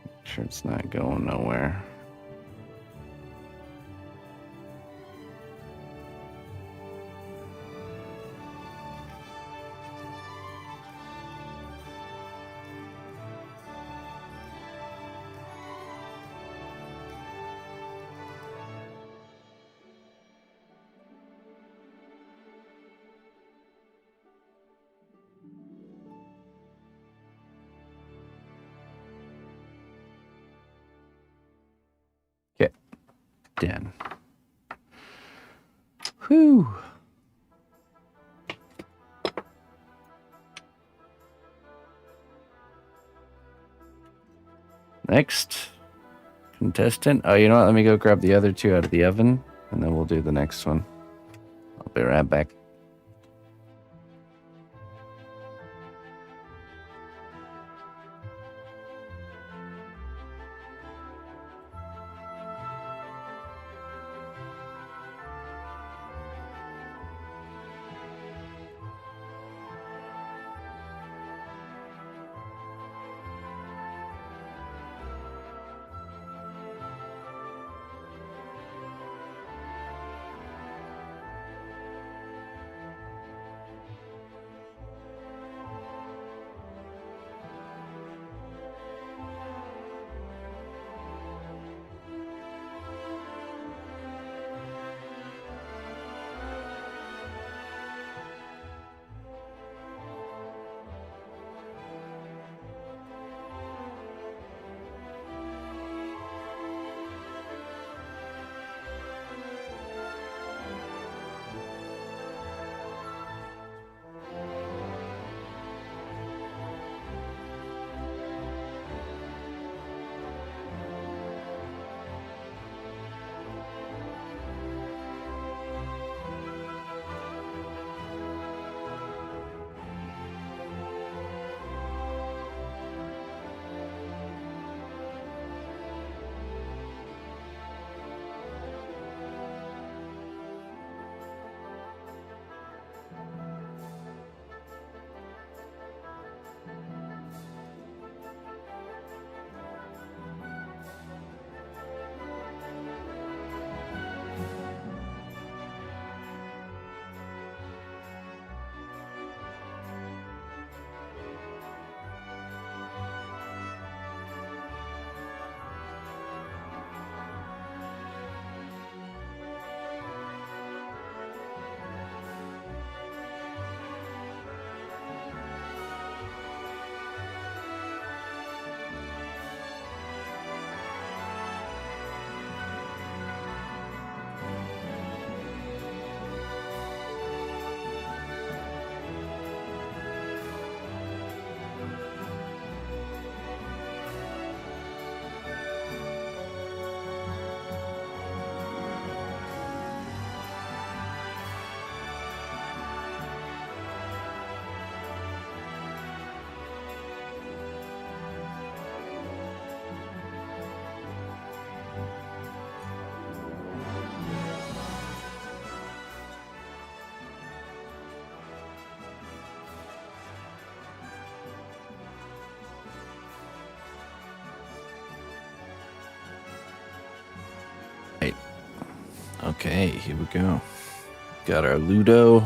Make sure it's not going nowhere. Okay, done. Whew. Next contestant. Oh, you know what? Let me go grab the other two out of the oven, and then we'll do the next one. I'll be right back. Okay, here we go. Got our Ludo,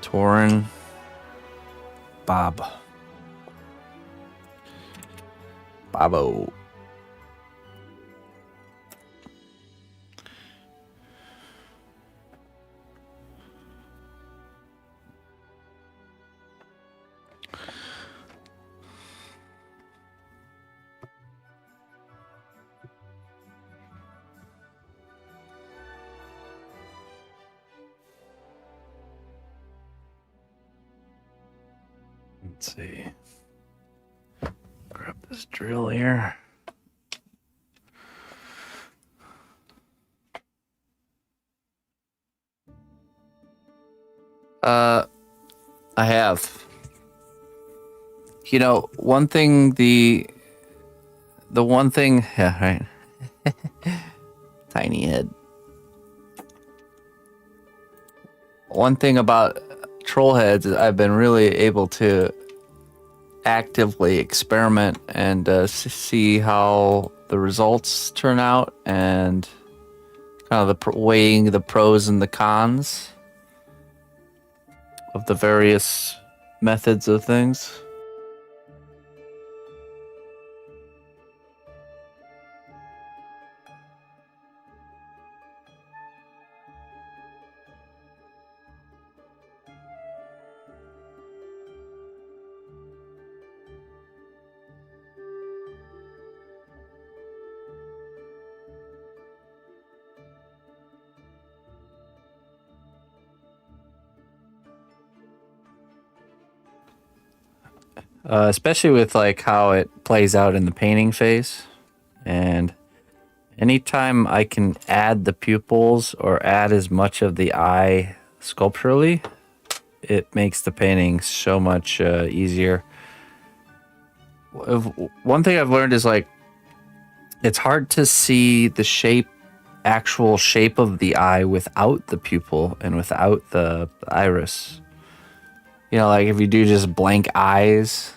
Torin, Bobo. Let's see. Grab this drill here. I have. You know, one thing the one thing, yeah, right. Tiny head. One thing about troll heads is I've been really able to actively experiment and see how the results turn out, and kind of weighing the pros and the cons of the various methods of things. Especially with like how it plays out in the painting phase. And anytime I can add the pupils or add as much of the eye sculpturally, it makes the painting so much easier. One thing I've learned is like it's hard to see the actual shape of the eye without the pupil and without the iris. You know, like if you do just blank eyes,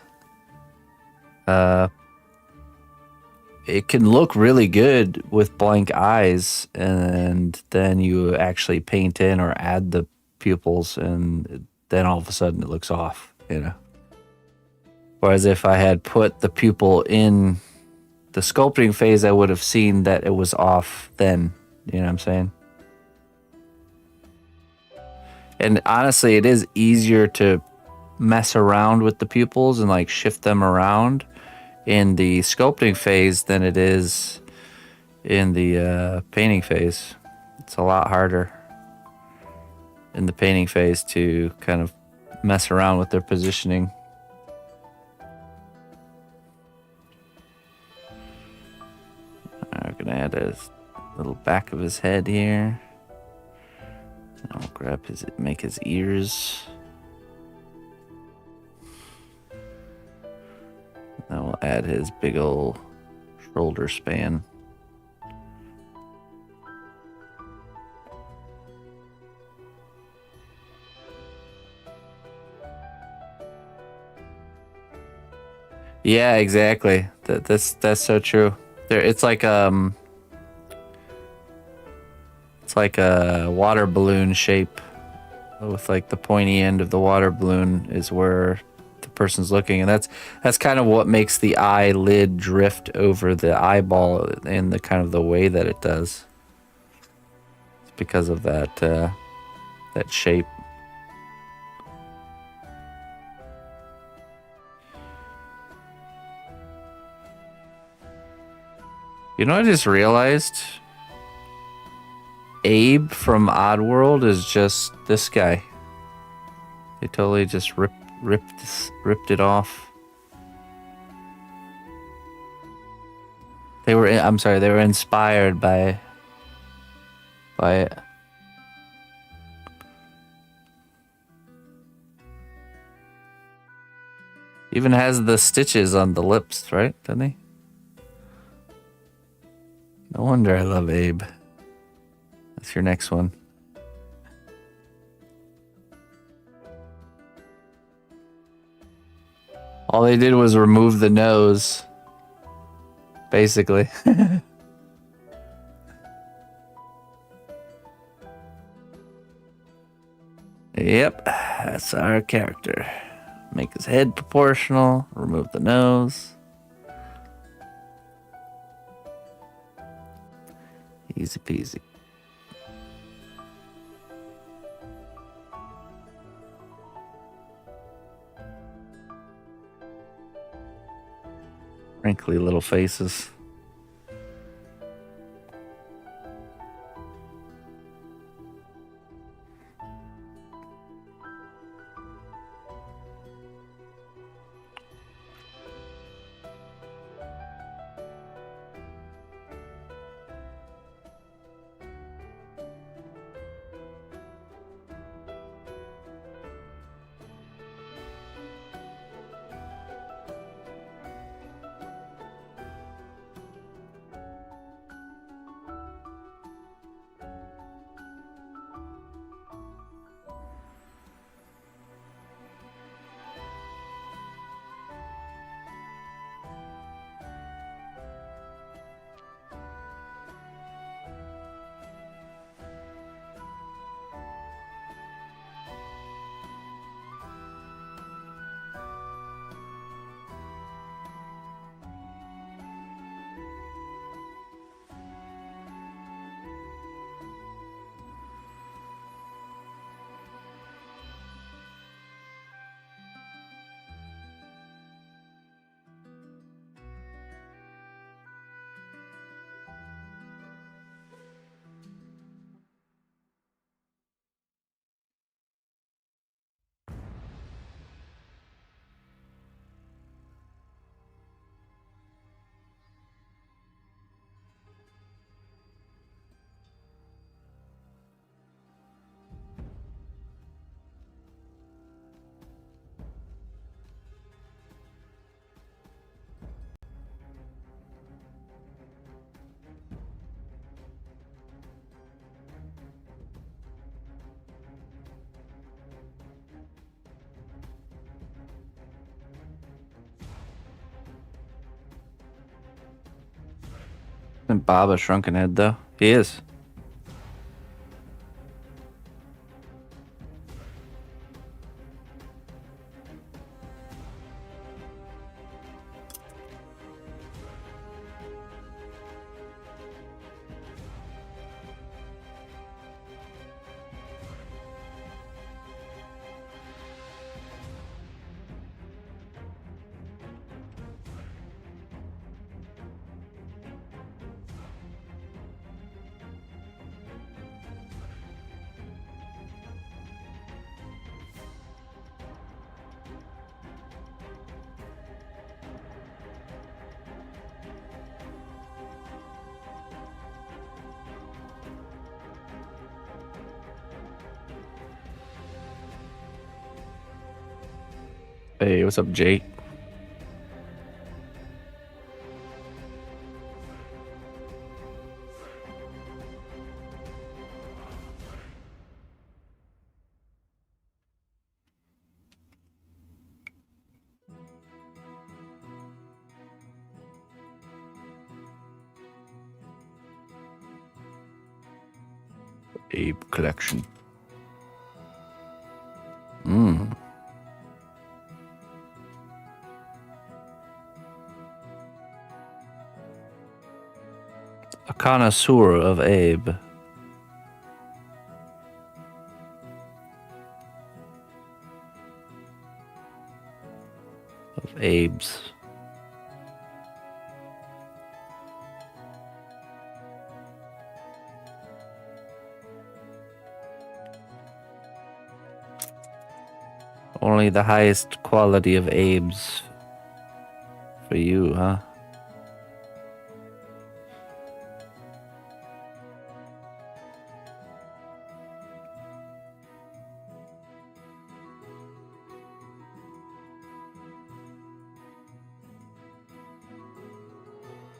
it can look really good with blank eyes, and then you actually paint in or add the pupils, and then all of a sudden it looks off, you know. Whereas if I had put the pupil in the sculpting phase, I would have seen that it was off then, you know what I'm saying? And honestly, it is easier to mess around with the pupils and like shift them around in the sculpting phase than it is in the painting phase. It's a lot harder in the painting phase to kind of mess around with their positioning. I'm gonna add a little back of his head here. I'll make his ears. Then we'll add his big old shoulder span. Yeah, exactly. That's so true. It's like a water balloon shape, with like the pointy end of the water balloon is where the person's looking, and that's kind of what makes the eyelid drift over the eyeball in the kind of the way that it does. It's because of that shape. You know, I just realized Abe from Oddworld is just this guy. They totally just ripped it off. They were inspired by it. Even has the stitches on the lips, right? Doesn't he? No wonder I love Abe. That's your next one. All they did was remove the nose, basically. Yep, that's our character. Make his head proportional, remove the nose. Easy peasy. Wrinkly little faces. Isn't Bob a shrunken head, though? He is. Hey, what's up, Jake? Abe collection. A connoisseur of Abe. Of Abes. Only the highest quality of Abes for you, huh?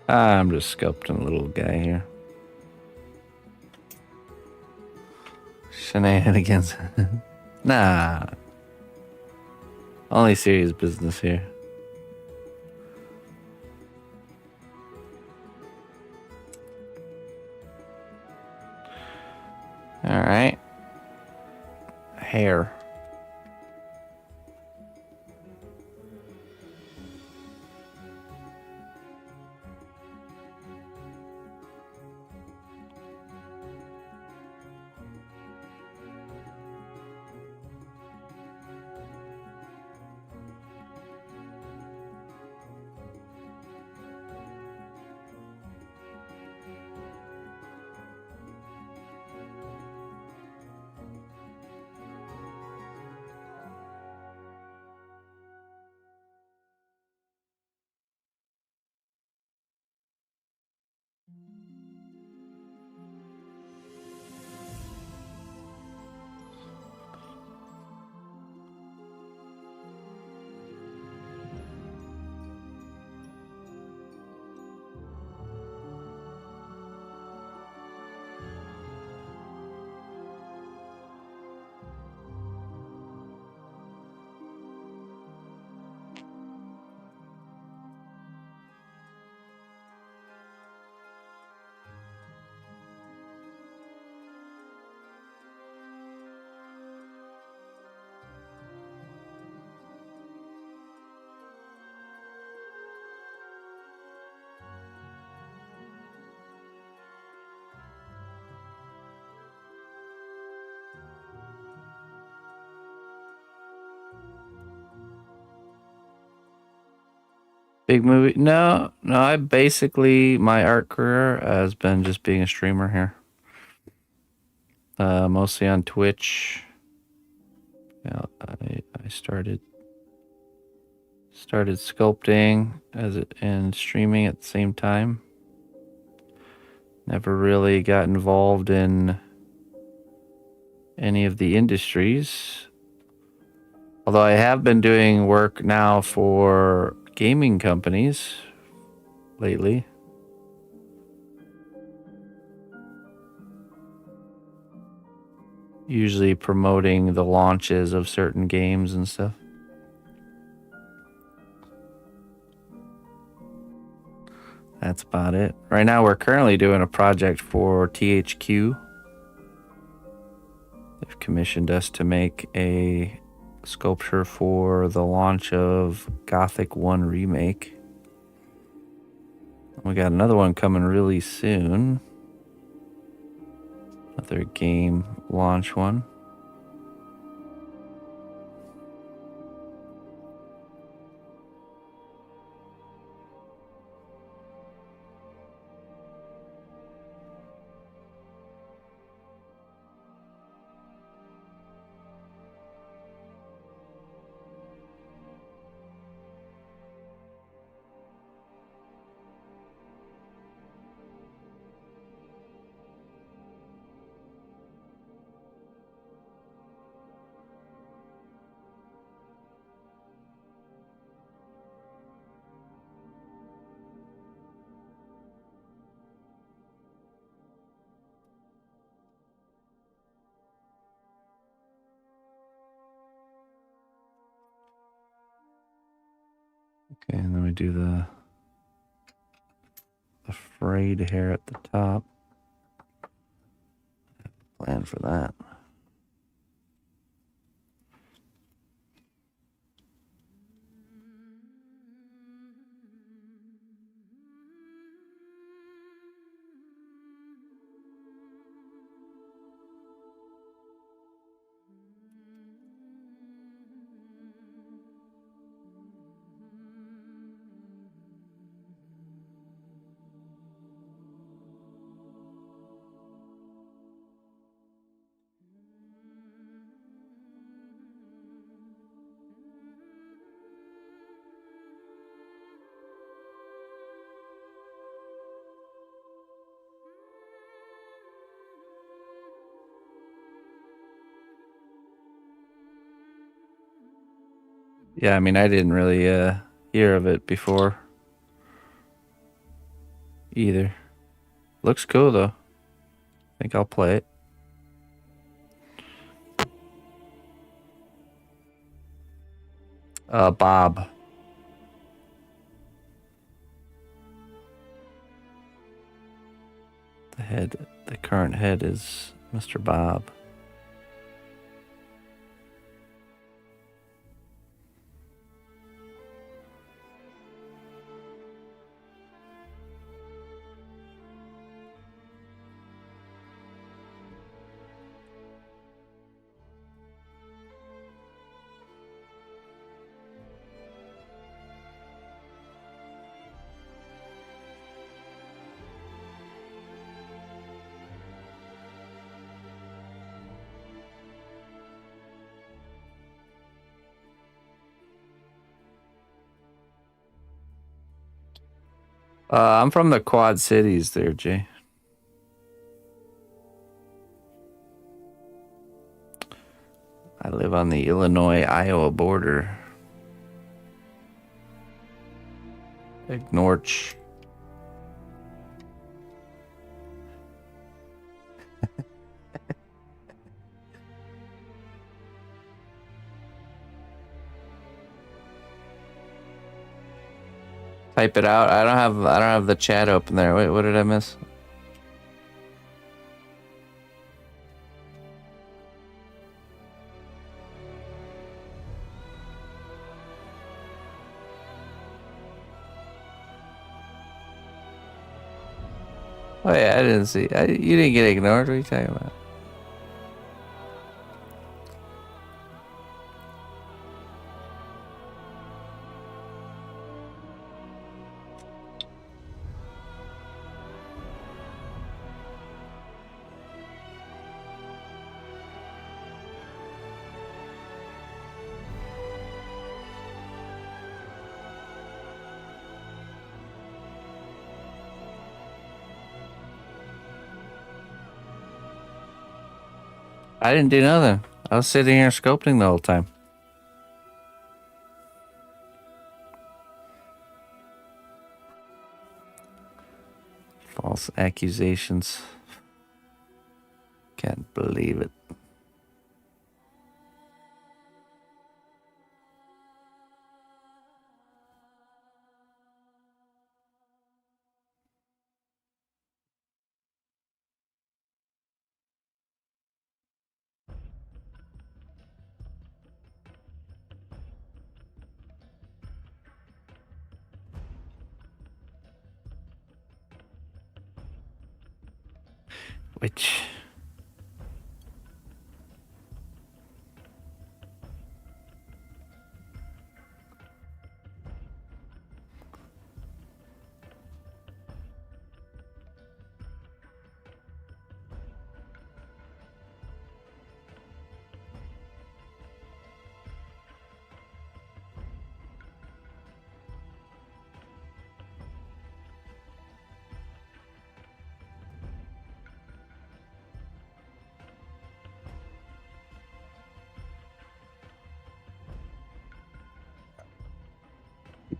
I'm just sculpting a little guy here. Shenanigans. Nah. Only serious business here. Alright. Hair. Big movie? No. I basically, my art career has been just being a streamer here. Mostly on Twitch. Yeah, I started sculpting and streaming at the same time. Never really got involved in any of the industries. Although I have been doing work now for gaming companies lately. Usually promoting the launches of certain games and stuff. that's about it. Right now, we're currently doing a project for THQ. They've commissioned us to make a sculpture for the launch of Gothic 1 Remake. We got another one coming really soon. Another game launch one. Okay, and then we do the frayed hair at the top. Plan for that. Yeah, I mean, I didn't really hear of it before either. Looks cool though. I think I'll play it. Bob. The current head is Mr. Bob. I'm from the Quad Cities there, Jay. I live on the Illinois-Iowa border. Big Norch. Type it out. I don't have the chat open there. Wait, what did I miss? Oh yeah, I didn't see. You didn't get ignored. What are you talking about? I didn't do nothing. I was sitting here sculpting the whole time. False accusations. Can't believe it. Which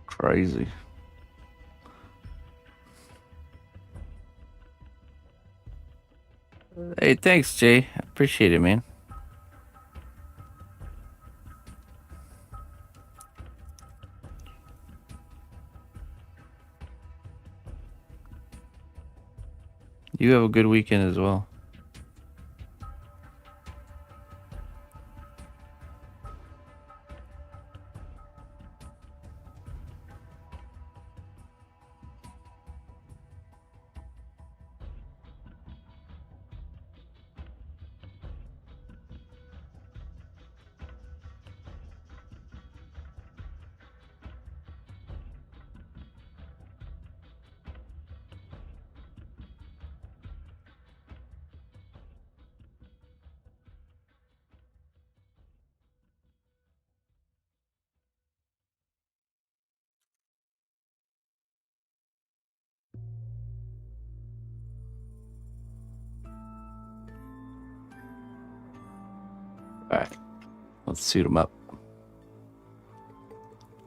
Crazy. Hey, thanks, Jay. I appreciate it, man. You have a good weekend as well. All right, let's suit them up.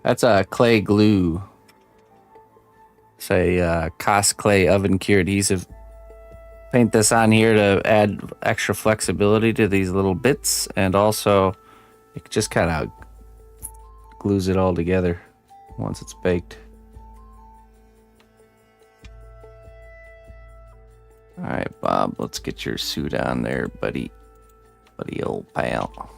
That's a clay glue. It's a Cos Clay oven cure adhesive. Paint this on here to add extra flexibility to these little bits, and also it just kind of glues it all together once it's baked. All right, Bob, let's get your suit on there, buddy old pal.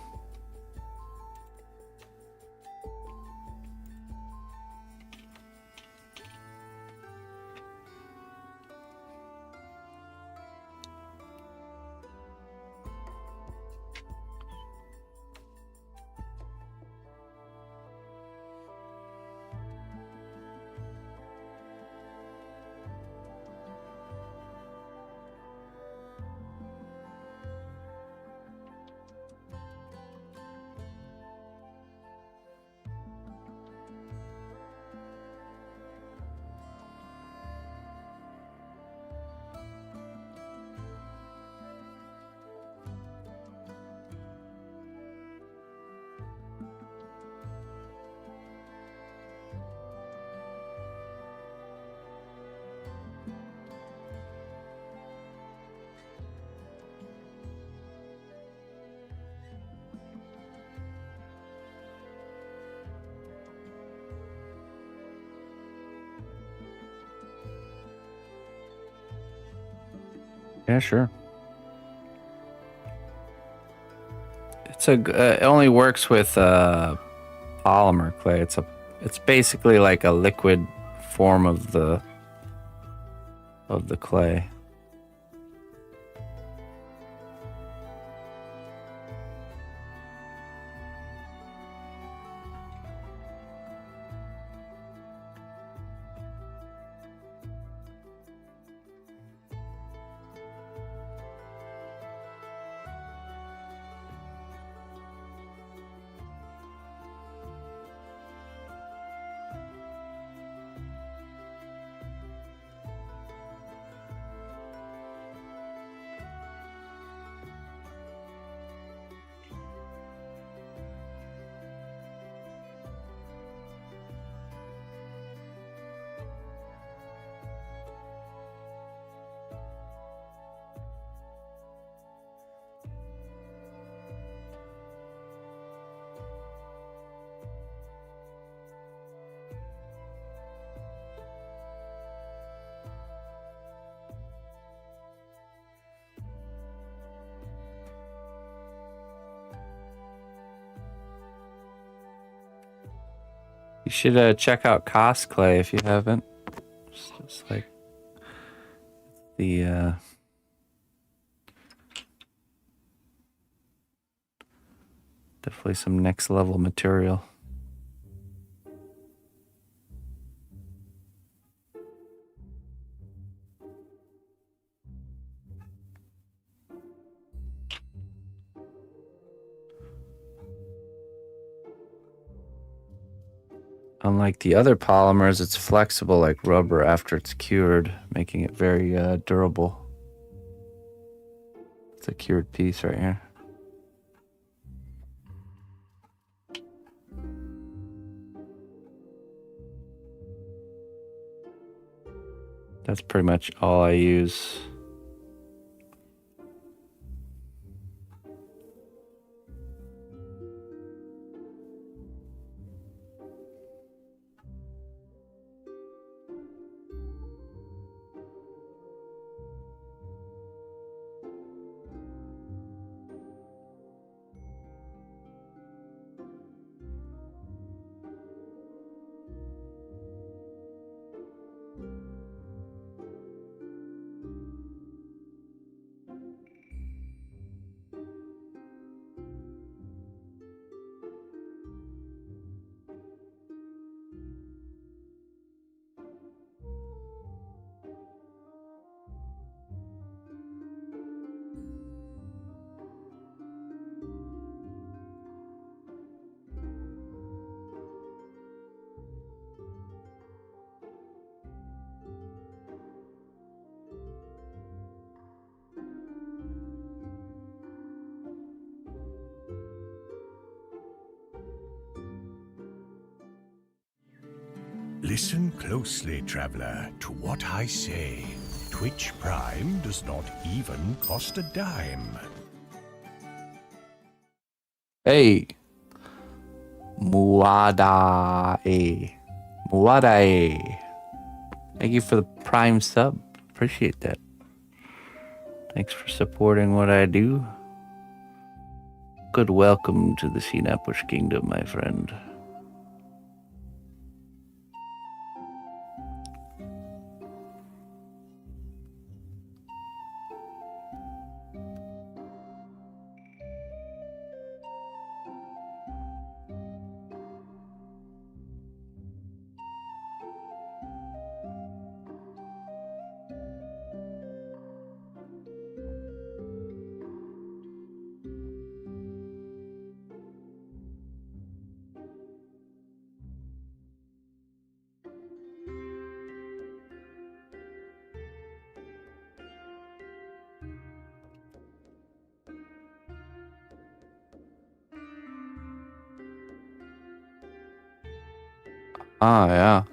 Yeah, sure. It only works with polymer clay. It's basically like a liquid form of the clay. You should check out Cos Clay if you haven't. It's just like the Definitely some next level material. Unlike the other polymers, it's flexible like rubber after it's cured, making it very durable. It's a cured piece right here. That's pretty much all I use. Listen closely, traveler, to what I say. Twitch Prime does not even cost a dime. Hey, Muadae. Muadae. Thank you for the Prime sub. Appreciate that. Thanks for supporting what I do. Good welcome to the cnotbusch kingdom, my friend. Ah, yeah.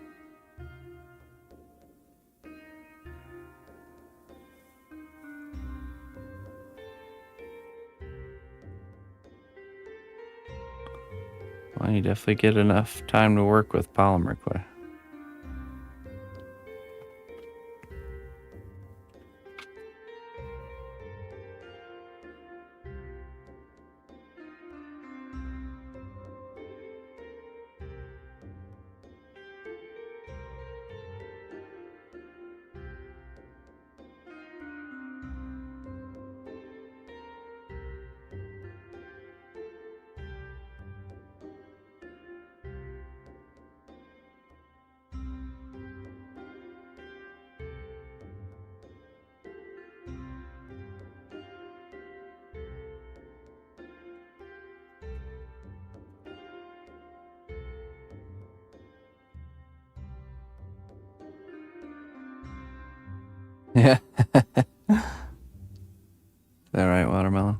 Well, you definitely get enough time to work with polymer clay. Yeah. Is that right, Watermelon?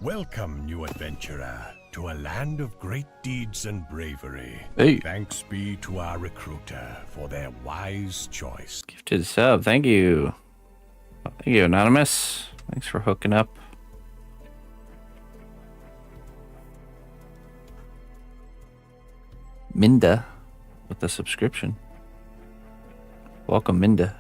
Welcome, new adventurer, to a land of great deeds and bravery. Hey. Thanks be to our recruiter for their wise choice. Gifted sub. Thank you. Thank you, Anonymous. Thanks for hooking up. Minda with the subscription. Welcome, Minda.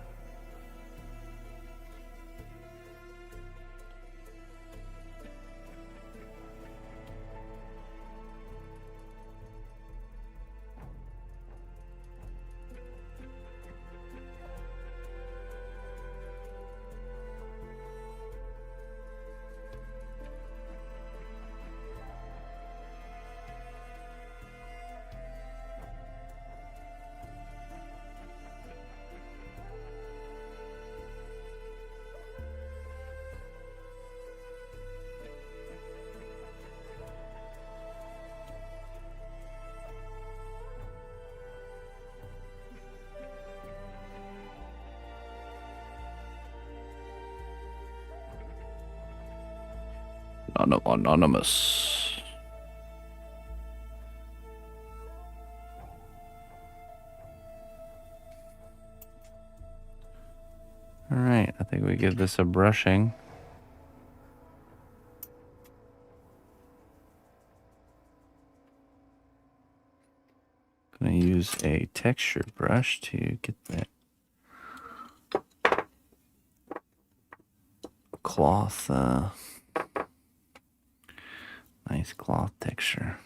Anonymous. All right, I think we give this a brushing. Gonna use a texture brush to get that cloth, nice cloth texture.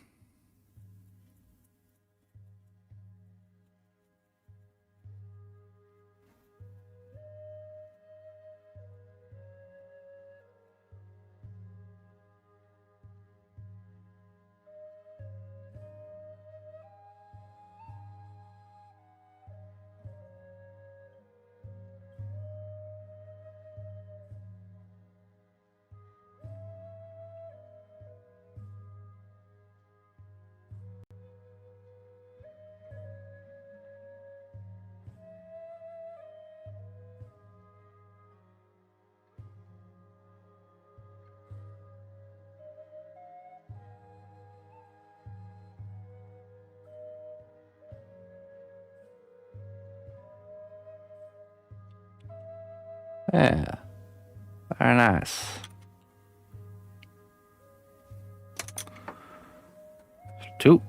Yeah, very nice. Two.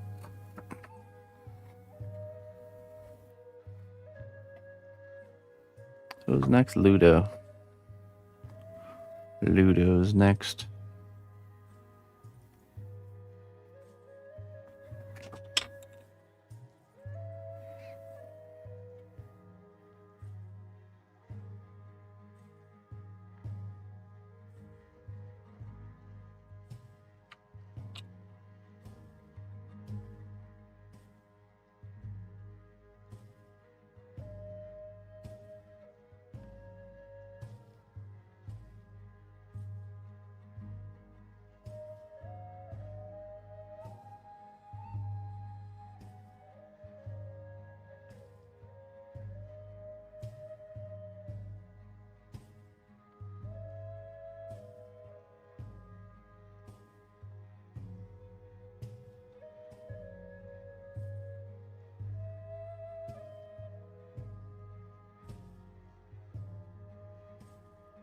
Who's next? Ludo. Ludo's next.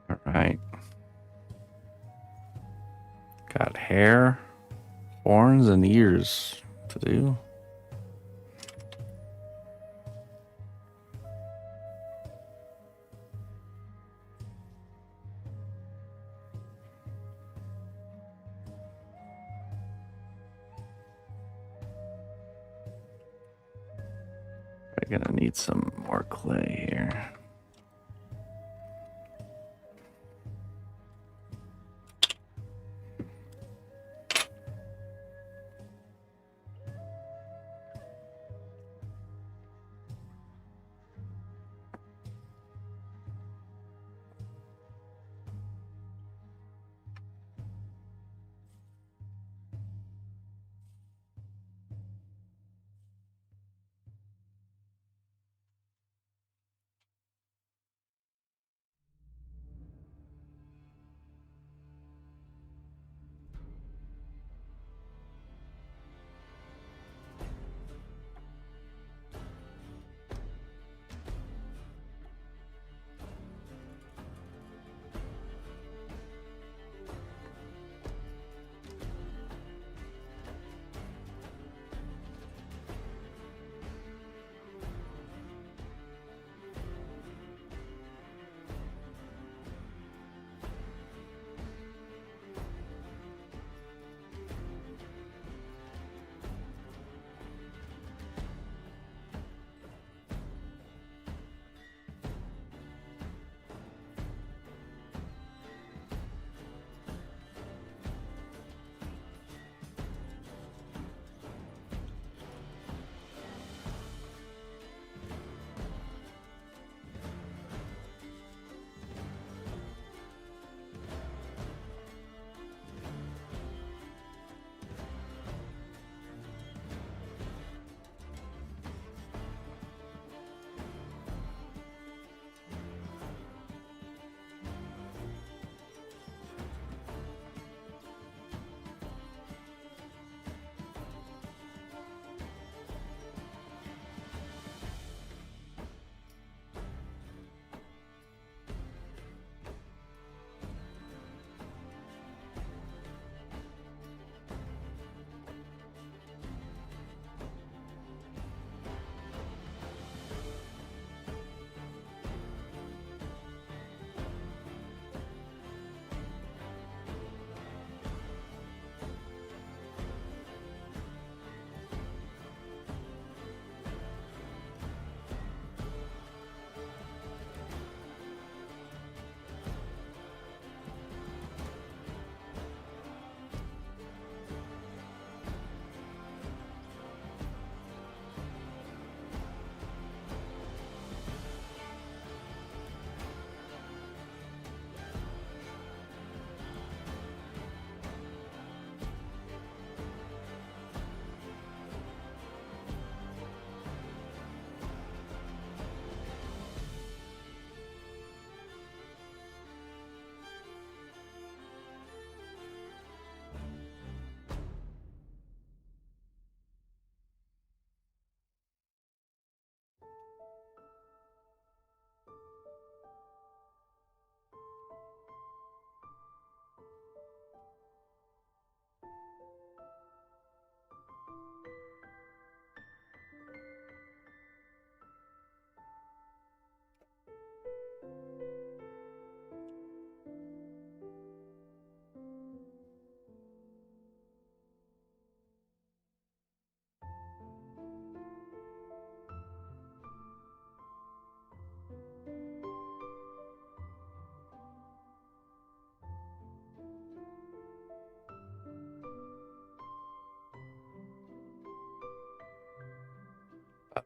All right. Got hair, horns, and ears to do. We're gonna need some more clay here.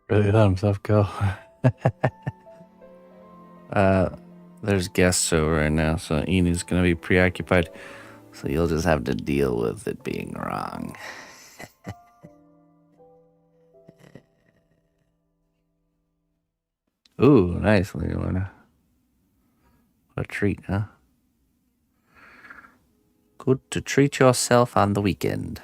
Really let himself go. There's guests over right now, so Enid's gonna be preoccupied. So you'll just have to deal with it being wrong. Ooh, nice, Leona. What a treat, huh? Good to treat yourself on the weekend.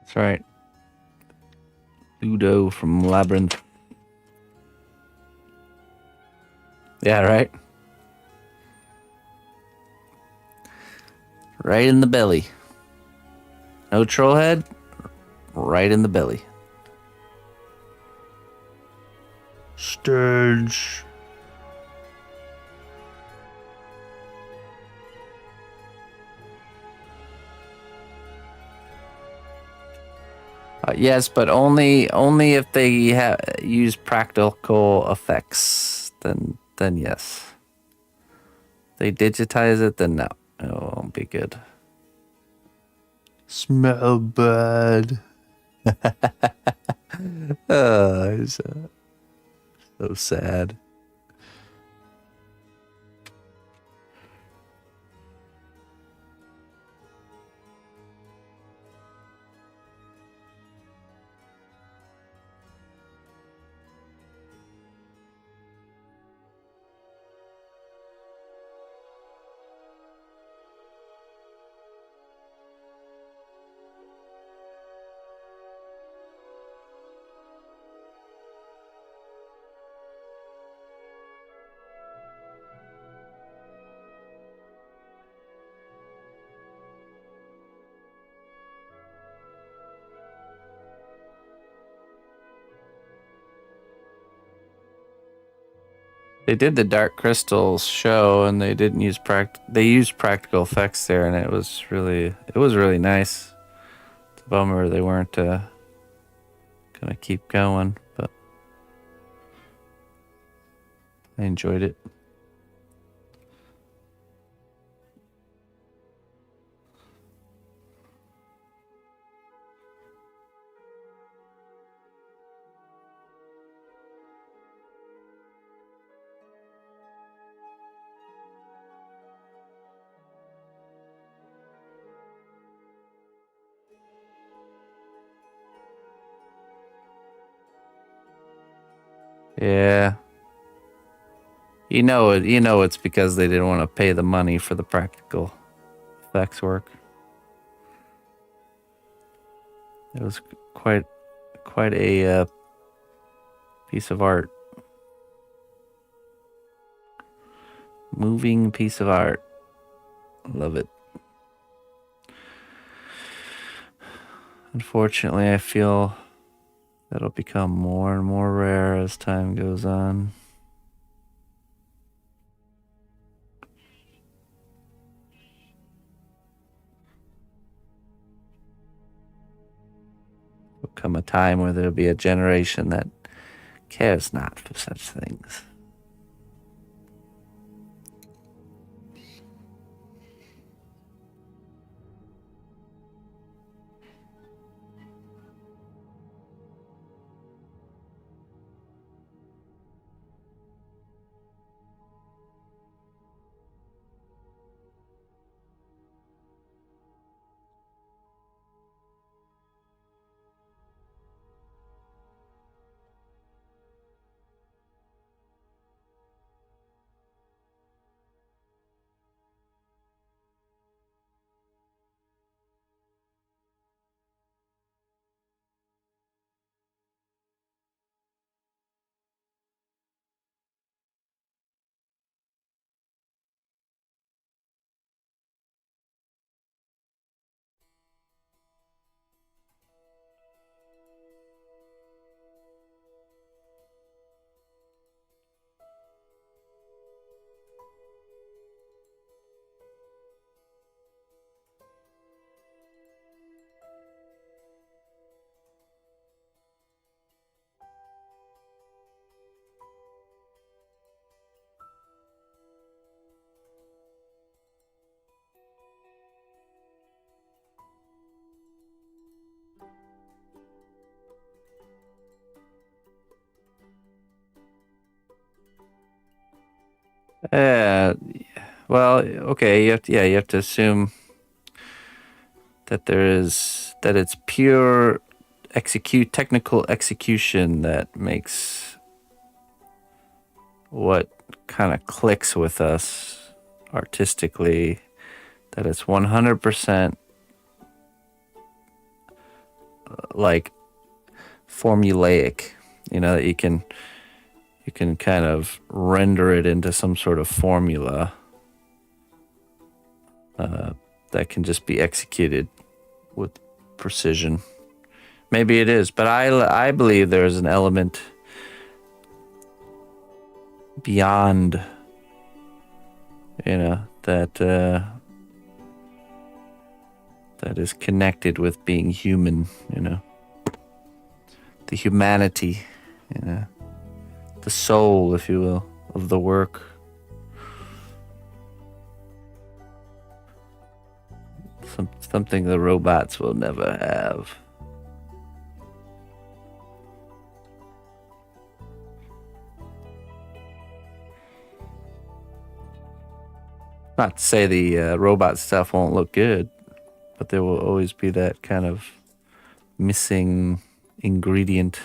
That's right. Ludo from Labyrinth. Yeah, right? Right in the belly. No troll head? Right in the belly. Stage. Yes, but only if they use practical effects. Then yes. If they digitize it, then no. It won't be good. Smell bad. Oh, it's so sad. They did the Dark Crystals show, and they didn't use They used practical effects there, and it was really nice. It's a bummer they weren't gonna keep going, but I enjoyed it. Yeah. You know it's because they didn't want to pay the money for the practical effects work. It was quite a piece of art. Moving piece of art. Love it. Unfortunately, I feel that'll become more and more rare as time goes on. There'll come a time where there'll be a generation that cares not for such things. Uh, well, okay. You have to assume that that it's pure technical execution that makes what kind of clicks with us artistically. That it's 100% like formulaic. That you can kind of render it into some sort of formula that can just be executed with precision. Maybe it is, but I believe there is an element beyond, that is connected with being human. The humanity, the soul, if you will, of the work. Something the robots will never have. Not to say the robot stuff won't look good, but there will always be that kind of missing ingredient.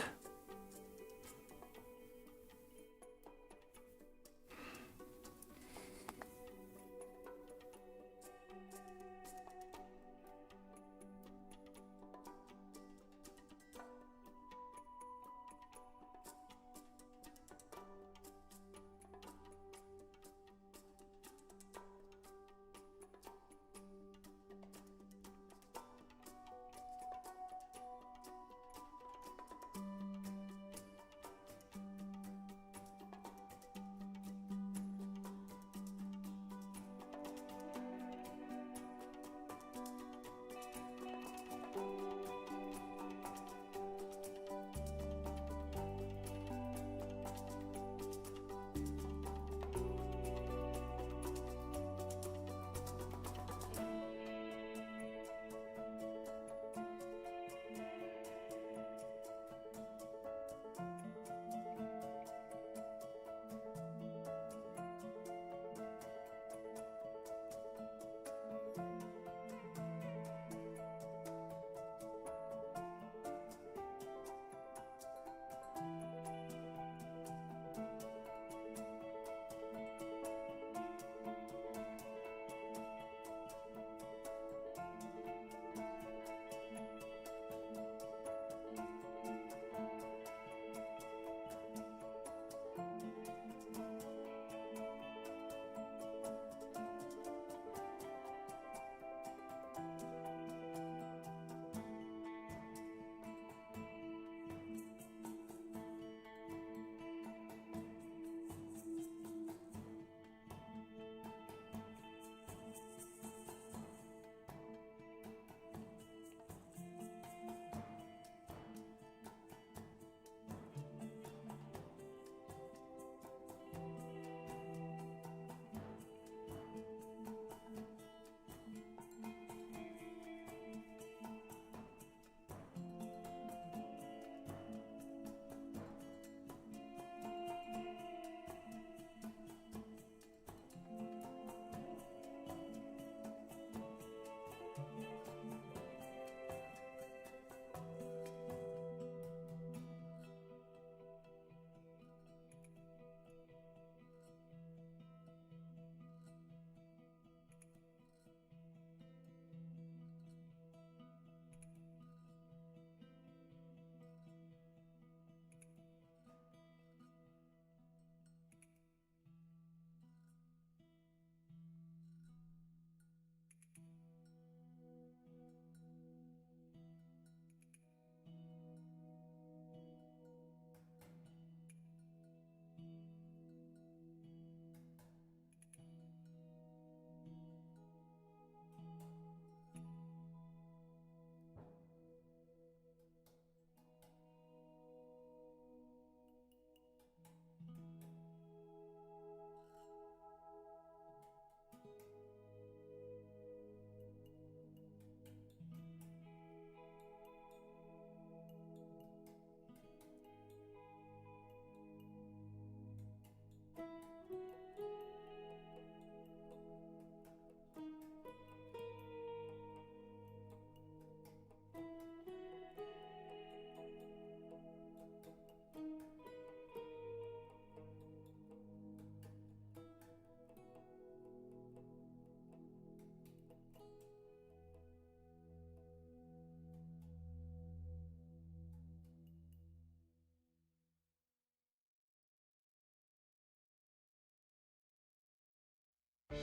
All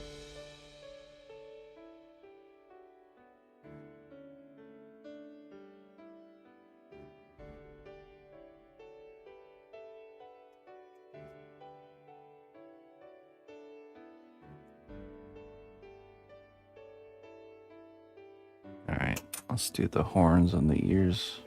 right, let's do the horns on the ears.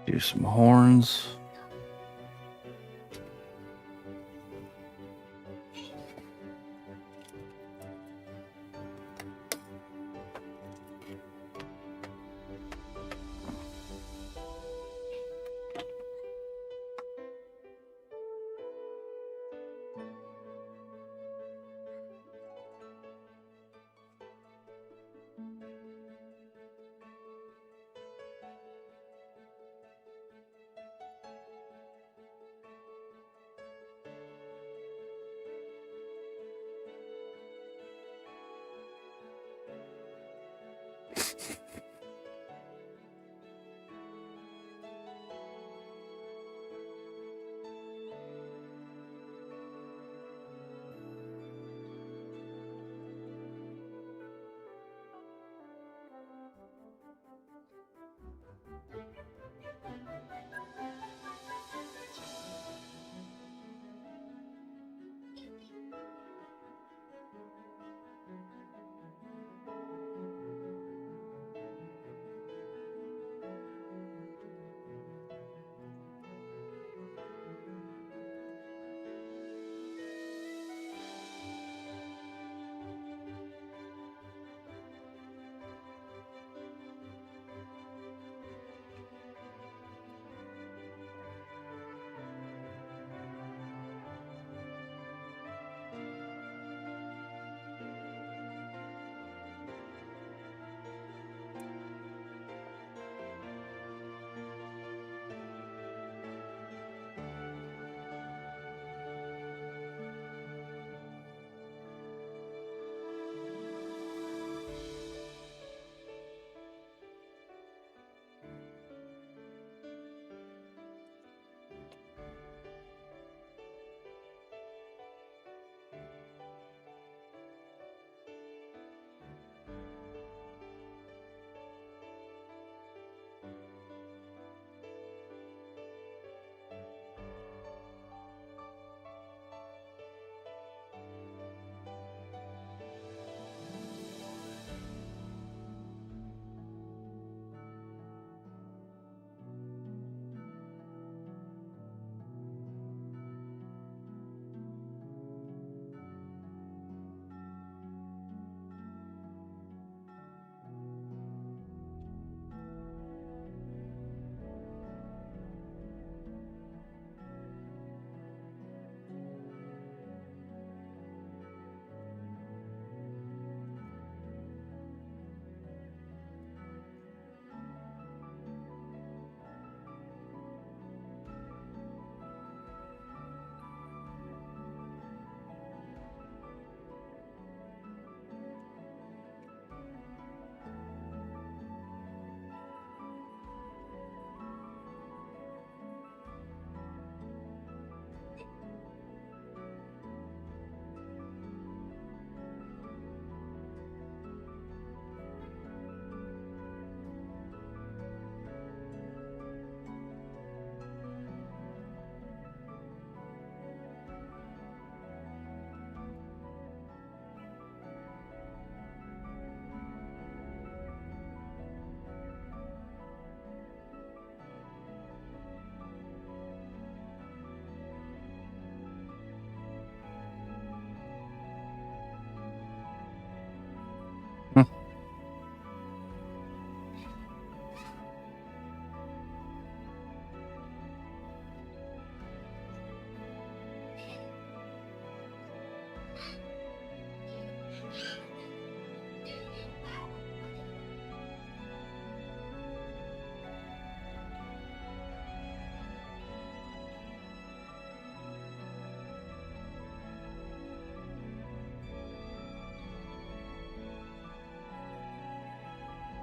Do some horns.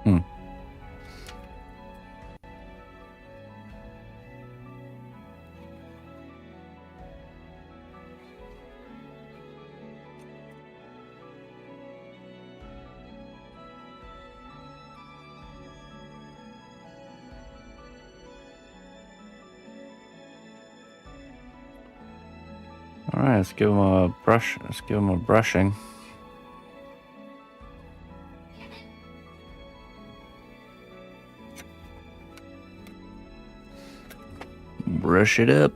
Hmm. All right, let's give him a brush. Let's give him a brushing. Brush it up.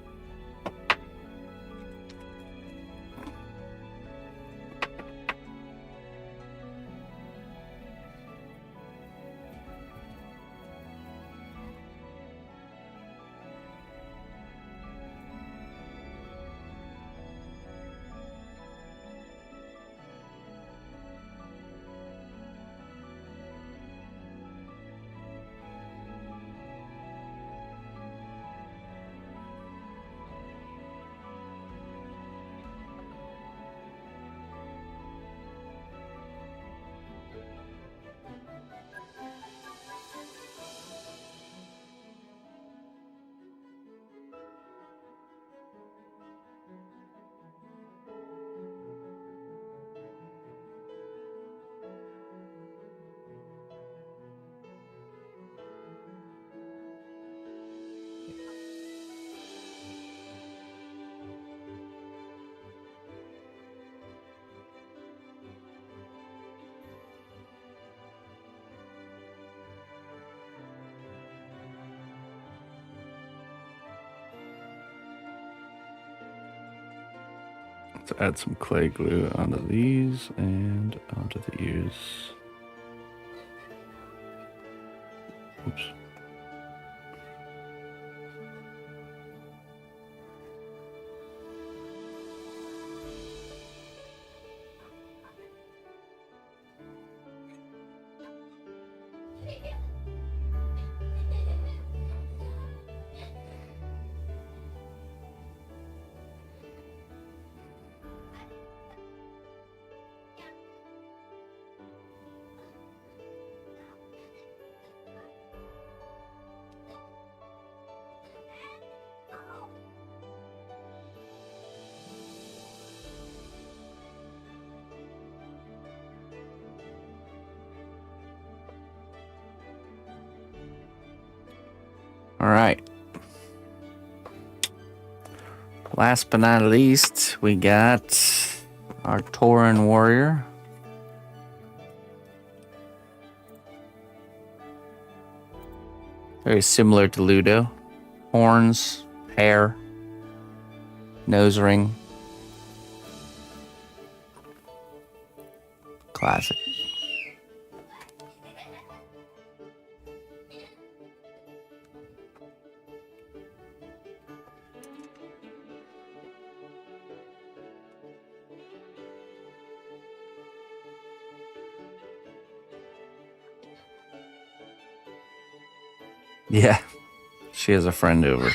Let's add some clay glue onto these and onto the ears. Oops. All right. Last but not least, we got our Tauren warrior. Very similar to Ludo. Horns, hair, nose ring. Classic. Yeah, she has a friend over.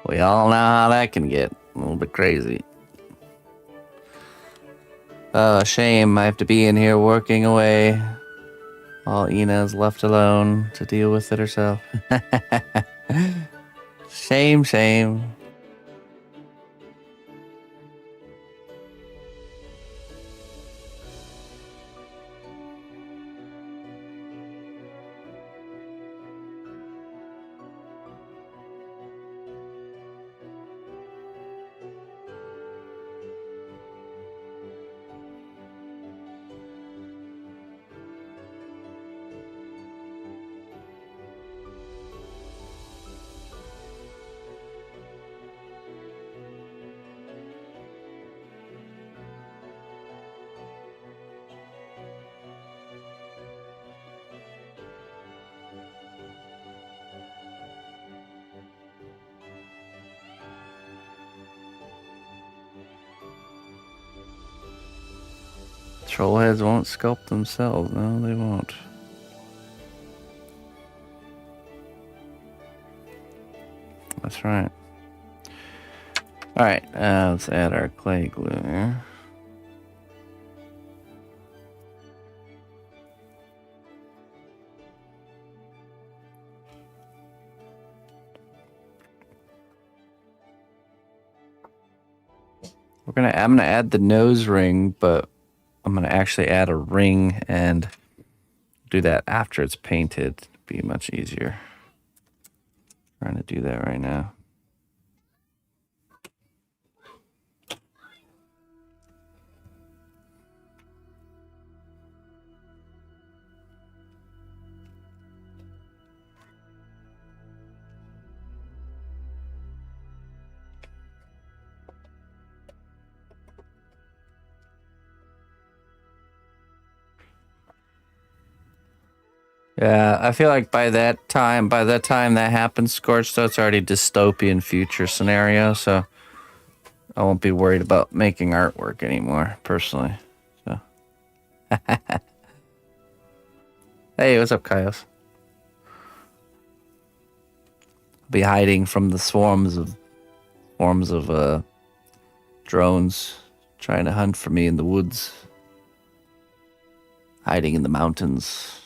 We all know how that can get. A little bit crazy. Oh, shame. I have to be in here working away while Ina's left alone to deal with it herself. Shame, shame. Trollheads won't sculpt themselves. No, they won't. That's right. Alright, let's add our clay glue here. I'm gonna add the nose ring, but I'm gonna actually add a ring and do that after it's painted. It'd be much easier. I'm trying to do that right now. Yeah, I feel like by the time that happens, Scorched, it's already dystopian future scenario, so I won't be worried about making artwork anymore, personally. So, hey, what's up, Kaios? Be hiding from the swarms of drones trying to hunt for me in the woods, hiding in the mountains.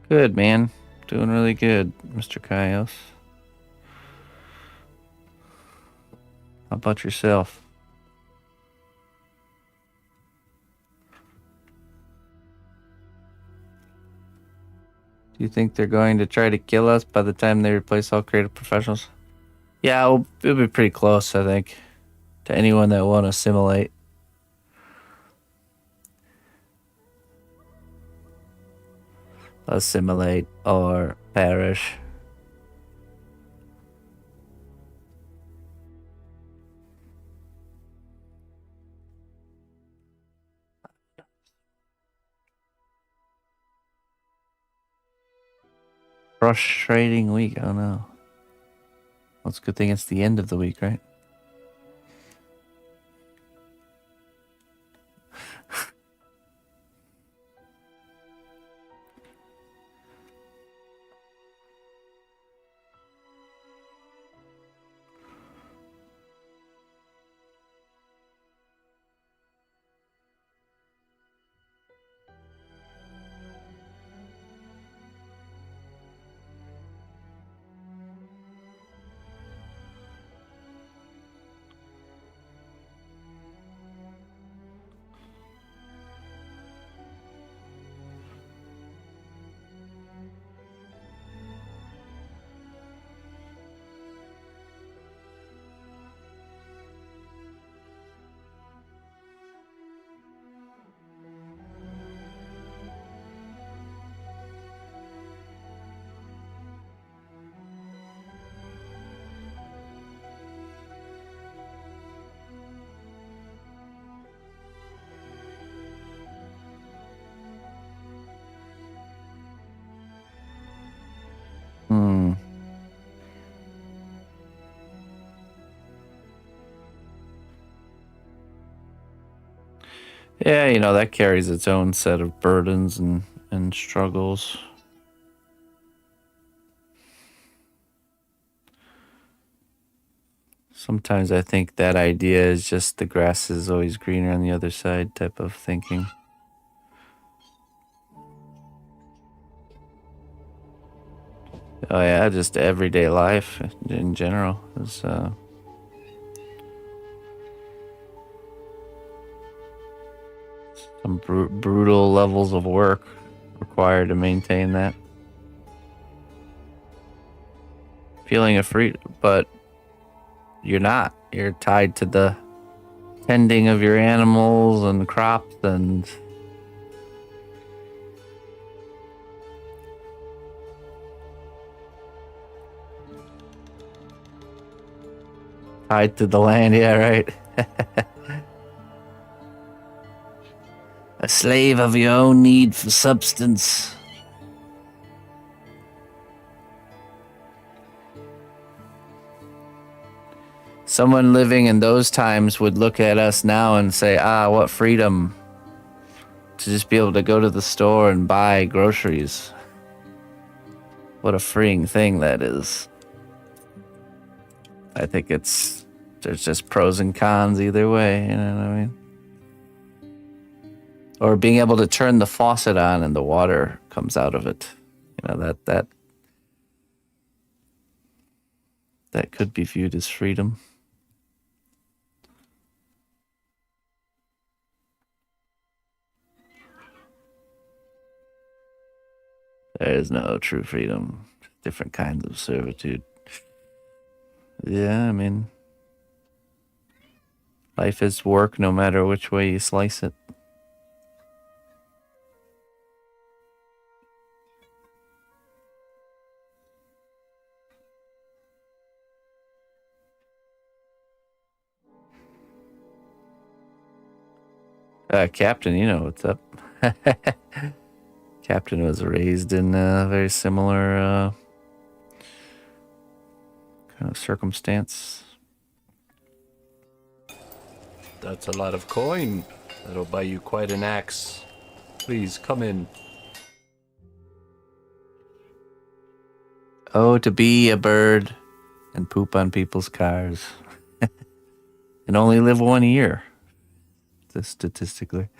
Good, man. Doing really good, Mr. Kaios. How about yourself? Do you think they're going to try to kill us by the time they replace all creative professionals? Yeah, it'll be pretty close, I think, to anyone that won't assimilate. Assimilate or perish. Frustrating week, oh no. Well, it's a good thing it's the end of the week, right? Hmm. Yeah, you know, that carries its own set of burdens and struggles. Sometimes I think that idea is just the grass is always greener on the other side type of thinking. Oh yeah, just everyday life in general is some brutal levels of work required to maintain that feeling of freedom, but you're not. You're tied to the tending of your animals and crops and Tied to the land, yeah, right. A slave of your own need for substance. Someone living in those times would look at us now and say, what freedom to just be able to go to the store and buy groceries. What a freeing thing that is. I think there's just pros and cons either way, you know what I mean? Or being able to turn the faucet on and the water comes out of it. You know, that could be viewed as freedom. There is no true freedom. Different kinds of servitude. Yeah, I mean, life is work no matter which way you slice it. Captain, you know what's up. Captain was raised in a very similar kind of circumstance. That's a lot of coin. That'll buy you quite an axe. Please, come in. Oh, to be a bird and poop on people's cars. And only live 1 year. Statistically.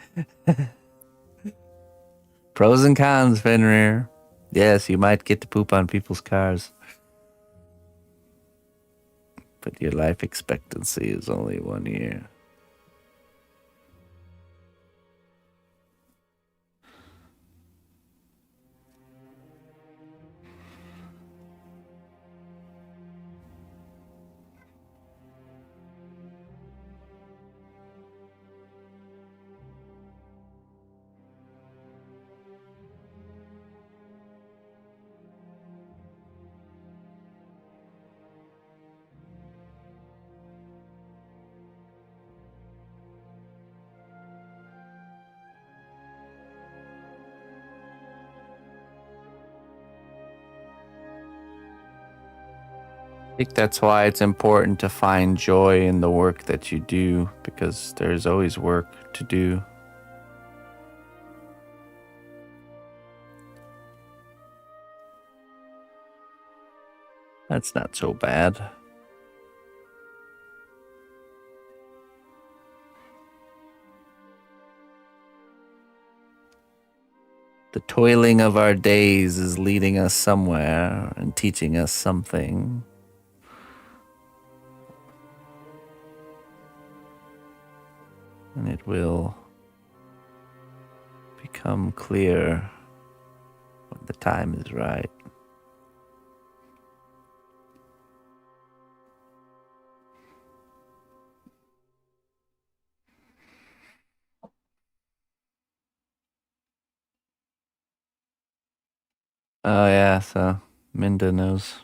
Pros and cons, Fenrir. Yes, you might get to poop on people's cars. But your life expectancy is only 1 year. I think that's why it's important to find joy in the work that you do, because there's always work to do. That's not so bad. The toiling of our days is leading us somewhere and teaching us something. And it will become clear when the time is right. Oh yeah, so Minda knows.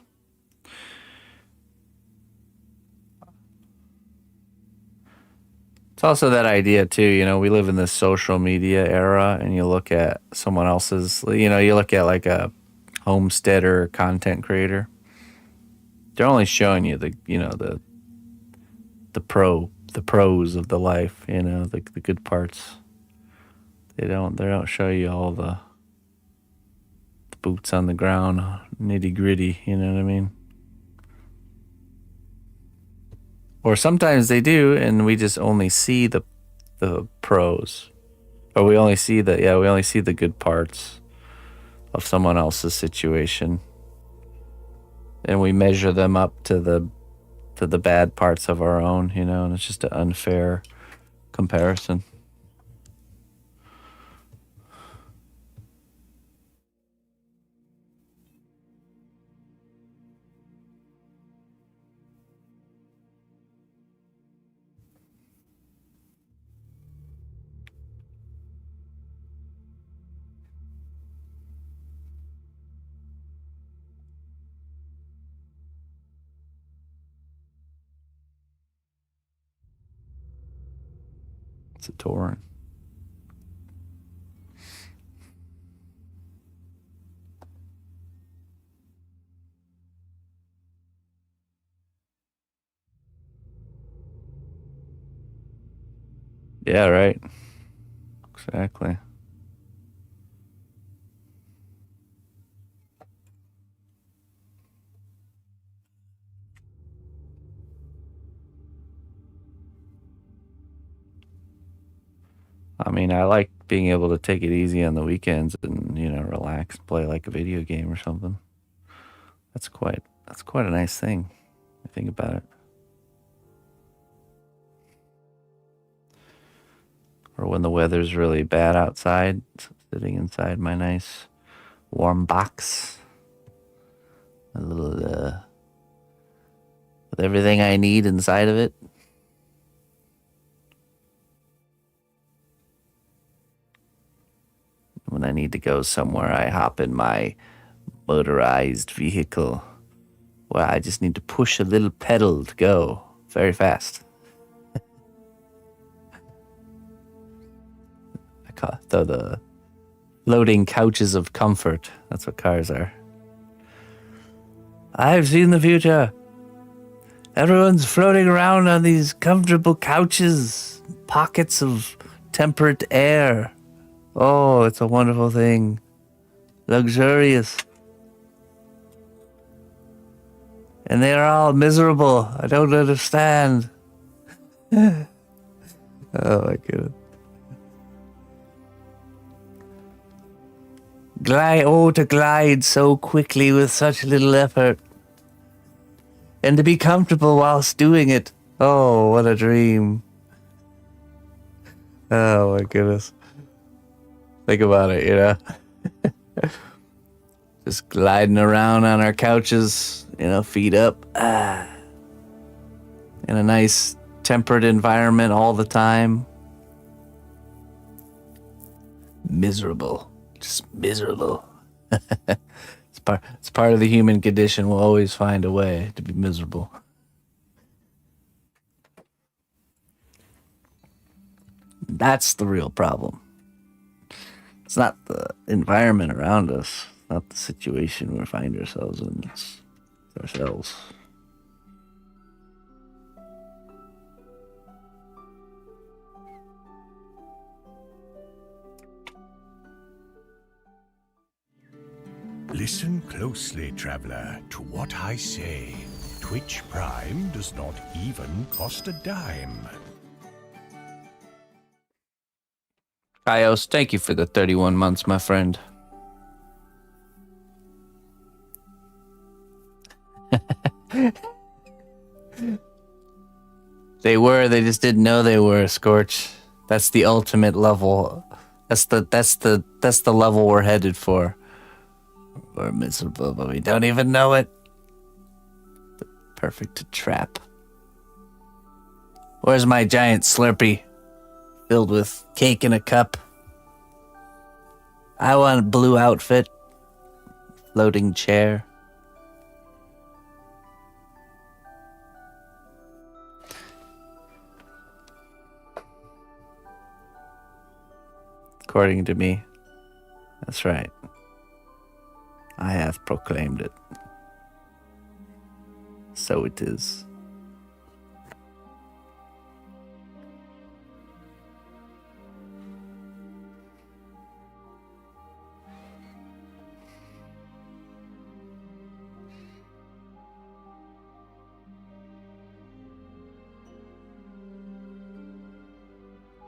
It's also that idea too, you know, we live in this social media era, and you look at someone else's, you know, you look at like a homesteader content creator. They're only showing you the, you know, the pros of the life, you know, the good parts. They don't show you all the boots on the ground, nitty gritty, you know what I mean? Or sometimes they do, and we just only see the pros, or we only see the good parts of someone else's situation, and we measure them up to the bad parts of our own, you know, and it's just an unfair comparison. It's a Tauren. Yeah, right. Exactly. I mean, I like being able to take it easy on the weekends and, relax, play like a video game or something. That's quite a nice thing. I think about it. Or when the weather's really bad outside, sitting inside my nice warm box. A little, with everything I need inside of it. When I need to go somewhere, I hop in my motorized vehicle where I just need to push a little pedal to go very fast. I call it the floating couches of comfort. That's what cars are. I've seen the future. Everyone's floating around on these comfortable couches, pockets of temperate air. Oh, it's a wonderful thing. Luxurious. And they're all miserable. I don't understand. Oh my goodness. To glide so quickly with such little effort. And to be comfortable whilst doing it. Oh, what a dream. Oh my goodness. Think about it, Just gliding around on our couches, feet up. In a nice temperate environment all the time. Miserable. Just miserable. It's part of the human condition. We'll always find a way to be miserable. That's the real problem. It's not the environment around us, not the situation we find ourselves in. It's ourselves. Listen closely, traveler, to what I say. Twitch Prime does not even cost a dime. Kaios, thank you for the 31 months, my friend. They just didn't know they were, Scorch. That's the ultimate level. That's the level we're headed for. We're miserable, but we don't even know it. Perfect to trap. Where's my giant Slurpee? Filled with cake in a cup. I want a blue outfit. Floating chair. According to me. That's right. I have proclaimed it. So it is.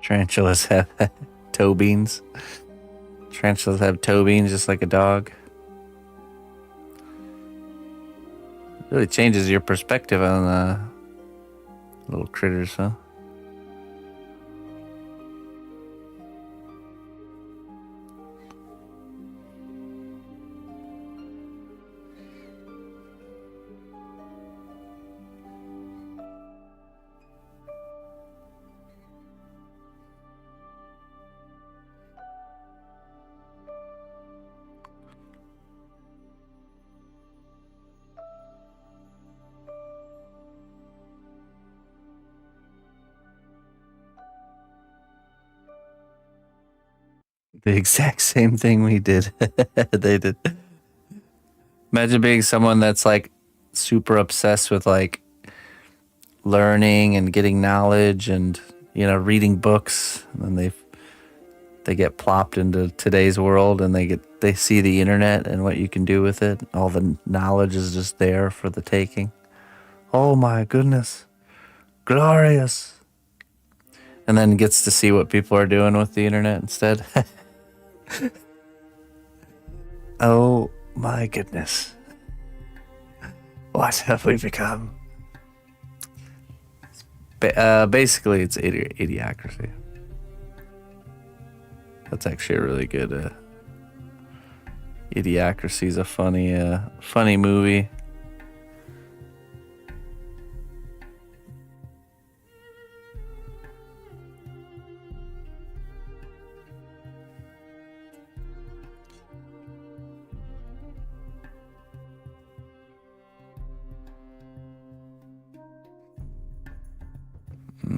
Tarantulas have toe beans. Tarantulas have toe beans just like a dog. Really changes your perspective on little critters, huh? the exact same thing we did. They did. Imagine being someone that's like super obsessed with like learning and getting knowledge and, you know, reading books, and then they get plopped into today's world and they see the internet and what you can do with it. All the knowledge is just there for the taking. Oh my goodness. Glorious. And then gets to see what people are doing with the internet instead. Oh my goodness. What have we become? Basically, it's idiocracy. That's actually a really good. Idiocracy is a funny movie.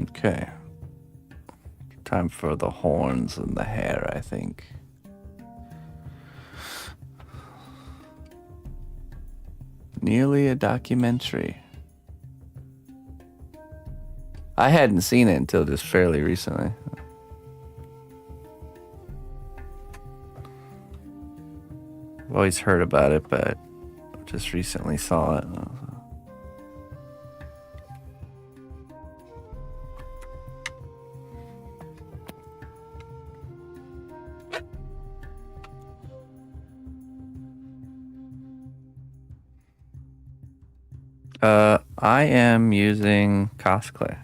Okay. Time for the horns and the hair, I think. Nearly a documentary. I hadn't seen it until just fairly recently. I've always heard about it, but just recently saw it. I am using cosplay.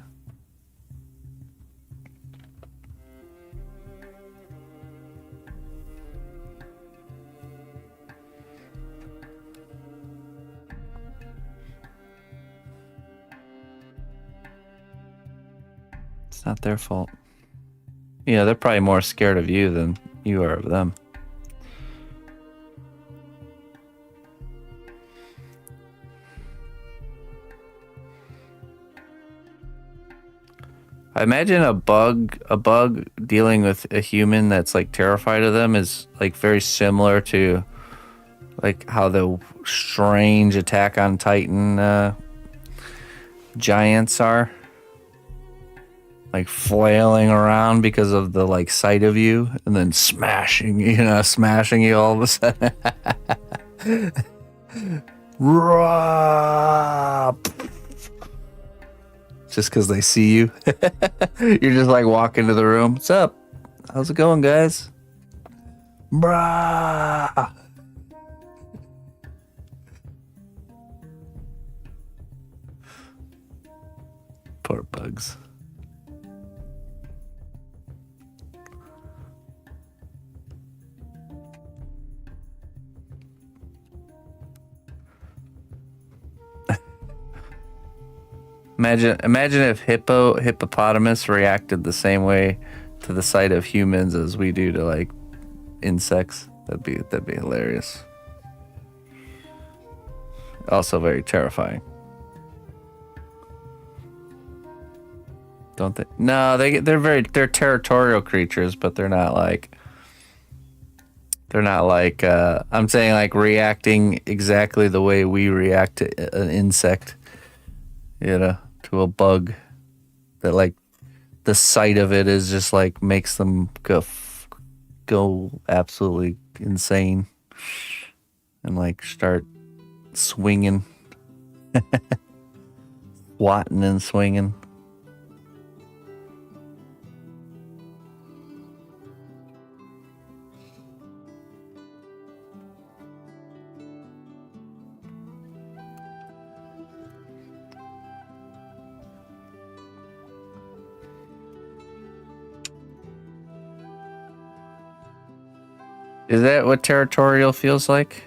It's not their fault. Yeah, they're probably more scared of you than you are of them. I imagine a bug dealing with a human that's like terrified of them is like very similar to like how the strange Attack on Titan giants are. Like flailing around because of the like sight of you and then smashing you all of a sudden. Just because they see you. You're just like walking into the room. What's up? How's it going, guys? Brah. Poor bugs. Imagine if hippopotamus reacted the same way to the sight of humans as we do to like insects. That'd be hilarious. Also very terrifying. Don't they? No, they're territorial creatures, but they're not like I'm saying like reacting exactly the way we react to an insect. You know, to a bug that like the sight of it is just like makes them go absolutely insane and like start swinging, swatting and swinging. Is that what territorial feels like?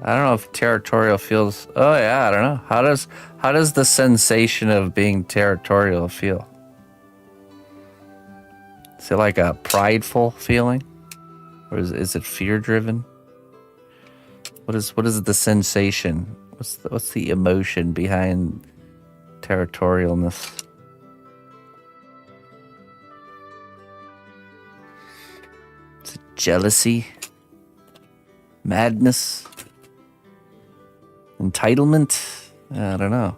I don't know if territorial feels. Oh yeah, I don't know. How does the sensation of being territorial feel? Is it like a prideful feeling, or is it fear driven? What is the sensation? What's the emotion behind territorialness. Is it jealousy? Madness? Entitlement? I don't know.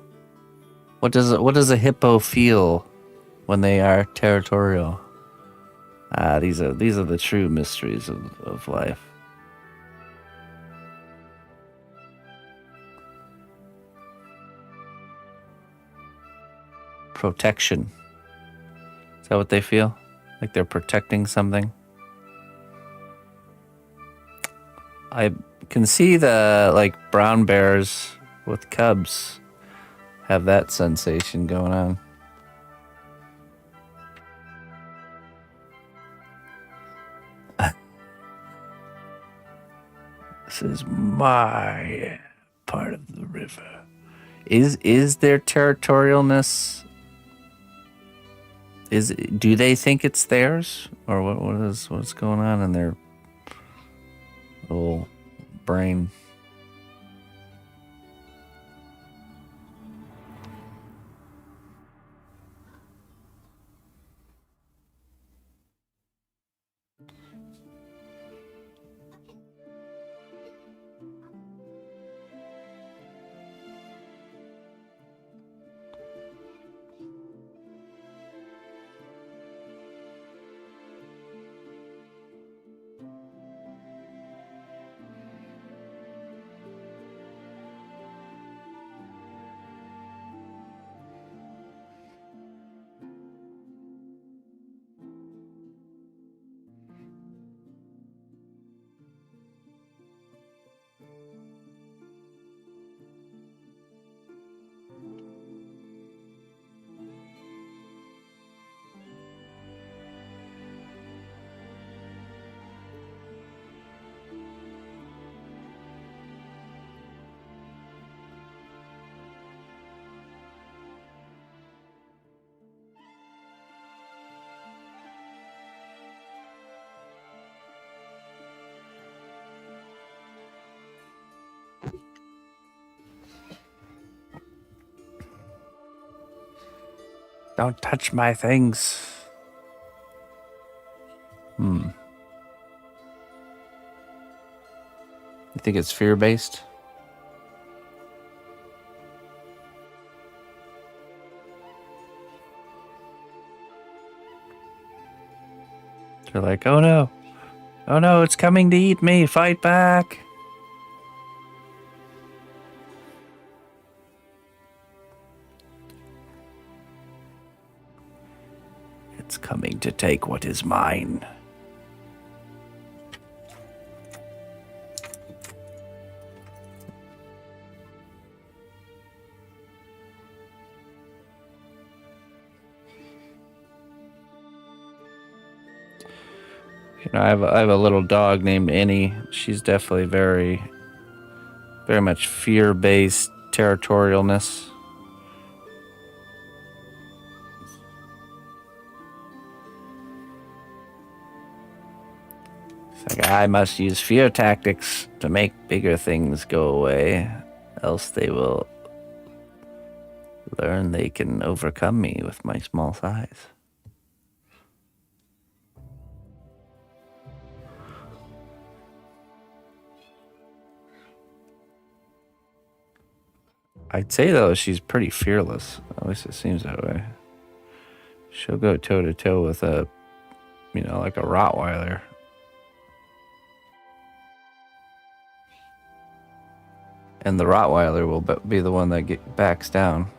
What does a hippo feel when they are territorial? These are the true mysteries of life. Protection. Is that what they feel? Like they're protecting something? I can see the like brown bears with cubs have that sensation going on. This is my part of the river. Is there territorialness? Do they think it's theirs, or what's going on in their little brain? Don't touch my things. You think it's fear-based? They're like, oh no, it's coming to eat me, fight back. It's coming to take what is mine. You know, I have a little dog named Annie. She's definitely very much fear-based territorialness. It's like, I must use fear tactics to make bigger things go away, else they will learn they can overcome me with my small size. I'd say, though, she's pretty fearless. At least it seems that way. She'll go toe-to-toe with a, like a Rottweiler. And the Rottweiler will be the one that backs down.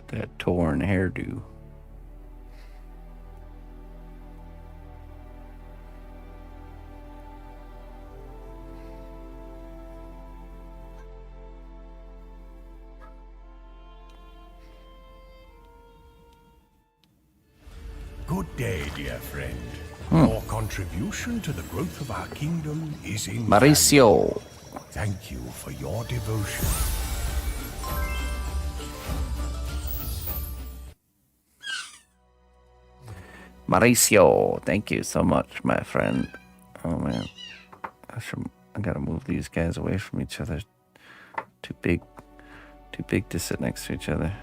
that torn hairdo. Good day, dear friend. Your contribution to the growth of our kingdom is invaluable. Mauricio. Thank you for your devotion. Mauricio, thank you so much, my friend. Oh man, I gotta move these guys away from each other. Too big to sit next to each other.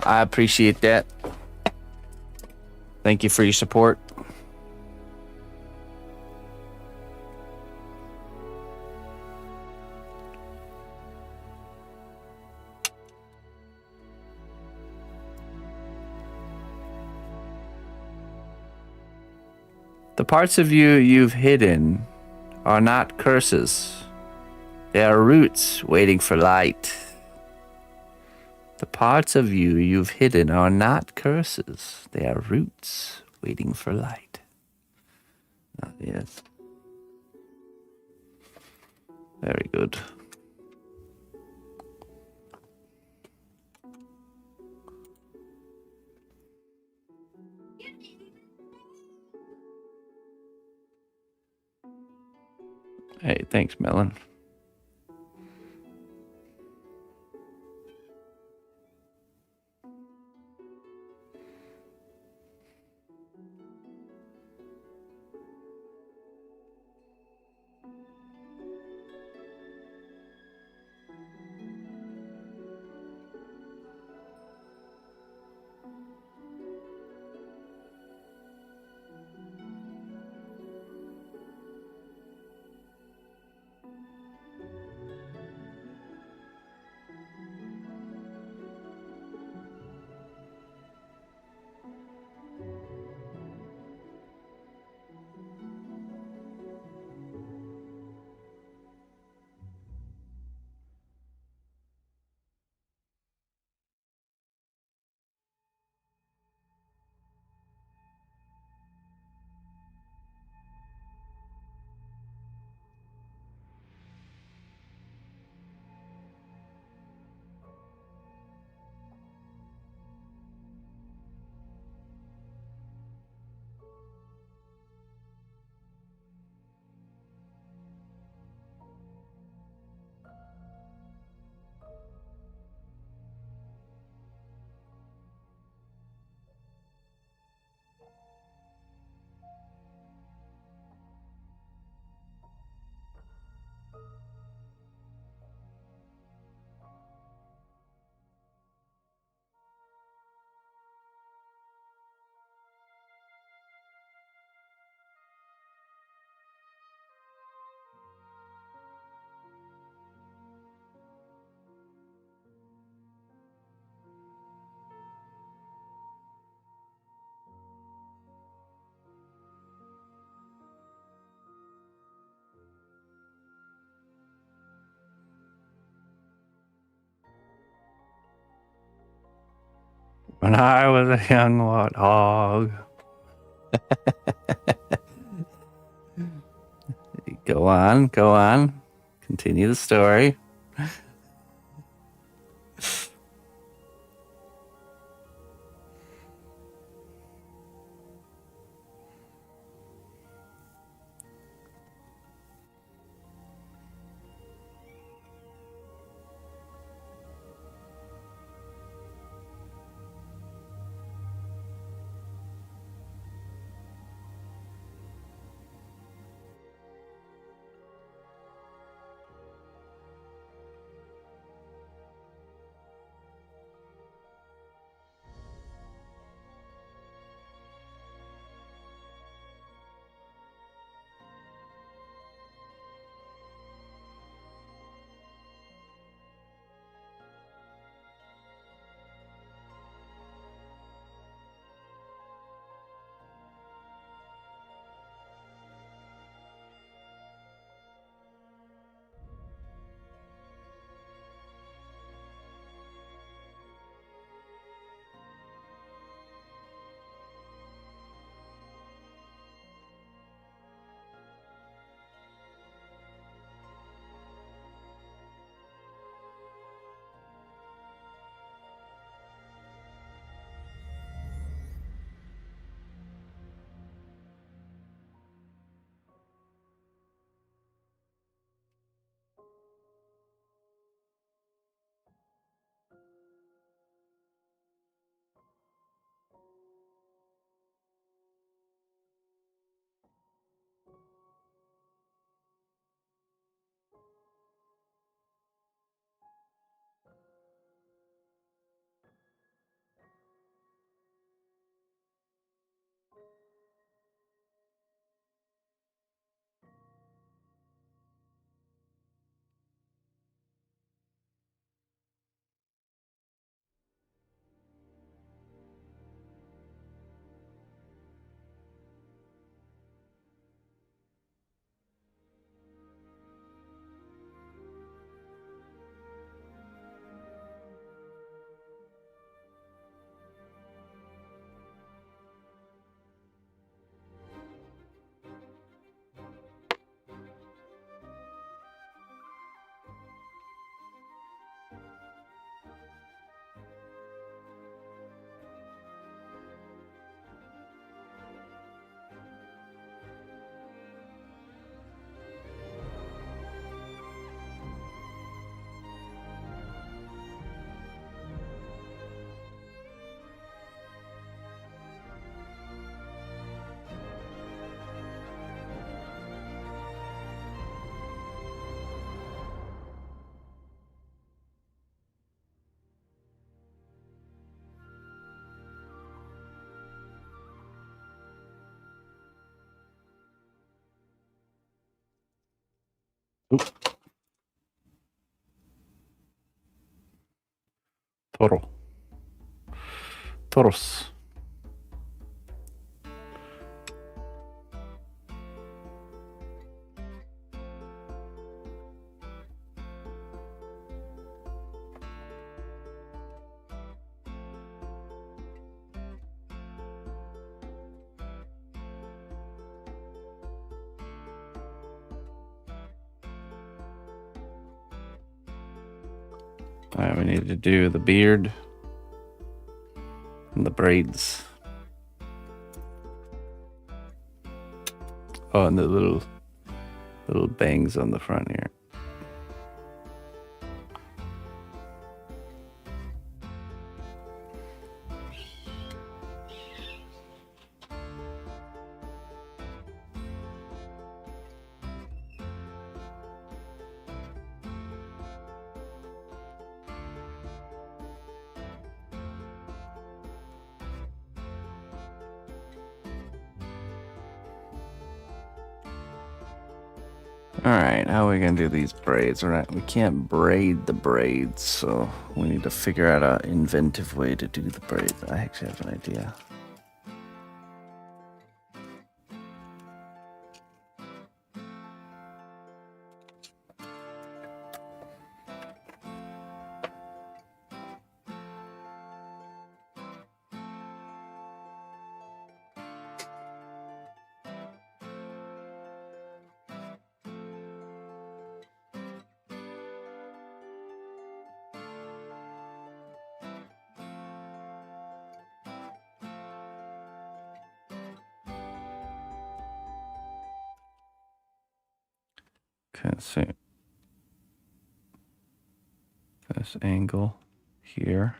I appreciate that. Thank you for your support. The parts of you you've hidden are not curses. They are roots waiting for light. The parts of you you've hidden are not curses. They are roots waiting for light. Ah, yes. Very good. Hey, thanks, Melon. When I was a young warthog. Go on, go on. Continue the story. Toro. Toros. All right, we need to do the beard and the braids. Oh, and the little bangs on the front here. All right, how are we gonna do these braids? We can't braid the braids, so we need to figure out an inventive way to do the braids. I actually have an idea. Okay, so this angle here.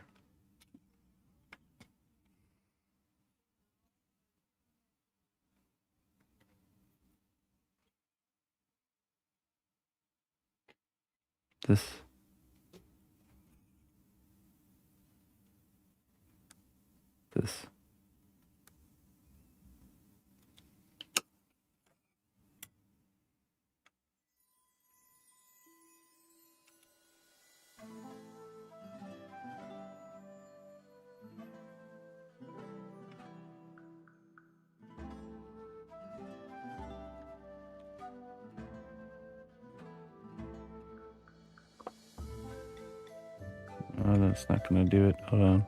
This. This. Oh, that's not gonna do it. Hold on.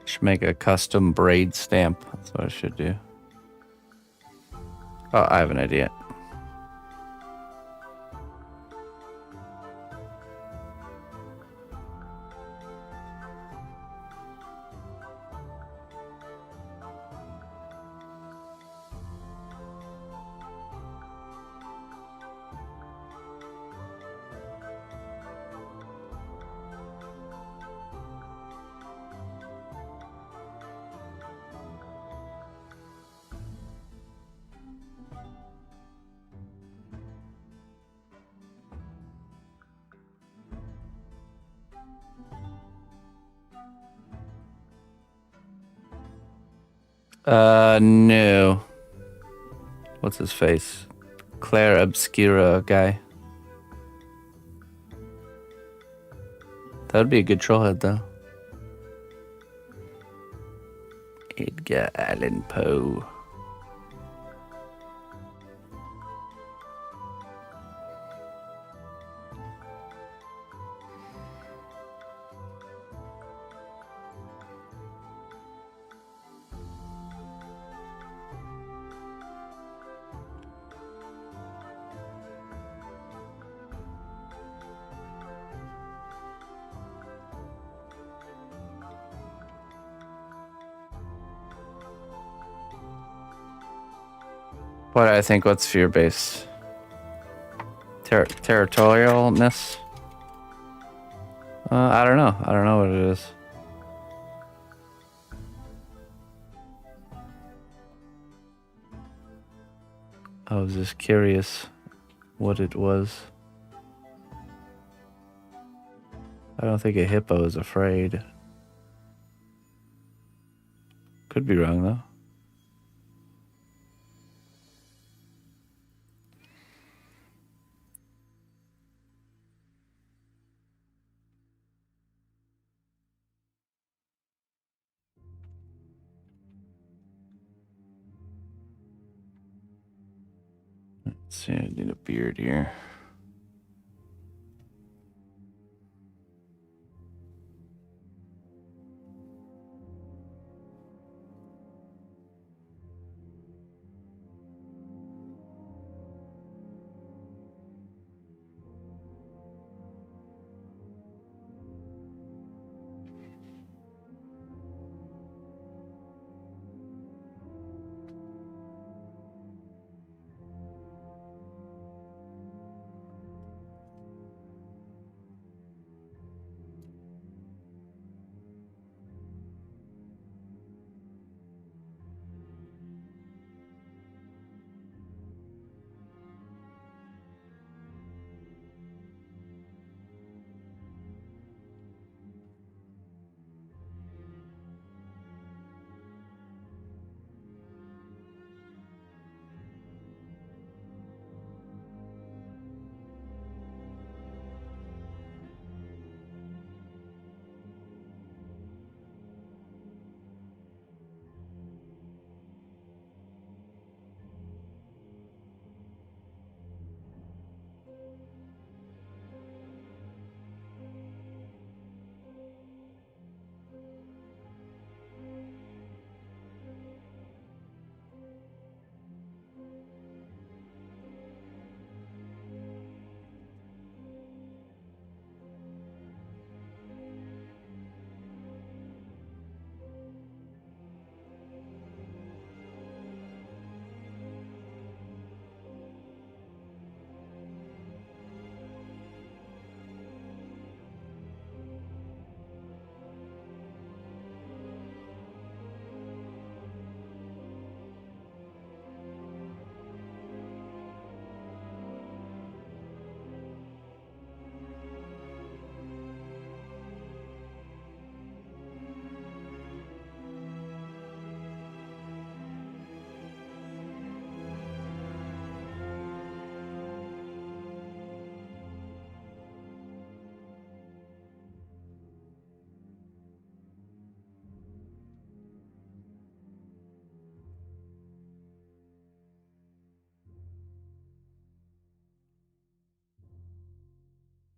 Should make a custom braid stamp. That's what I should do. Oh, I have an idea. No. What's his face? Claire Obscura guy. That would be a good trollhead, though. Edgar Allan Poe. What I think, what's fear base? Territorialness? I don't know. I don't know what it is. I was just curious what it was. I don't think a hippo is afraid. Could be wrong though. Let's see, I need a beard here.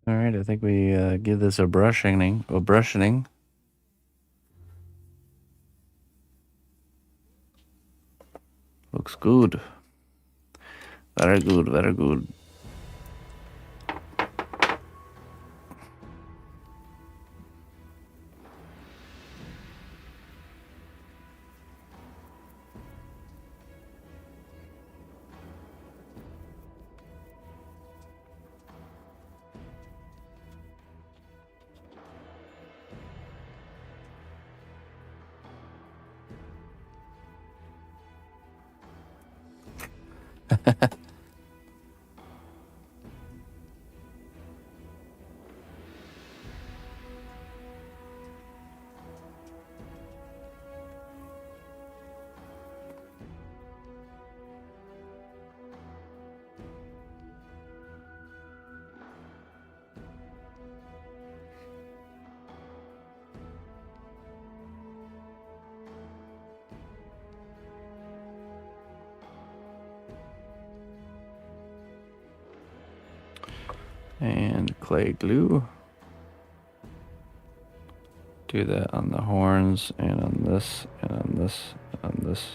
All right, I think we give this a brushing. Looks good. Very good, very good. And clay glue. Do that on the horns and on this and on this and on this.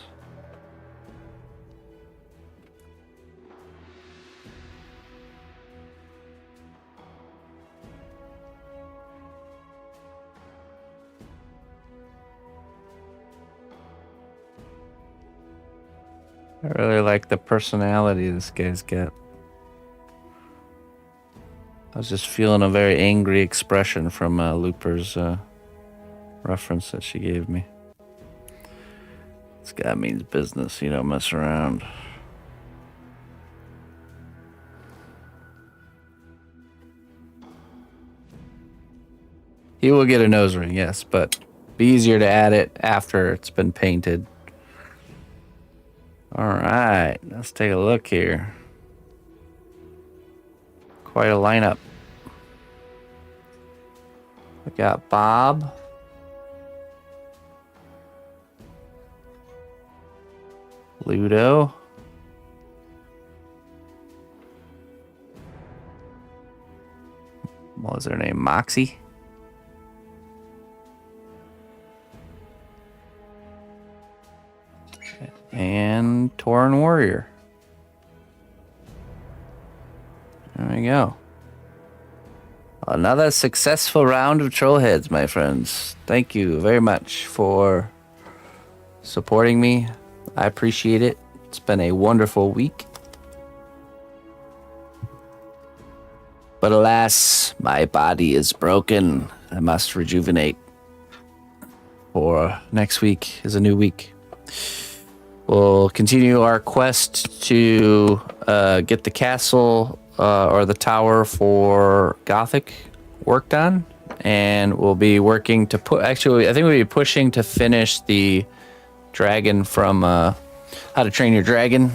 I really like the personality this guy's got. I was just feeling a very angry expression from Looper's reference that she gave me. This guy means business, you don't mess around. He will get a nose ring, yes, but be easier to add it after it's been painted. All right, let's take a look here. Quite a lineup. We got Bob. Ludo. What was her name? Moxie? And Tauren Warrior. There we go. Another successful round of Trollheads, my friends. Thank you very much for supporting me. I appreciate it. It's been a wonderful week. But alas, my body is broken. I must rejuvenate. For next week is a new week. We'll continue our quest to get the castle or the tower for Gothic worked on. And we'll be working to put... Actually, I think we'll be pushing to finish the dragon from How to Train Your Dragon.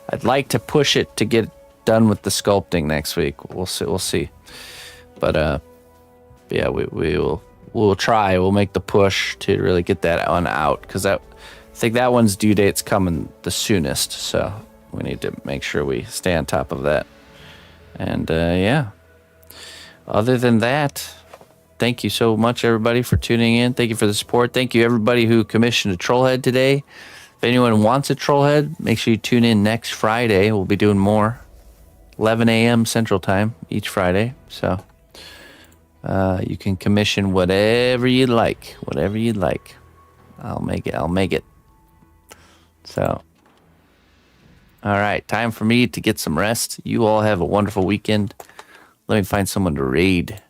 I'd like to push it to get done with the sculpting next week. We'll see. But yeah, we'll try. We'll make the push to really get that one out, because I think that one's due date's coming the soonest. So we need to make sure we stay on top of that. And yeah, other than that, thank you so much, everybody, for tuning in. Thank you for the support. Thank you, everybody who commissioned a Trollhead today. If anyone wants a Trollhead, make sure you tune in next Friday. We'll be doing more. 11 a.m. Central Time each Friday. So you can commission whatever you'd like. Whatever you'd like. I'll make it. So, all right. Time for me to get some rest. You all have a wonderful weekend. Let me find someone to raid.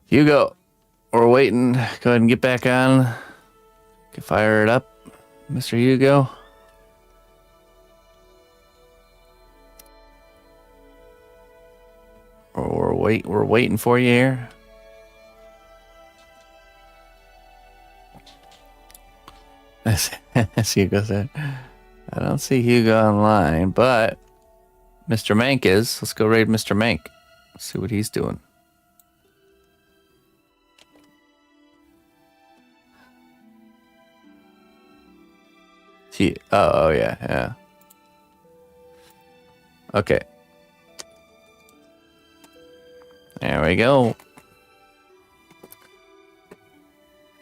Hugo, we're waiting. Go ahead and get back on. Fire it up, Mr. Hugo. We're waiting for you here. As Hugo said, I don't see Hugo online, but Mr. Mank is. Let's go raid Mr. Mank. See what he's doing. Oh yeah. Okay. There we go.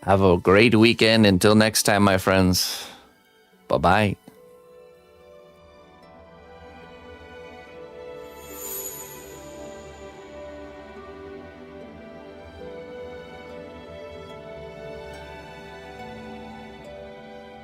Have a great weekend. Until next time, my friends. Bye-bye.